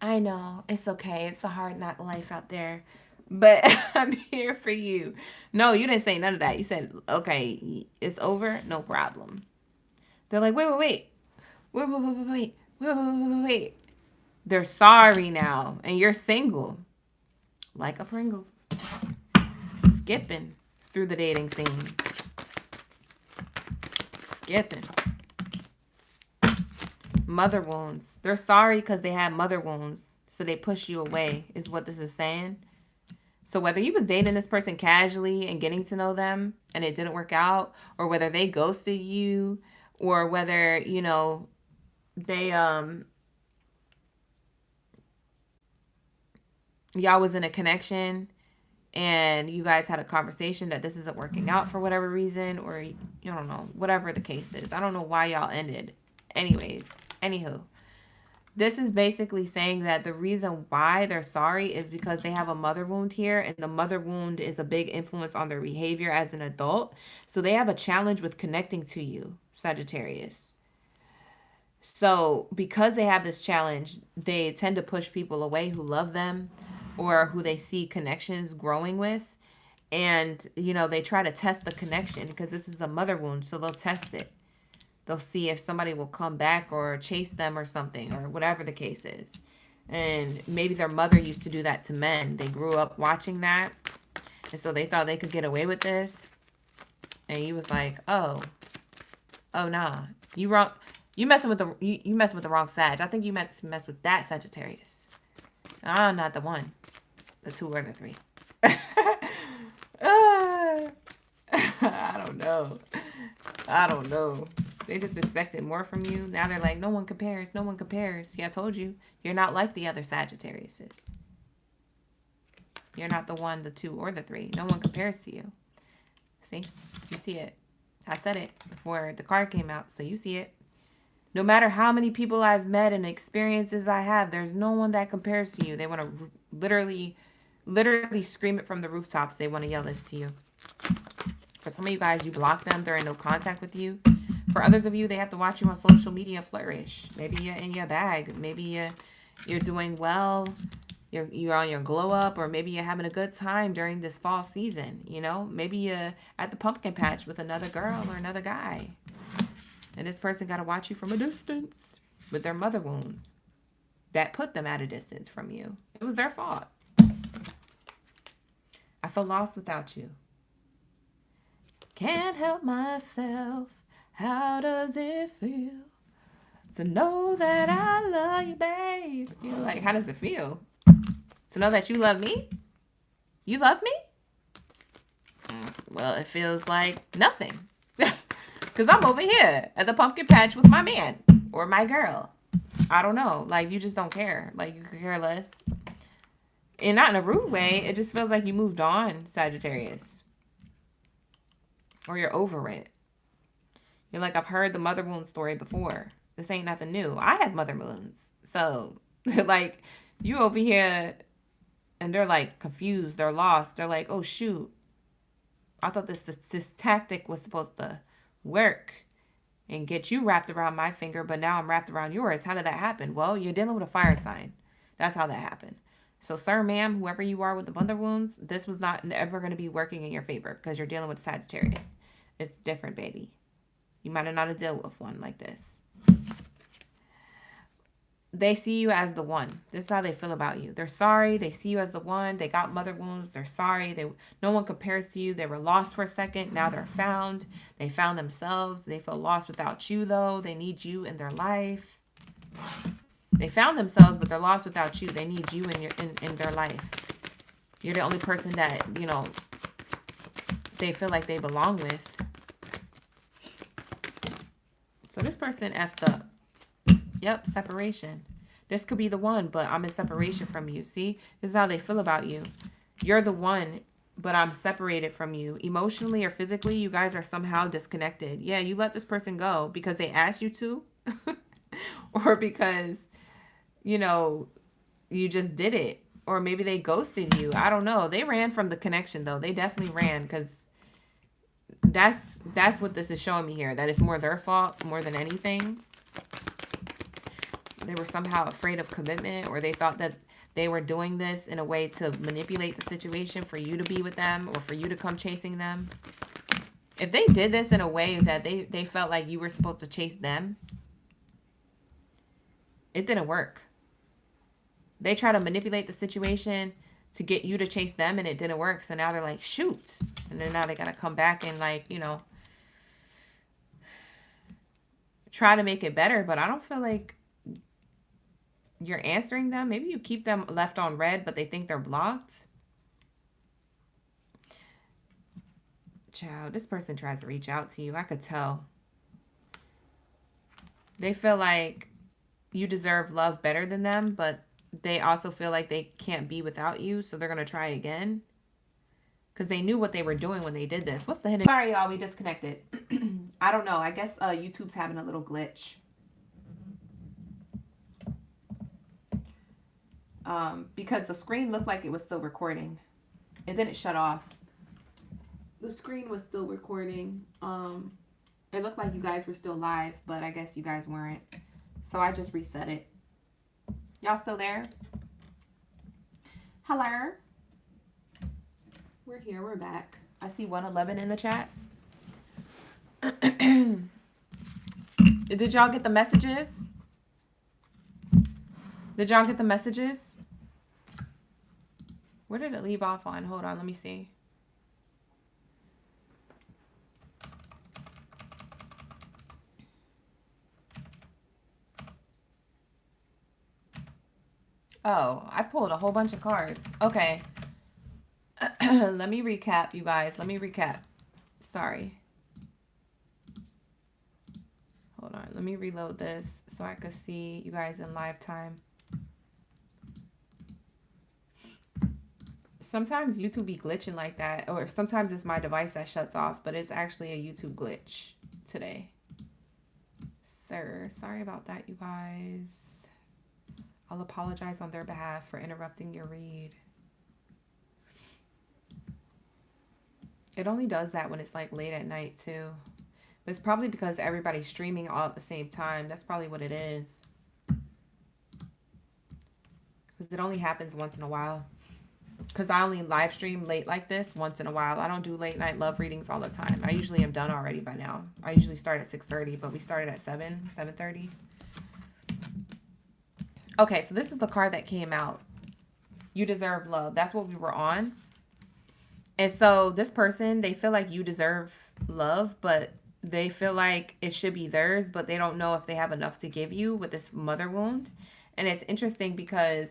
I know, it's okay. It's a hard knock life out there. But I'm here for you. No, you didn't say none of that. You said, okay, it's over. No problem. They're like, wait. They're sorry now. And you're single. Like a Pringle. Skipping through the dating scene. Skipping. Mother wounds. They're sorry because they had mother wounds. So they push you away is what this is saying. So whether you was dating this person casually and getting to know them and it didn't work out, or whether they ghosted you, or whether, they y'all was in a connection and you guys had a conversation that this isn't working out for whatever reason, or you don't know, whatever the case is. I don't know why y'all ended. Anywho, this is basically saying that the reason why they're sorry is because they have a mother wound here, and the mother wound is a big influence on their behavior as an adult. So they have a challenge with connecting to you, Sagittarius. So because they have this challenge, they tend to push people away who love them or who they see connections growing with. And, they try to test the connection because this is a mother wound. So they'll test it. They'll see if somebody will come back or chase them or something, or whatever the case is. And maybe their mother used to do that to men. They grew up watching that. And so they thought they could get away with this. And he was like, oh nah, you wrong. You messing with the wrong Sag. I think you mess with that Sagittarius. I'm not the one. The 2 or the 3. I don't know. They just expected more from you. Now they're like, no one compares. See, I told you. You're not like the other Sagittariuses. You're not the 1, the 2, or the 3. No one compares to you. See? You see it. I said it before the card came out, so you see it. No matter how many people I've met and experiences I have, there's no one that compares to you. They want to literally scream it from the rooftops. They want to yell this to you. For some of you guys, you block them. They're in no contact with you. For others of you, they have to watch you on social media flourish. Maybe you're in your bag. Maybe you're doing well. You're on your glow up, or maybe you're having a good time during this fall season. Maybe you're at the pumpkin patch with another girl or another guy. And this person got to watch you from a distance with their mother wounds that put them at a distance from you. It was their fault. I feel lost without you. Can't help myself. How does it feel to know that I love you, babe? You're like, how does it feel? To know that you love me? You love me? Well, it feels like nothing. Because I'm over here at the pumpkin patch with my man or my girl. I don't know. Like, you just don't care. Like, you could care less. And not in a rude way. It just feels like you moved on, Sagittarius. Or you're over it. You're like, I've heard the mother wound story before. This ain't nothing new. I have mother wounds. So, like, you over here, and they're, like, confused. They're lost. They're like, oh, shoot. I thought this tactic was supposed to work and get you wrapped around my finger, but now I'm wrapped around yours. How did that happen? Well, you're dealing with a fire sign. That's how that happened. So, sir, ma'am, whoever you are with the mother wounds, this was not ever going to be working in your favor because you're dealing with Sagittarius. It's different, baby. You might have not have dealt with one like this. They see you as the one. This is how they feel about you. They're sorry. They see you as the one. They got mother wounds. They're sorry. No one compares to you. They were lost for a second. Now they're found. They found themselves. They feel lost without you, though. They need you in their life. They found themselves, but they're lost without you. They need you in their life. You're the only person that, you know, they feel like they belong with. So this person effed up. Yep, separation. This could be the one, but I'm in separation from you. See, this is how they feel about you. You're the one, but I'm separated from you. Emotionally or physically, you guys are somehow disconnected. Yeah, you let this person go because they asked you to. Or because, you know, you just did it. Or maybe they ghosted you. I don't know. They ran from the connection, though. They definitely ran because that's what this is showing me here. That it's more their fault more than anything. They were somehow afraid of commitment, or they thought that they were doing this in a way to manipulate the situation for you to be with them or for you to come chasing them. If they did this in a way that they felt like you were supposed to chase them, it didn't work. They try to manipulate the situation to get you to chase them, and it didn't work. So now they're like, shoot. And then now they got to come back and, like, you know, try to make it better. But I don't feel like you're answering them. Maybe you keep them left on red, but they think they're blocked. Child, this person tries to reach out to you. I could tell. They feel like you deserve love better than them, but they also feel like they can't be without you, so they're going to try again. Because they knew what they were doing when they did this. What's the hidden? Sorry, y'all, we disconnected. I don't know. I guess YouTube's having a little glitch. Because the screen looked like it was still recording. And then it shut off. The screen was still recording. It looked like you guys were still live, but I guess you guys weren't. So I just reset it. Y'all still there? Hello? We're here. We're back. I see 111 in the chat. Did y'all get the messages? Did y'all get the messages? Where did it leave off on? Hold on, let me see. Oh, I pulled a whole bunch of cards. Okay. Let me recap, you guys. Let me recap. Sorry. Hold on. Let me reload this so I could see you guys in live time. Sometimes YouTube be glitching like that, or sometimes it's my device that shuts off, but it's actually a YouTube glitch today. Sir, sorry about that, you guys. I'll apologize on their behalf for interrupting your read. It only does that when it's like late at night too. But it's probably because everybody's streaming all at the same time. That's probably what it is. Because it only happens once in a while. Because I only live stream late like this once in a while. I don't do late night love readings all the time. I usually am done already by now. I usually start at 6:30, but we started at 7:30. Okay, so this is the card that came out. You deserve love. That's what we were on. And so this person, they feel like you deserve love, but they feel like it should be theirs, but they don't know if they have enough to give you with this mother wound. And it's interesting because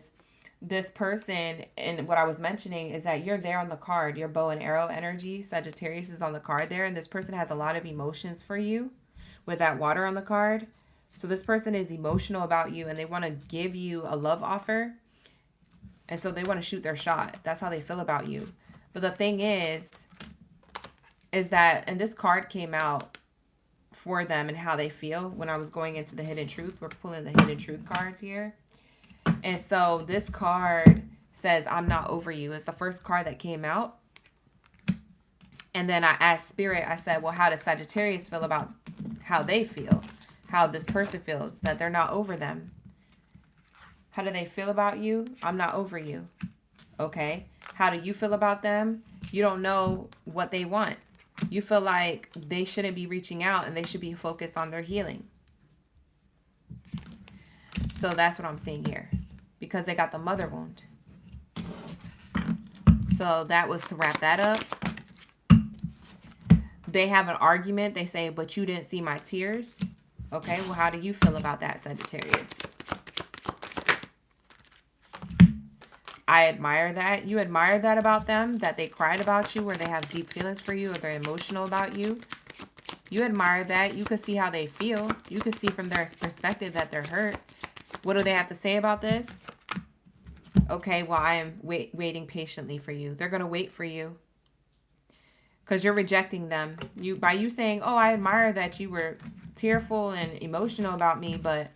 this person, and what I was mentioning is that you're there on the card, your bow and arrow energy, Sagittarius is on the card there, and this person has a lot of emotions for you with that water on the card. So this person is emotional about you, and they want to give you a love offer, and so they want to shoot their shot. That's how they feel about you. But the thing is that, and this card came out for them and how they feel when I was going into the hidden truth. We're pulling the hidden truth cards here. And so this card says, I'm not over you. It's the first card that came out. And then I asked Spirit, I said, well, how does Sagittarius feel about how they feel? How this person feels, that they're not over them. How do they feel about you? I'm not over you. Okay. How do you feel about them? You don't know what they want. You feel like they shouldn't be reaching out and they should be focused on their healing. So that's what I'm seeing here. Because they got the mother wound. So that was to wrap that up. They have an argument. They say, but you didn't see my tears. Okay, well, how do you feel about that, Sagittarius? I admire that. You admire that about them, that they cried about you, or they have deep feelings for you, or they're emotional about you. You admire that. You can see how they feel. You can see from their perspective that they're hurt. What do they have to say about this? Okay, well, I am waiting patiently for you. They're going to wait for you. Because you're rejecting them. By you saying, oh, I admire that you were tearful and emotional about me, but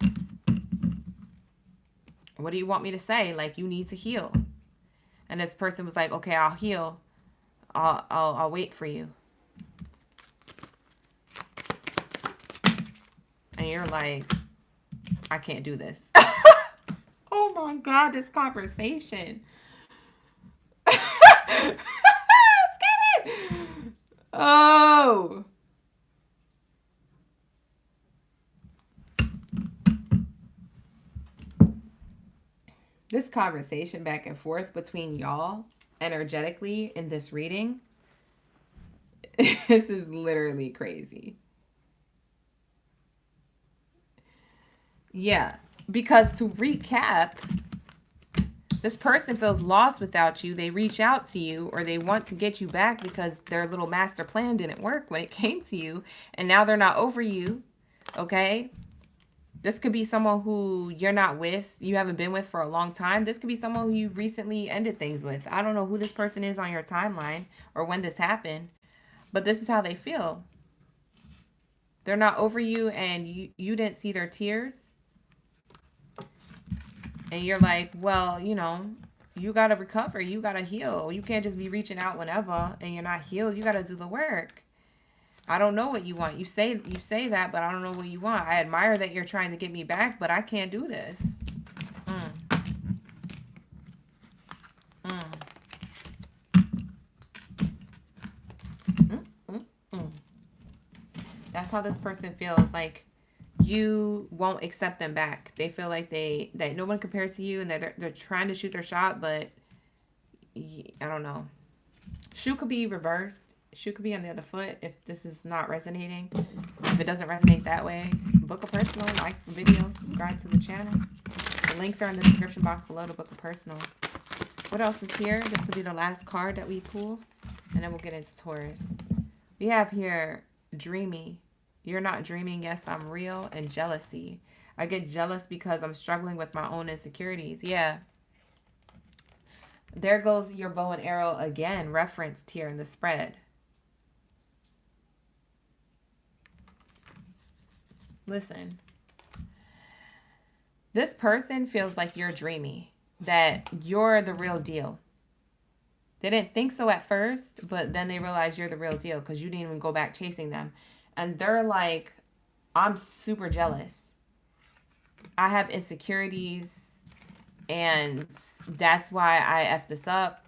what do you want me to say? Like, you need to heal. And this person was like, okay, I'll heal. I'll wait for you. And you're like, I can't do this. Oh my God, this conversation. Oh. This conversation back and forth between y'all energetically in this reading, this is literally crazy. Yeah, because to recap, this person feels lost without you. They reach out to you, or they want to get you back because their little master plan didn't work when it came to you. And now they're not over you. Okay? This could be someone who you're not with, you haven't been with for a long time. This could be someone who you recently ended things with. I don't know who this person is on your timeline or when this happened, but this is how they feel. They're not over you, and you didn't see their tears. And you're like, well, you know, you got to recover. You got to heal. You can't just be reaching out whenever and you're not healed. You got to do the work. I don't know what you want. You say that, but I don't know what you want. I admire that you're trying to get me back, but I can't do this. That's how this person feels. Like, you won't accept them back. They feel like that no one compares to you, and that they're trying to shoot their shot, but I don't know. Shoe could be reversed. Shoe could be on the other foot if this is not resonating. If it doesn't resonate that way, book a personal, like the video, subscribe to the channel. The links are in the description box below to book a personal. What else is here? This will be the last card that we pull, and then we'll get into Taurus. We have here dreamy. You're not dreaming. Yes, I'm real. And jealousy. I get jealous because I'm struggling with my own insecurities. Yeah. There goes your bow and arrow again, referenced here in the spread. Listen. This person feels like you're dreamy, that you're the real deal. They didn't think so at first, but then they realize you're the real deal because you didn't even go back chasing them. And they're like, I'm super jealous. I have insecurities, and that's why I effed this up,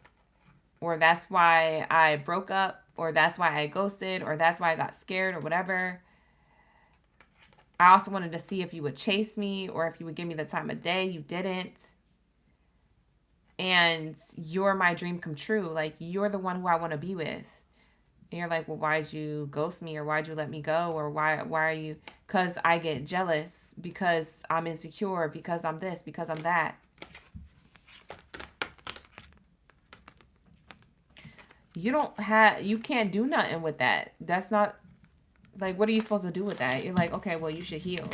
or that's why I broke up, or that's why I ghosted, or that's why I got scared, or whatever. I also wanted to see if you would chase me, or if you would give me the time of day. You didn't. And you're my dream come true. Like, you're the one who I want to be with. And you're like, well, why'd you ghost me? Or why'd you let me go? Or why are you? Because I get jealous. Because I'm insecure. Because I'm this. Because I'm that. You can't do nothing with that. That's not, like, what are you supposed to do with that? You're like, okay, well, you should heal.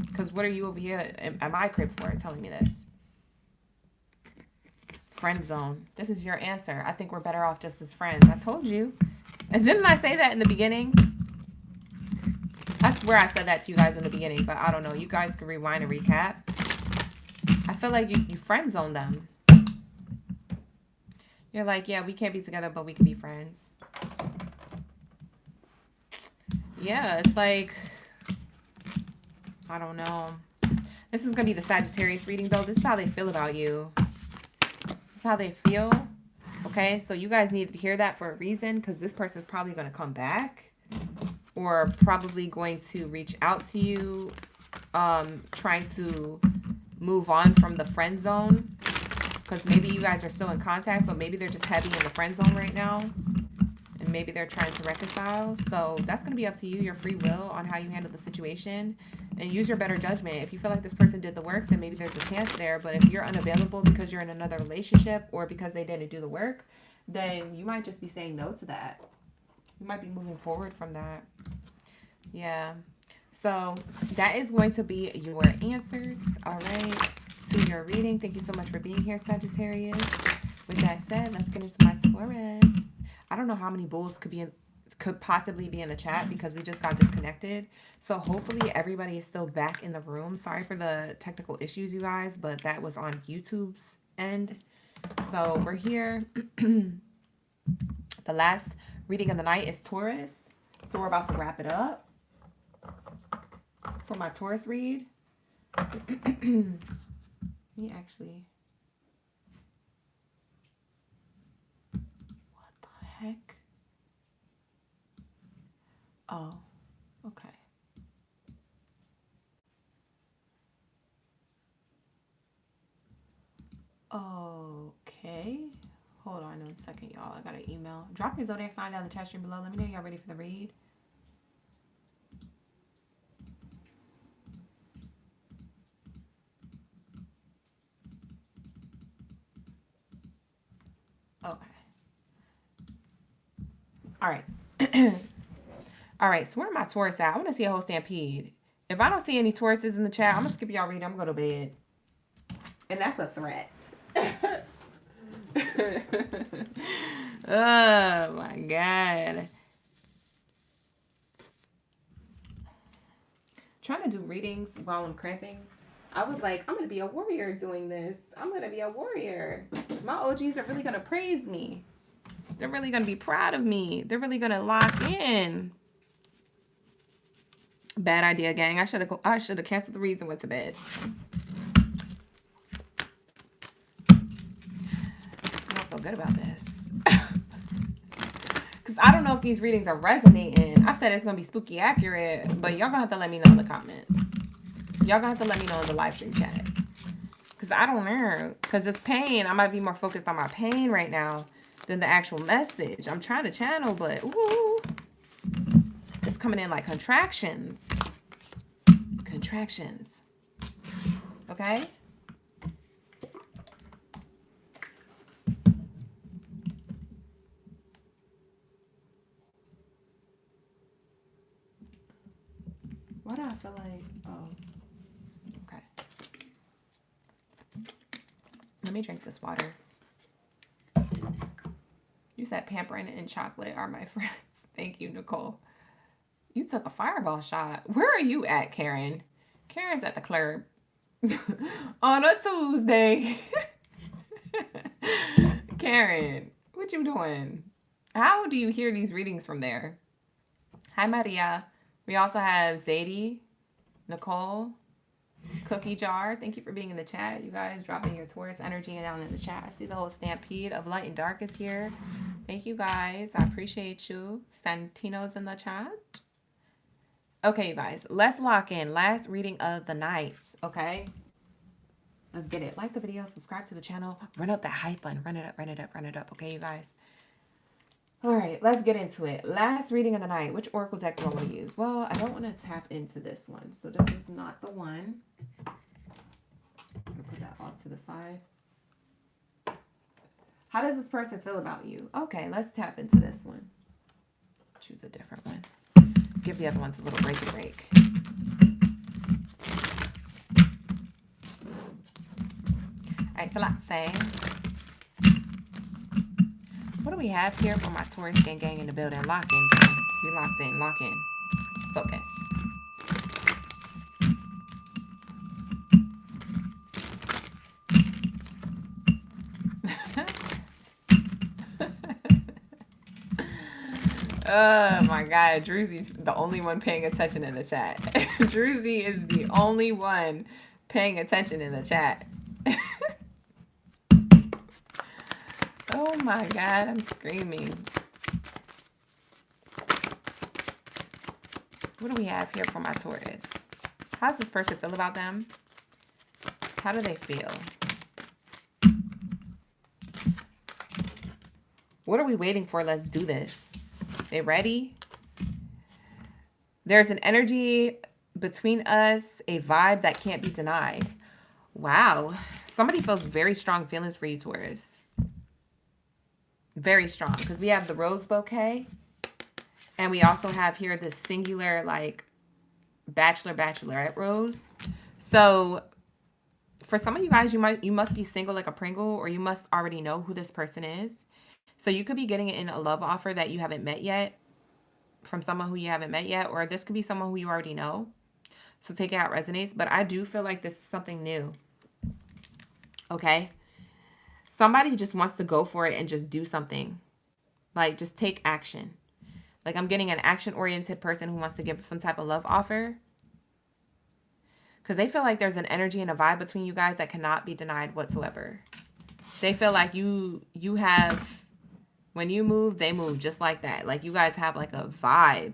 Because what are you over here at my crib for telling me this? Friend zone. This is your answer. I think we're better off just as friends. I told you. And didn't I say that in the beginning? I swear I said that to you guys in the beginning, but I don't know. You guys can rewind and recap. I feel like you friend zone them. You're like, yeah, we can't be together, but we can be friends. Yeah, it's like, I don't know. This is going to be the Sagittarius reading, though. This is how they feel about you. This is how they feel. Okay, so you guys needed to hear that for a reason, because this person is probably going to come back or probably going to reach out to you, trying to move on from the friend zone, because maybe you guys are still in contact, but maybe they're just heavy in the friend zone right now, and maybe they're trying to reconcile. So that's going to be up to you, your free will on how you handle the situation, and use your better judgment. If you feel like this person did the work, then maybe there's a chance there. But if you're unavailable because you're in another relationship or because they didn't do the work, then you might just be saying no to that. You might be moving forward from that. Yeah. So that is going to be your answers, all right, to your reading. Thank you so much for being here, Sagittarius. With that said, let's get into my Taurus. I don't know how many bulls could possibly be in the chat because we just got disconnected. So hopefully everybody is still back in the room. Sorry for the technical issues, you guys, but that was on YouTube's end. So we're here. The last reading of the night is Taurus. So we're about to wrap it up for my Taurus read. Let me actually... What the heck? Oh, okay. Okay. Hold on one second, y'all. I got an email. Drop your zodiac sign down in the chat stream below. Let me know y'all ready for the read. Okay. All right. All right, so where are my Taurus at? I want to see a whole stampede. If I don't see any Tauruses in the chat, I'm going to skip y'all reading. I'm going to go to bed. And that's a threat. Oh, my God. Trying to do readings while I'm cramping. I was like, I'm going to be a warrior doing this. I'm going to be a warrior. My OGs are really going to praise me. They're really going to be proud of me. They're really going to lock in. Bad idea, gang. I should have canceled the reads and went to bed. I don't feel good about this. Because I don't know if these readings are resonating. I said it's going to be spooky accurate, but y'all going to have to let me know in the comments. Y'all going to have to let me know in the live stream chat. Because I don't know. Because it's pain. I might be more focused on my pain right now than the actual message. I'm trying to channel, but ooh, it's coming in like contractions. Contractions. Okay? Why do I feel like... Oh. Okay. Let me drink this water. You said pampering and chocolate are my friends. Thank you, Nicole. You took a fireball shot. Where are you at, Karen? Karen's at the club. On a Tuesday. Karen, what you doing? How do you hear these readings from there? Hi, Maria. We also have Zadie, Nicole, Cookie Jar. Thank you for being in the chat. You guys dropping your Taurus energy down in the chat. I see the whole stampede of light and dark is here. Thank you guys. I appreciate you. Santino's in the chat. Okay, you guys. Let's lock in. Last reading of the night. Okay? Let's get it. Like the video. Subscribe to the channel. Run up that hype button. Run it up. Run it up. Run it up. Okay, you guys? All right. Let's get into it. Last reading of the night. Which oracle deck do I want to use? Well, I don't want to tap into this one. So this is not the one. I'm going to put that off to the side. How does this person feel about you? Okay, let's tap into this one. Choose a different one. Give the other ones a little break. All right, so let's say, what do we have here for my Taurus gang in the building? Lock in. We locked in. Lock in. Focus. Oh my God, Druzy's the only one paying attention in the chat. Druzy is the only one paying attention in the chat. Oh my God, I'm screaming. What do we have here for my Taurus? How does this person feel about them? How do they feel? What are we waiting for? Let's do this. They ready? There's an energy between us, a vibe that can't be denied. Wow. Somebody feels very strong feelings for you, Taurus. Very strong. Because we have the rose bouquet. And we also have here this singular, like, bachelorette rose. So for some of you guys, you must be single like a Pringle, or you must already know who this person is. So you could be getting in a love offer that you haven't met yet from someone who you haven't met yet, or this could be someone who you already know. So take it how it resonates. But I do feel like this is something new. Okay? Somebody just wants to go for it and just do something. Like, just take action. Like, I'm getting an action-oriented person who wants to give some type of love offer. Because they feel like there's an energy and a vibe between you guys that cannot be denied whatsoever. They feel like you have, when you move, they move just like that. Like, you guys have like a vibe.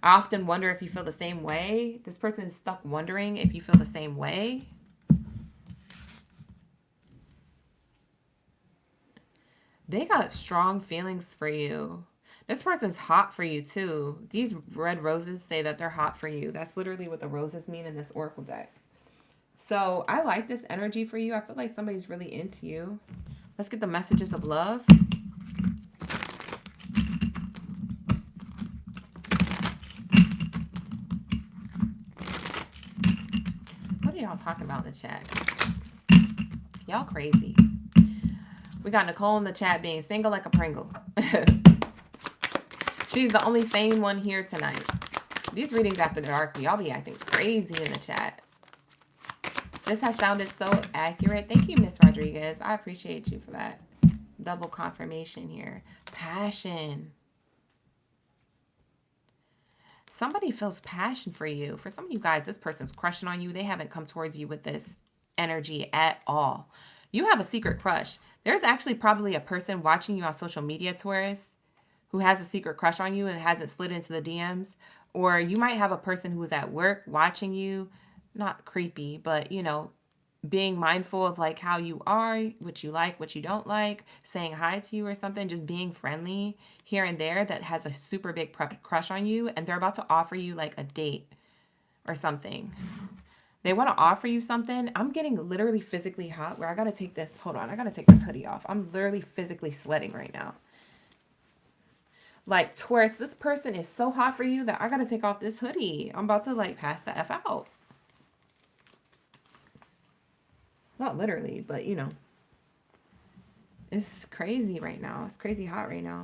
I often wonder if you feel the same way. This person is stuck wondering if you feel the same way. They got strong feelings for you. This person's hot for you too. These red roses say that they're hot for you. That's literally what the roses mean in this oracle deck. So I like this energy for you. I feel like somebody's really into you. Let's get the messages of love. What are y'all talking about in the chat? Y'all crazy. We got Nicole in the chat being single like a Pringle. She's the only sane one here tonight. These readings after dark, y'all be acting crazy in the chat. This has sounded so accurate. Thank you, Miss Rodriguez. I appreciate you for that. Double confirmation here. Passion. Somebody feels passion for you. For some of you guys, this person's crushing on you. They haven't come towards you with this energy at all. You have a secret crush. There's actually probably a person watching you on social media, Taurus, who has a secret crush on you and hasn't slid into the DMs. Or you might have a person who is at work watching you, not creepy, but, you know, being mindful of like how you are, what you like, what you don't like, saying hi to you or something, just being friendly here and there, that has a super big crush on you, and they're about to offer you like a date or something. They want to offer you something. I'm getting literally physically hot where I got to take this. Hold on. I got to take this hoodie off. I'm literally physically sweating right now. Like, Taurus, this person is so hot for you that I got to take off this hoodie. I'm about to like pass the F out. Not literally, but you know. It's crazy right now. It's crazy hot right now.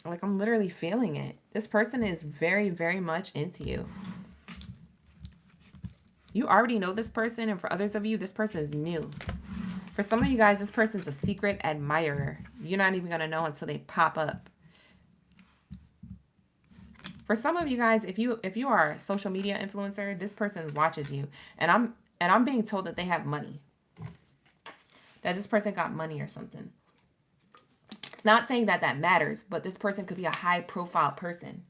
Like, I'm literally feeling it. This person is very, very much into you. You already know this person, and for others of you, this person is new. For some of you guys, this person's a secret admirer. You're not even going to know until they pop up. For some of you guys, if you are a social media influencer, this person watches you. And I'm being told that they have money. That this person got money or something. Not saying that that matters, but this person could be a high profile person.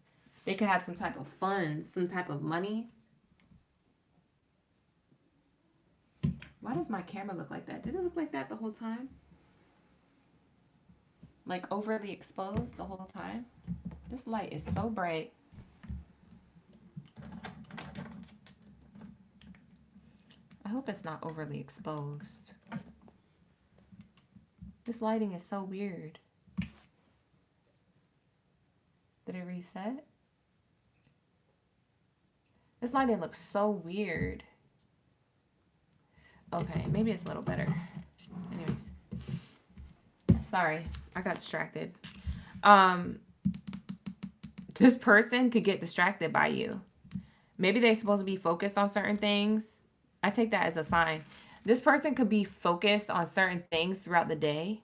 They could have some type of funds, some type of money. Why does my camera look like that? Did it look like that the whole time? Like overly exposed the whole time? This light is so bright. I hope it's not overly exposed. This lighting is so weird. Did it reset? This lighting looks so weird. Okay, maybe it's a little better. Anyways. Sorry, I got distracted. This person could get distracted by you. Maybe they're supposed to be focused on certain things. I take that as a sign. This person could be focused on certain things throughout the day,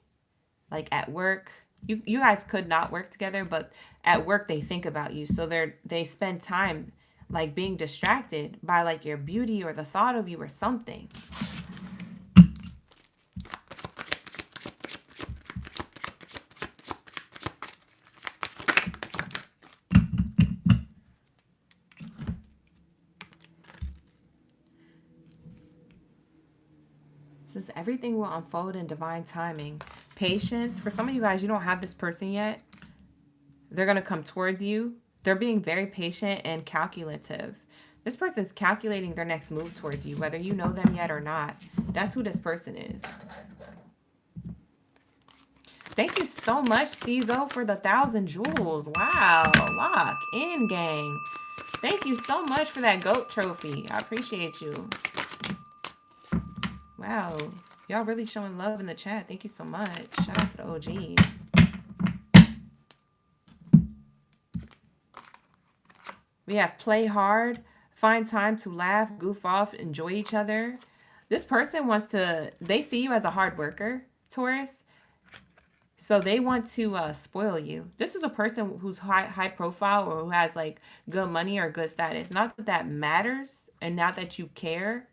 like at work, You guys could not work together, but at work they think about you. So they spend time like being distracted by like your beauty or the thought of you or something. Since everything will unfold in divine timing. Patience. For some of you guys, you don't have this person yet. They're going to come towards you. They're being very patient and calculative. This person is calculating their next move towards you, whether you know them yet or not. That's who this person is. Thank you so much, Steezo, for the 1,000 jewels. Wow. Lock in, gang. Thank you so much for that GOAT trophy. I appreciate you. Wow. Y'all really showing love in the chat. Thank you so much. Shout out to the OGs. We have play hard, find time to laugh, goof off, enjoy each other. This person wants to, they see you as a hard worker, Taurus. So they want to spoil you. This is a person who's high profile or who has like good money or good status. Not that that matters and not that you care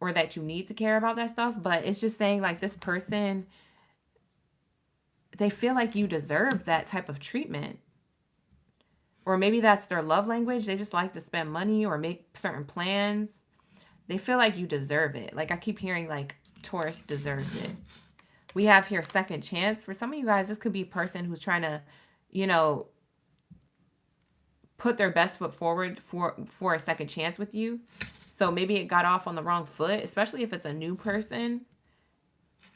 or that you need to care about that stuff, but it's just saying like this person, they feel like you deserve that type of treatment. Or maybe that's their love language. They just like to spend money or make certain plans. They feel like you deserve it. Like I keep hearing like Taurus deserves it. We have here second chance. For some of you guys, this could be a person who's trying to, you know, put their best foot forward for a second chance with you. So maybe it got off on the wrong foot, especially if it's a new person.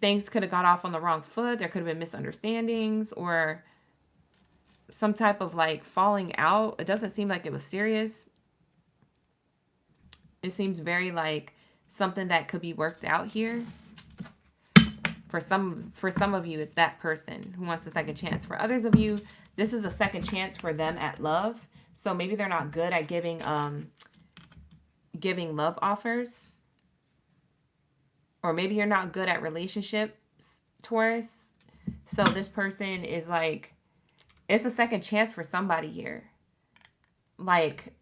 Things could have got off on the wrong foot. There could have been misunderstandings or some type of like falling out. It doesn't seem like it was serious. It seems very like something that could be worked out here. For some of you, it's that person who wants a second chance. For others of you, this is a second chance for them at love. So maybe they're not good at giving love offers. Or maybe you're not good at relationships, Taurus. So this person is like, it's a second chance for somebody here. Like,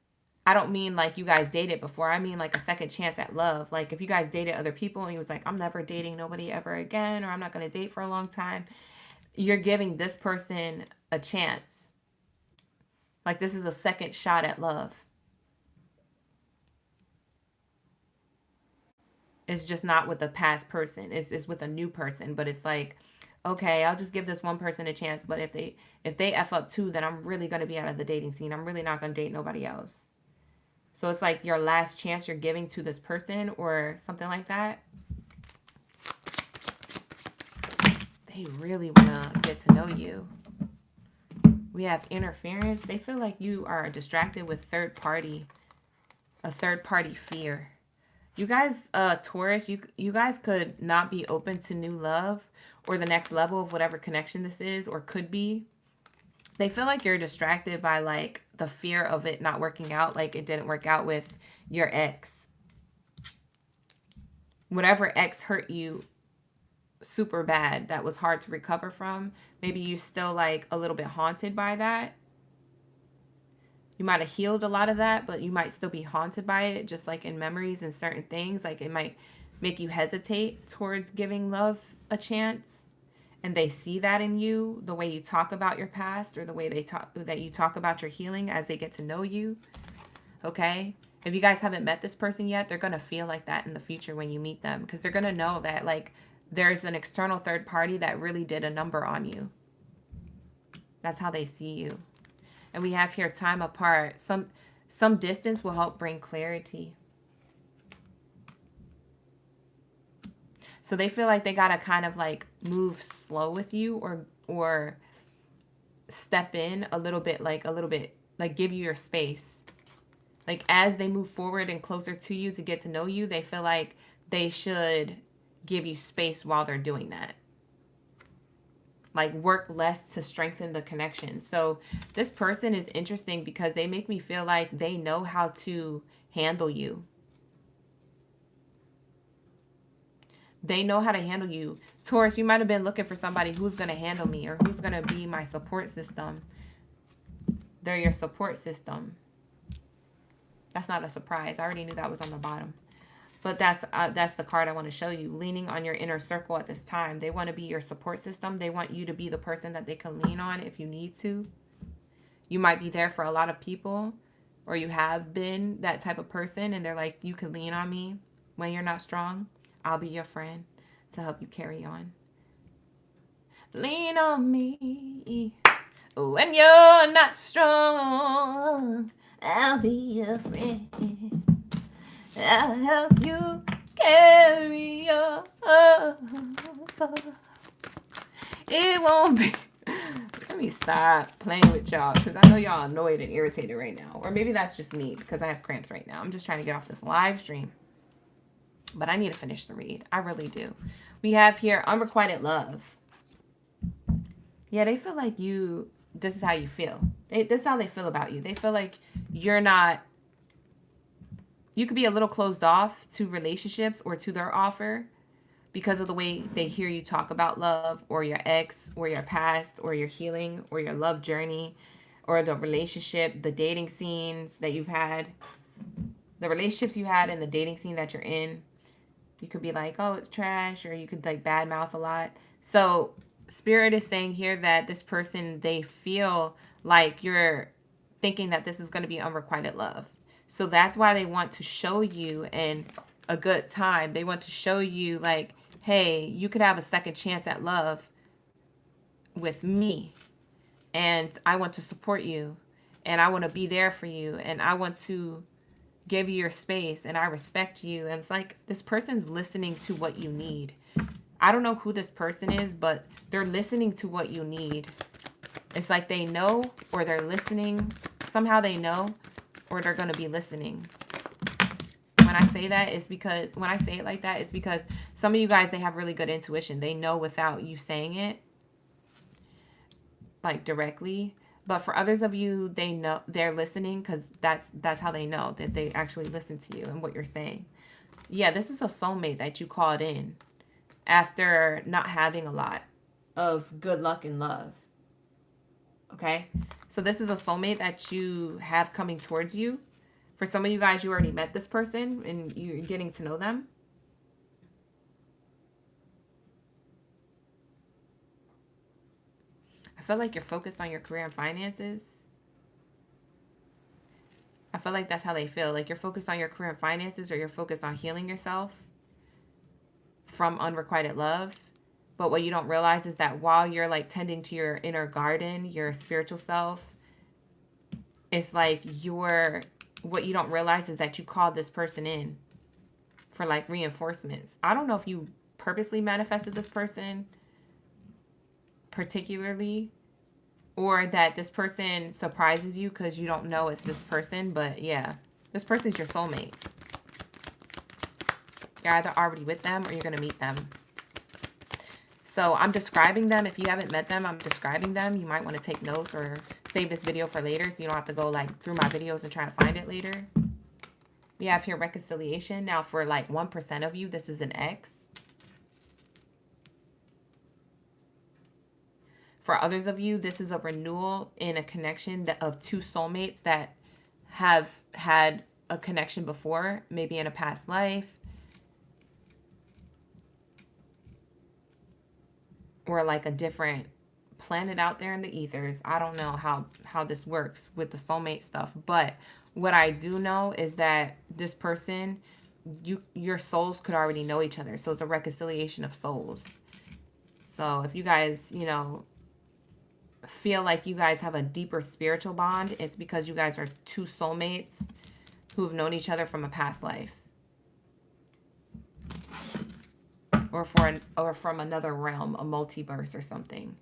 I don't mean like you guys dated before. I mean like a second chance at love. Like if you guys dated other people and he was like, I'm never dating nobody ever again, or I'm not going to date for a long time. You're giving this person a chance. Like this is a second shot at love. It's just not with a past person. It's with a new person. But it's like, okay, I'll just give this one person a chance. But if they F up too, then I'm really going to be out of the dating scene. I'm really not going to date nobody else. So it's like your last chance you're giving to this person or something like that. They really want to get to know you. We have interference. They feel like you are distracted with a third party fear. You guys, Taurus, you guys could not be open to new love or the next level of whatever connection this is or could be. They feel like you're distracted by like the fear of it not working out, like it didn't work out with your ex. Whatever ex hurt you super bad that was hard to recover from, maybe you still like a little bit haunted by that. You might have healed a lot of that, but you might still be haunted by it, just like in memories and certain things. Like it might make you hesitate towards giving love a chance. And they see that in you, the way you talk about your past or the way that you talk about your healing as they get to know you. Okay? If you guys haven't met this person yet, they're going to feel like that in the future when you meet them. Because they're going to know that like there's an external third party that really did a number on you. That's how they see you. And we have here time apart. Some distance will help bring clarity. So they feel like they got to kind of like move slow with you or step in a little bit, like give you your space. Like as they move forward and closer to you to get to know you, they feel like they should give you space while they're doing that. Like work less to strengthen the connection. So this person is interesting because they make me feel like they know how to handle you. They know how to handle you. Taurus, you might have been looking for somebody who's going to handle me or who's going to be my support system. They're your support system. That's not a surprise. I already knew that was on the bottom. But that's the card I want to show you. Leaning on your inner circle at this time. They want to be your support system. They want you to be the person that they can lean on if you need to. You might be there for a lot of people, or you have been that type of person, and they're like, you can lean on me when you're not strong. I'll be your friend to help you carry on. Lean on me when you're not strong. I'll be your friend. I'll help you carry on. It won't be. Let me stop playing with y'all because I know y'all annoyed and irritated right now. Or maybe that's just me because I have cramps right now. I'm just trying to get off this live stream. But I need to finish the read. I really do. We have here unrequited love. Yeah, they feel like you, this is how you feel. This is how they feel about you. They feel like you're not, you could be a little closed off to relationships or to their offer because of the way they hear you talk about love or your ex or your past or your healing or your love journey or the relationship, the dating scenes that you've had, the relationships you had and the dating scene that you're in. You could be like, oh, it's trash, or you could like badmouth a lot. So Spirit is saying here that this person, they feel like you're thinking that this is going to be unrequited love. So that's why they want to show you in a good time. They want to show you like, hey, you could have a second chance at love with me. And I want to support you. And I want to be there for you. And I want to give you your space. And I respect you. And it's like this person's listening to what you need. I don't know who this person is, but they're listening to what you need. It's like they know, or they're listening. Somehow they know, or they're going to be listening. When I say that, it's because, when I say it like that, it's because some of you guys, they have really good intuition. They know without you saying it, like directly. But for others of you, they know, they're listening because that's how they know that they actually listen to you and what you're saying. Yeah, this is a soulmate that you called in after not having a lot of good luck and love. Okay? So this is a soulmate that you have coming towards you. For some of you guys, you already met this person and you're getting to know them. I feel like you're focused on your career and finances. I feel like that's how they feel. Like you're focused on your career and finances, or you're focused on healing yourself from unrequited love. But what you don't realize is that while you're like tending to your inner garden, your spiritual self, it's like what you don't realize is that you called this person in for like reinforcements. I don't know if you purposely manifested this person particularly, or that this person surprises you because you don't know it's this person. But yeah, this person's your soulmate. You're either already with them or you're going to meet them. So I'm describing them. If you haven't met them, I'm describing them. You might want to take notes or save this video for later so you don't have to go like through my videos and try to find it later. We have here reconciliation. Now for like 1% of you, this is an ex. For others of you, this is a renewal in a connection of two soulmates that have had a connection before, maybe in a past life. Or like a different planet out there in the ethers. I don't know how this works with the soulmate stuff. But what I do know is that this person, your souls could already know each other. So it's a reconciliation of souls. So if you guys, you know, feel like you guys have a deeper spiritual bond, it's because you guys are two soulmates who have known each other from a past life. Or from another realm, a multiverse or something.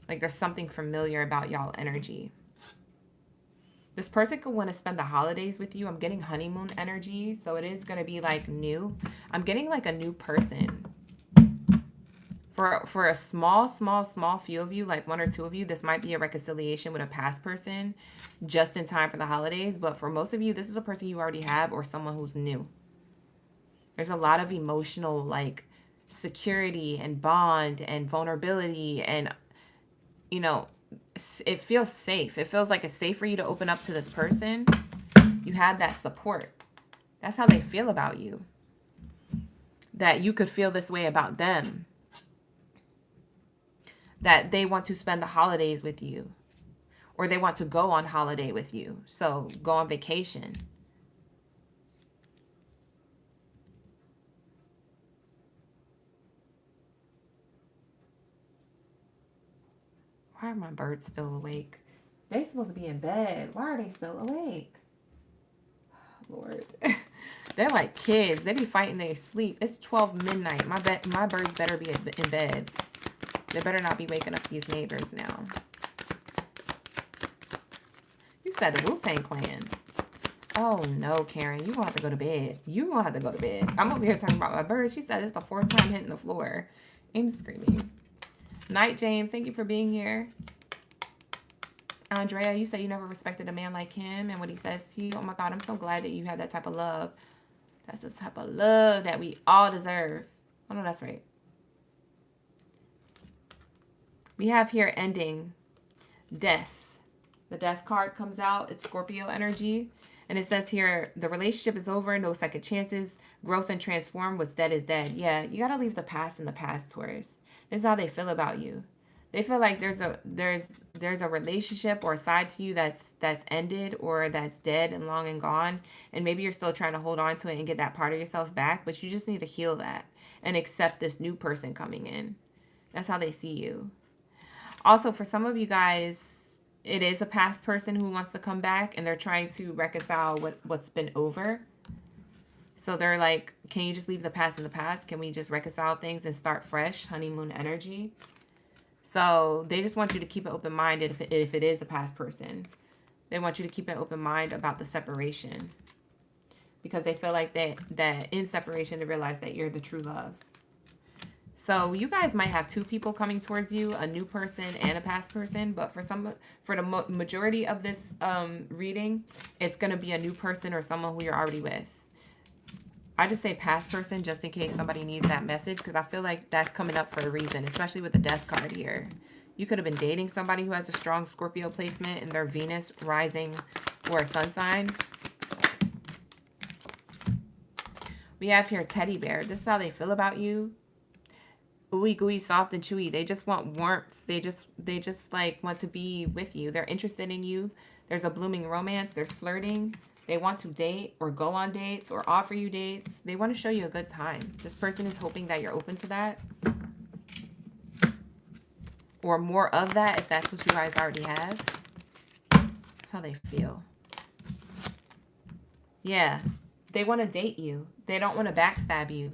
Like there's something familiar about y'all energy. This person could want to spend the holidays with you. I'm getting honeymoon energy, so it is going to be like new. I'm getting like a new person. For a small few of you, like one or two of you, this might be a reconciliation with a past person just in time for the holidays. But for most of you, this is a person you already have or someone who's new. There's a lot of emotional, like, security and bond and vulnerability, and you know, it feels safe. It feels like it's safe for you to open up to this person. You have that support. That's how they feel about you. That you could feel this way about them. That they want to spend the holidays with you. Or they want to go on holiday with you. So go on vacation. Why are my birds still awake? They're supposed to be in bed. Why are they still awake? Lord. They're like kids. They be fighting their sleep. It's 12 midnight. My birds better be in bed. They better not be waking up these neighbors now. You said the Wu-Tang Clan. Oh no, Karen. You gonna have to go to bed. You gonna have to go to bed. I'm over here talking about my birds. She said it's the 4th time hitting the floor. I'm screaming. Night, James. Thank you for being here. Andrea, you say you never respected a man like him and what he says to you. Oh my God, I'm so glad that you have that type of love. That's the type of love that we all deserve. Oh no, that's right. We have here ending, death. The death card comes out. It's Scorpio energy. And it says here, the relationship is over. No second chances. Growth and transform. What's dead is dead. Yeah, you got to leave the past in the past, Taurus. This is how they feel about you. They feel like there's a relationship or a side to you that's ended or that's dead and long and gone. And maybe you're still trying to hold on to it and get that part of yourself back. But you just need to heal that and accept this new person coming in. That's how they see you. Also, for some of you guys, it is a past person who wants to come back and they're trying to reconcile what's been over. So they're like, can you just leave the past in the past? Can we just reconcile things and start fresh? Honeymoon energy. So they just want you to keep an open mind if it is a past person. They want you to keep an open mind about the separation. Because they feel like that in separation, they realize that you're the true love. So you guys might have 2 people coming towards you, a new person and a past person. But for the majority of this reading, it's going to be a new person or someone who you're already with. I just say past person just in case somebody needs that message, because I feel like that's coming up for a reason, especially with the death card here. You could have been dating somebody who has a strong Scorpio placement in their Venus, rising, or a sun sign. We have here teddy bear. This is how they feel about you. Ooey gooey, soft and chewy. They just want warmth. They just like want to be with you. They're interested in you. There's a blooming romance. There's flirting. They want to date or go on dates or offer you dates. They want to show you a good time. This person is hoping that you're open to that. Or more of that if that's what you guys already have. That's how they feel. Yeah. They want to date you. They don't want to backstab you.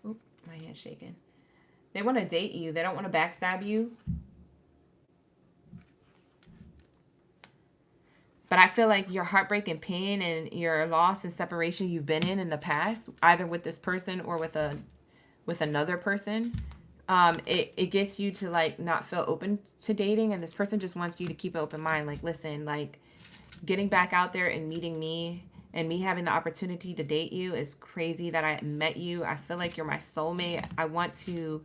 Oop, my hand's shaking. They want to date you. They don't want to backstab you. But I feel like your heartbreak and pain and your loss and separation you've been in the past, either with this person or with another person, it gets you to like not feel open to dating. And this person just wants you to keep an open mind. Like, listen, like getting back out there and meeting me and me having the opportunity to date you is crazy that I met you. I feel like you're my soulmate. I want to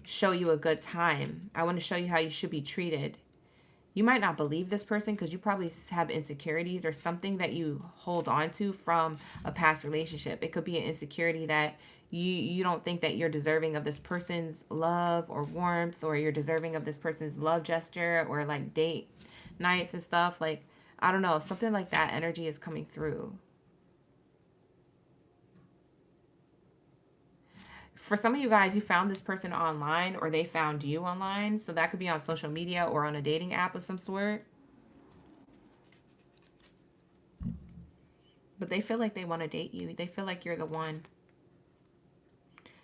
show you a good time. I want to show you how you should be treated. You might not believe this person because you probably have insecurities or something that you hold on to from a past relationship. It could be an insecurity that you don't think that you're deserving of this person's love or warmth, or you're deserving of this person's love gesture or like date nights and stuff. Like, I don't know, something like that energy is coming through. For some of you guys, you found this person online or they found you online. So that could be on social media or on a dating app of some sort. But they feel like they want to date you. They feel like you're the one.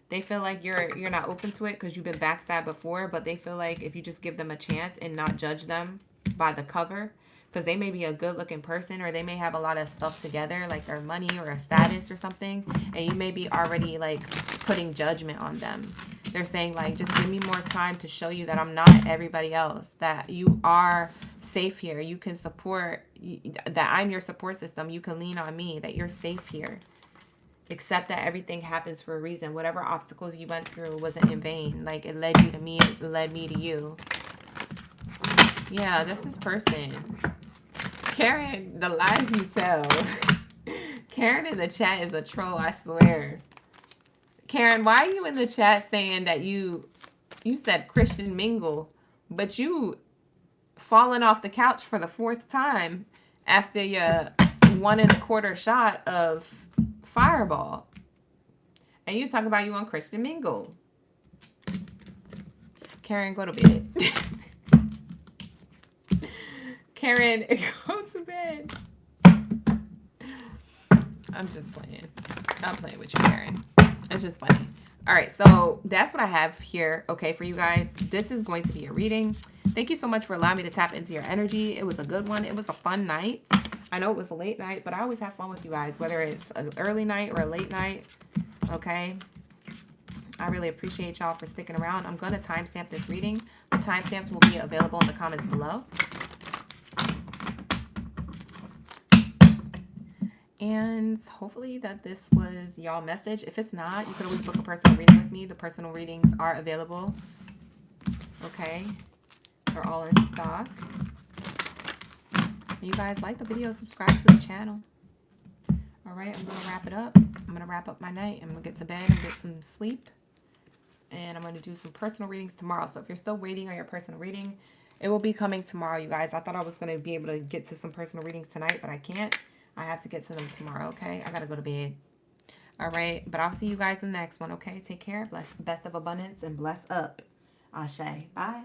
They feel like you're not open to it because you've been backstabbed before. But they feel like if you just give them a chance and not judge them by the cover, because they may be a good looking person or they may have a lot of stuff together, like their money or a status or something, and you may be already like putting judgment on them. They're saying like, just give me more time to show you that I'm not everybody else, that you are safe here, you can support, that I'm your support system, you can lean on me, that you're safe here. Accept that everything happens for a reason. Whatever obstacles you went through wasn't in vain. Like, it led you to me, it led me to you. Yeah, that's this person. Karen, the lies you tell. Karen in the chat is a troll, I swear. Karen, why are you in the chat saying that you said Christian mingle, but you falling off the couch for the 4th time after your 1 1/4 shot of Fireball? And you talk about you on Christian mingle. Karen, go to bed. Karen, go to bed. I'm just playing. I'm playing with you, Karen. It's just funny. All right, so that's what I have here, okay, for you guys. This is going to be a reading. Thank you so much for allowing me to tap into your energy. It was a good one. It was a fun night. I know it was a late night, but I always have fun with you guys, whether it's an early night or a late night, okay? I really appreciate y'all for sticking around. I'm going to timestamp this reading. The timestamps will be available in the comments below. And hopefully that this was y'all message. If it's not, you could always book a personal reading with me. The personal readings are available. Okay. They're all in stock. If you guys like the video, subscribe to the channel. All right, I'm going to wrap it up. I'm going to wrap up my night. I'm going to get to bed and get some sleep. And I'm going to do some personal readings tomorrow. So if you're still waiting on your personal reading, it will be coming tomorrow, you guys. I thought I was going to be able to get to some personal readings tonight, but I can't. I have to get to them tomorrow, okay? I got to go to bed. All right, but I'll see you guys in the next one, okay? Take care. Bless, best of abundance and bless up. Ashe. Bye.